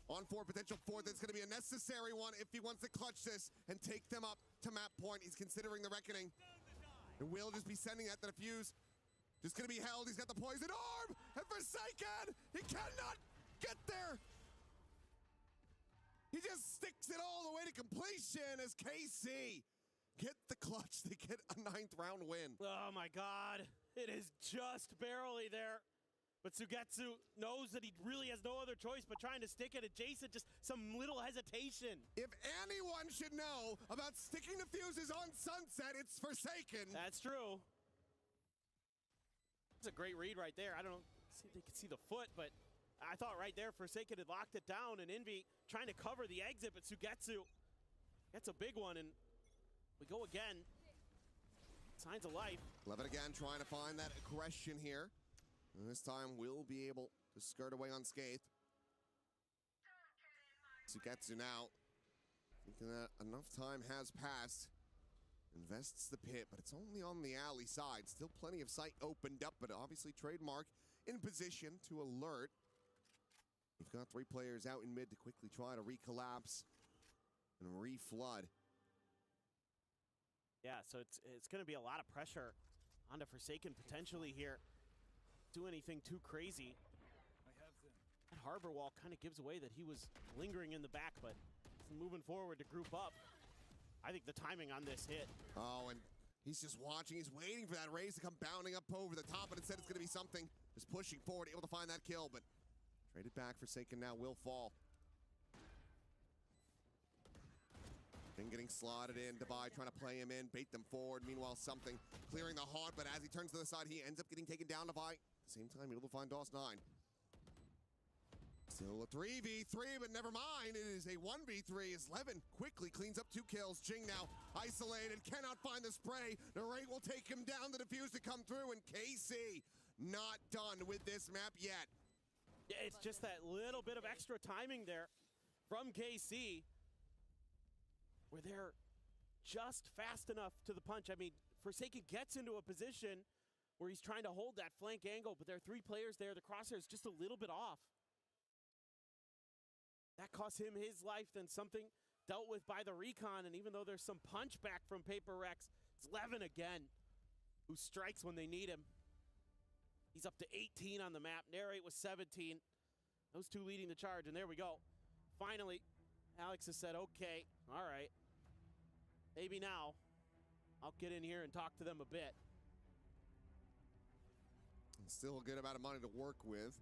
On 4, potential 4th. It's going to be a necessary one if he wants to clutch this and take them up to map point. He's considering the reckoning. And will just be sending that to the fuse. Just going to be held. He's got the poison orb. And Forsaken, he cannot get there. He just sticks it all the way to completion as KC get the clutch. They get a 9th round win. Oh my God. It is just barely there. But Sugetsu knows that he really has no other choice but trying to stick it adjacent, just some little hesitation. If anyone should know about sticking the fuses on Sunset, it's Forsaken. That's true. That's a great read right there. I don't know if they could see the foot, but I thought right there Forsaken had locked it down, and Envy trying to cover the exit, but Sugetsu gets a big one, and we go again. Signs of life. Levin again trying to find that aggression here. And this time we'll be able to skirt away unscathed. Sugetsu now thinking that enough time has passed. Invests the pit, but it's only on the alley side. Still plenty of sight opened up, but obviously Trademark in position to alert. We've got 3 players out in mid to quickly try to recollapse and reflood. Yeah, so it's going to be a lot of pressure onto Forsaken potentially here. Do anything too crazy. That harbor wall kind of gives away that he was lingering in the back, but moving forward to group up. I think the timing on this hit. Oh, and he's just watching. He's waiting for that raise to come bounding up over the top, but instead it's going to be something just pushing forward, able to find that kill, but traded back. Forsaken now will fall. And getting slotted in, Divide trying to play him in, bait them forward. Meanwhile, something clearing the haunt, but as he turns to the side, he ends up getting taken down. Divide, at the same time, able to find DOS9. Still a 3v3, but never mind. It is a 1v3 as Levin quickly cleans up 2 kills. Jing now isolated, cannot find the spray. Narrate will take him down. The defuse to come through, and KC not done with this map yet. Yeah, it's just that little bit of extra timing there from KC, where they're just fast enough to the punch. I mean, Forsaken gets into a position where he's trying to hold that flank angle, but there are 3 players there. The crosshair is just a little bit off. That cost him his life, then something dealt with by the recon, and even though there's some punch back from PRX, it's Levin again who strikes when they need him. He's up to 18 on the map. Narrate was 17. Those 2 leading the charge, and there we go. Finally, Alex has said, okay, all right, maybe now I'll get in here and talk to them a bit. And still a good amount of money to work with.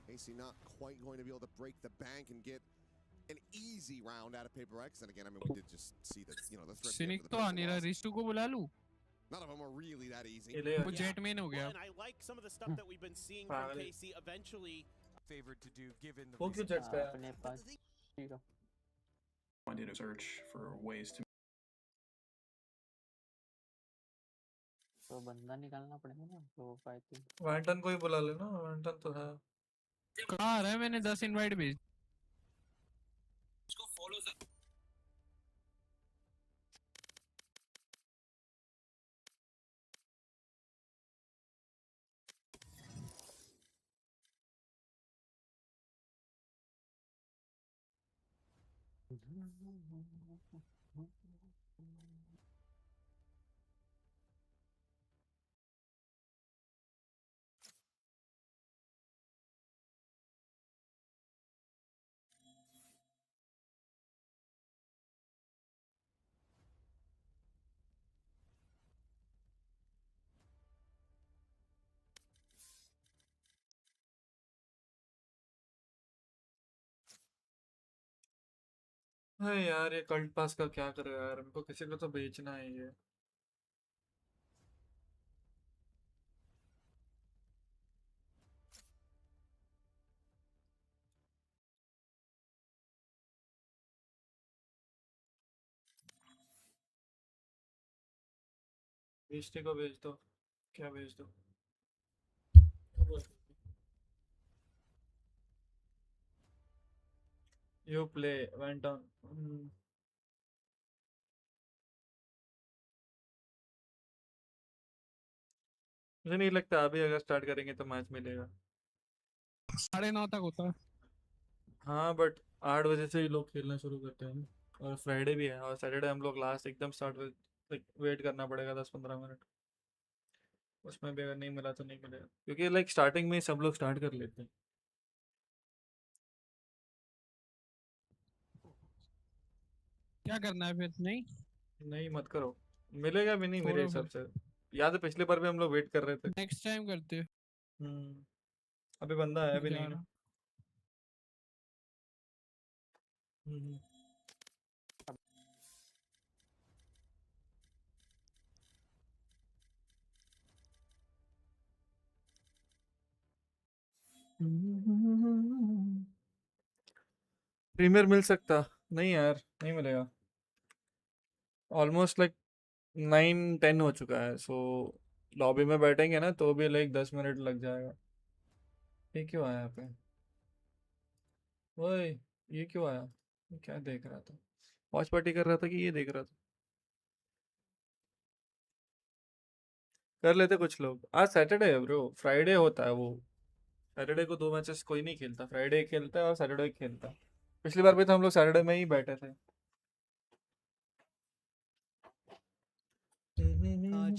AC not quite going to be able to break the bank and get an easy round out of PRX. And again, I mean, we did just see that, you know, the threat. Cynic तो आने रहा, रिस्टू को बुला लूं. None of them are really that easy. वो jet में हो गया. And I like some of the stuff that we've been seeing from KC eventually. Favored to do given the वो क्यों जज गया? I did a search for ways to. तो बंदा निकालना पड़ेगा ना तो फाइटिंग. वैंटन को ही बुला लेना, वैंटन तो है. कहाँ आ रहा है? मैंने 10 इनवाइट भेज. उसको फॉलो कर. हाँ यार, ये कल्ट पास का क्या करो यार, हमको किसी को तो बेचना है ये. बेचने को भेज दो. क्या भेज दो? You play went on. मुझे नहीं लगता अभी अगर स्टार्ट करेंगे तो मैच मिलेगा. 9:30 तक होता है. हाँ, बट 8 बजे से ही लोग खेलना शुरू करते हैं और फ्राइडे भी है और सैटरडे हम लोग लास्ट एकदम स्टार्ट लाइक वेट करना पड़ेगा 10-15 मिनट. उसमें भी अगर नहीं मिला तो नहीं मिलेगा क्योंकि लाइक स्टार्टिंग में सब लोग स्टार्ट कर लेते हैं. क्या करना है फिर? नहीं मत करो, मिलेगा भी नहीं मेरे हिसाब से. याद है पिछले बार भी हम लोग वेट कर रहे थे. नेक्स्ट टाइम करते हैं. अभी बंदा है अभी जा नहीं रहा ना प्रीमियर मिल सकता नहीं यार नहीं मिलेगा ऑलमोस्ट लाइक 9-10 हो चुका है सो लॉबी में बैठेंगे ना तो भी लाइक 10 मिनट लग जाएगा ये क्यों आया यहाँ पे ओए ये क्यों आया ये क्या देख रहा था वॉच पार्टी कर रहा था कि ये देख रहा था कर लेते कुछ लोग आज सैटरडे है ब्रो फ्राइडे होता है वो सैटरडे को 2 मैचेस कोई नहीं खेलता फ्राइडे खेलता है और सैटरडे खेलता है पिछली बार भी तो हम लोग सैटरडे में ही बैठे थे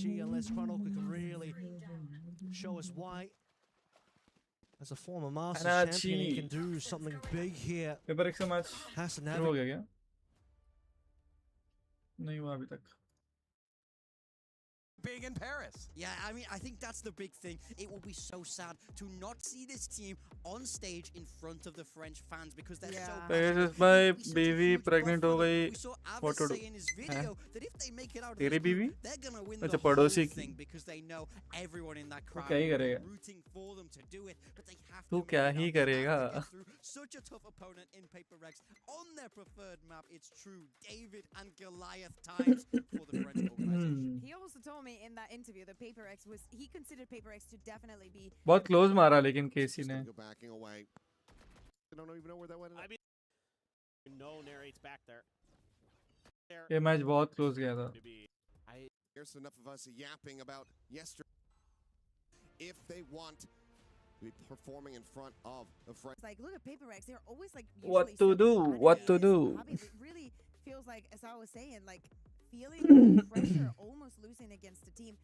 Gee, unless Chronicle can really show us why. As a former Masters champion, he can do something big here. PRX का मैच Has to शुरू हो गया क्या नहीं हुआ अभी तक Being in Paris. Yeah, I mean, I think that's the big thing. It will be so sad to not see this team on stage in front of the French fans because they're so Pegasus भाई बीवी pregnant हो गई what to do say in his video that if they make it out of तेरी this बीवी group, they're gonna win अच्छा the whole पड़ोसी की thing because they know everyone in that तू crowd क्या ही is करेगा rooting for them to do it, but they have तू to क्या make it he out. They करेगा have to get through such a tough opponent in PRX on their preferred map. It's true, David and Goliath times for the French organization. He also told me in that interview that PRX was, he considered PRX to definitely be बहुत close मारा लेकिन केसी ने Go backing away. I don't even know where that went. I mean, no narrates back there. ये match बहुत close गया था Here's enough of us yapping about yesterday. If they want to be performing in front of the front. It's like, look at PRX. They're always like, what to do what to do it really feels like, as I was saying, like feeling pressure, almost losing against a team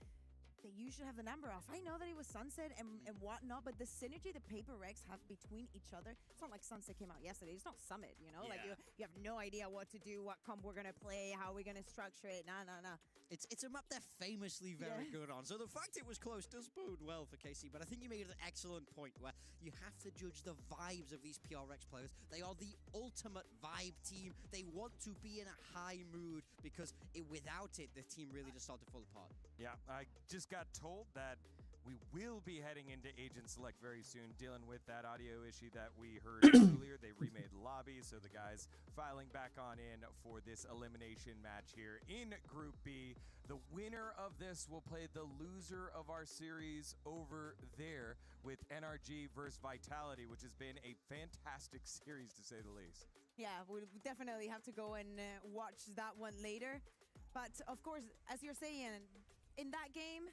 that you should have the number of. I know that it was Sunset and whatnot, but the synergy the PRX have between each other, it's not like Sunset came out yesterday. It's not Summit, you know? Like you have no idea what to do, what comp we're gonna play, how we're gonna structure it. Nah. It's a map they're famously very good on. So the fact it was close does bode well for KC, but I think you made an excellent point where you have to judge the vibes of these PRX players. They are the ultimate vibe team. They want to be in a high mood because without it, the team really just started to fall apart. Yeah, I just got told that we will be heading into Agent Select very soon, dealing with that audio issue that we heard earlier. They remade the lobby, so the guys filing back on in for this elimination match here in Group B. The winner of this will play the loser of our series over there with NRG versus Vitality, which has been a fantastic series to say the least. Yeah, we'll definitely have to go and watch that one later. But of course, as you're saying, in that game,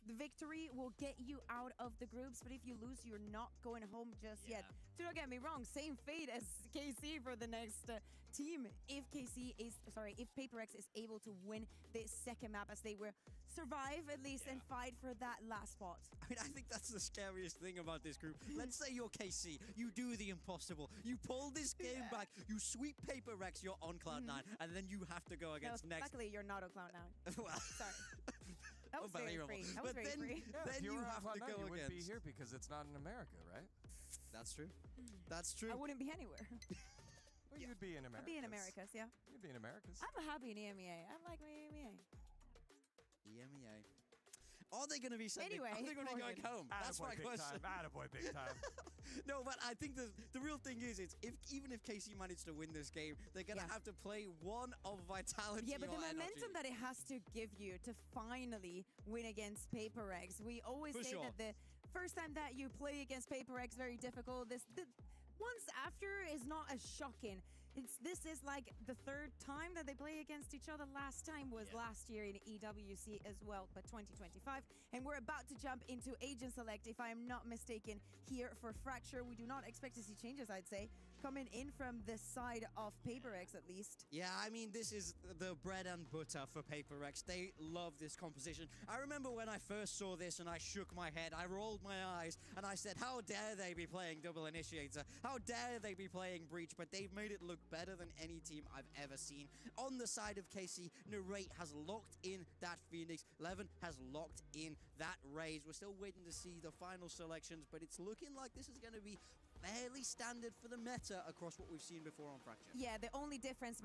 the victory will get you out of the groups, but if you lose, you're not going home just yet. Do not get me wrong, same fate as KC for the next team. If PRX is able to win this second map, as they will survive at least and fight for that last spot. I mean, I think that's the scariest thing about this group. Let's say you're KC, you do the impossible, you pull this game back, you sweep PRX, you're on Cloud9, and then you have to go against next. Luckily, you're not on Cloud9. Well, sorry. That was very free. That was very free. Then you have to go you wouldn't be against. here because it's not in America, right? That's true. That's true. I wouldn't be anywhere. Well, you'd be in America. I'd be in Americas, yeah. You'd be in Americas. I'm happy in EMEA. I like my EMEA. EMEA. Are they going to be sending? Anyway, are they going to be going home? That's my question. Attaboy big time. No, but I think the real thing is, even if KC managed to win this game, they're going to have to play one of Vitality. Yeah, but the or momentum NRG. that it has to give you to finally win against PRX. We always say that the first time that you play against PRX, very difficult. Once after is not as shocking. This is like the third time that they play against each other. Last time was last year in EWC as well, but 2025. And we're about to jump into Agent Select, if I am not mistaken, here for Fracture. We do not expect to see changes, I'd say. coming in from the side of PRX at least. Yeah, I mean, this is the bread and butter for PRX. They love this composition. I remember when I first saw this and I shook my head, I rolled my eyes, and I said, how dare they be playing Double Initiator? How dare they be playing Breach? But they've made it look better than any team I've ever seen. On the side of KC, Narrate has locked in that Phoenix. Levin has locked in that Raze. We're still waiting to see the final selections, but it's looking like this is going to be fairly standard for the meta across what we've seen before on Fracture. Yeah, the only difference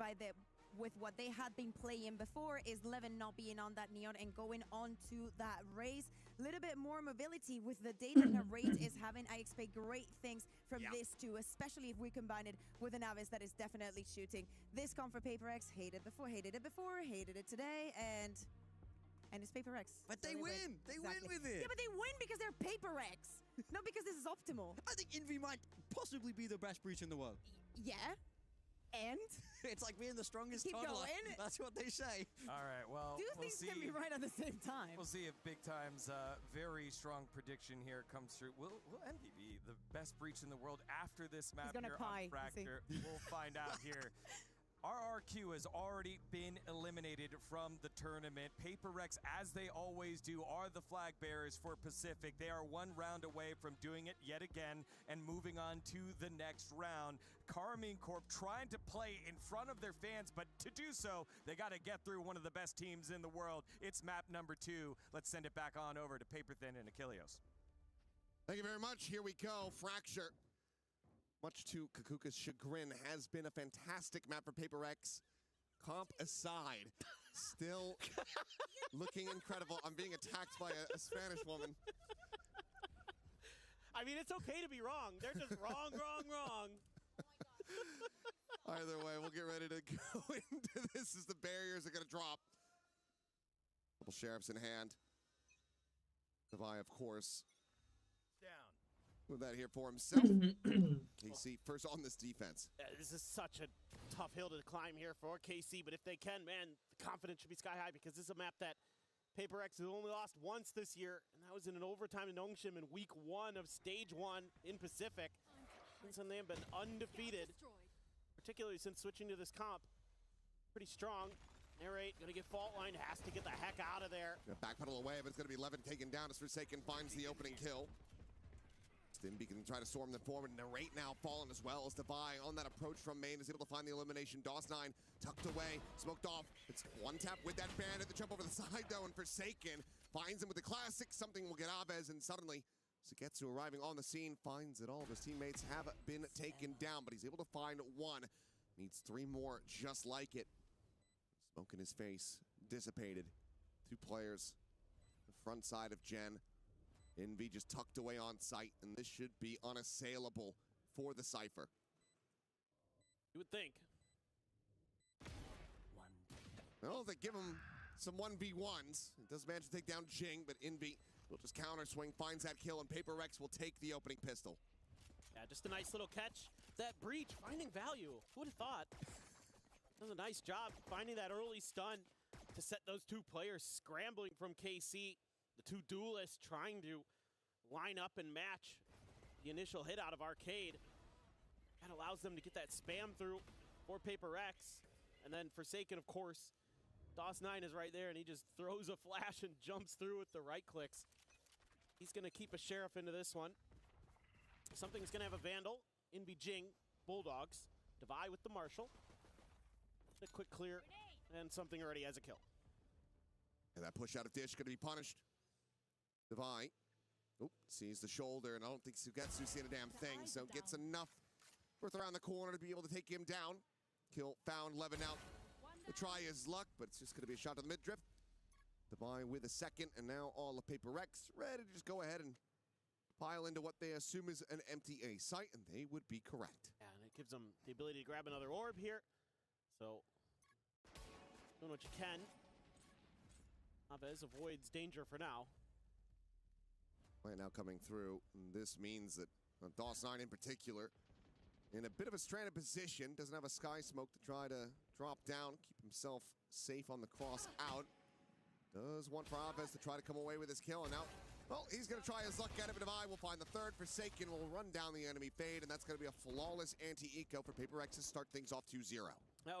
with what they had been playing before is Levin not being on that Neon and going on to that Raze. A little bit more mobility with the data Narrate is having. I expect great things from this too, especially if we combine it with an Avis that is definitely shooting. This comp for PRX, hated it before, hated it today, and it's PRX. But they win! They win with it! Yeah, but they win because they're PRX, not because this is optimal. I think Envy might possibly be the best Breach in the world. Yeah. And? It's like being the strongest Keep toddler. going. That's what they say. All right, well, Two things can be right at the same time. We'll see if Big Time's very strong prediction here comes true. Will Envy be the best Breach in the world after this map here on Fracture? We'll find out here. RRQ has already been eliminated from the tournament. PRX, as they always do, are the flag bearers for Pacific. They are one round away from doing it yet again and moving on to the next round. Carmine Corp trying to play in front of their fans, but to do so, they got to get through one of the best teams in the world. It's map number 2. Let's send it back on over to Paperthin and Achilleos. Thank you very much. Here we go. Fracture, much to Kakuka's chagrin, has been a fantastic map for PRX. Comp aside, still looking incredible. I'm being attacked by a Spanish woman. I mean, it's okay to be wrong. They're just wrong. Either way, we'll get ready to go into this as the barriers are going to drop. Couple sheriffs in hand. Devi, of course, with that here for himself. KC first on this defense. This is such a tough hill to climb here for KC, but if they can, man, the confidence should be sky high because this is a map that PRX has only lost once this year, and that was in an overtime in Nongshim in week 1 of stage 1 in Pacific. Since then, they have been undefeated, particularly since switching to this comp. Pretty strong. Narrate, gonna get fault line, has to get the heck out of there. Backpedal away, but it's gonna be Levin taken down as Forsaken finds the opening kill. Stimby can try to storm them forward. Narrate now fallen as well as Devi on that approach from main is able to find the elimination. DOS9 tucked away, smoked off. It's one tap with that bandit. The jump over the side though, and Forsaken finds him with the classic. Something will get Aves, and suddenly Sugetsu arriving on the scene finds that all of his teammates have been taken down, but he's able to find one. Needs 3 more just like it. Smoke in his face, dissipated. 2 players, the front side of Gen. Envy just tucked away on site, and this should be unassailable for the Cypher. You would think. Well, they give him some 1v1s. It does manage to take down Jing, but Envy will just counter swing, finds that kill, and PRX will take the opening pistol. Yeah, just a nice little catch. That Breach finding value. Who would have thought? Does a nice job finding that early stun to set those 2 players scrambling from KC. The 2 duelists trying to line up and match the initial hit out of Arcade. That allows them to get that spam through for PRX. And then Forsaken, of course, DOS9 is right there, and he just throws a flash and jumps through with the right clicks. He's going to keep a Sheriff into this one. Something's going to have a Vandal. Envy Jing, Bulldogs. Devi with the Marshal. A quick clear, and something already has a kill. And that push out of Dish going to be punished. Devi, sees the shoulder, and I don't think Sugetsu's seen a damn thing, so gets enough worth around the corner to be able to take him down. Kill found, Levin out. The try is luck, but it's just going to be a shot to the mid-drift. Devi with a second, and now all of PRX ready to just go ahead and pile into what they assume is an empty A site, and they would be correct. Yeah, and it gives them the ability to grab another orb here. So, doing what you can. Aves avoids danger for now. Right now coming through, and this means that DOS9 in particular, in a bit of a stranded position, doesn't have a sky smoke to try to drop down, keep himself safe on the cross out. Does want for Aves to try to come away with his kill, and now Well, he's going to try his luck at it, but Divide will find the third. Forsaken will run down the enemy fade, and that's going to be a flawless anti-eco for Paper X to start things off 2-0.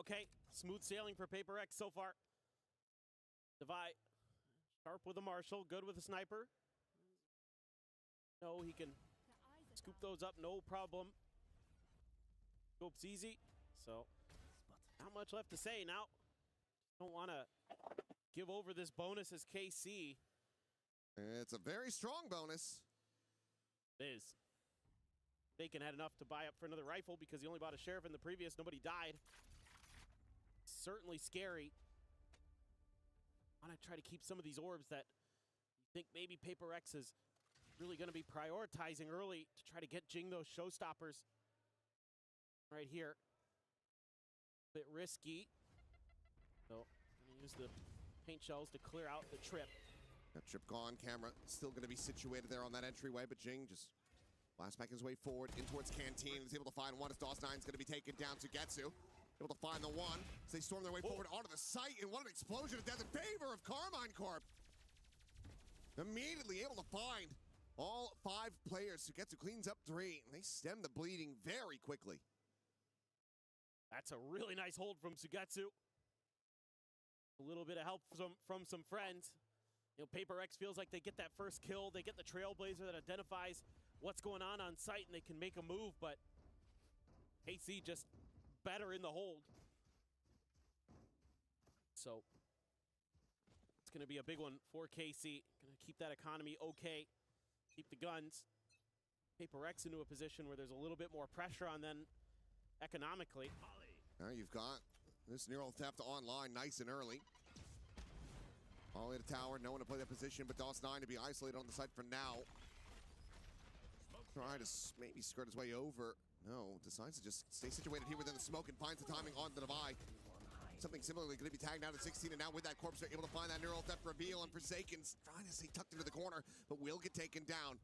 Okay, smooth sailing for Paper X so far. Divide, sharp with a Marshall, good with a sniper. No, he can scoop those up, no problem. Scope's easy, so not much left to say now. Don't want to give over this bonus as KC. It's a very strong bonus. It is. Bacon had enough to buy up for another rifle because he only bought a sheriff in the previous. Nobody died. Certainly scary. Want to try to keep some of these orbs that you think maybe Paper X is really going to be prioritizing early to try to get Jing those showstoppers. Right here. A bit risky. So, going to use the paint shells to clear out the trip. That trip gone, camera still going to be situated there on that entryway, but Jing just blasts back his way forward in towards Canteen. Is able to find one as DOS9's going to be taken down. Sugetsu able to find the one as they storm their way forward onto the site, and what an explosion of death in favor of Carmine Corp. Immediately able to find all 5 players. Sugetsu cleans up 3, and they stem the bleeding very quickly. That's a really nice hold from Sugetsu. A little bit of help from some friends. You know, Paper X feels like they get that first kill, they get the Trailblazer that identifies what's going on site, and they can make a move, but KC just better in the hold. So, it's going to be a big one for KC. Going to keep that economy okay, keep the guns. Paper X into a position where there's a little bit more pressure on them economically. Now you've got this neural theft online nice and early. All at a tower, no one to play that position, but DOS9 to be isolated on the site for now. Try to maybe skirt his way over. No, decides to just stay situated here within the smoke and finds the timing on the Divide. Something similarly going to be tagged out at 16, and now with that corpse, they're able to find that neural theft reveal, and Forsaken's trying to stay tucked into the corner, but will get taken down.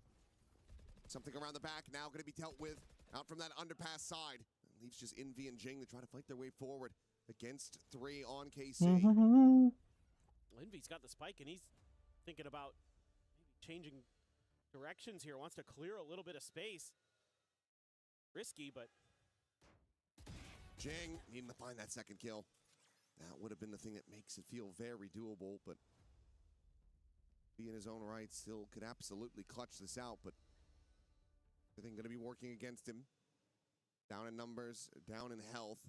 Something around the back now going to be dealt with out from that underpass side. It leaves just Envy and Jing to try to fight their way forward against 3 on KC. Envy's got the spike, and he's thinking about maybe changing directions here. Wants to clear a little bit of space. Risky, but Jing needing to find that second kill. That would have been the thing that makes it feel very doable, but he in his own right still could absolutely clutch this out, but everything going to be working against him. Down in numbers, down in health.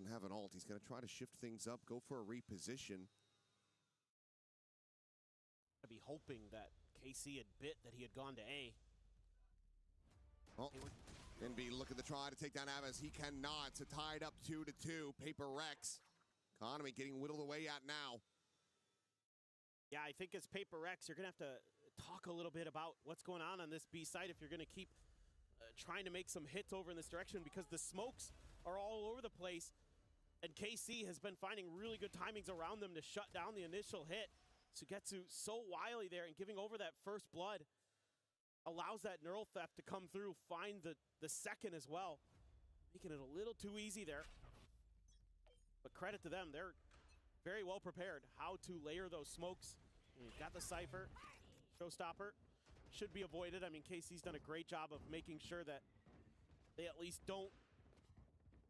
Doesn't have an ult. He's going to try to shift things up, go for a reposition. I'd be hoping that KC had bit that he had gone to A. Oh, Envy looking to try to take down Avaz. He cannot. So tied up 2-2. Paper Rex. Economy getting whittled away at now. Yeah, I think as Paper Rex, you're going to have to talk a little bit about what's going on this B site if you're going to keep trying to make some hits over in this direction, because the smokes are all over the place, and KC has been finding really good timings around them to shut down the initial hit. Sugetsu so wily there, and giving over that first blood allows that neural theft to come through, find the second as well, making it a little too easy there. But credit to them, they're very well prepared how to layer those smokes. You've got the Cypher, Showstopper, should be avoided. I mean, KC's done a great job of making sure that they at least don't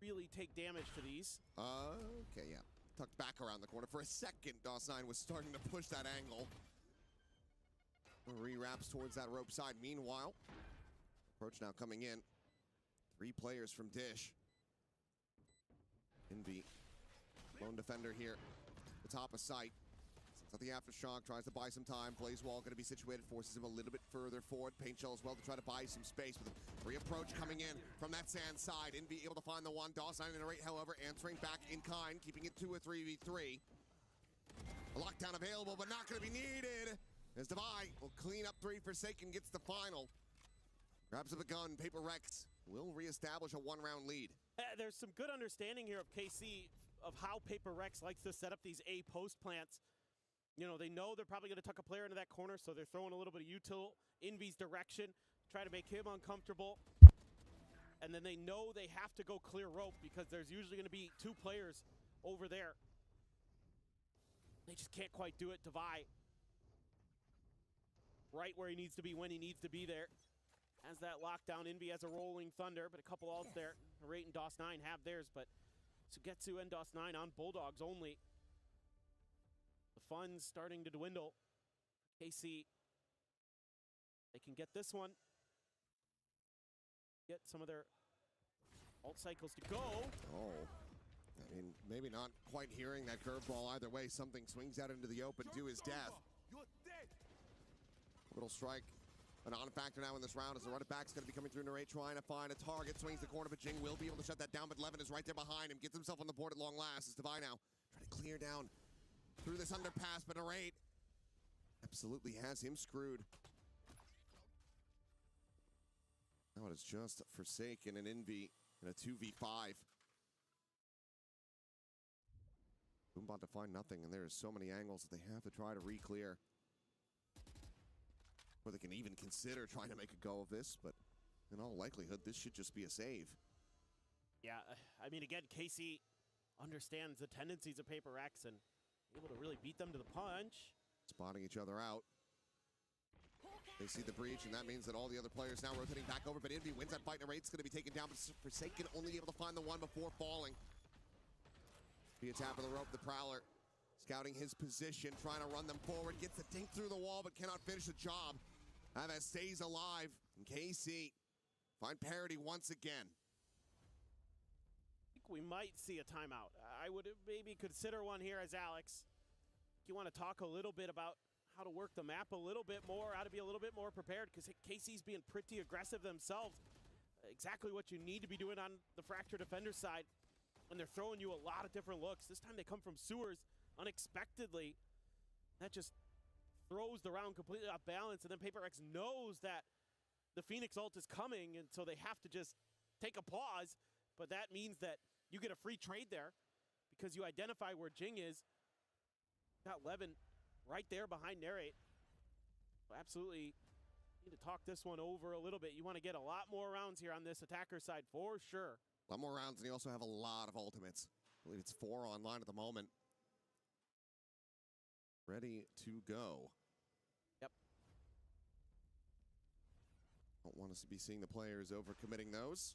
really take damage to these. Okay, yeah. Tucked back around the corner. For a second, DOS9 was starting to push that angle. Re-wraps towards that rope side. Meanwhile, approach now coming in. 3 players from Dish. Envy, lone defender here. The top of sight. Sets out the aftershock, tries to buy some time. Plays wall, going to be situated, forces him a little bit further forward. Paint shell as well to try to buy some space with a re-approach coming in from that sand side. Envy able to find the one. DOS9 in the rate, however, answering back in kind, keeping it to a 3v3. A lockdown available, but not going to be needed. As Divide will clean up 3. Forsaken gets the final. Grabs up a gun. Paper Rex will reestablish a 1-round lead. There's some good understanding here of KC of how Paper Rex likes to set up these A post plants. You know, they know they're probably going to tuck a player into that corner, so they're throwing a little bit of util Envy's direction, try to make him uncomfortable. And then they know they have to go clear rope because there's usually going to be 2 players over there. They just can't quite do it. Divide right where he needs to be when he needs to be there. Has that lockdown. Envy has a rolling thunder, but a couple ults there. Rate and DOS9 have theirs, but Sugetsu and DOS9 on Bulldogs only. The funds starting to dwindle. KC, they can get this one. Get some of their ult cycles to go. Oh, I mean, maybe not quite hearing that curveball either way. Something swings out into the open to his death. Little strike, a non-factor now in this round as the running back's going to be coming through Narrate, trying to find a target. Swings the corner, but Jing will be able to shut that down, but Levin is right there behind him. Gets himself on the board at long last. It's Divine now trying to clear down through this underpass, but Narrate absolutely has him screwed. Now it is just Forsaken and Envy in a 2v5. Boombot to find nothing, and there is so many angles that they have to try to re-clear. Or they can even consider trying to make a go of this, but in all likelihood, this should just be a save. Yeah, I mean, again, KC understands the tendencies of Paper X and able to really beat them to the punch. Spotting each other out. They see the breach, and that means that all the other players now rotating back over, but Envy wins that fight. Narrate's going to be taken down, but Forsaken only able to find the one before falling. Via tap of the rope, the Prowler scouting his position, trying to run them forward, gets the dink through the wall, but cannot finish the job. Aves stays alive, and KC find parity once again. I think we might see a timeout. I would maybe consider one here as Alex. You want to talk a little bit about how to work the map a little bit more, how to be a little bit more prepared, because KC's being pretty aggressive themselves. Exactly what you need to be doing on the Fracture Defender side. And they're throwing you a lot of different looks. This time they come from sewers unexpectedly. That just throws the round completely off balance, and then Paper X knows that the Phoenix ult is coming, and so they have to just take a pause, but that means that you get a free trade there because you identify where Jing is. Got Levin right there behind Narrate. Absolutely need to talk this one over a little bit. You want to get a lot more rounds here on this attacker side for sure. A lot more rounds, and you also have a lot of ultimates. I believe it's 4 online at the moment. Ready to go. Yep. Don't want to be seeing the players overcommitting those.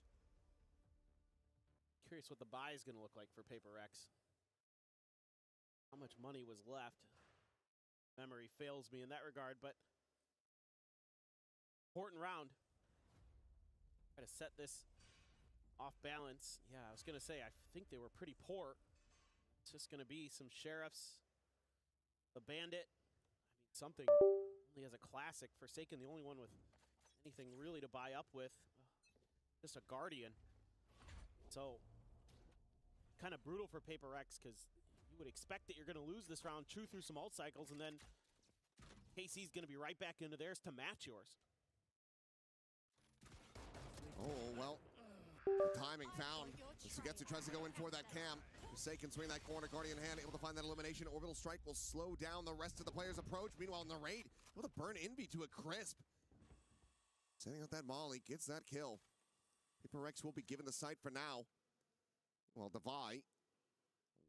Curious what the buy is going to look like for Paper X. How much money was left? Memory fails me in that regard, but important round. Try to set this off balance. Yeah, I was going to say, I think they were pretty poor. It's just going to be some sheriffs. The Bandit, I mean, something only as a classic. Forsaken, the only one with anything really to buy up with. Just a Guardian. So, kind of brutal for Paper X, because you would expect that you're going to lose this round, chew through some ult cycles, and then KC's going to be right back into theirs to match yours. Oh, well, the timing found. Sugetsu tries to go in for that cam. Forsaken swing that corner, Guardian hand, able to find that elimination. Orbital strike will slow down the rest of the players' approach. Meanwhile, Narrate able to burn Envy to a crisp. Setting out that molly, gets that kill. Paper X will be given the sight for now. Well, Devi,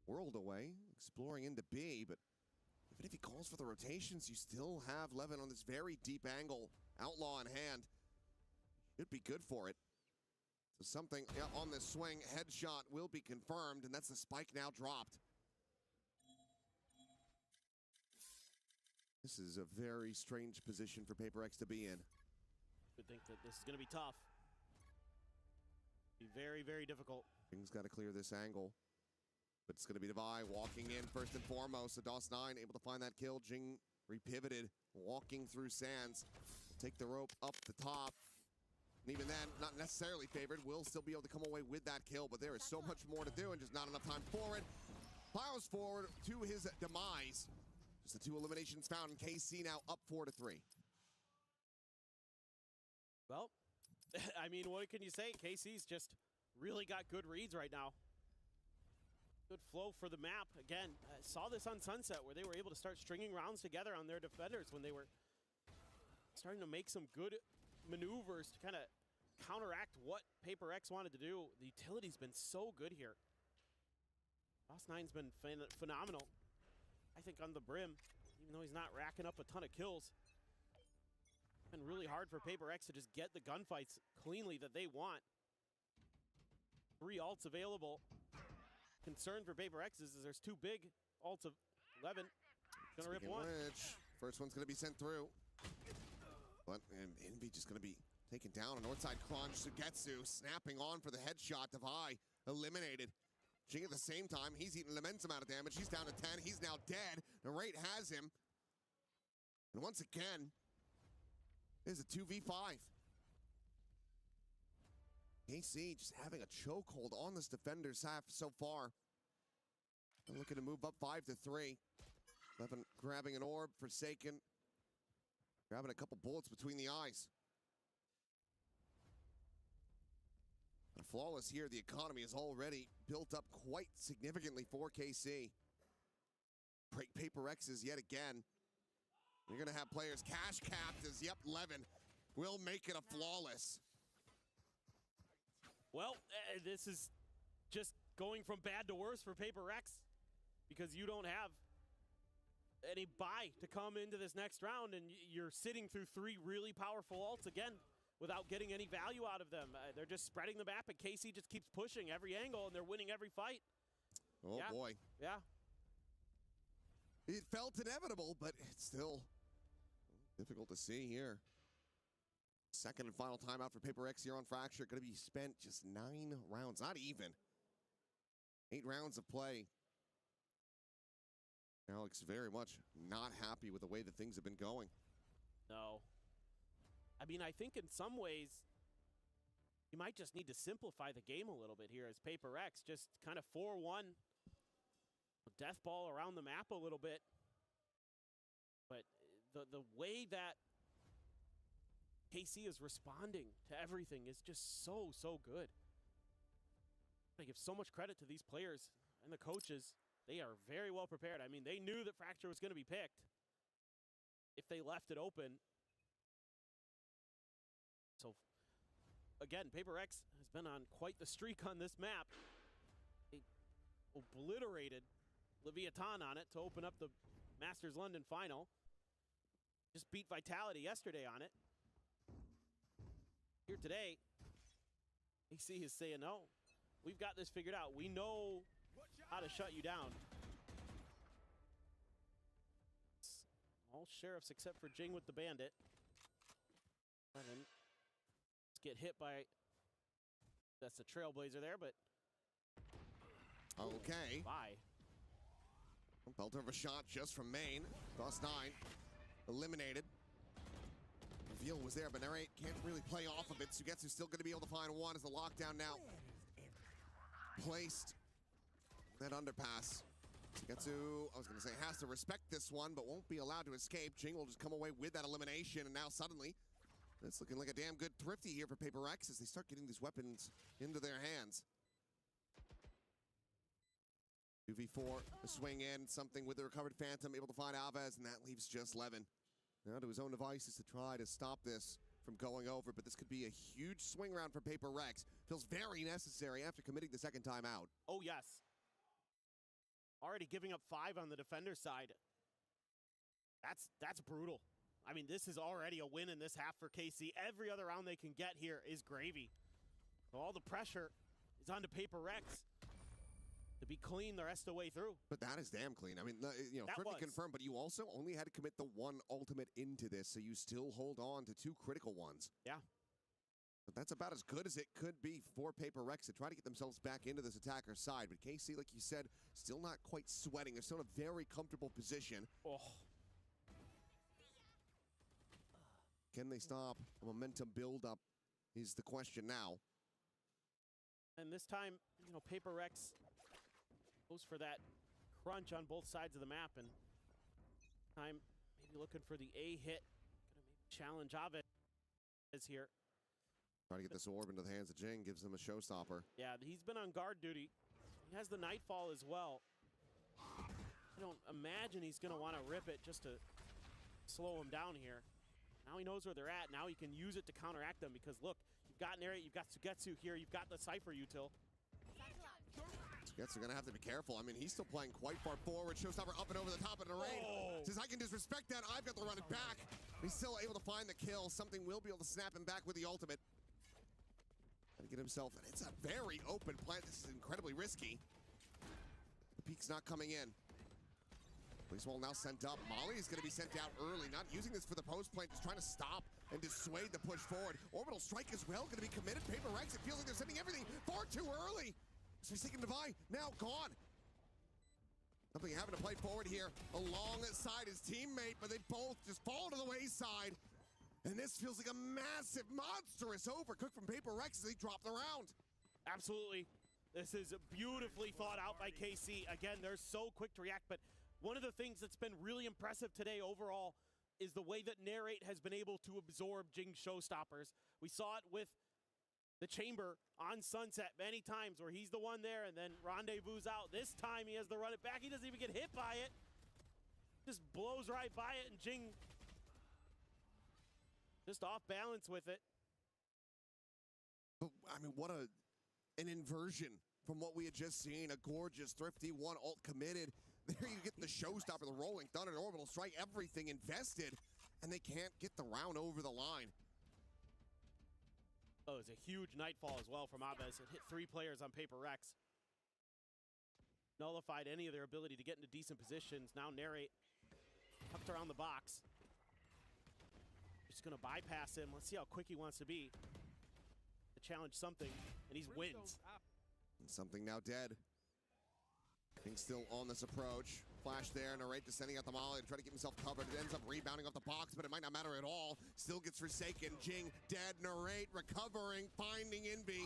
world away, exploring into B, but even if he calls for the rotations, you still have Levin on this very deep angle. Outlaw in hand. Should be good for it. So something on this swing, headshot will be confirmed, and that's the spike now dropped. This is a very strange position for Paper X to be in. Would think that this is going to be tough. Be very, very difficult. Jing's got to clear this angle, but it's going to be Devi walking in first and foremost. So DOS9 able to find that kill. Jing repivoted, walking through Sands. Will take the rope up the top. And even then, not necessarily favored, will still be able to come away with that kill, but there is so much more to do and just not enough time for it. Plows forward to his demise. Just the 2 eliminations found, and KC now up 4-3. Well, I mean, what can you say? KC's just really got good reads right now. Good flow for the map. Again, saw this on Sunset where they were able to start stringing rounds together on their defenders when they were starting to make some good maneuvers to kind of counteract what Paper X wanted to do. The utility's been so good here. DOS9's been phenomenal, I think, on the brim, even though he's not racking up a ton of kills. And really hard for PRX to just get the gunfights cleanly that they want. 3 ults available. Concern for PRX is there's 2 big ults of 11. Gonna rip one. Which, first one's gonna be sent through. But Envy just gonna be taken down. On north side crunch. Sugetsu snapping on for the headshot. Divide eliminated. Jing at the same time, he's eating an immense amount of damage. He's down to 10. He's now dead. Narrate has him. And once again, it is a 2v5. KC just having a chokehold on this defender's half so far. They're looking to move up 5-3. 11 grabbing an orb, Forsaken. Grabbing a couple bullets between the eyes. And flawless here, the economy is already built up quite significantly for KC. Break PRX's yet again. You're gonna have players cash capped as, yep, Levin will make it a flawless. Well, this is just going from bad to worse for PRX because you don't have any buy to come into this next round, and you're sitting through 3 really powerful ults again without getting any value out of them. They're just spreading the map, and KC just keeps pushing every angle, and they're winning every fight. Oh, yeah. Boy. Yeah. It felt inevitable, but it's still difficult to see here. Second and final timeout for PRX here on Fracture. Going to be spent just 9 rounds, not even. 8 rounds of play. Alex very much not happy with the way that things have been going. No. I mean, I think in some ways, you might just need to simplify the game a little bit here as PRX. Just kind of 4-1. Death ball around the map a little bit. But the way that KC is responding to everything is just so good. I give so much credit to these players and the coaches. They are very well prepared. I mean, they knew that Fracture was going to be picked if they left it open. So, again, PRX has been on quite the streak on this map. They obliterated Leviathan on it to open up the Masters London final. Just beat Vitality yesterday on it. Here today, AC is saying, no, we've got this figured out. We know how to shut you down. All sheriffs except for Jing with the bandit. And then let's get hit by, that's the Trailblazer there, but. Okay. Bye. Belter of a shot just from main. +9. Eliminated. Reveal was there, but Narrate can't really play off of it. Sugetsu's still going to be able to find one as the lockdown now placed. That underpass. Sugetsu, I was going to say, has to respect this one, but won't be allowed to escape. Jing will just come away with that elimination, and now suddenly, it's looking like a damn good thrifty here for PRX as they start getting these weapons into their hands. 2v4, a swing in, something with the recovered Phantom, able to find Alves, and that leaves just Levin. Now to his own devices to try to stop this from going over, but this could be a huge swing round for PRX. Feels very necessary after committing the second time out. Oh, yes. Already giving up 5 on the defender side. That's brutal. I mean, this is already a win in this half for KC. Every other round they can get here is gravy. So all the pressure is onto PRX to be clean the rest of the way through. But that is damn clean. I mean, you know, thrifty confirmed, but you also only had to commit the 1 ultimate into this, so you still hold on to 2 critical ones. Yeah. But that's about as good as it could be for PRX to try to get themselves back into this attacker's side. But KC, like you said, still not quite sweating. They're still in a very comfortable position. Oh. Can they stop a momentum build-up is the question now. And this time, you know, PRX goes for that crunch on both sides of the map, and time maybe looking for the A hit. Gonna maybe challenge Aves is here. Trying to get this orb into the hands of Jing, gives them a showstopper. Yeah, he's been on guard duty. He has the Nightfall as well. I don't imagine he's gonna want to rip it just to slow him down here. Now he knows where they're at. Now he can use it to counteract them because look, you've got Narrate, you've got Sugetsu here, you've got the Cypher util. Sugetsu gonna have to be careful. I mean, he's still playing quite far forward. Showstopper up and over the top of the rain. Says, I can disrespect that. I've got to run it back. He's still able to find the kill. Something will be able to snap him back with the ultimate. Gotta get himself, and it's a very open plant. This is incredibly risky. The peek's not coming in. Police wall now sent up. Molly is going to be sent out early, not using this for the post plant, just trying to stop and dissuade the push forward. Orbital strike as well, going to be committed. PRX, it feels like they're sending everything far too early. Forsaken Divide now gone. Something having to play forward here alongside his teammate, but they both just fall to the wayside. And this feels like a massive, monstrous overcook from PRX as they drop the round. Absolutely. This is beautifully thought out by KC. Again, they're so quick to react, but one of the things that's been really impressive today overall is the way that Narrate has been able to absorb Jing's showstoppers. We saw it with the Chamber on Sunset many times where he's the one there and then rendezvous out. This time he has to run it back. He doesn't even get hit by it. Just blows right by it, and Jing just off balance with it. I mean, what an inversion from what we had just seen. A gorgeous, thrifty one ult committed. There you get the showstopper, the rolling thunder, orbital strike, everything invested, and they can't get the round over the line. Oh, it's a huge nightfall as well from Aves. It hit 3 players on PRX. Nullified any of their ability to get into decent positions. Now Narrate tucked around the box. Just gonna bypass him. Let's see how quick he wants to be. To challenge something, and he wins. And something now dead. King still on this approach. Flash there, Narrate descending out the molly to try to get himself covered. It ends up rebounding off the box, but it might not matter at all. Still gets Forsaken. Jing dead. Narrate recovering, finding Envy.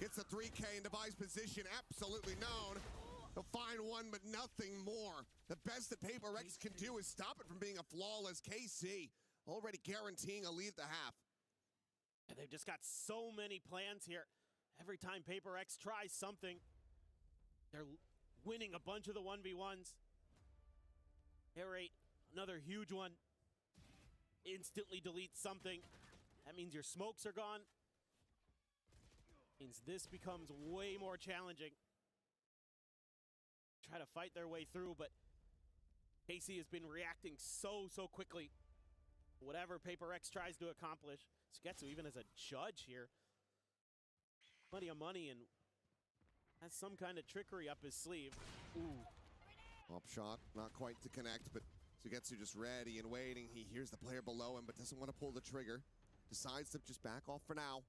Gets the 3K in device position, absolutely known. He'll find one, but nothing more. The best that PRX can do is stop it from being a flawless KC. Already guaranteeing a lead at the half. And they've just got so many plans here. Every time PRX tries something, they're winning a bunch of the 1v1s. Narrate, another huge one. Instantly deletes something. That means your smokes are gone. Means this becomes way more challenging. Try to fight their way through, but KC has been reacting so quickly. Whatever PRX tries to accomplish. Sugetsu even as a judge here. Plenty of money and has some kind of trickery up his sleeve. Ooh. Pop shot, not quite to connect, but Sugetsu just ready and waiting. He hears the player below him, but doesn't want to pull the trigger. Decides to just back off for now.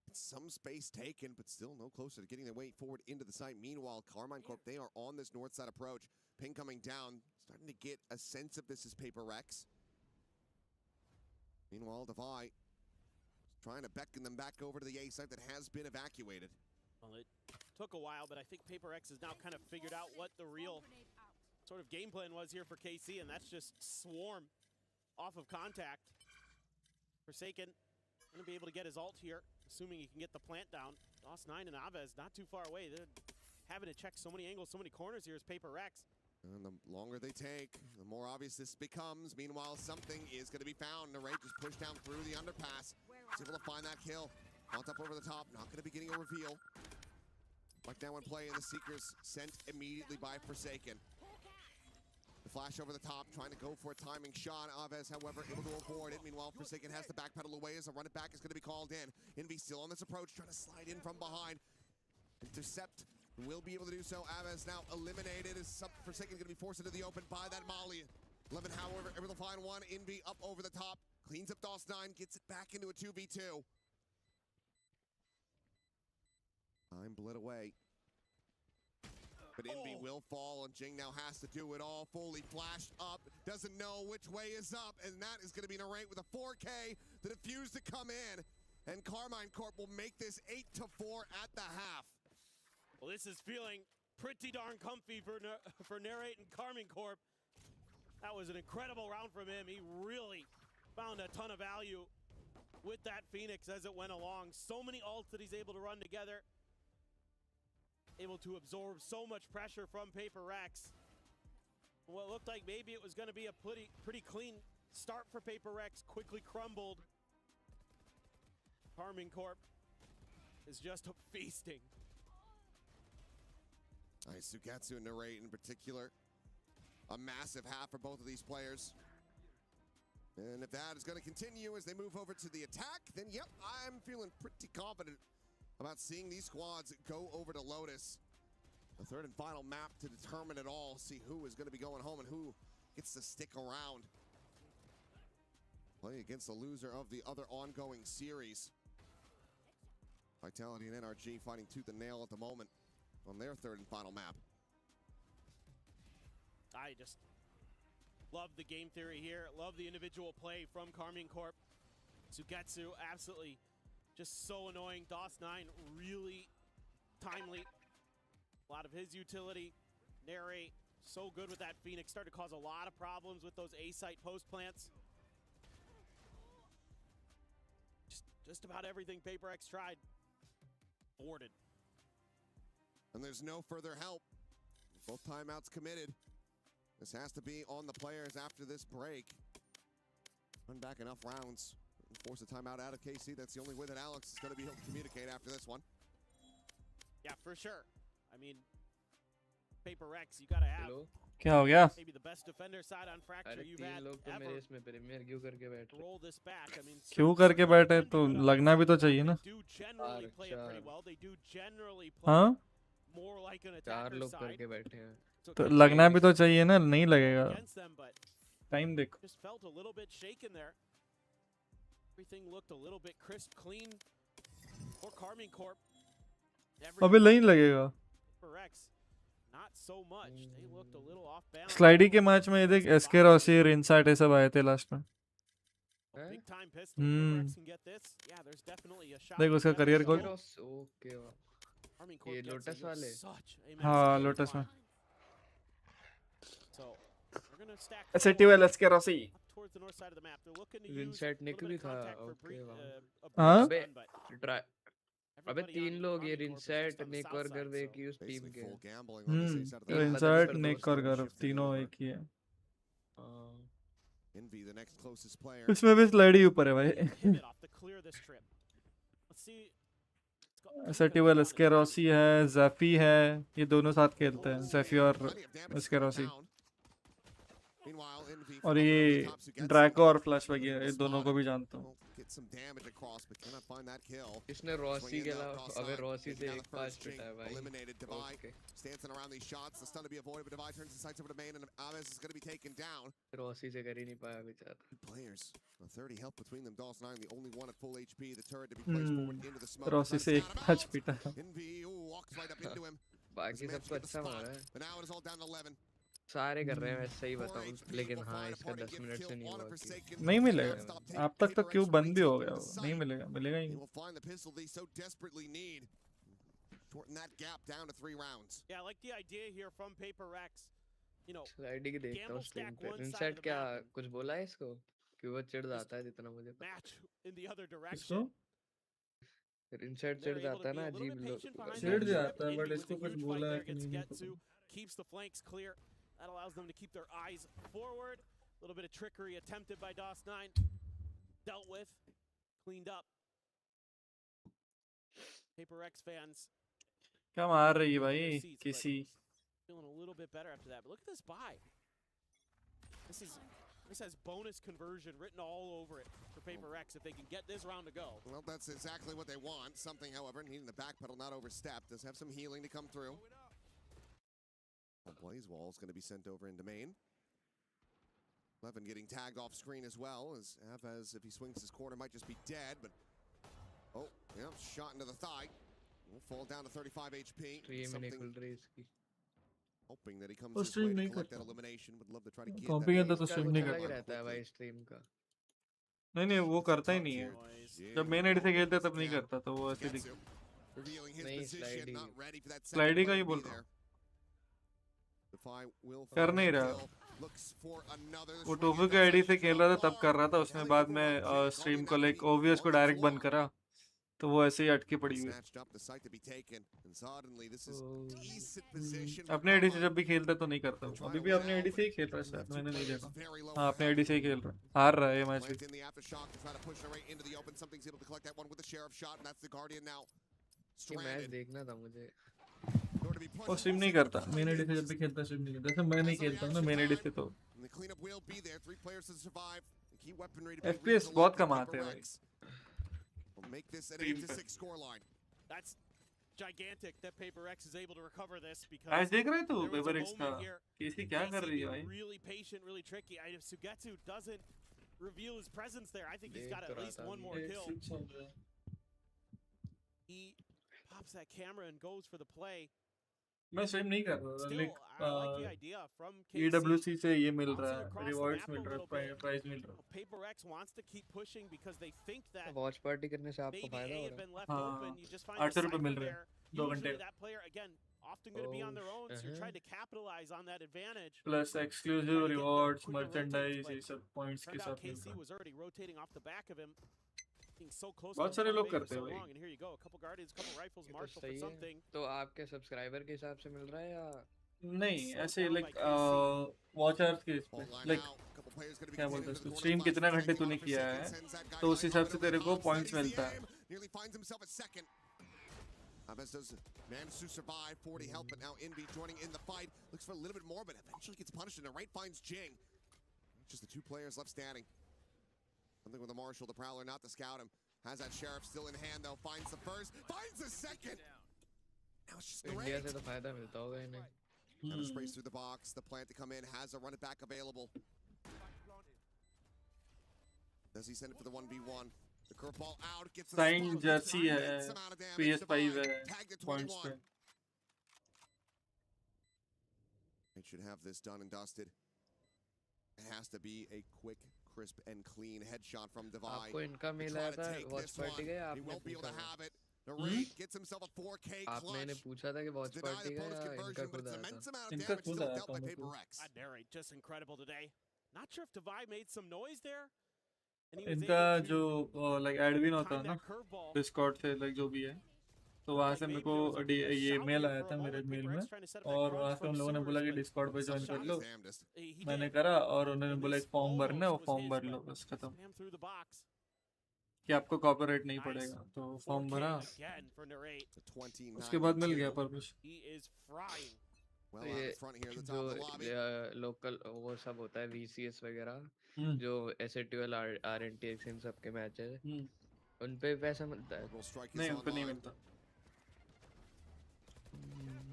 It's some space taken, but still no closer to getting their way forward into the site. Meanwhile, Carmine Corp, they are on this north side approach. Ping coming down, starting to get a sense of this is PRX. Meanwhile, Devi trying to beckon them back over to the A site that has been evacuated. Well, it took a while, but I think PRX has now kind of figured out what the real sort of game plan was here for KC, and that's just swarm off of contact. Forsaken gonna be able to get his ult here, assuming he can get the plant down. DOS9 and Aves not too far away. They're having to check so many angles, so many corners here as PRX. And the longer they take, the more obvious this becomes. Meanwhile, something is going to be found. Narrate just pushed down through the underpass. He's able to find that kill. Mount up over the top, not going to be getting a reveal. Like now in play, and the Seekers sent immediately by Forsaken. The flash over the top, trying to go for a timing shot. Aves, however, able to avoid it. Meanwhile, Forsaken has to backpedal away as a run it back is going to be called in. Envy still on this approach, trying to slide in from behind. Intercept. Will be able to do so. Aves now eliminated as Forsaken going to be forced into the open by that molly. 11, however, able to find one. Envy up over the top. Cleans up DOS9, gets it back into a 2v2. Time bled away. But Envy will fall, and Jing now has to do it all. Fully flashed up, doesn't know which way is up, and that is going to be Narrate with a 4K. The defuse to come in, and Carmine Corp will make this 8-4 at the half. Well, this is feeling pretty darn comfy for Narrate and Carmine Corp. That was an incredible round from him. He really found a ton of value with that Phoenix as it went along. So many ults that he's able to run together. Able to absorb so much pressure from PRX. What looked like maybe it was going to be a pretty clean start for PRX quickly crumbled. Carmine Corp is just feasting. Nice, Sugetsu and Narrate in particular. A massive half for both of these players. And if that is going to continue as they move over to the attack, then yep, I'm feeling pretty confident about seeing these squads go over to Lotus. The third and final map to determine it all, see who is going to be going home and who gets to stick around. Play against the loser of the other ongoing series. Vitality and NRG fighting tooth and nail at the moment on their third and final map. I just love the game theory here. Love the individual play from Karmine Corp. Sugetsu, absolutely just so annoying. DOS9, really timely. A lot of his utility. Narrate, so good with that Phoenix. Started to cause a lot of problems with those A-site post plants. Just about everything PaperX tried. Boarded. And there's no further help. Both timeouts committed. This has to be on the players after this break. Run back enough rounds and force a timeout out of KC. That's the only way that Alex is going to be able to communicate after this one. Yeah, for sure. I mean, PaperX, you got to have क्या हो गया? maybe the best defender side on Fracture अरे you've तीन had लोग तो मेरे ever. इसमें premiere क्यों करके बैठ रहे? Roll this back. I mean, क्यों करके बैठे तो लगना भी तो चाहिए ना? do generally play it pretty well. They do generally play हाँ? more like an चार attacker लोग side. करके बैठे हैं। तो लगना भी तो चाहिए ना, नहीं लगेगा। Against them, but टाइम देखो। just felt a little bit shaken there. Everything looked a little bit crisp, clean for Karmine Corp. अबे नहीं लगेगा। PRX, not so much. They looked a little off balance. स्लाइडी के match में ये देख SK Rossi, रिनसाइट ये सब आए थे लास्ट में। Big time pistol. PaperX can get this. Yeah, there's definitely a shot. देख उसका करियर गोल। ओके ये लोटस वाले। हाँ लोटस में। So we're gonna stack. SATL एसके Rossi. Towards the north side of the map. They're looking to use रिनसेट निक भी था। Okay हाँ? अबे ट्राई अबे तीन लोग ये रिनसेट निक और गर्व एक ही उस टीम के। रिनसेट निक और गर्व तीनों एक ही है। इसमें भी स्लाइडी ऊपर है भाई। SATL एसके रॉसी है, ज़ैफी है, ये दोनों साथ खेलते हैं, ज़ैफी और एसके रॉसी। और ये ड्रैको और फ्लैश वगैरह ये दोनों को भी जानता हूँ। इसने रॉसी के अलावा अबे रॉसी से एक पास पिटा है भाई। रॉसी से कर ही नहीं पाया बेचारा। रॉसी से एक पास पिटा। बाकी सब तो अच्छा मारा है। सारे कर रहे हैं वैसे ही बताऊं, लेकिन हाँ इसका 10 मिनट से नहीं हुआ। नहीं मिलेगा आप तक तो क्यों बंद भी हो गया वो, नहीं मिलेगा, मिलेगा ही नहीं। Yeah, I like the idea here from PaperX. You know, स्लाइडी की देखता हूँ स्ट्रीम पे। रिनसेट क्या कुछ बोला है इसको कि वो चिढ़ जाता है जितना मुझे पता। इसको रिनसेट चिढ़ जाता है ना, अजीब लोग चिढ़ जाता है, बट इसको कुछ बोला है कि नहीं पता। Keeps the flanks clear. That allows them to keep their eyes forward. A little bit of trickery attempted by DOS9. Dealt with. Cleaned up. PaperX fans. क्या मार रही है भाई किसी? Feeling a little bit better after that. But look at this buy. This has bonus conversion written all over it for PaperX if they can get this round to go. Well, that's exactly what they want. Something, however, needing the back pedal not overstep. Does have some healing to come through. Blaze Wall is going to be sent over into main. Levin getting tagged off screen as well, as Avaz, if he swings his corner, might just be dead, but oh, yeah, shot into the thigh. Will fall down to 35 HP. Something hoping that he comes this way to collect that elimination. Would love to try to get that. तो stream नहीं करता रहता है भाई stream का। नहीं वो करता ही नहीं है। जब मेन आईडी से खेलते तब नहीं करता, तो वो ऐसे दिख नहीं स्लाइडी का ही बोल रहा हूँ। कर नहीं रहा वो टोफू के आईडी से खेल रहा था तब कर रहा था, उसमें बाद में स्ट्रीम को लाइक ओवीएस को डायरेक्ट बंद करा तो वो ऐसे ही अटकी पड़ी हुई। अपने आईडी से जब भी खेलता तो नहीं करता, अभी भी अपने आईडी से ही खेल रहा है शायद, मैंने नहीं देखा। हाँ अपने आईडी से ही खेल रहा है, हार रहा है ये मैच भी। मैच देखना था मुझे। वो स्ट्रीम नहीं करता, मेन आईडी से जब भी खेलता स्ट्रीम नहीं करता। जैसे मैं नहीं खेलता हूँ ना मेन आईडी से, तो key weaponry to be FPS बहुत कम आते हैं भाई. Will make this an 8-6 scoreline. That's gigantic that PRX is able to recover this because आज देख रहे तू there was a PRX का moment here. कैसी क्या कर रही है भाई? Really patient, really tricky. If Sugetsu doesn't reveal his presence there, I think he's got at least one more kill. He pops that camera and goes for the play. मैं stream नहीं कर रहा Still, like I like the idea from KC. EWC से ये मिल रहा है across the rewards map mill a रहा little है bit. प्राइस मिल रहा है. PRX wants to keep pushing because they think that watch party करने से आपको maybe फायदा A हो had रहा been left हाँ, open. You just find 800 a रुपए मिल cipher रहे there. हैं 2 घंटे Usually that player, again, often going to be on their own, so you're trying to capitalize on that advantage. Plus exclusive rewards merchandise ये सब points के Turned out साथ मिल KC रहा है. was already rotating off the back of him. Being so close बहुत to सारे the लोग front करते हैं for so भाई. long, and here you go, a couple guardians, a couple rifles, है. marshal for सही है. something. तो आपके सब्सक्राइबर के हिसाब से मिल रहा है या नहीं ऐसे लाइक वॉच आवर्स के लाइक क्या बोलते हैं उसको स्ट्रीम कितना घंटे तूने किया है तो उस हिसाब से तेरे को पॉइंट्स मिलता है. Nearly finds himself at second. Chavez does manage to survive. 40 health, but now Envy joining in the fight. Looks for a little bit more, but eventually gets punished. And the right finds Jing. Just the two players left standing. Something with the Marshal, the Prowler, not to scout him. Has that Sheriff still in hand, though. Finds the first, finds the second. Now it's just India great. से तो फायदा मिलता होगा इन्हें. Kind of sprays through the box. The plant to come in. Has a run it back available. Does he send it for the 1v1? The curveball out. Gets the sign spot. Jersey है Tremendous amount of damage. PS5 है Tagged at points 21. पे. It should have this done and dusted. It has to be a quick, crisp, and clean headshot from Divide. आपको इनका मिल Try आया to था take watch this party one. का या He आपने won't be able पूछा to था? have it. Narrate gets himself a 4K आपने इन्हें clutch. पूछा था कि वॉच Deny पार्टी the का bonus या इनका conversion, but खुद it's आया immense था? amount of इनका damage खुद still आया dealt था by मेरे को. PRX. Narrate, just incredible today. Not sure if Divide made some noise there. And he was इनका able to जो लाइक एडमिन होता है time ना that curveball. डिस्कॉर्ड से लाइक जो भी है तो वहाँ से मेरे को ये मेल आया था मेरे मेल में और वहाँ से उन लोगों ने बोला कि डिस्कॉर्ड पे ज्वाइन कर लो. मैंने करा और उन्होंने बोला एक फॉर्म भरना है वो फॉर्म भर लो बस खत्म Slam through the box. कि आपको कॉपीराइट नहीं पड़ेगा तो फॉर्म 4K भरा again for Narrate. उसके बाद मिल गया permission. He is frying. Well तो out ये in front here, the top जो of the lobby. लोकल वो सब होता है VCS वगैरह हम्म. जो SATL RNTX इन सब के मैच है उन पे पैसा मिलता है. Will strike नहीं is उन पे नहीं online. मिलता.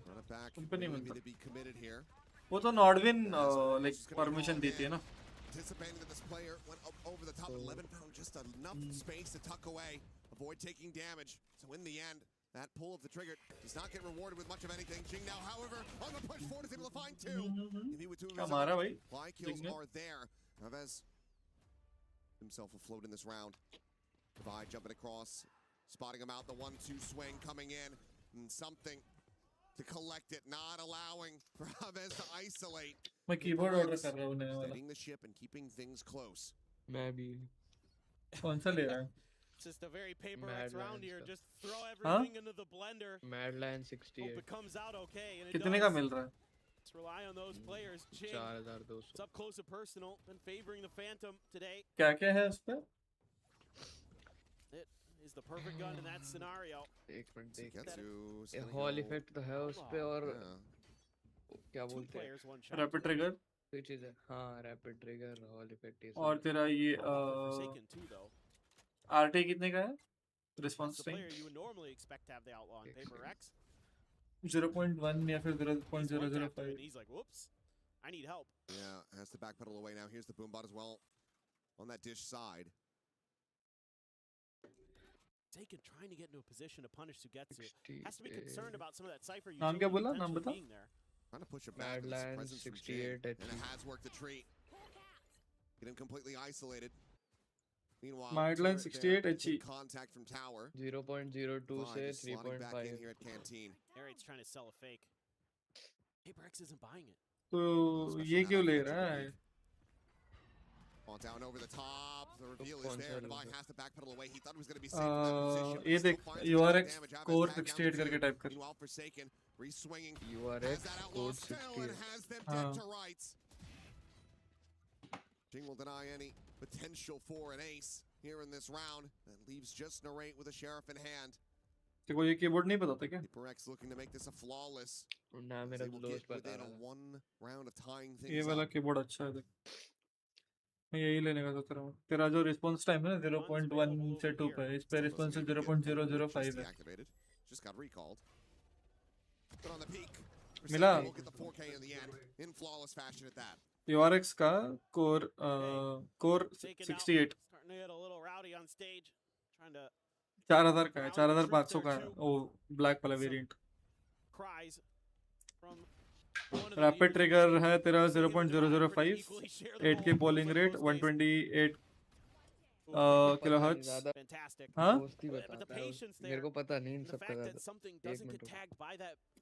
Run it back. उन पे नहीं Really मिलता. need to be committed here. वो तो नॉर्डविन लाइक परमिशन देती है ना. Anticipating that this player went up over the top. 11 found just enough space to tuck away, avoid taking damage. So in the end, that pull of the trigger does not get rewarded with much of anything. Jing now, however, on the push forward is able to find two. Maybe with two of क्या his मारा own. भाई? Fly kills Jing ने. are there. Chavez himself afloat in this round. Divide jumping across, spotting him out. The 1-2 swing coming in, and something to collect it, not allowing Chavez to isolate. मैं keyboard order कर रहा हूँ नया वाला. Steadying the ship and keeping things close. मैं भी कौन सा ले रहा है? It's just a very PRX round here. Just throw हाँ? everything into the blender. Madline Hope 68 it comes out okay. And it कितने does. का मिल रहा है? Let's rely on those players. Jing, 4200 it's up close and personal and favoring the Phantom today. क्या क्या है उस पे? It is the perfect gun in that scenario. एक मिनट देख Sugetsu, हॉल इफेक्ट तो है उस पे और Yeah. क्या Two बोलते हैं players, one shot. Rapid trigger कोई चीज है हाँ रैपिड ट्रिगर हॉल इफेक्ट ये और तेरा ये Forsaken too, though. आरटी कितने का है? That's response the time player you would normally expect to have the outlaw on PRX. 0.1 या फिर He's looked after it, 0.005. and he's like, whoops, I need help. Yeah, has to backpedal away now. Here's the boombot as well on that dish side. Taken trying to get into a position to punish Sugetsu. Has to be concerned about some of that Cypher नाम क्या utility बोला? नाम potentially बता. being there. Trying to push it back with his Madline presence from 68 Jing, at and it has worked a treat. Get him completely isolated. Meanwhile, Madline turret 68 there, HE. good contact from tower. 0.02 से Fine, slotting back in 3.5 here at Canteen. Narrate's trying to sell a fake. PRX isn't buying it. तो ये क्यों ले रहा है? On down over the top. The reveal is there. Divine has to backpedal away. He thought it was going to be safe in that position. ये Still देख finds the URX damage. Chavez code tagged down 68 to करके two. Type कर. Meanwhile, Forsaken re-swinging. Has URX that outlaw code still and 68 has them हाँ. dead to rights. Jing will deny any potential for an ace here in this round. That leaves just Narrate with a sheriff in hand. तेरे को ये keyboard नहीं पता था क्या? PRX looking to make this a flawless. ना Is मेरा able to दोस्त get बता within a रहा था one round of tying ये things वाला up. कीबोर्ड अच्छा है देख. मैं यही लेने का सोच रहा हूँ। तेरा जो रिस्पॉन्स टाइम है 0.1 से 2 पे, इस पे रिस्पॉन्स 0.005 है। Just got recalled. But on the peak, मिला we'll get the 4K in the end in flawless fashion at that. PRX का core 68 Starting to get a little rowdy on stage, trying to 4000 का है, 4500 का है वो black वाला variant. cries from rapid trigger है तेरा 0.005, 8K पोलिंग रेट, 128 किलोहर्ट्ज। हाँ मेरे को पता नहीं इन सब का ज़्यादा। एक मिनट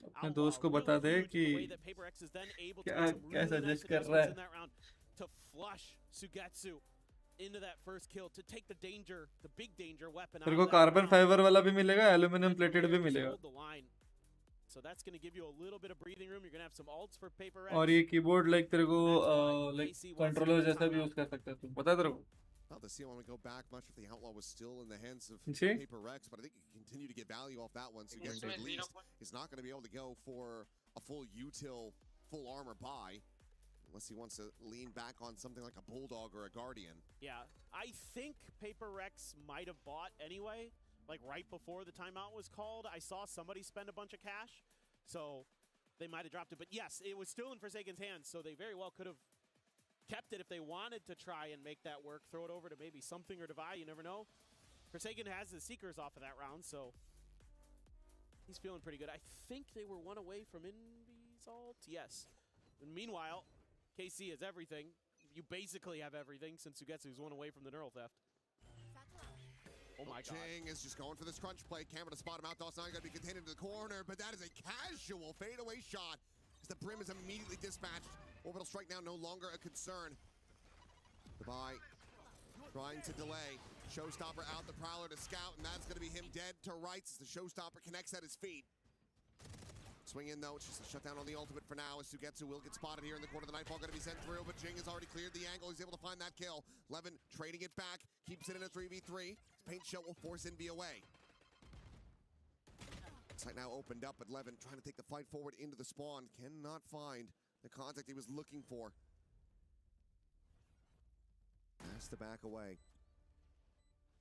अपने दोस्त को बता दे कि क्या सजेस्ट कर रहा है। to flush Sugetsu into that first kill to take the danger, the big danger weapon out तेरे of को that कार्बन round. फाइबर वाला भी मिलेगा, एल्यूमिनियम प्लेटेड भी मिलेगा। Hold the line. So that's going to give you a little bit of breathing room. You're going to have some ults for Paper X. और ये keyboard like तेरे को like controller जैसा भी यूज कर सकता है तू, पता है तेरे को? Well, to see when we go back, much if the outlaw was still in the hands of See? Paper Rex, but I think he can continue to get value off that one. So Sugetsu at least is not going to be able to go for a full util, full armor buy, unless he wants to lean back on something like a Bulldog or a Guardian. Yeah, I think Paper Rex might have bought anyway, like right before the timeout was called. I saw somebody spend a bunch of cash, so they might have dropped it. But yes, it was still in Forsaken's hands, so they very well could have kept it if they wanted to try and make that work. Throw it over to maybe something or Divide, you never know. Forsaken has the Seekers off of that round, so he's feeling pretty good. I think they were one away from Envy's ult. Yes. And meanwhile, KC has everything. You basically have everything since Sugetsu's one away from the neural theft. Oh my god. Jing is just going for this crunch play. Camera to spot him out. Dawson going to be contained into the corner, but that is a casual fadeaway shot as the Brim is immediately dispatched. Orbital strike now no longer a concern. Divide trying to delay. Showstopper out, the Prowler to scout, and that's going to be him dead to rights as the Showstopper connects at his feet. Swing in though, it's just a shutdown on the ultimate for now as Sugetsu will get spotted here in the corner. The Nightfall going to be sent through, but Jing has already cleared the angle. He's able to find that kill. Levin trading it back, keeps it in a 3v3. His paint shell will force Envy away. Site now opened up, but Levin trying to take the fight forward into the spawn. Cannot find the contact he was looking for. Has to back away.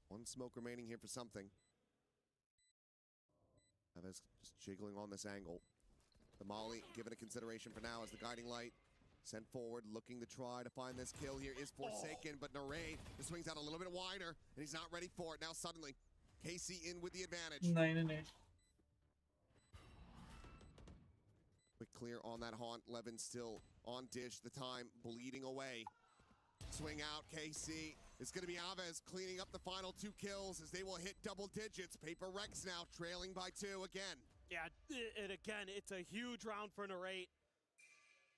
One smoke remaining here for something. Chavez just jiggling on this angle. The Molly given a consideration for now as the guiding light sent forward, looking to try to find this kill here is Forsaken, but Narade just swings out a little bit wider, and he's not ready for it. Now suddenly, KC in with the advantage. 9 and 8. Quick clear on that haunt. Levin still on dish. The time bleeding away. Swing out, KC. It's going to be Aves cleaning up the final 2 kills as they will hit double digits. Paper Rex now trailing by 2 again. Yeah, and again, it's a huge round for Narate.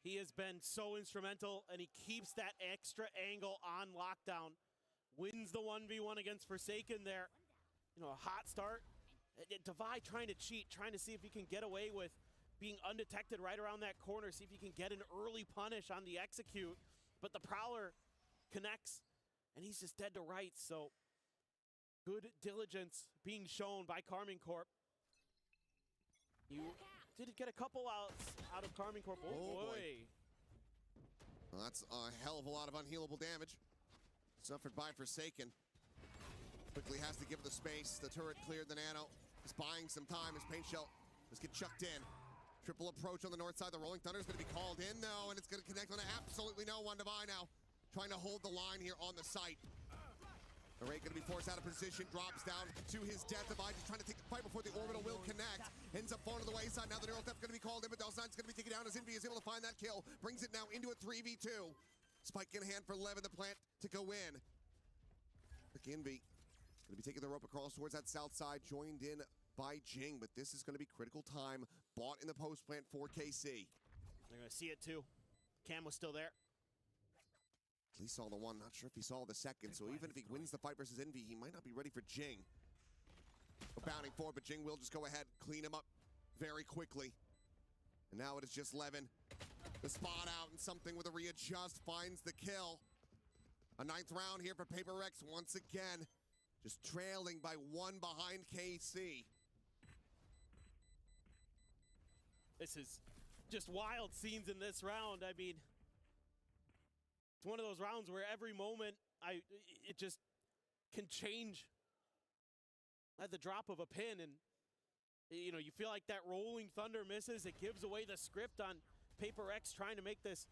He has been so instrumental, and he keeps that extra angle on lockdown. Wins the 1v1 against Forsaken there. You know, a hot start. Divide trying to cheat, trying to see if he can get away with being undetected right around that corner, see if he can get an early punish on the execute. But the Prowler connects, and he's just dead to rights. So good diligence being shown by Carmine Corp. You did get a couple outs out of Carmine Corp. Oh boy. Well, that's a hell of a lot of unhealable damage. Suffered by Forsaken. Quickly has to give it the space. The turret cleared the nano. He's buying some time. His paint shell just get chucked in. Triple approach on the north side. The Rolling Thunder is going to be called in, though, and it's going to connect on absolutely no one. Divide now trying to hold the line here on the site. Array going to be forced out of position, drops down to his death. Divide just trying to take the fight before the orbital will connect. Ends up falling to the wayside. Now the neural theft going to be called in, but Dalson's going to be taken down as Envy is able to find that kill. Brings it now into a 3v2. Spike in hand for Levin, the plant to go in. Quick Envy going to be taking the rope across towards that south side, joined in by Jing, but this is going to be critical time bought in the post plant for KC. They're going to see it too. Cam was still there. At least saw the one, not sure if he saw the second, so even if he wins the fight versus Envy, he might not be ready for Jing. Bounding forward, but Jing will just go ahead, clean him up very quickly. And now it is just Levin. The spot out and something with a readjust finds the kill. A 9th round here for Paper Rex once again. Just trailing by 1 behind KC. This is just wild scenes in this round. I mean, one of those rounds where every moment it just can change at the drop of a pin, and you know, you feel like that rolling thunder misses. It gives away the script on PRX trying to make this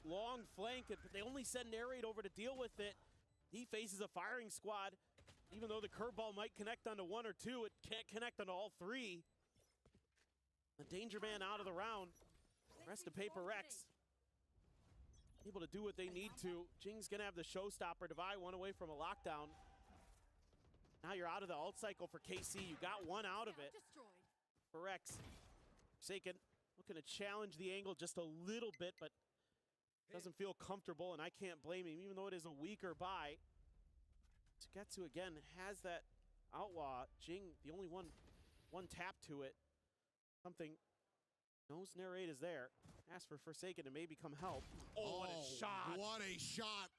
long flank, but they only send Narrate over to deal with it. He faces a firing squad. Even though the curveball might connect onto one or two, it can't connect onto all three. The danger man out of the round. Rest of PRX able to do what they need to. Jing's gonna have the showstopper. Divide one away from a lockdown. Now you're out of the ult cycle for KC. You got one out of it. PRX, Forsaken looking to challenge the angle just a little bit, but doesn't feel comfortable, and I can't blame him, even though it is a weaker buy. Sugetsu again has that outlaw. Jing, the only one tap to it. Something knows Narrate is there. Asks for Forsaken to maybe come help. Oh, what a shot! What a shot!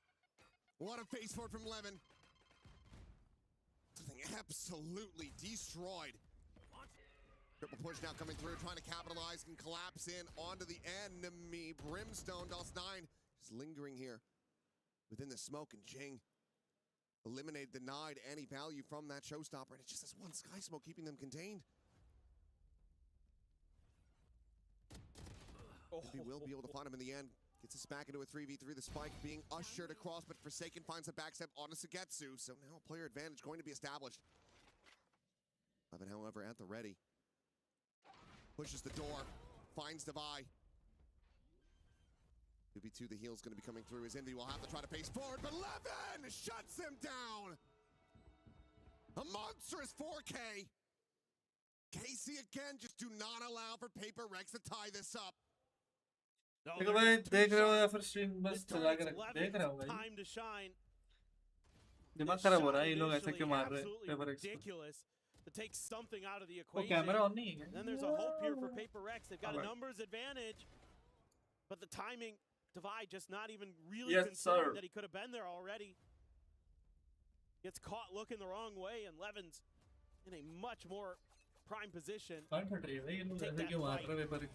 What a face forward from Levin. Something absolutely destroyed. Triple push now coming through, trying to capitalize and collapse in onto the enemy. Brimstone, DOS9 is lingering here within the smoke, and Jing eliminated, denied any value from that showstopper, and it's just this one sky smoke keeping them contained. He will be able to find him in the end. Gets us back into a 3v3. The spike being ushered across, but Forsaken finds a backstep onto Sugetsu, so now player advantage going to be established. Levin, however, at the ready. Pushes the door, finds Devi. 2v2, the heal's going to be coming through. His Envy will have to try to pace forward, but Levin shuts him down. A monstrous 4K. Casey again, just do not allow for PRX to tie this up. देखो भाई देख रहे हो या फिर stream बस चला के देख रहा हूँ भाई Time to shine. दिमाग खराब हो रहा है ये लोग ऐसे क्यों मार रहे हैं PRX Ridiculous. To take something out of the वो equation. कैमरा ऑन नहीं है Then there's a hope here for PRX. They've got a numbers advantage, but the timing, Divide just not even really considering that he could have been there already. Gets caught looking the wrong way, and Levin's in a much more prime position. take that fight.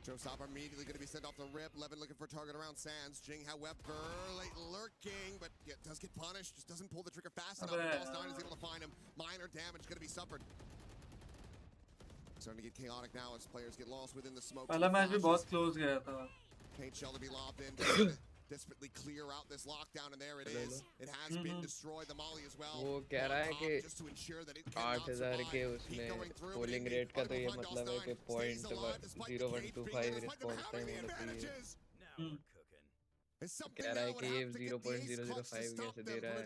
Showstopper immediately going to be sent off the rip. Levin looking for a target around Sands. Jing, however, late lurking, but does get punished. Just doesn't pull the trigger fast enough. DOS9 is able to find him. Minor damage going to be suffered. Starting to get chaotic now as players get lost within the smoke. पहला match भी बहुत close गया था. Paint shell to be lobbed in. Desperately clear out this lockdown, and there it is. It has been destroyed. The molly as well. वो कह रहा है कि 8000 के उसमें पोलिंग रेट का तो ये मतलब है कि .0125 रिस्पॉन्स टाइम होना चाहिए. कह रहा है कि ये 0.005 कैसे दे रहा है.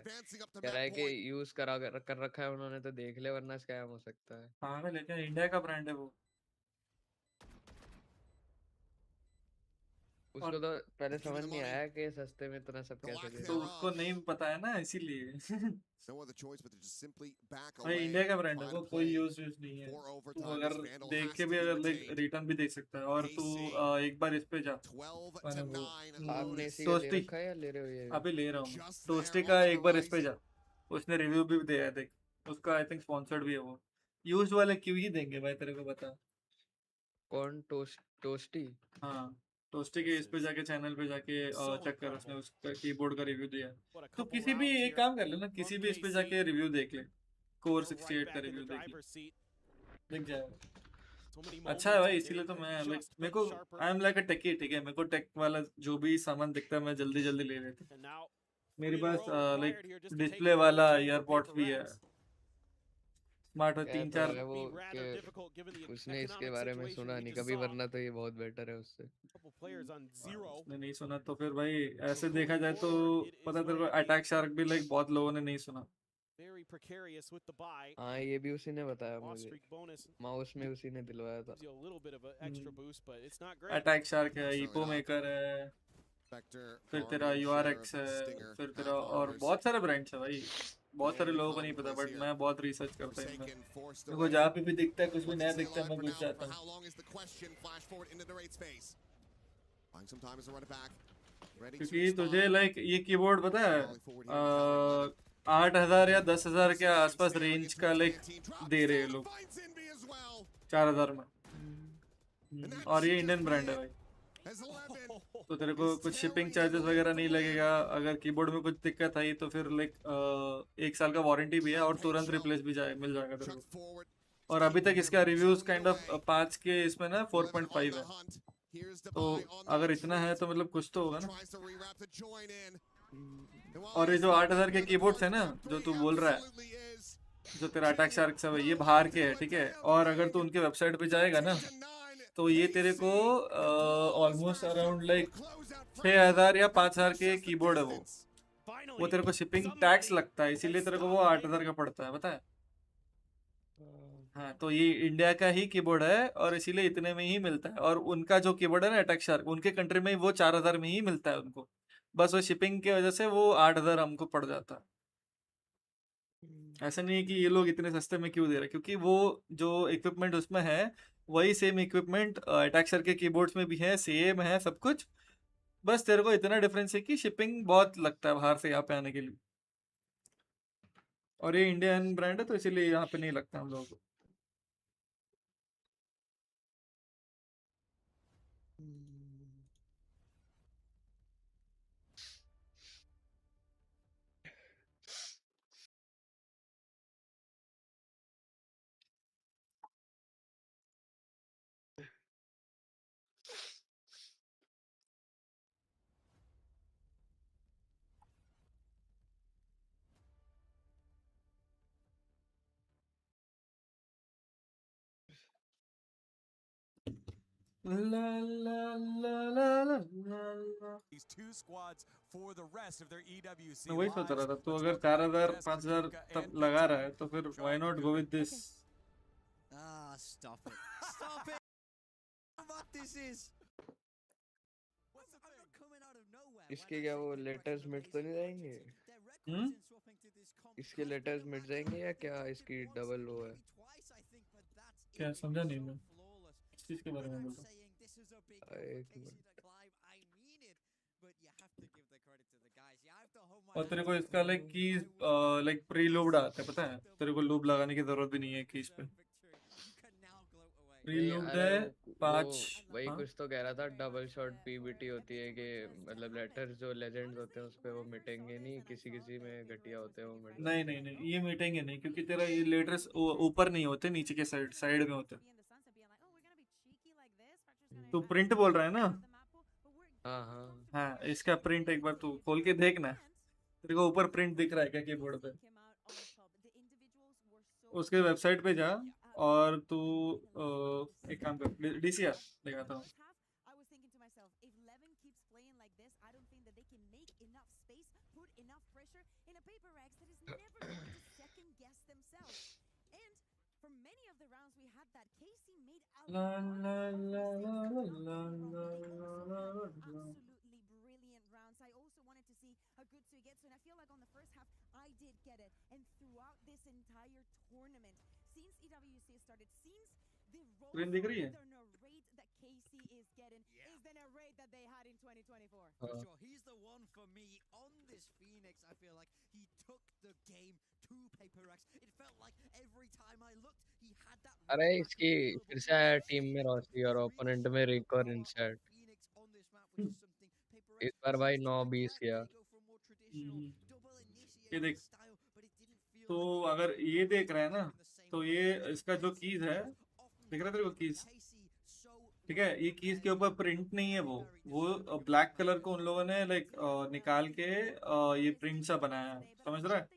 कह रहा है कि यूज कर रखा है उन्होंने, तो देख ले वरना स्कैम हो सकता है. हाँ लेकिन इंडिया का ब्रांड है वो. उसको तो पहले समझ नहीं आया कि सस्ते में इतना सब कैसे दे. तो उसको नहीं पता है ना इसीलिए. No other choice but to just simply back away. India का ब्रांड है वो, कोई यूज नहीं है. तू अगर देख के भी अगर लाइक रिटर्न भी देख सकता है. और तू एक बार इस पे जा. आपने इसी का ले रखा है या ले रहे हो ये? अभी ले रहा हूँ. टोस्टी का एक बार इस पे जा. उसने रिव्यू भी दिया है देख. उसका आई थिंक स्पॉन्सर्ड भी है वो. यूज्ड वाले क्यों ही देंगे भाई, तेरे को बता. कौन टोस्टी? हाँ टोस्टी के इस पे जाके चैनल पे जाके चेक कर. उसने उसका कीबोर्ड का रिव्यू दिया. तो किसी भी एक काम कर लेना, किसी भी इस पे जाके रिव्यू देख ले. कोर 68 का रिव्यू देख ले, दिख जाएगा. अच्छा है भाई, इसीलिए तो मैं लाइक मेरे को आई एम लाइक अ टेकी. ठीक है, मेरे को टेक वाला जो भी सामान दिखता है मैं जल्दी जल्दी ले लेता हूँ. मेरे पास लाइक डिस्प्ले वाला ईयरपॉड्स भी है. स्मार्ट 3-4 वो उसने इसके बारे में सुना नहीं कभी, वरना तो ये बहुत बेटर है उससे. उसने नहीं सुना तो फिर भाई ऐसे देखा जाए तो पता तेरे को अटैक शार्क भी लाइक बहुत लोगों ने नहीं सुना. हाँ ये भी उसी ने बताया मुझे. माउस में उसी ने दिलवाया था. अटैक शार्क है, ईपो मेकर है, फिर तेरा URX है, फिर तेरा और बहुत सारे ब्रांड्स है भाई. बहुत सारे लोगों को नहीं पता, बट मैं बहुत रिसर्च करता हूँ. मेरे को जहाँ पे भी दिखता है कुछ भी नया दिखता है मैं घुस जाता हूँ. क्योंकि तुझे लाइक ये कीबोर्ड पता है 8000 या 10,000 के आसपास रेंज का लाइक दे रहे हैं लोग 4000 में. और ये इंडियन ब्रांड है भाई. तो तेरे को कुछ शिपिंग चार्जेस वगैरह नहीं लगेगा। अगर कीबोर्ड में कुछ दिक्कत आई तो फिर लाइक 1 साल का वारंटी भी है और तुरंत रिप्लेस भी मिल जाएगा तेरे को। और अभी तक इसका रिव्यूज काइंड ऑफ 5 के इसमें ना 4.5 है। तो अगर इतना है तो मतलब कुछ तो होगा ना। और ये जो 8,000 के कीबोर्ड्स है ना जो तू बोल रहा है, जो तेरा अटैक शार्क सब है, ये बाहर के है, ठीक है। और अगर तू उनके वेबसाइट पे जाएगा ना तो ये तेरे को ऑलमोस्ट अराउंड लाइक 6,000 या 5,000 के कीबोर्ड है वो तेरे को शिपिंग टैक्स लगता है, इसीलिए तेरे को वो 8,000 का पड़ता है, पता है। हाँ, तो ये इंडिया का ही कीबोर्ड है और इसीलिए इतने में ही मिलता है। और उनका जो कीबोर्ड है ना अटैक शार्क, उनके कंट्री में वो 4,000 में ही मिलता है उनको। बस वो शिपिंग की वजह से वो 8,000 हमको पड़ जाता है। ऐसा नहीं है कि ये लोग इतने सस्ते में क्यों दे रहे हैं, क्योंकि वो जो इक्विपमेंट उसमें है वही सेम इक्विपमेंट अटैक शार्क के कीबोर्ड्स में भी है, सेम है सब कुछ। बस तेरे को इतना डिफरेंस है कि शिपिंग बहुत लगता है बाहर से यहाँ पे आने के लिए। और ये इंडियन ब्रांड है तो इसीलिए यहाँ पे नहीं लगता हम लोगों को। These two squads for the rest of their EWC मैं वही सोच रहा था, lives. तो Let's अगर welcome 4,000 Jess, 5,000 Kakuka, तब and लगा Big रहा है तो फिर why not go with this? Ah, stop it. Stop it. What this is. I'm not coming out of nowhere. इसके क्या वो लेटर्स मिट तो नहीं जाएंगे? इसके लेटर्स मिट जाएंगे या क्या इसकी डबल वो है? क्या समझा नहीं मैं किस चीज के बारे में बोल रहा हूँ? एक मिनट। और तेरे को इसका like keys like pre looped आता है, पता है। तेरे को लूप लगाने की जरूरत भी नहीं है कीज पे, प्री लूप्ड है। 5 वही कुछ तो कह रहा था, डबल शॉट पीबीटी होती है कि मतलब लेटर्स जो लेजेंड्स होते हैं उस पे वो मिटेंगे नहीं, किसी किसी में घटिया होते हैं वो मिट। नहीं नहीं नहीं, ये मिटेंगे नहीं क्योंकि तेरा ये लेटर्स ऊपर नहीं होते, नीचे के साइड में होते। तू प्रिंट बोल रहा है ना? हाँ हाँ हाँ, इसका प्रिंट एक बार तू खोल के देखना, तेरे को ऊपर प्रिंट दिख रहा है क्या कीबोर्ड पे? उसके वेबसाइट पे जा और तू एक काम कर, डीसीआर दिखाता हूँ। ला ला ला ला ला ला ला ला। स्क्रीन दिख रही है? For sure, he's the one for me on this Phoenix. I feel like he took the game to PaperX. It felt like every time I looked, he had that. अरे इसकी फिर से आया टीम में रोस्टी और ओपोनेंट में रिक और insert. इस बार भाई 9-20 किया। ये देख, तो अगर ये देख रहा है ना तो ये इसका जो कीज है दिख रहा है तेरे को कीज, ठीक है। ये कीज के ऊपर प्रिंट नहीं है, वो ब्लैक कलर को उन लोगों ने लाइक निकाल के ये प्रिंट सा बनाया है, समझ रहा है।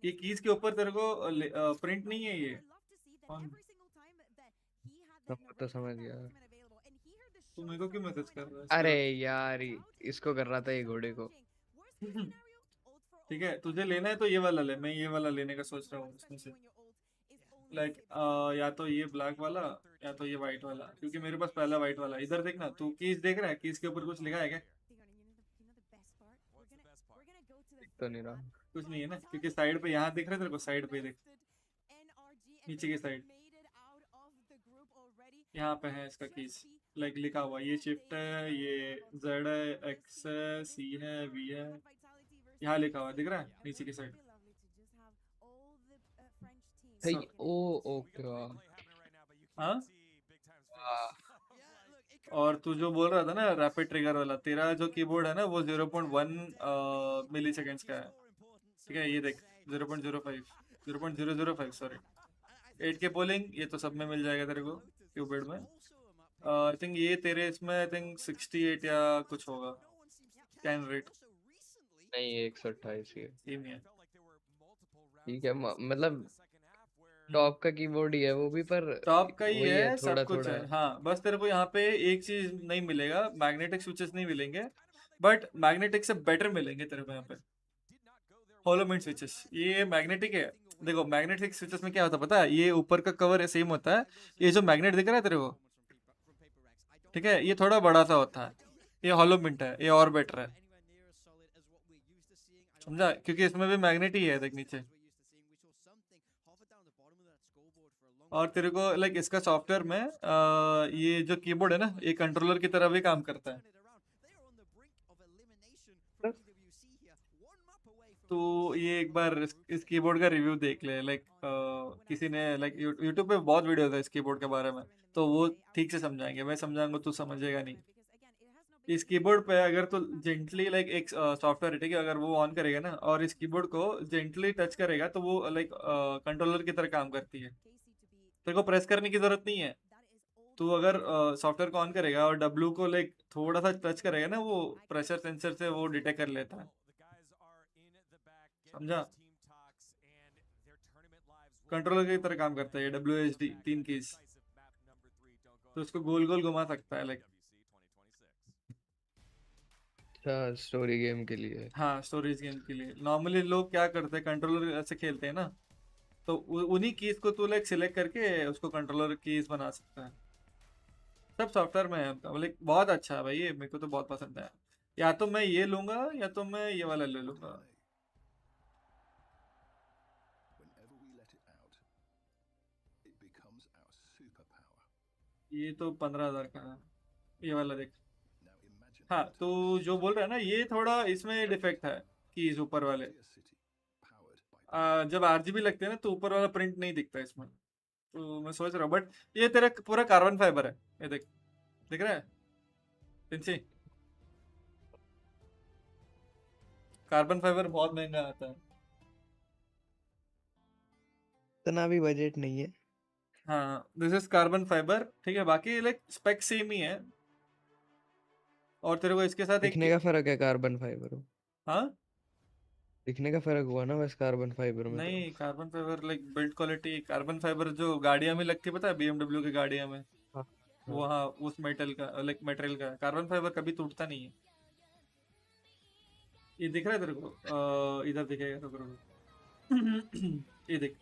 ये कीज के ऊपर तेरे को प्रिंट नहीं है ये। तो समझ गया। तू मेरे को क्यों मैसेज कर रहा है? अरे यार इसको कर रहा था ये घोड़े को। ठीक है, तुझे लेना है तो ये वाला ले, मैं ये वाला लेने का सोच रहा हूँ इसमें से। लाइक या तो ये ब्लैक वाला या तो ये वाइट वाला, क्योंकि मेरे पास पहला वाइट वाला। इधर देखना, तू कीज देख रहा है, कीज के ऊपर कुछ लिखा है क्या? तो नहीं रहा, कुछ नहीं है ना, क्योंकि साइड पे यहाँ दिख रहा है तेरे को, साइड पे देख, नीचे की साइड यहाँ पे है इसका कीज, लाइक लिखा हुआ। ये शिफ्ट है, ये जेड है, एक्स है, सी है, वी है, यहाँ लिखा हुआ दिख रहा है नीचे की साइड। ओ ओके। हाँ और तू जो बोल रहा था ना रैपिड ट्रिगर वाला, तेरा जो कीबोर्ड है ना वो 0.1 मिली सेकेंड्स का है, ठीक है? ये देख 0.05 0.005 सॉरी 8K पोलिंग, ये तो सब में मिल जाएगा तेरे को क्यूबेड में। आई थिंक ये तेरे इसमें आई थिंक 68 या कुछ होगा स्कैन रेट। नहीं 128 ही है। सेम ही है। ठीक है मतलब टॉप का कीबोर्ड ही है वो भी, पर टॉप का ही वही है, थोड़ा सब कुछ थोड़ा है। हाँ बस तेरे को यहाँ पे एक चीज नहीं मिलेगा, मैग्नेटिक स्विचेस नहीं मिलेंगे, बट मैग्नेटिक से बेटर मिलेंगे तेरे को यहाँ पे होलोमेंट स्विचेस। ये मैग्नेटिक है, देखो मैग्नेटिक स्विचेस में क्या होता है पता है? ये ऊपर का कवर सेम होता है, ये जो मैग्नेट दिख रहा है तेरे को, ठीक है, ये थोड़ा बड़ा सा होता है, ये होलोमेंट है, ये और बेटर है, समझा? क्योंकि इसमें भी मैग्नेट ही है देख नीचे। और तेरे को लाइक इसका सॉफ्टवेयर में ये जो कीबोर्ड है ना, ये कंट्रोलर की तरह भी काम करता है। तो ये एक बार इस कीबोर्ड का रिव्यू देख ले, लाइक किसी ने लाइक यूट्यूब पे बहुत वीडियो है इस कीबोर्ड के बारे में, तो वो ठीक से समझाएंगे, मैं समझाऊंगा तू समझेगा नहीं। इस कीबोर्ड पे अगर तो जेंटली लाइक एक सॉफ्टवेयर है, ठीक है, अगर वो ऑन करेगा ना और इस कीबोर्ड को जेंटली टच करेगा तो वो लाइक कंट्रोलर की तरह काम करती है, तेरे को प्रेस करने की जरूरत नहीं है। तू अगर सॉफ्टवेयर को ऑन करेगा और डब्ल्यू को लाइक थोड़ा सा टच करेगा ना, वो प्रेशर सेंसर से वो डिटेक्ट कर लेता है, समझा? कंट्रोलर की तरह काम करता है ये WSD 3 कीज, तो उसको गोल गोल घुमा सकता है लाइक। अच्छा स्टोरी गेम के लिए। हाँ स्टोरेज गेम के लिए नॉर्मली लोग क्या करते हैं, कंट्रोलर ऐसे खेलते हैं ना, तो उन्हीं कीज को तू लाइक सिलेक्ट करके उसको कंट्रोलर कीज बना सकता है। सब सॉफ्टवेयर में है उनका, लाइक बहुत अच्छा है भाई, ये मेरे को तो बहुत पसंद है। या तो मैं ये लूंगा या तो मैं ये वाला ले लूंगा। ये तो 15,000 का है, ये वाला देख। हाँ तो जो बोल रहा है ना, ये थोड़ा इसमें डिफेक्ट है कीज ऊपर वाले, जब RGB लगते हैं ना तो ऊपर वाला प्रिंट नहीं दिखता इसमें, तो मैं सोच रहा हूँ। बट ये तेरा पूरा कार्बन फाइबर है, ये देख, दिख रहा है पिंची? कार्बन फाइबर बहुत महंगा आता है। इतना भी बजट नहीं है। हाँ दिस इज कार्बन फाइबर, ठीक है, बाकी लाइक स्पेक सेम ही है। और तेरे को इसके साथ दिखने का फर्क है कार्बन फाइबर में। हाँ दिखने का फर्क हुआ ना बस कार्बन फाइबर में। नहीं, carbon fibre like build quality, carbon fibre जो गाड़ियां में लगती है पता है, BMW की गाड़ियां में, वो हाँ उस मेटल का लाइक मटेरियल का कार्बन फाइबर कभी टूटता नहीं है। ये दिख रहा है तेरे को? इधर दिखेगा तो तेरे को ये देख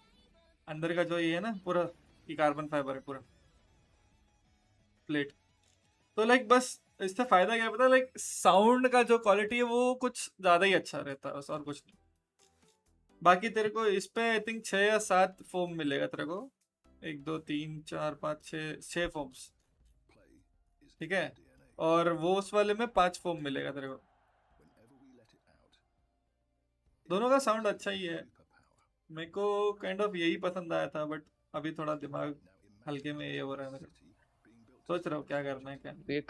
अंदर का जो ये है ना पूरा, ये कार्बन फाइबर है पूरा प्लेट। तो लाइक बस इससे फायदा क्या पता है, लाइक साउंड का जो क्वालिटी है वो कुछ ज्यादा ही अच्छा रहता है बस, और कुछ नहीं। बाकी तेरे को इस पे आई थिंक 6 या 7 फोम मिलेगा तेरे को, 1 2 3 4 5 6 फोम्स, ठीक है, और वो उस वाले में 5 फोम मिलेगा तेरे को। दोनों का साउंड अच्छा ही है, मेरे को काइंड ऑफ यही पसंद आया था, बट अभी थोड़ा दिमाग हल्के में ये हो रहा है मेरे, सोच रहा हूँ क्या करना है क्या। ये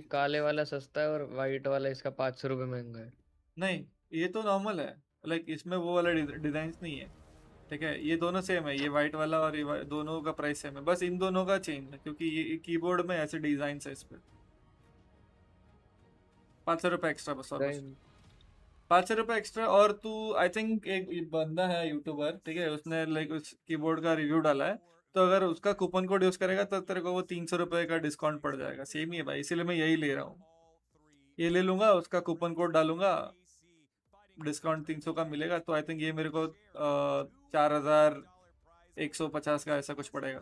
काले वाला सस्ता है और वाइट वाला इसका 500 रुपये महंगा है। नहीं ये तो नॉर्मल है, लाइक इसमें वो वाला डिजाइन नहीं है, ठीक है, ये दोनों सेम है, ये वाइट वाला और ये दोनों का प्राइस सेम है, बस इन दोनों का चेंज है क्योंकि ये कीबोर्ड में ऐसे डिजाइन है इस पे। 500 रुपये एक्स्ट्रा बस, और 500 रुपये एक्स्ट्रा। और तू आई थिंक एक बंदा है यूट्यूबर, ठीक है, उसने लाइक उस कीबोर्ड का रिव्यू डाला है, तो अगर उसका कूपन कोड यूज करेगा तो तेरे को वो 300 रुपये का डिस्काउंट पड़ जाएगा। सेम ही है भाई, इसीलिए मैं यही ले रहा हूँ, ये ले लूंगा, उसका कूपन कोड डालूंगा, डिस्काउंट 300 का मिलेगा, तो आई थिंक ये मेरे को 4150 का ऐसा कुछ पड़ेगा।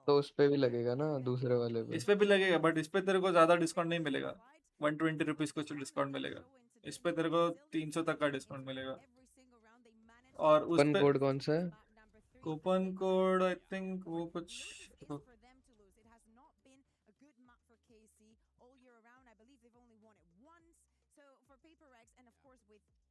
तो उस पे भी लगेगा ना दूसरे वाले पे? इस पे भी लगेगा, बट इस पे तेरे को ज्यादा डिस्काउंट नहीं मिलेगा, 120 रुपीज कुछ डिस्काउंट मिलेगा, इस पे तेरे को 300 तक का डिस्काउंट मिलेगा। और उस पे कोड कौन सा है? कूपन कोड आई थिंक वो कुछ,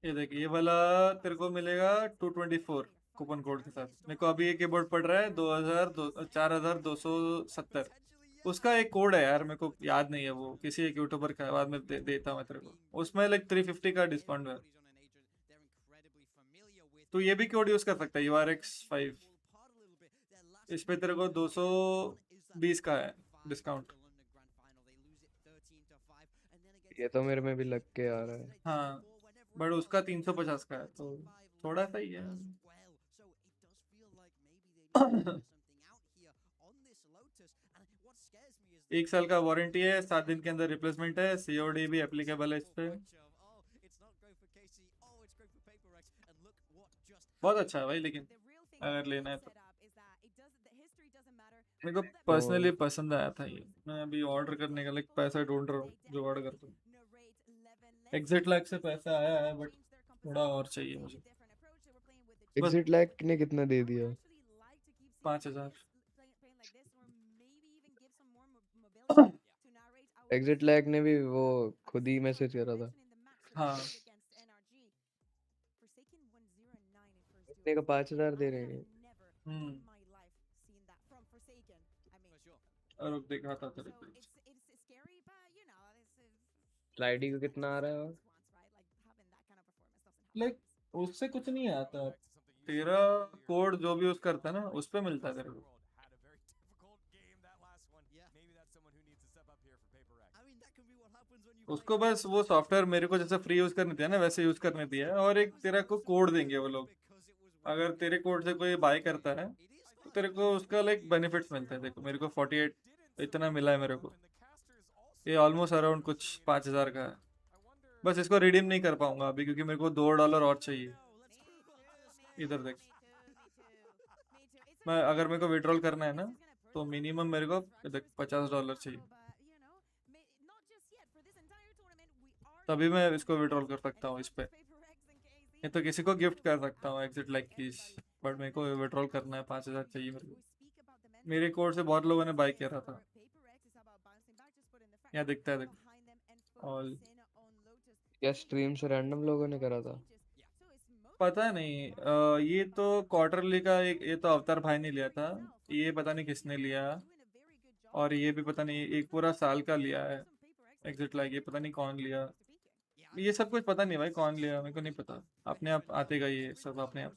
ये देख ये वाला तेरे को मिलेगा 224 कूपन कोड के साथ। मेरे को अभी ये कीबोर्ड पड़ रहा है 4270, उसका एक कोड है यार, मेरे को याद नहीं है, वो किसी एक यूट्यूबर का है, बाद में देता हूँ मैं तेरे को। उसमें लाइक 350 का डिस्काउंट है। तो ये भी कोड यूज कर सकता है, URX5। इस पे तेरे को 220 का है डिस्काउंट। ये तो मेरे में भी लग के आ रहा है। हाँ, बट उसका 350 का है, तो थोड़ा सा ही है। एक साल का वारंटी है, 7 दिन के अंदर रिप्लेसमेंट है, COD भी एप्लीकेबल है इस पे। बहुत अच्छा है भाई, लेकिन अगर लेना है तो मेरे को पर्सनली पसंद आया था ये। मैं अभी ऑर्डर करने का लाइक पैसा ढूंढ रहा हूँ, जुगाड़ कर दूँ। ExitLag से पैसा आया है, बट थोड़ा और चाहिए मुझे। ExitLag ने कितना दे दिया? 5000। ExitLag ने भी वो खुद ही मैसेज करा था। हाँ, इतने का 5000 दे रहे हैं। और देखा था तेरे को स्लाइडी को कितना आ रहा है? लाइक उससे कुछ नहीं आता, तेरा कोड जो भी यूज करता है ना, उस पे मिलता है तेरे को। उसको बस वो सॉफ्टवेयर मेरे को जैसे फ्री यूज करने दिया ना, वैसे यूज करने दिया है। और एक तेरा को कोड देंगे वो लोग, अगर तेरे कोड से कोई बाय करता है तो तेरे को उसका लाइक बेनिफिट्स मिलता है। देखो मेरे को 48 इतना मिला है मेरे को, ये ऑलमोस्ट अराउंड कुछ 5000 का है। बस इसको रिडीम नहीं कर पाऊंगा अभी, क्योंकि मेरे को $2 और चाहिए। इधर देख, मैं अगर मेरे को विड्रॉल करना है ना, तो मिनिमम मेरे को $50 चाहिए, तभी मैं इसको विड्रॉल कर सकता हूँ इस पे। ये तो किसी को गिफ्ट कर सकता हूँ ExitLag की, बट मेरे को विड्रॉल करना है, 5000 चाहिए मेरे को। मेरे कोड से बहुत लोगों ने बाय किया था। यहाँ दिखता है, देख ऑल। क्या स्ट्रीम से रैंडम लोगों ने करा था? पता नहीं, ये तो क्वार्टरली का एक, ये तो अवतार भाई ने लिया था, ये पता नहीं किसने लिया। और ये भी पता नहीं, एक पूरा साल का लिया है ExitLag, ये पता नहीं कौन लिया। ये सब कुछ पता नहीं भाई कौन लिया, मेरे को नहीं पता। अपने आप आते गए ये सब अपने आप।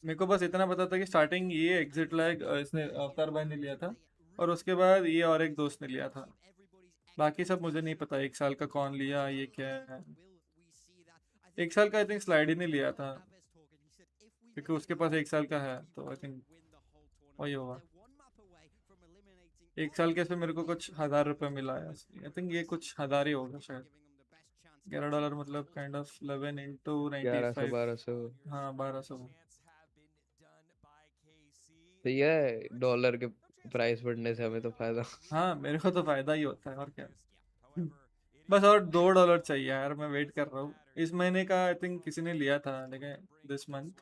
मेरे को बस इतना पता था कि स्टार्टिंग ये ExitLag इसने अवतार भाई ने लिया था, और उसके बाद ये और एक दोस्त ने लिया था। बाकी सब मुझे नहीं पता, 1 साल का कौन लिया, ये क्या है। 1 साल का आई थिंक स्लाइडी ने लिया था, क्योंकि उसके पास 1 साल का है, तो आई थिंक वही होगा। 1 साल के से मेरे को कुछ $1000 मिला है। आई थिंक ये कुछ 1000 ही होगा शायद। $11 मतलब काइंड ऑफ 11 into 95। 1200। हाँ 1200। तो ये डॉलर के प्राइस बढ़ने से हमें तो फायदा। हाँ मेरे को तो फायदा ही होता है, और क्या। बस और $2 चाहिए यार, मैं वेट कर रहा हूँ। इस महीने का आई थिंक किसी ने लिया था, लेकिन दिस मंथ,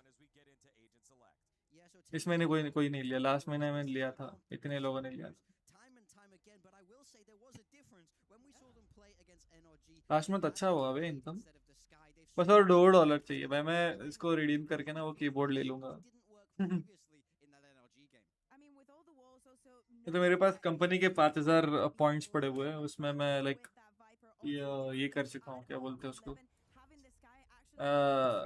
इस महीने कोई नहीं लिया। लास्ट महीने में लिया था, इतने लोगों ने लिया था। लास्ट मंथ अच्छा हुआ भाई इनकम। बस और $2 चाहिए भाई, मैं इसको रिडीम करके ना वो कीबोर्ड ले लूंगा। तो मेरे पास कंपनी के 5000 पॉइंट्स पड़े हुए हैं, उसमें मैं लाइक ये कर चुका हूँ, क्या बोलते हैं उसको।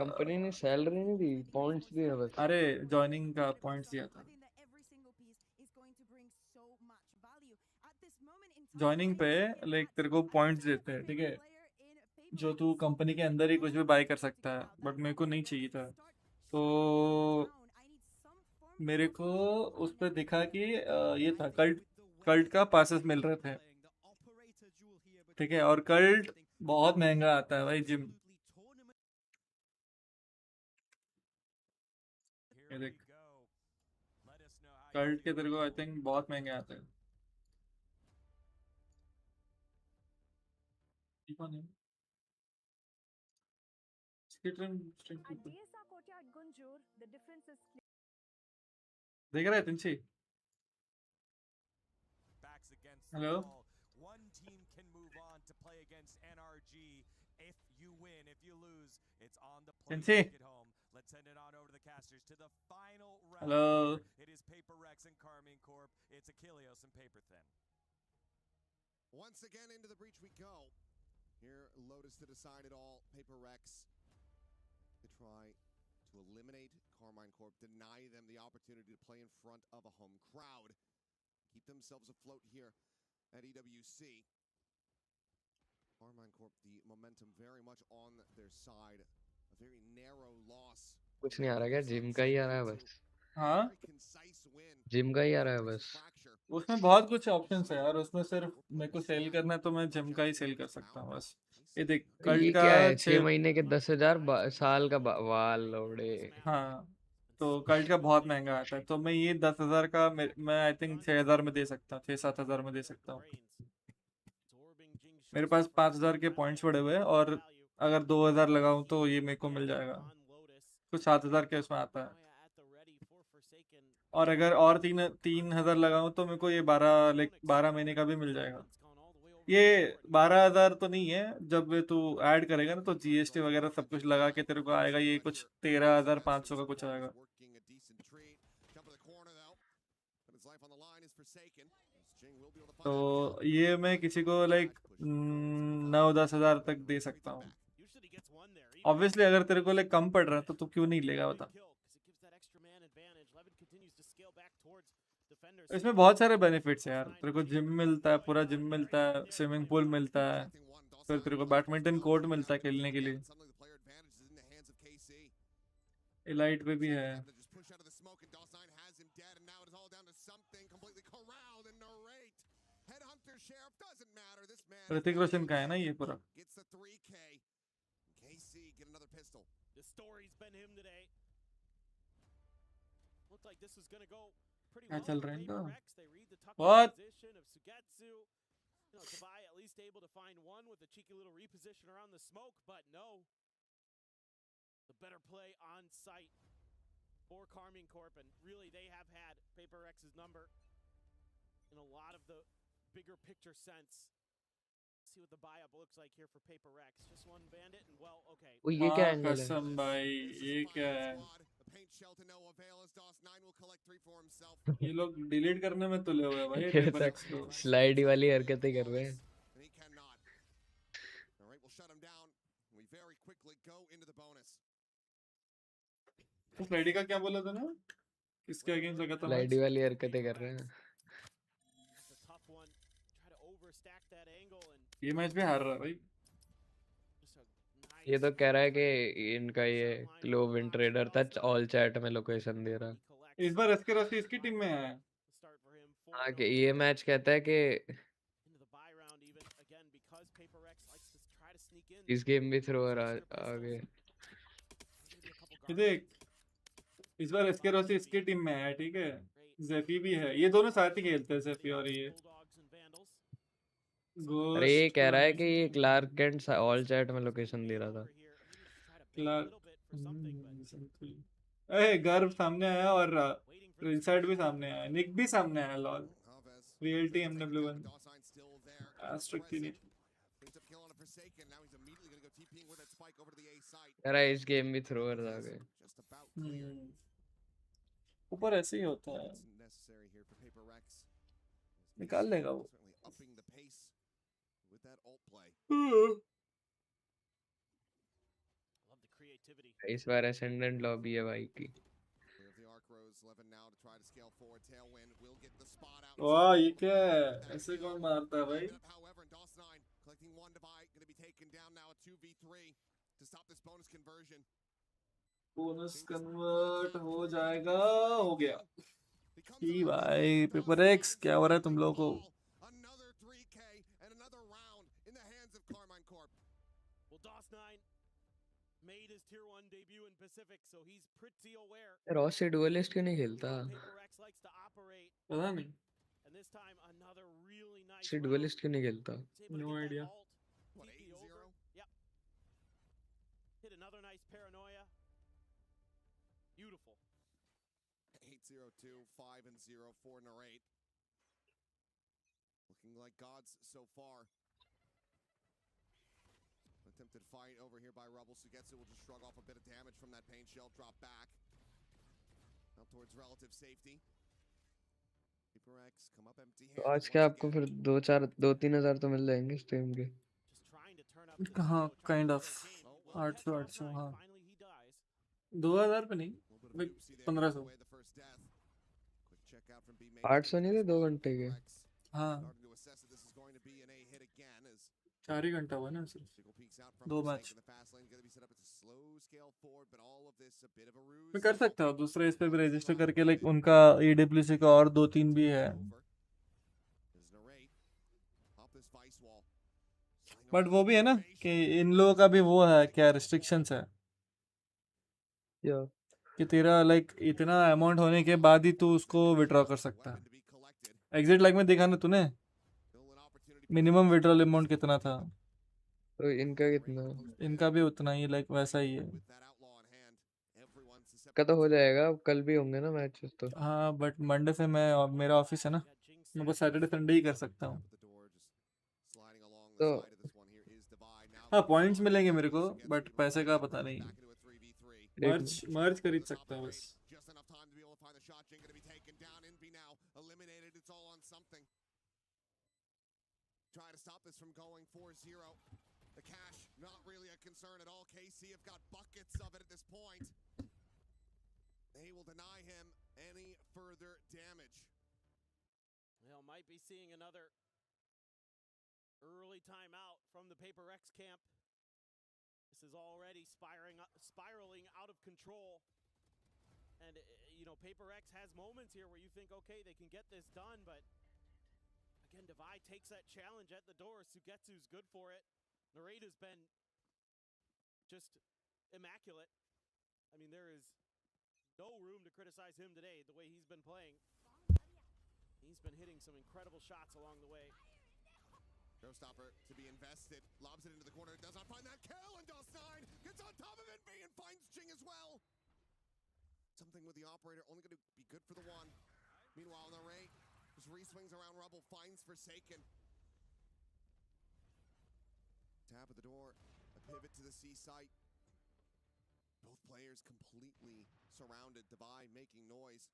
कंपनी ने सैलरी नहीं दी, पॉइंट्स दिए बस। अरे ज्वाइनिंग का पॉइंट्स दिया था। ज्वाइनिंग पे लाइक तेरे को पॉइंट्स देते हैं, ठीक है, जो तू कंपनी के अंदर ही कुछ भी बाय कर सकता है। बट मेरे को नहीं चाहिए था, तो मेरे को उस पर दिखा कि ये था कल्ट का पासेस मिल रहे थे, ठीक है। और कल्ट बहुत महंगा आता है भाई जिम। ये देख, कल्ट के तेरे को आई थिंक बहुत महंगे आते हैं। देख रहा है तिनसी? Hello One team can move on to play against NRG. If you win, if you lose, it's on the plane तिनसी, to get home. Let's send it on over to the casters to the final round. Hello. It is PRX and Carmine Corp. It's Achilleos and Paper Thin. Once again into the breach we go. Here, Lotus to decide it all. PRX to try to eliminate Carmine Corp, deny them the opportunity to play in front of a home crowd, keep themselves afloat here at EWC. Carmine Corp, the momentum very much on their side. A very narrow loss. कुछ नहीं आ रहा क्या? Gym का ही आ रहा है बस. हाँ, gym का ही आ रहा है बस. उसमें बहुत कुछ ऑप्शंस है यार. उसमें सिर्फ मेरे को सेल करना है तो मैं जिम का ही सेल कर सकता हूँ बस. ये देख, कल्ट ये का क्या है? 6 6. महीने के 10,000 साल का वाल लोड़े. हाँ, तो कल्ट का बहुत महंगा आता है, तो मैं ये 10,000 का मैं आई थिंक 6,000 में दे सकता हूँ, 6-7 हज़ार में दे सकता हूँ. मेरे पास 5,000 के पॉइंट्स पड़े हुए हैं और अगर 2,000 लगाऊं तो ये मेरे को मिल जाएगा. कुछ 7,000 के उसमें आता है. और अगर और 3,000 लगाऊं तो मेरे को ये 12 महीने का भी मिल जाएगा. ये 12,000 तो नहीं है. जब तू ऐड करेगा ना तो जीएसटी वगैरह सब कुछ लगा के तेरे को आएगा ये कुछ 13,500 का कुछ आएगा. तो ये मैं किसी को लाइक 9-10 हज़ार तक दे सकता हूँ. ऑब्वियसली अगर तेरे को लाइक कम पड़ रहा है तो तू क्यों नहीं लेगा बता. इसमें बहुत सारे बेनिफिट्स है यार. तेरे को जिम मिलता है, पूरा जिम मिलता है, स्विमिंग पूल मिलता है, फिर तेरे को बैडमिंटन कोर्ट मिलता है खेलने के लिए. एलाइट पे भी है. ऋतिक रोशन का है ना ये पूरा. क्या चल रहा है इनका? What? At least able to find one with a cheeky little reposition around the smoke, but no. The better play on site for Carmine Corp, and really they have had PRX's number in a lot of the bigger picture sense. See what the buy-up looks like here for PRX. Just one bandit, and well, okay. वो ये क्या angle है? कसम भाई, ये क्या है? ये लोग डिलीट करने में तुले हुए हैं भाई PRX को. स्लाइड वाली हरकतें कर रहे हैं. तो स्लाइडी का क्या बोला तूने? किसके अगेंस्ट लगा था? स्लाइडी वाली हरकतें कर रहे हैं. ये मैच भी हार रहा है भाई. ये तो कह रहा है कि इनका ये लो विन ट्रेडर था, ऑल चैट में लोकेशन दे रहा. इस बार एसके रसी इसकी टीम में है. हाँ, कि ये मैच कहता है कि इस गेम भी थ्रोअर आ गए. ये देख, इस बार एसके रसी इसकी टीम में है, ठीक है. जेफी भी है. ये दोनों साथ ही खेलते हैं, जेफी और ये. अरे ये कह रहा है कि ये क्लार्क कैंट ऑल चैट में लोकेशन दे रहा था. ए गर्व सामने आया और रिंसाइड भी सामने आया, निक भी सामने आया. लॉल वीएलटी MW1 एस्ट्रिक की नहीं. यार इस गेम भी थ्रोअर आ गए. ऊपर ऐसे ही होता है. निकाल लेगा वो. इस बार असेंडेंट लॉबी है भाई की. वाह, ये क्या है? ऐसे कौन मारता है भाई? बोनस कन्वर्ट हो जाएगा. हो गया. जी भाई PRX, क्या हो रहा है तुम लोगों को? रॉस से डुअलिस्ट क्यों नहीं खेलता? पता नहीं. से डुअलिस्ट क्यों नहीं खेलता? No idea. Hit another nice paranoia. Beautiful. 8-0-2, 5-0, 4-8. Looking like gods so far. Attempt unscripted fight over here by Rubble. Sugetsu will just shrug off a bit of damage from that pain shell, drop back. Out towards relative safety. PRX come up empty तो handed आज once क्या आपको again. फिर 2-3 हज़ार तो मिल जाएंगे stream के? हाँ काइंड ऑफ 800 हाँ 2000 पे नहीं 1500 800 नहीं थे 2 घंटे के? हाँ 4 ही घंटा हुआ ना सिर्फ 2 मैच मैं कर सकता हूँ दूसरे इस पे भी रजिस्टर करके लाइक उनका EWC का और 2-3 भी है बट वो भी है ना कि इन लोगों का भी वो है क्या रिस्ट्रिक्शंस है कि तेरा लाइक इतना अमाउंट होने के बाद ही तू उसको विड्रॉ कर सकता है एग्जिट लैग में देखा ना तूने मिनिमम विड्रॉल अमाउंट कितना था तो इनका कितना? इनका भी उतना ही लाइक वैसा ही है का तो हो जाएगा कल भी होंगे ना मैचेस तो हाँ बट मंडे से मैं मेरा ऑफिस है ना मैं बस सैटरडे संडे ही कर सकता हूँ तो हाँ पॉइंट्स मिलेंगे मेरे को बट पैसे का पता नहीं मर्ज खरीद सकता हूँ बस Try to stop this from going 4-0. The cash, not really a concern at all. KC have got buckets of it at this point. They will deny him any further damage. Well, might be seeing another early timeout from the PRX camp. This is already spiraling out of control. And, you know, PRX has moments here where you think, okay, they can get this done, but again, Divide takes that challenge at the door. Sugetsu's good for it. Narita's been just immaculate. I mean, there is no room to criticize him today, the way he's been playing. He's been hitting some incredible shots along the way. Showstopper to be invested. Lobs it into the corner. Does not find that kill. And Dust9 gets on top of it and finds Jing as well. Something with the operator only going to be good for the one. Meanwhile, Narate just re-swings around Rubble, finds Forsaken. Tap at the door, a pivot to the C site. Both players completely surrounded. Divide making noise.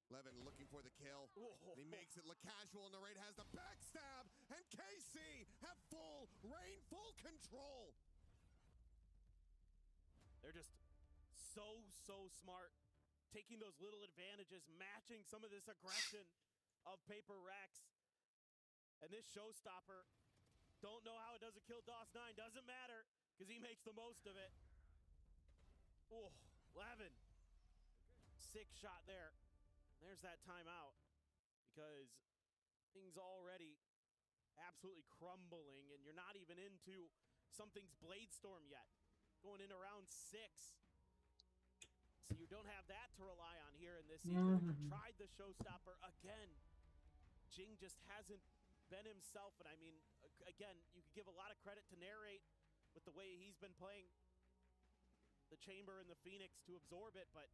Levin looking for the kill. And he makes it look casual. Narate has the backstab. And KC have full reign, full control. They're just so smart. Taking those little advantages, matching some of this aggression of PRX. And this showstopper, don't know how it doesn't kill Dust9, doesn't matter, because he makes the most of it. Oh, Levin. 6 shot there. There's that timeout, because things already absolutely crumbling, and you're not even into something's Blade Storm yet. Going into round 6. So you don't have that to rely on here in this season. Tried the showstopper again. Jing just hasn't been himself. And I mean, again, you could give a lot of credit to Narrate with the way he's been playing the Chamber and the Phoenix to absorb it. But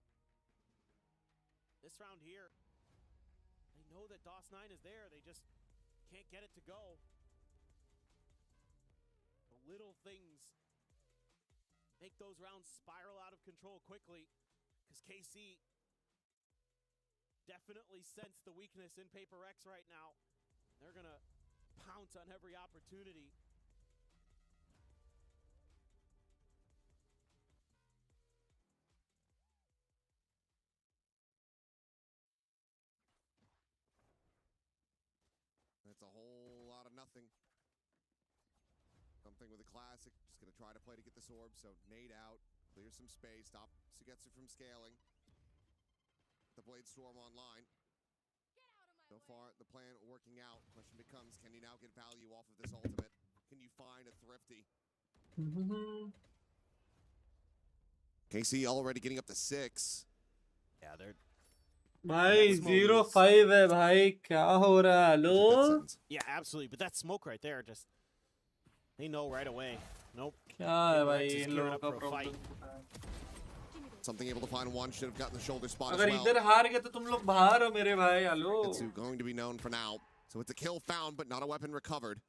this round here, they know that Dust9 is there. They just can't get it to go. The little things make those rounds spiral out of control quickly. Because KC definitely sense the weakness in PRX right now. They're going to pounce on every opportunity. That's a whole lot of nothing. Something with a classic. Just going to try to play to get this orb. So nade out. Clear some space, stop Sugetsu from scaling. The Blade Storm online. So far, the plan working out. Question becomes, can you now get value off of this ultimate? Can you find a Thrifty? KC already getting up to 6. Yeah, they're... भाई 0-5 है भाई क्या हो रहा है लो? Yeah, absolutely. But that smoke right there, just they know right away. Nope. क्या है भाई इन लोगों का problem? Something able to find one, should have gotten the shoulder spot as अगर well. इधर हार गए तो तुम लोग बाहर हो मेरे भाई hello. It's going to be known for now. So it's a kill found, but not a weapon recovered.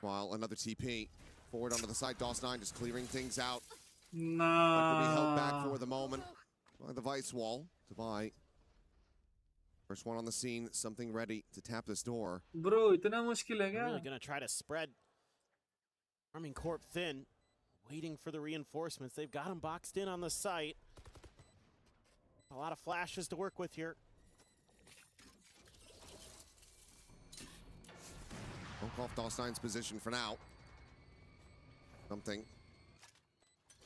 While another TP forward onto the side, DOS9 just clearing things out. Nah. Like will be held back for the moment by the Vice wall to buy. First one on the scene, something ready to tap this door. Bro, इतना मुश्किल है They're क्या? really going to try to spread Arming Corp thin, waiting for the reinforcements. They've got him boxed in on the site. A lot of flashes to work with here. Poke off DOS9's position for now. Something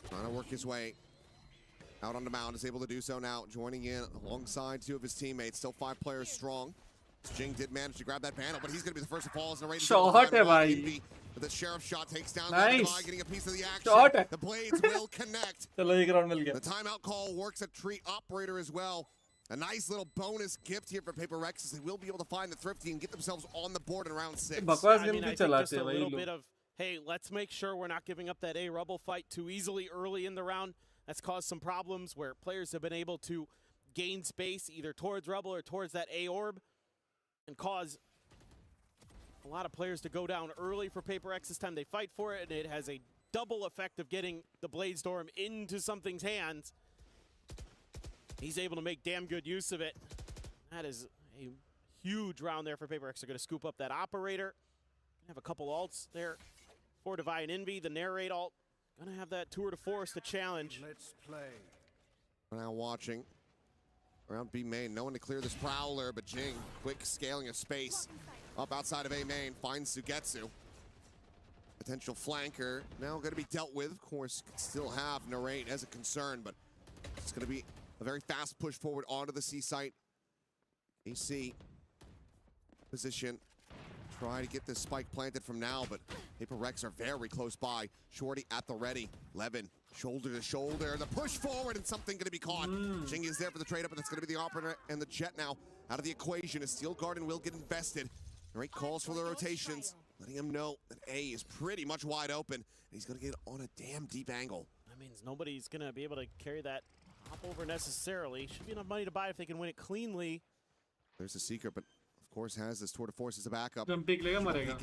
trying to work his way out on the mound, is able to do so now, joining in alongside two of his teammates. Still 5 players strong. Jing did manage to grab that panel, but he's going to be the first to fall as narrated. Shot hai bhai. But the sheriff shot takes down Nice. getting a piece of the action. Shot hai. The blades will connect. चलो एक round मिल गया. The timeout call works at tree operator as well. A nice little bonus gift here for PRX as they will be able to find the Thrifty and get themselves on the board in round 6. बकवास I game mean, I क्यों think चलाते just हैं a भाई little लोग? bit of, hey, let's make sure we're not giving up that A rubble fight too easily early in the round. That's caused some problems where players have been able to gain space either towards rubble or towards that A orb and cause a lot of players to go down early for PRX this time. They fight for it, and it has a double effect of getting the Blade Storm into something's hands. He's able to make damn good use of it. That is a huge round there for PRX. They're going to scoop up that operator. Have a couple ults there for Divine Envy. The narrate ult. Gonna have that tour de force to challenge. Let's play. We're now watching around B main. No one to clear this Prowler, but Jing, quick scaling of space. Up outside of A main, finds Sugetsu. Potential flanker now going to be dealt with. Of course, could still have narrate as a concern, but it's going to be a very fast push forward onto the C site. AC position. Try to get this spike planted from now, but PRX are very close by. Shorty at the ready. Levin, shoulder to shoulder. The push forward and something going to be caught. Jing is there for the trade up, and it's going to be the operator and the jet now out of the equation as Steel Garden will get invested. Great calls for the rotations, letting him know that A is pretty much wide open, and he's going to get on a damn deep angle. That means nobody's going to be able to carry that hop over necessarily. Should be enough money to buy if they can win it cleanly. There's a secret, but of course has this tour de force as a backup. Peek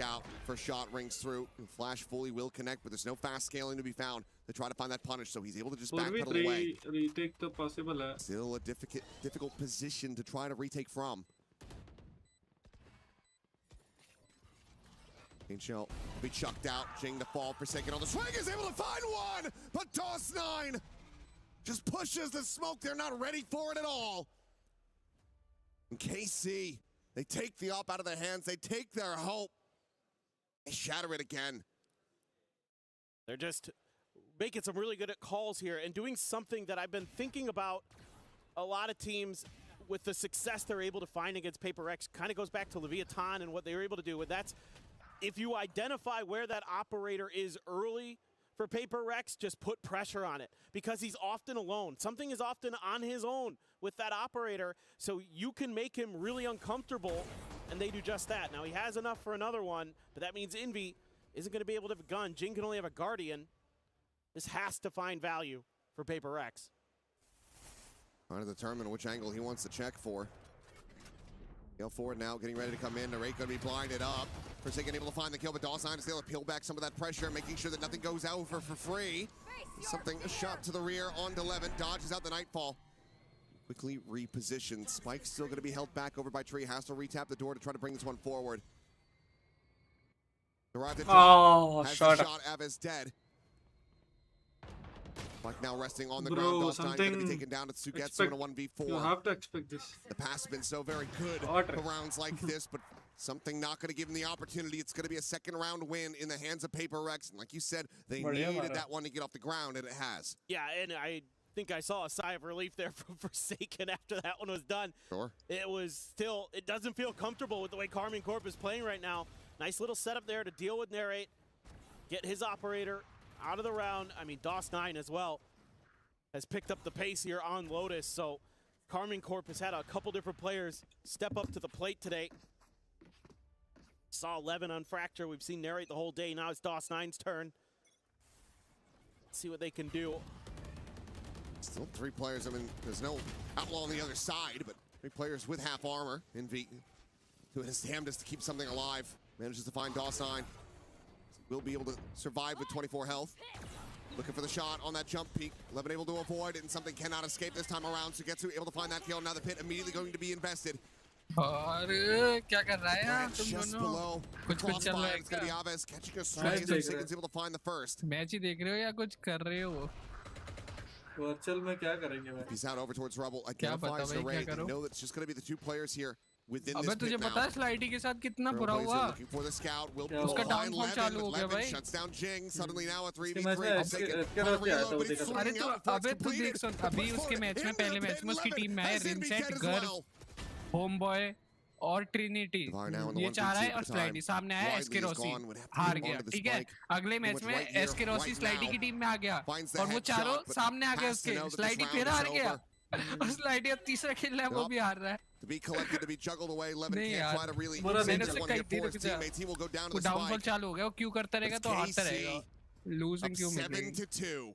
out. First shot rings through. Flash fully will connect, but there's no fast scaling to be found to try to find that punish, so he's able to just backpedal away. Retake तो possible है. Still a difficult position to try to retake from. Shell be chucked out. Jing to fall. Forsaken on the swing is able to find one, but DOS9 just pushes the smoke. They're not ready for it at all. And KC, they take the op out of their hands. They take their hope. They shatter it again. They're just making some really good calls here and doing something that I've been thinking about. A lot of teams with the success they're able to find against PRX kind of goes back to Leviathan and what they were able to do. And that's, if you identify where that operator is early for PRX, just put pressure on it because he's often alone. Something is often on his own with that operator, so you can make him really uncomfortable, and they do just that. Now, he has enough for another one, but that means Envy isn't going to be able to have a gun. Jing can only have a Guardian. This has to find value for PRX. Trying to determine which angle he wants to check for. Gale forward now, getting ready to come in. Narrate going to be blinded up. Forsaken able to find the kill, but DOS9 is able to peel back some of that pressure, making sure that nothing goes over for free. Something, a shot to the rear onto Levin, dodges out the Nightfall. Quickly repositioned. Spike's still going to be held back over by Tree. Has to retap the door to try to bring this one forward. Arrived at has shot. the shot. Av dead. Spike now resting on the Bro, ground. DOS9 going to be something taken down. It's Sugetsu in a 1v4. You have to expect this. The pass has been so very good for rounds like this, but something not going to give him the opportunity. It's going to be a second round win in the hands of PRX. And like you said, they needed that one to get off the ground, and it has. Yeah, and I think I saw a sigh of relief there from Forsaken after that one was done. Sure. It was still, it doesn't feel comfortable with the way Carmine Corp is playing right now. Nice little setup there to deal with Narrate. Get his operator out of the round. I mean, DOS9 as well has picked up the pace here on Lotus. So Carmine Corp has had a couple different players step up to the plate today. Saw 11 on Fracture. We've seen Narrate the whole day. Now it's DOS9's turn. Let's see what they can do. Still 3 players. I mean, there's no Outlaw on the other side, but 3 players with half armor. Envy doing his damnedest to keep something alive. Manages to find DOS9. will be able to survive with 24 health. Looking for the shot on that jump peak. 11 able to avoid it, and something cannot escape this time around. Sugetsu able to find that kill. Now the pit immediately going to be invested. और क्या कर रहा है यार तुम दोनों? कुछ चल रहा है It's going to be Aves catching a stray. Sagan's able to find the first. Match ही देख रहे हो या कुछ कर रहे हो? वर्चुअल में क्या करेंगे भाई? He's out over towards Rebel. Identifies the raid. They know that it's just going to be the two players here within this अबे तुझे पता है स्लाइडी के साथ कितना बुरा हुआ? Looking for the scout. Will उसका डाउनफॉल चालू हो गया भाई. Shuts down Jing. Suddenly now a 3v3. अबे तू देख सुन अभी उसके मैच में पहले मैच में उसकी टीम में है रिनसेट घर होमबॉय और ट्रिनिटी ये चाह रहा है और स्लाइडी सामने आया एस्केरोसी हार गया ठीक है अगले मैच में एस्केरोसी स्लाइडी की टीम में आ गया और वो चारों सामने आ गए उसके स्लाइडी फिर हार गया और स्लाइडी अब तीसरा खेल रहा है वो भी हार रहा है To be collected, to be juggled away. Levin नहीं can't try to really send this one here for his teammates. He will go down to the spike. Downfall चालू हो गया वो क्यों करता रहेगा तो हारता रहेगा लूजिंग क्यों मिल रही 7-2.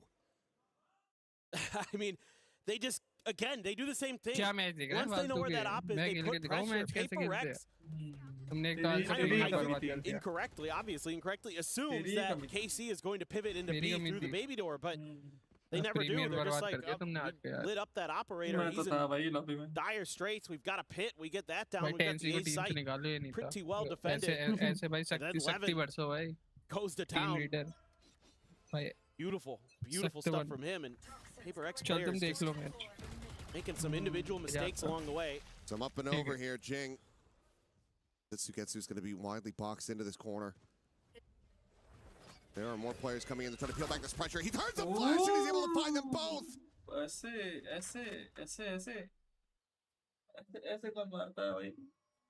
I mean, they just again they do the same thing. क्या मैच देख रहा है Once they know where that op is, they put pressure. PRX तुमने एक incorrectly, obviously incorrectly assumes that KC is going to pivot into B through the baby door, but they never do. They're just like lit up that operator. He's in dire straits. We've got a pit. We get that down. We've got the A site pretty well defended. ऐसे भाई शक्ति बरसो भाई goes to town. Beautiful stuff from him and PRX players just making some individual mistakes along the way. Some up and over here, Jing. Sugetsu's going to be widely boxed into this corner. There are more players coming in to try to peel back this pressure. He turns a flash and he's able to find them both.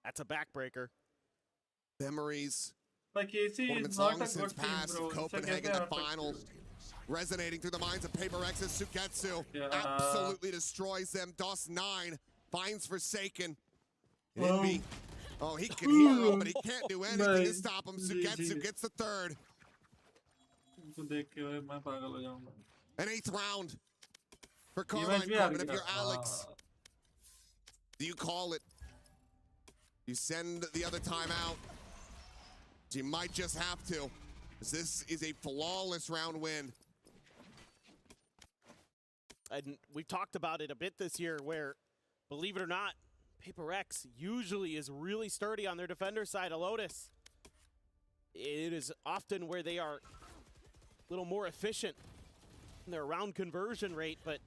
That's a backbreaker. Memories. But KC is not a good team, bro. Copenhagen, the finals. Resonating through the minds of PRX as Sugetsu absolutely destroys them. DOS9 finds Forsaken. Oh, he can heal him, but he can't do anything to stop him. Sugetsu gets the third. An 8th round for Carmine Corbin. If you're Alex, do you call it? You send the other timeout. You might just have to. This is a flawless round win. And we've talked about it a bit this year where, believe it or not, PRX usually is really sturdy on their defender side of Lotus. It is often where they are a little more efficient in their round conversion rate, but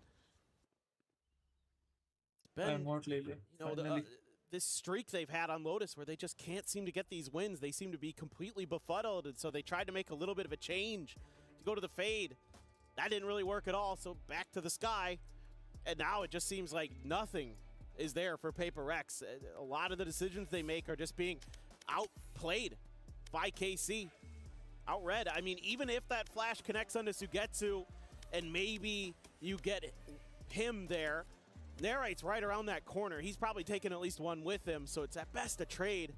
this streak they've had on Lotus where they just can't seem to get these wins. They seem to be completely befuddled, and so they tried to make a little bit of a change to go to the fade. That didn't really work at all, so back to the sky. And now it just seems like nothing is there for PRX. A lot of the decisions they make are just being outplayed by KC. Outread. I mean, even if that flash connects onto Sugetsu and maybe you get him there, Narrate's right around that corner. He's probably taken at least one with him, so it's at best a trade.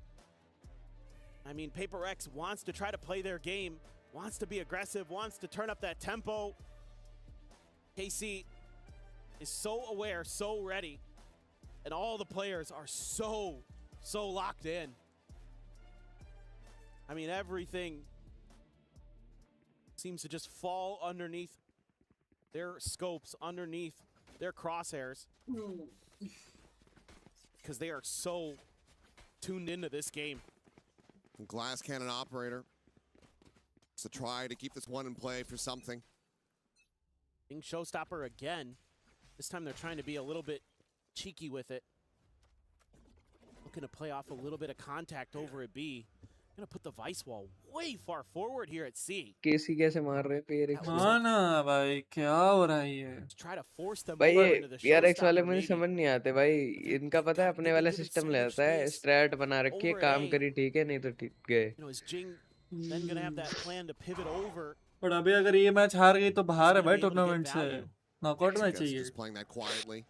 I mean, PRX wants to try to play their game, wants to be aggressive, wants to turn up that tempo. KC is so aware, so ready, and all the players are so locked in. I mean, everything seems to just fall underneath their scopes, underneath their crosshairs, because they are so tuned into this game. Glass cannon operator to try to keep this one in play for something. Being showstopper again. This time they're trying to be a little bit cheeky with it. Looking to play off a little bit of contact over at B. Gonna put the vice wall way far forward here at C. KC कैसे मार रहे PRX? हाँ ना भाई क्या हो रहा है ये? Try to force them भाई over ये into the PRX वाले showstopper मुझे maybe. समझ नहीं आते भाई इनका पता है अपने वाला सिस्टम ले आता है स्ट्रैट बना रखी है काम करी ठीक है नहीं तो ठीक गए You know, is Jing then gonna have that plan to pivot over? पर अभी अगर ये मैच हार गई तो बाहर है भाई टूर्नामेंट से नॉकआउट मैच चाहिए Just playing that quietly.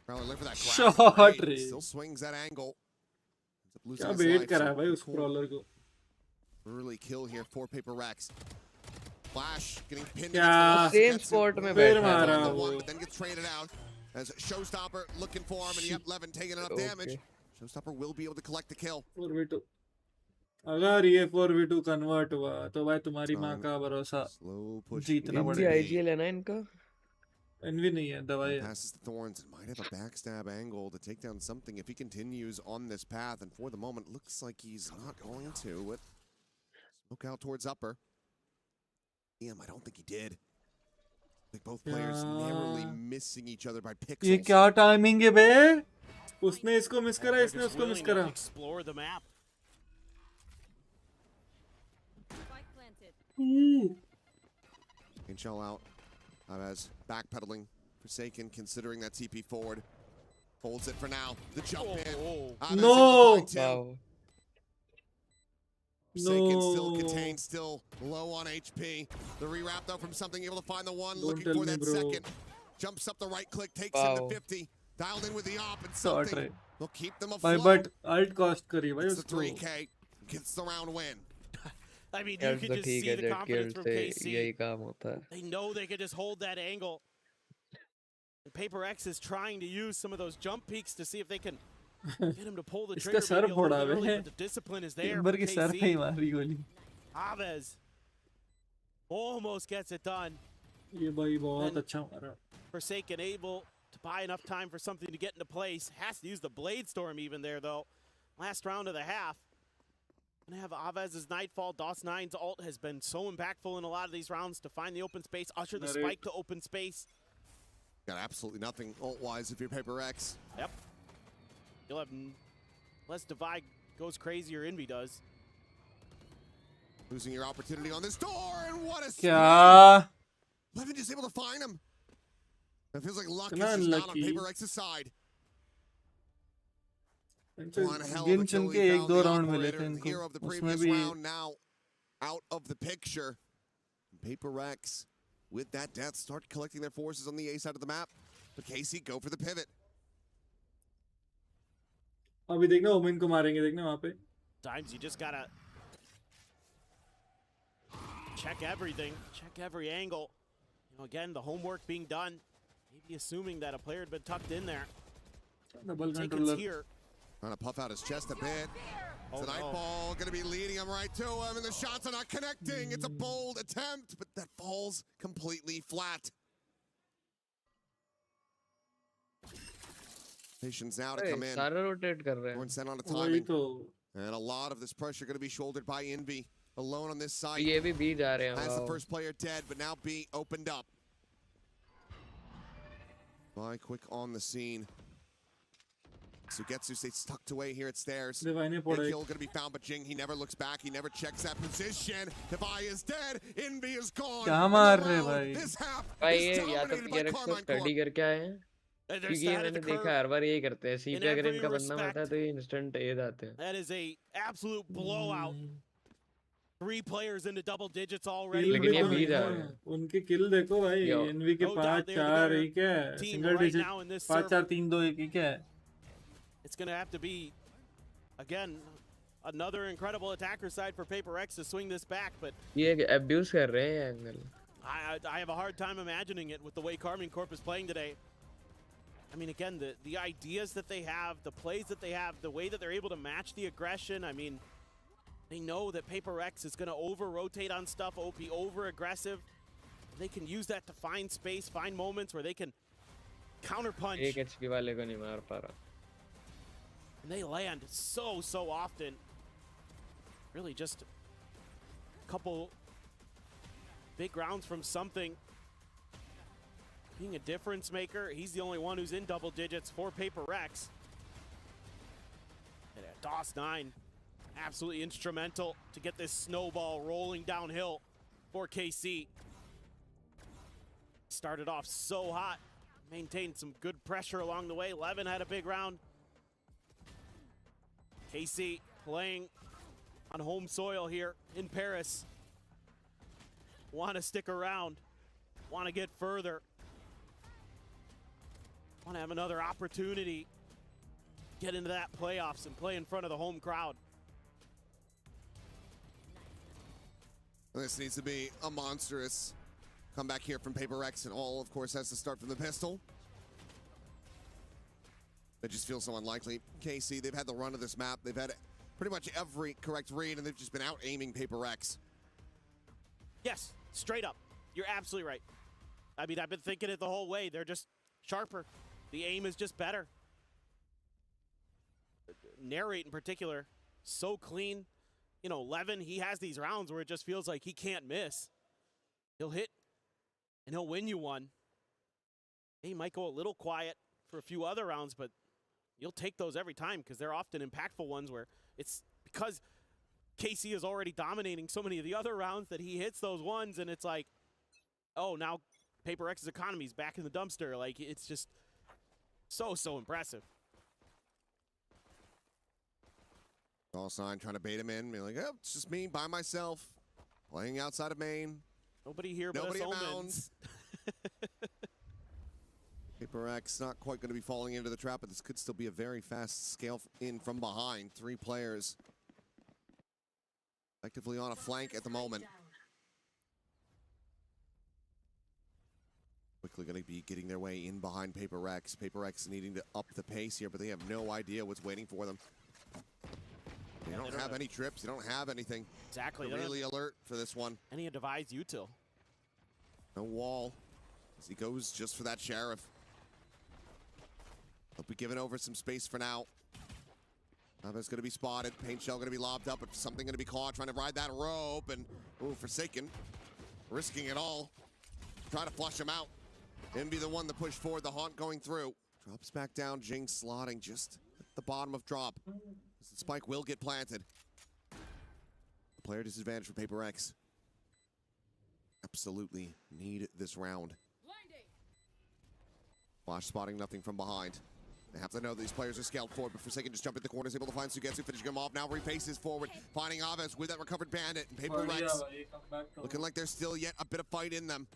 Look for that Shot grab. ray. Still swings that angle. क्या वेट कर रहा है भाई उस ब्रॉलर को Early kill here for PRX. Flash getting pinned. Same spot में बैठा है वो. But then gets traded out as Showstopper looking for him, and yep, Levin taking enough damage. Showstopper will be able to collect the kill. अगर ये 4v2 convert हुआ तो भाई तुम्हारी माँ का भरोसा जीतना इनकी पड़ेगा। IGL है ना इनका? एनवी नहीं है, दवाई है। Passes the thorns and might have a backstab angle to take down something if he continues on this path. And for the moment, looks like he's not going to. With smoke out towards upper. Damn, I don't think he did. Like both players narrowly missing each other by pixels. ये क्या timing है बे? उसने इसको miss करा, इसने उसको miss करा। Explore the map. And shell out. As backpedaling. Forsaken considering that TP forward. Holds it for now. The jump in. No! Wow. Forsaken still contained, still low on HP. The rewrap though from something able to find the one, looking for that second. Jumps up the right click, takes him to 50. Dialed in with the op and something. Will keep them afloat. But alt cost करी भाई It's the उसको। 3K. Gets the round win. I mean, you can just see the confidence from KC. यही काम होता है। They know they can just hold that angle. And Paper X is trying to use some of those jump peaks to see if they can get him to pull the trigger. इसका sir maybe a little फोड़ा bit early, है। but the discipline is there timber for की sir पे ही KC. मारी गोली। Aves almost gets it done. ये भाई बहुत अच्छा मारा। Forsaken able to buy enough time for something to get into place. Has to use the Blade Storm even there though. Last round of the half. Gonna have Avez's Nightfall. DOS9's ult has been so impactful in a lot of these rounds to find the open space, usher the spike to open space. Got absolutely nothing ult-wise if you're Paper X. Yep. You'll have less Divide goes crazy or Envy does. Losing your opportunity on this door, and what a क्या? Levin just able to find him. It feels like luck is Kinda just not on unlucky. Paper X's side. गिन चुन के एक दो round मिले थे इनको। Hero of the उसमें previous भी round now out of the picture. Paper X with that death start collecting their forces on the A side of the map. But KC go for the pivot. अभी देखना women को मारेंगे, देखना वहाँ पे। Times you just gotta check everything, check every angle. You know, again, the homework being done. Maybe assuming that a player had been tucked in there. Double Taken's controller. here. Trying to puff out his chest a bit. Oh, It's a Nightfall going to be leading him right to him, and the shots are not connecting. It's a bold attempt, but that falls completely flat. Patience now to come in. सारे rotate कर रहे हैं। Horn sent on a timing. And a lot of this pressure going to be shouldered by Envy. Alone on this side. ये भी B जा रहे हैं। As the first player dead, but now B opened up. By quick on the scene. Sugetsu stays tucked away here at stairs. Kill going to be found, but Jing, he never looks back. He never checks that position. Devi is dead. Envy is gone. क्या मार रहे भाई? This half भाई is ये या तो dominated by PRX को Carmine study Corp. करके आए हैं। क्योंकि ये मैंने देखा हर बार यही करते हैं। सी पे अगर इनका बंदा मरता है तो ये इंस्टेंट ये जाते हैं। That is a absolute blowout. 3 players into double digits already. लेकिन ये भी जा रहे हैं। उनके किल देखो भाई, एनवी के 5 4 एक है, सिंगल डिजिट 5 4 3 2 1 एक है। It's going to have to be, again, another incredible attacker side for Paper X to swing this back, but ये abuse कर रहे हैं angle. I have a hard time imagining it with the way Carmine Corp is playing today. I mean, again, the ideas that they have, the plays that they have, the way that they're able to match the aggression. I mean, they know that Paper X is going to over-rotate on stuff, OP over-aggressive. They can use that to find space, find moments where they can counterpunch. एक HP वाले को नहीं मार पा रहा। And they land so often. Really just a couple big rounds from something. Being a difference maker, he's the only one who's in double digits for Paper X. And DOS9, absolutely instrumental to get this snowball rolling downhill for KC. Started off so hot, maintained some good pressure along the way. Levin had a big round. KC playing on home soil here in Paris. Want to stick around, want to get further. Want to have another opportunity, get into that playoffs and play in front of the home crowd. This needs to be a monstrous comeback here from Paper X, and all, of course, has to start from the pistol. It just feels so unlikely. KC, they've had the run of this map. They've had pretty much every correct read, and they've just been out-aiming PRX. Yes, straight up. You're absolutely right. I mean, I've been thinking it the whole way. They're just sharper. The aim is just better. Narrate in particular, so clean. You know, Levin, he has these rounds where it just feels like he can't miss. He'll hit, and he'll win you one. He might go a little quiet for a few other rounds, but you'll take those every time because they're often impactful ones where it's because KC is already dominating so many of the other rounds that he hits those ones, and it's like, oh, now PRX's economy is back in the dumpster. Like, it's just so impressive. Sign trying to bait him in, being like, oh, it's just me by myself, playing outside of main. Nobody here but Nobody us around. omens. PRX not quite going to be falling into the trap, but this could still be a very fast scale in from behind. 3 players effectively on a flank at the moment. Quickly going to be getting their way in behind PRX. PRX needing to up the pace here, but they have no idea what's waiting for them. They don't have any trips. They don't have anything. Exactly. They're really alert for this one. Any devised util. No wall as he goes just for that sheriff. He'll be giving over some space for now. Nava's going to be spotted. Paint shell going to be lobbed up, but something going to be caught. Trying to ride that rope, and ooh, Forsaken risking it all. Try to flush him out. Envy the one that pushed forward. The haunt going through. Drops back down. Jinx slotting just at the bottom of drop. The spike will get planted. Player disadvantage for PRX. Absolutely need this round. Flash spotting nothing from behind. They have to know that these players are scaled forward, but Forsaken just jump in the corners, able to find Sugetsu, finishing him off. Now repaces forward, finding Aves with that recovered bandit. And PRX looking like there's still yet a bit of fight in them.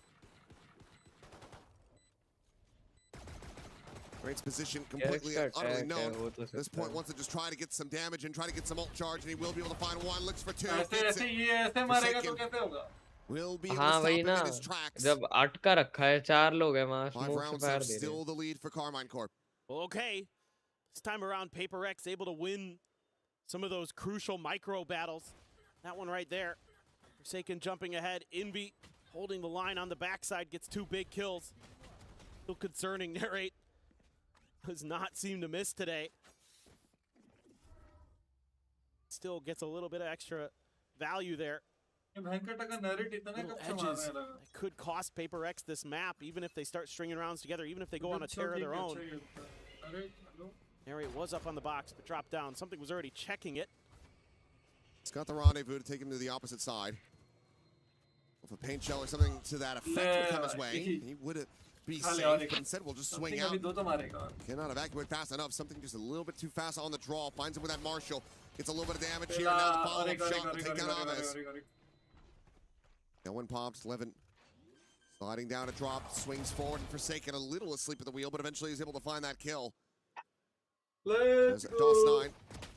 Drake's position completely and utterly known. At this point, wants to just try to get some damage and try to get some ult charge, and he will be able to find one. Looks for 2. Will be able to stop him in his tracks. जब अटका रखा है 4 लोग हैं वहाँ 5 rounds now, still the lead for Carmine Corp. Well, okay. This time around, PRX able to win some of those crucial micro battles. That one right there. Forsaken jumping ahead. Envy holding the line on the backside, gets 2 big kills. Still concerning. Narrate does not seem to miss today. Still gets a little bit of extra value there. Little edges that could cost PRX this map, even if they start stringing rounds together, even if they go on a tear of their own. Narrate was up on the box, but dropped down. Something was already checking it. It's got the rendezvous to take him to the opposite side. If a paint shell or something to that effect would come his way, he would be safe, but instead we'll just swing out. Cannot evacuate fast enough. Something just a little bit too fast on the draw. Finds him with that Marshall. Gets a little bit of damage here. Now the follow-up shot will take down Aves. No one pops. Levin sliding down a drop. Swings forward and Forsaken a little asleep at the wheel, but eventually is able to find that kill. DOS9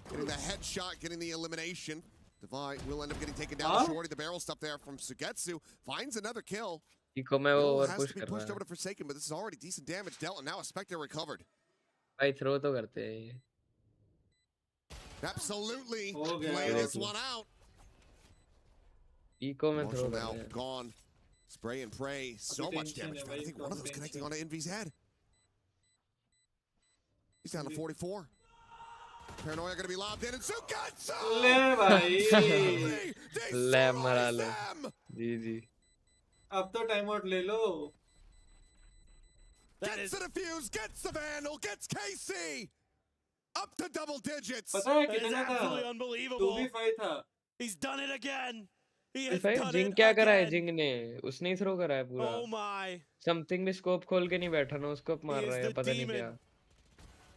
getting the headshot, getting the elimination. Divide will end up getting taken down. Shorty, the barrel stuff there from Sugetsu. Finds another kill. Has to be pushed over to Forsaken, but this is already decent damage dealt, and now a Spectre recovered. Absolutely. Play this one out. Marshall now gone. Spray and pray. So much damage. I think one of those connecting onto Envy's head. He's down to 44. Paranoia going to be lobbed in, and Sugetsu! Destroys them! GG. अब तो time out ले लो. Gets the defuse, gets the vandal, gets KC! Up to double digits! पता है That is कितना absolutely था? unbelievable. 2v5 था. He's done it again. He has भाई done Jing it क्या करा है again. जिंग ने उसने ही थ्रो करा है पूरा Oh my. समथिंग भी स्कोप खोल के नहीं बैठा ना उसको मार He रहा is है the पता नहीं क्या demon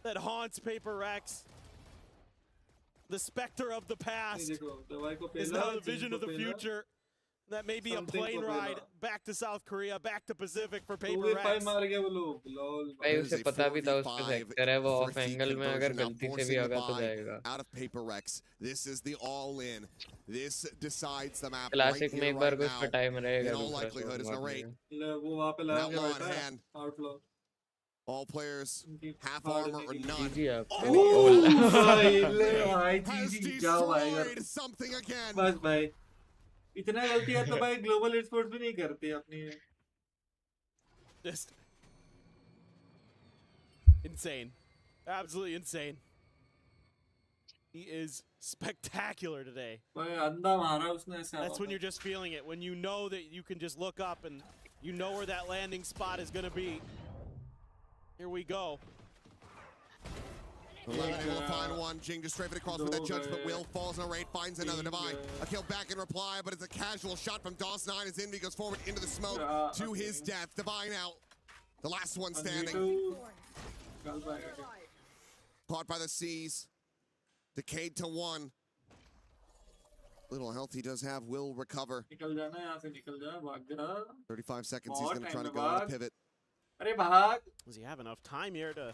that haunts PRX. The specter of the past is now the vision of the future. That may be a plane ride back to South Korea, back to Pacific for PRX. भाई उसे पता भी था उसका sector है वो of angle में अगर गलती से भी होगा तो जाएगा out of PRX. This is the all-in. This decides the map. Classic में एक बार कुछ का टाइम रहेगा in all likelihood is Narrate. Now on hand. All players, half armor or none. Has destroyed something again. बस भाई इतना गलती है तो भाई ग्लोबल स्पोर्ट्स भी नहीं करते अपनी Just insane. Absolutely insane. He is spectacular today. भाई अंधा मारा उसने ऐसा That's when you're just feeling it. When you know that you can just look up and you know where that landing spot is going to be. Here we go. 11 able to find one. Jing just strafing across with that judge, but Will falls on a raid, finds another Divine. A kill back in reply, but it's a casual shot from DOS9 as Envy goes forward into the smoke to his death. Divine out. The last one standing. Caught by the seas. Decayed to 1. Little health he does have. Will recover. 35 seconds. He's going to try to go on a pivot. Does he have enough time here to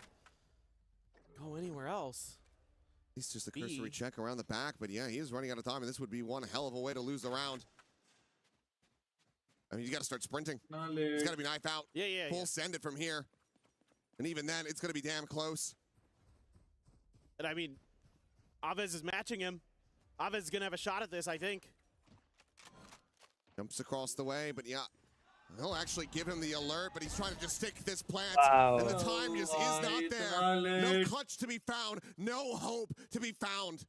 go anywhere else? He's just a cursory check around the back, but yeah, he is running out of time, and this would be one hell of a way to lose the round. I mean, you got to start sprinting. It's got to be knife out. Full send it from here. And even then, it's going to be damn close. And I mean, Aves is matching him. Aves is going to have a shot at this, I think. Jumps across the way, but yeah. He'll actually give him the alert, but he's trying to just stick this plant. And the time just is not there. No clutch to be found. No hope to be found.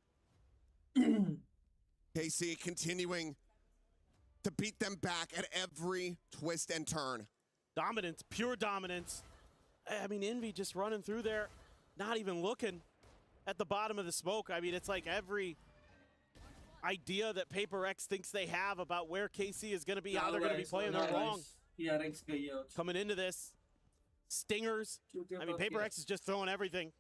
KC continuing to beat them back at every twist and turn. Dominance, pure dominance. I mean, Envy just running through there, not even looking at the bottom of the smoke. I mean, it's like every idea that PRX thinks they have about where KC is going to be, how they're going to be playing, they're wrong. PRX Coming into this, stingers. I mean, PRX is just throwing everything.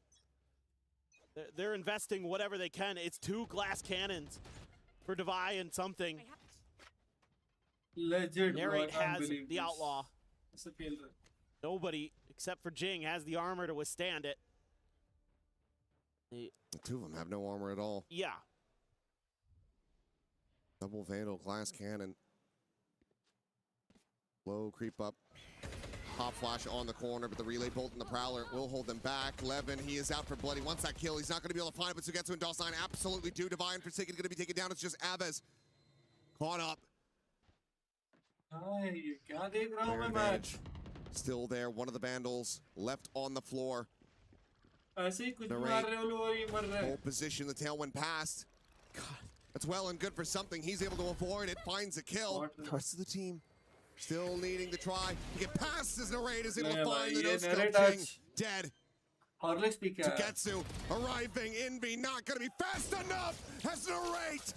They're investing whatever they can. It's 2 glass cannons for Devi and something. Legend. Narrate has the outlaw. Nobody except for Jing has the armor to withstand it. The 2 of them have no armor at all. Yeah. Double Vandal, glass cannon. Low creep up. Pop flash on the corner, but the relay bolt and the Prowler will hold them back. Levin, he is out for bloody. Wants that kill. He's not going to be able to find it, but Sugetsu and DOS9 absolutely do. Divine Forsaken going to be taken down. It's just Aves caught up. Still there. One of the Vandals left on the floor. Whole position. The tailwind passed. God. That's well and good for something. He's able to avoid it, finds a kill. The rest of the team still needing to try to get past as Narrate is able to find the no-scope Jing. Dead. Sugetsu arriving. Envy not going to be fast enough as Narrate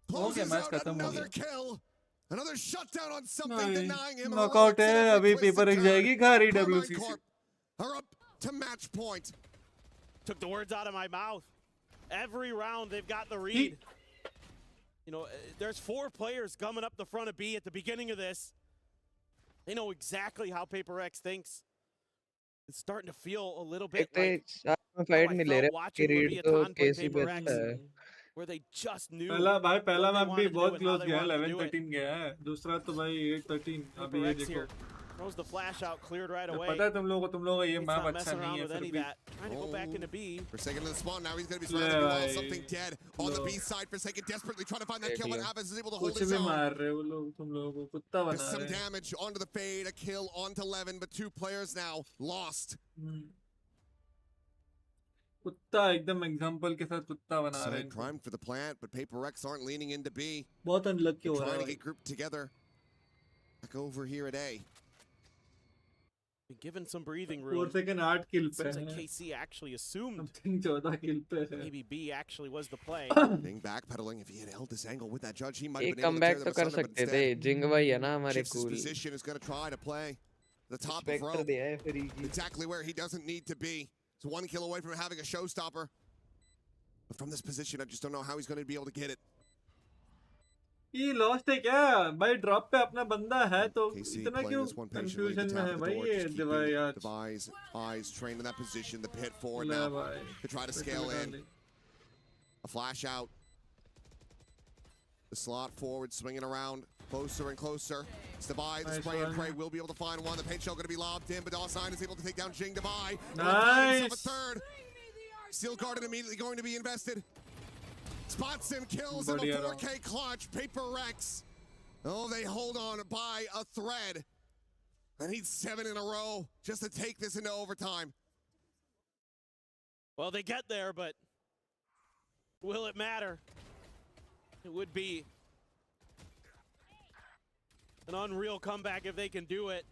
closes out another kill. Another shutdown on something, denying him. Knockout है अभी PRX जाएगी घर EWC से. Are up to match point. Took the words out of my mouth. Every round they've got the read. You know, there's 4 players coming up the front of B at the beginning of this. They know exactly how PRX thinks. It's starting to feel a little bit like watching Leviathan play PRX, where they just knew. पहला map भी बहुत close गया है 11-13 गया है. दूसरा तो भाई 8-13 अभी ये देखो. Throws the flash out, cleared right away. पता है तुम लोगों को ये मैप अच्छा नहीं है फिर भी. Trying to go back into B. Forsaken to the spawn. Now he's going to be surrounded by wall. Something dead on the B side. Forsaken desperately trying to find that kill, but Aves is able to hold his own. There's some damage onto the fade. A kill onto Levin, but 2 players now lost. कुत्ता एकदम example के साथ कुत्ता बना रहे हैं. Crime for the plant, but PRX aren't leaning into B. बहुत unlucky हो रहा है. Trying to get grouped together. Back over here at A. Been given some breathing room. 4 second 8 kill पे. Seems like KC actually assumed 14 kill पे. maybe B actually was the play. Being backpedaling, if he had held this angle with that judge, he might have एक been able to comeback tear तो them कर asunder, but सकते थे. instead, जिंग भाई है ना हमारे shifts his cool. position, is going to try to play the top of row. Exactly where he doesn't need to be. It's 1 kill away from having a showstopper. But from this position, I just don't know how he's going to be able to get it. ये lost है क्या भाई? Drop पे अपना बंदा है तो इतना क्यों कंफ्यूजन में है भाई? ये Devi's eyes trained in that position. The pit forward now to try to scale in. A flash out. The slot forward, swinging around, closer and closer. It's Devi, the spray and pray will be able to find one. The paint shell going to be lobbed in, but Dawson is able to take down Jing Devi. Nice. A third. Steel Garden immediately going to be invested. Spots him, kills him, a 4K clutch. PRX. Oh, they hold on by a thread. I need 7 in a row just to take this into overtime. Well, they get there, but will it matter? It would be an unreal comeback if they can do it.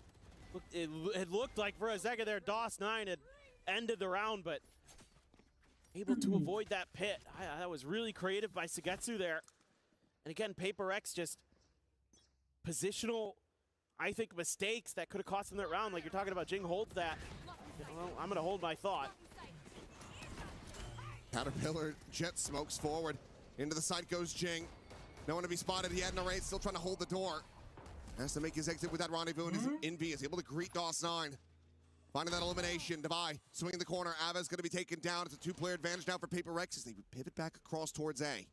It looked like for a second there, DOS9 had ended the round, but able to avoid that pit. That was really creative by Sugetsu there. And again, PRX just positional, I think, mistakes that could have cost them that round. Like you're talking about, Jing holds that. Well, I'm going to hold my thought. Caterpillar jet smokes forward. Into the side goes Jing. No one to be spotted. He had no raid, still trying to hold the door. Has to make his exit with that rendezvous. And Envy is able to greet DOS9. Finding that elimination. Devi swinging the corner. Ava's going to be taken down. It's a 2-player advantage now for PRX as they pivot back across towards A.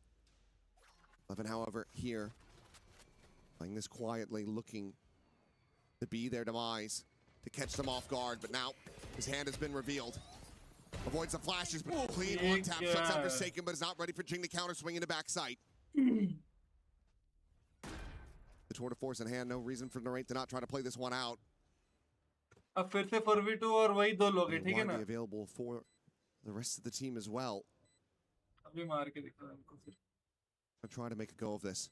11, however, here. Playing this quietly, looking to be their demise, to catch them off guard. But now his hand has been revealed. Avoids the flashes, but clean one tap. Shuts out Forsaken, but is not ready for Jing to counter swing into backside. The tour de force in hand. No reason for Narrate to not try to play this one out. अब फिर से 4v2 और वही दो लोग हैं, ठीक है ना? Available for the rest of the team as well. अभी मार के दिखा इनको फिर. I'm trying to make a go of this.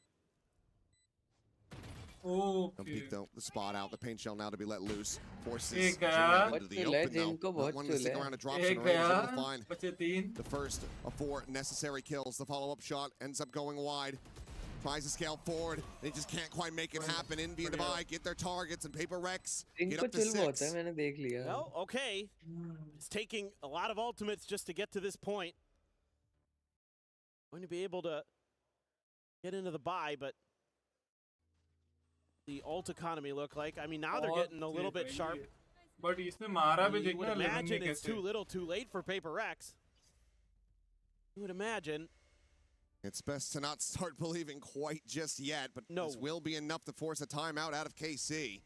Okay. Don't peek though. The spot out. The paint shell now to be let loose. Forces Ek Jing gaya. into the open though. Not wanting to stick around to drop some able to find the first of 4 necessary kills. The follow-up shot ends up going wide. Tries to scale forward. They just can't quite make it happen. Envy and Devi get their targets, and PRX get up to 6. Well, okay. It's taking a lot of ultimates just to get to this point. Going to be able to get into the buy, but the ult economy look like. I mean, now they're getting a little bit sharp. But इसने मारा भी You would देखना imagine लेकिन it's too little, too late for PRX. You would imagine. It's best to not start believing quite just yet, but this will be enough to force a timeout out of KC.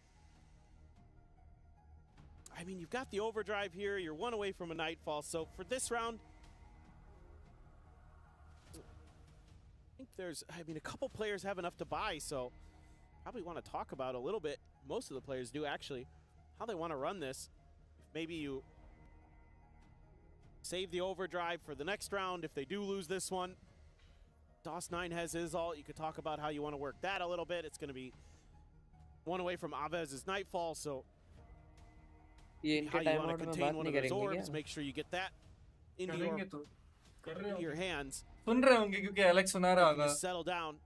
I mean, you've got the overdrive here. You're 1 away from a nightfall. So for this round, I think a couple players have enough to buy, so probably want to talk about a little bit. Most of the players do actually, how they want to run this. Maybe you save the overdrive for the next round if they do lose this one. DOS9 has his ult. You could talk about how you want to work that a little bit. It's going to be 1 away from Avez's nightfall, so how you want to contain one of those orbs, make sure you get that into your hands. सुन रहे होंगे क्योंकि Alex सुना रहा होगा. Settle down.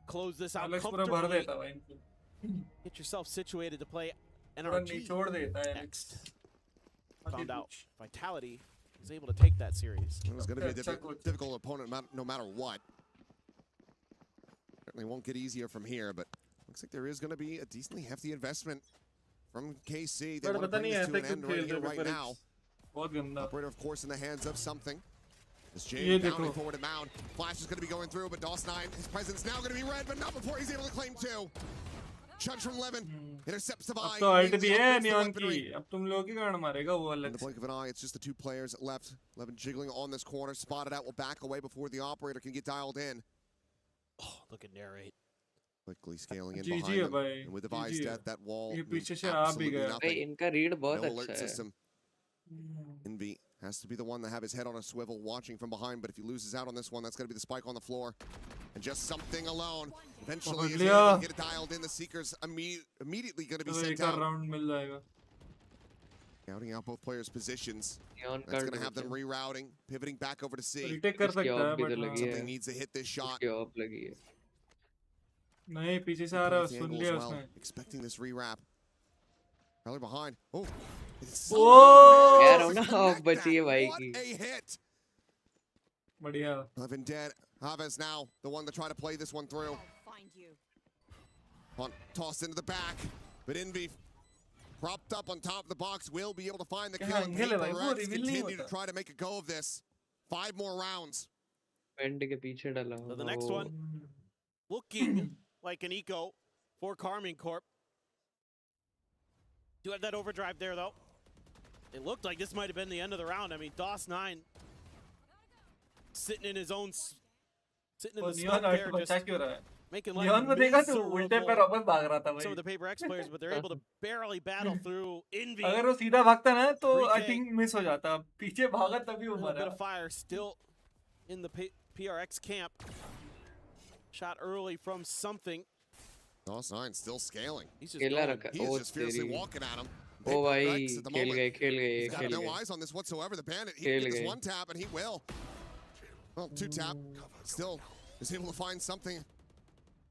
Close this out Alex पूरा भर comfortably. देता है इनको. Get yourself situated to play पूरा NRG निचोड़ देता है next. Found out Vitality was able to take that series. It was going to be a difficult opponent no matter what. Certainly won't get easier from here, but looks like there is going to be a decently hefty investment from KC. They want to bring this to an end right here, right now. Operator, of course, in the hands of something. This Jay bounding forward to Mound. Flash is going to be going through, but DOS9, his presence now going to be red, but not before he's able to claim 2. Judge from Levin intercepts the अब तो alt भी है neon की. अब तुम लोग ही कारण मारेगा वो In the blink of an eye, it's just the 2 players left. Levin jiggling on this corner, spotted out, will back away before the operator can get dialed in. Oh, look at Narrate. Quickly scaling in behind them. And with Devi's death, that wall means absolutely nothing. No alert system. Envy has to be the one to have his head on a swivel, watching from behind, but if he loses out on this one, that's going to be the spike on the floor. And just something alone. Eventually, is able to get it dialed in. The Seekers immediately going to be sent out. Scouting out both players' positions. That's going to have them rerouting, pivoting back over to C. Something needs to hit this shot. नहीं पीछे से आ रहा है, सुन लिया उसने. Expecting this rewrap. Probably behind. Oh. यार ना बची है भाई की. What a hit. बढ़िया. Levin dead. Havas now the one to try to play this one through. Tossed into the back, but Envy propped up on top of the box will be able to find the kill. And PRX continue to try to make a go of this. 5 more rounds. Paint के पीछे डाला. So the next one, looking like an eco for Carmine Corp. Do have that overdrive there, though. It looked like this might have been the end of the round. I mean, DOS9 sitting in his own, sitting in the smoke there, just making life miserable. Some of the Paper X players, but they're able to barely battle through Envy. अगर वो सीधा भागता ना तो I think miss हो जाता. पीछे भागा तभी वो A bit मरा. of fire still in the PRX camp. Shot early from something. DOS9 still scaling. He's just fiercely walking at him. Oh भाई खेल गए He's got no eyes on this whatsoever. The Bandit, he can get this one tap and he will. Well, two tap, still is able to find something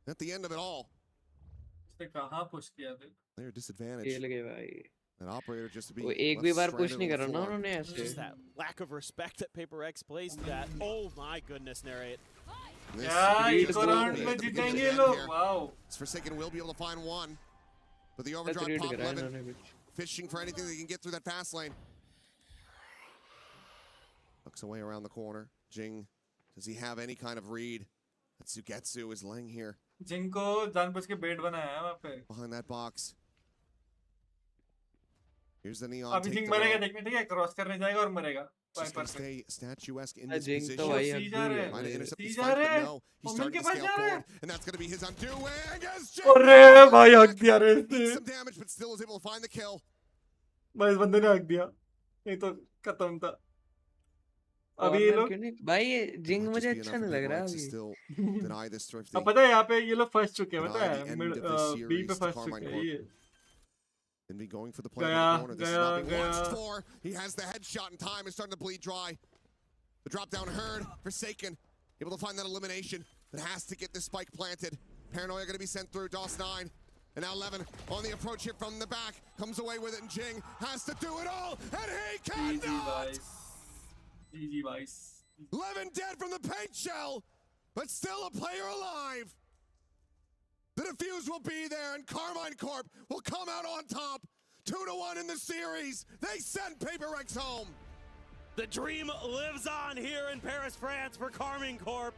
at the end of it all. कहाँ push किया थे? Player disadvantage. खेल गए भाई. That operator just to be. वो एक भी बार push नहीं कर रहा ना उन्होंने ऐसे. Just that lack of respect that Paper X plays to that. Oh my goodness, narrate. Wow. Forsaken will be able to find one, but the overdrive pop Levin fishing for anything that he can get through that fast lane. Looks away around the corner. Jing, does he have any kind of read? That Sugetsu is laying here. Jing को जानबूझ के bait बनाया है वहाँ पे. Behind that box. Here's the neon. अभी Jing मरेगा देखने ठीक है cross करने जाएगा और मरेगा. Just gonna stay statuesque in this Jing position. तो Intercept this fight, but no, he's starting to scale forward, and that's gonna be his undoing. अरे भाई हक दिया रे इसने. Some damage, but still is able to find the kill. भाई इस बंदे ने हक दिया. नहीं तो खत्म था. अभी ये लोग भाई ये जिंग मुझे अच्छा नहीं लग रहा अभी. अब पता है यहाँ पे ये लोग फंस चुके हैं पता है बी पे फंस चुके हैं ये. And be going for the play in the corner. This is not being watched for. He has the headshot in time. It's starting to bleed dry. The drop down herd. Forsaken. Able to find that elimination. But has to get this spike planted. Paranoia going to be sent through. DOS9. And now Levin on the approach here from the back. Comes away with it, and Jing has to do it all. And he cannot! GG boys. Levin dead from the paint shell. But still a player alive. The defuse will be there, and Carmine Corp will come out on top. 2-1 in the series. They send Paper X home. The dream lives on here in Paris, France for Carmine Corp.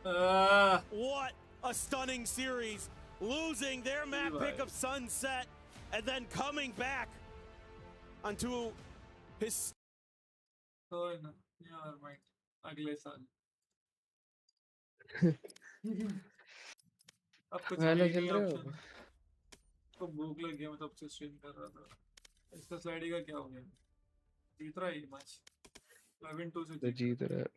What a stunning series. Losing their map pick of Sunset and then coming back onto his... Oh, no. Never mind. अगले साल. अब कुछ गाना चल रहा है. तो भूख लग गया मैं तब से स्ट्रीम कर रहा था. इसका स्लाइडिंग का क्या हो गया? जीत रहा है ये मैच. 11-2 से जीत रहा है.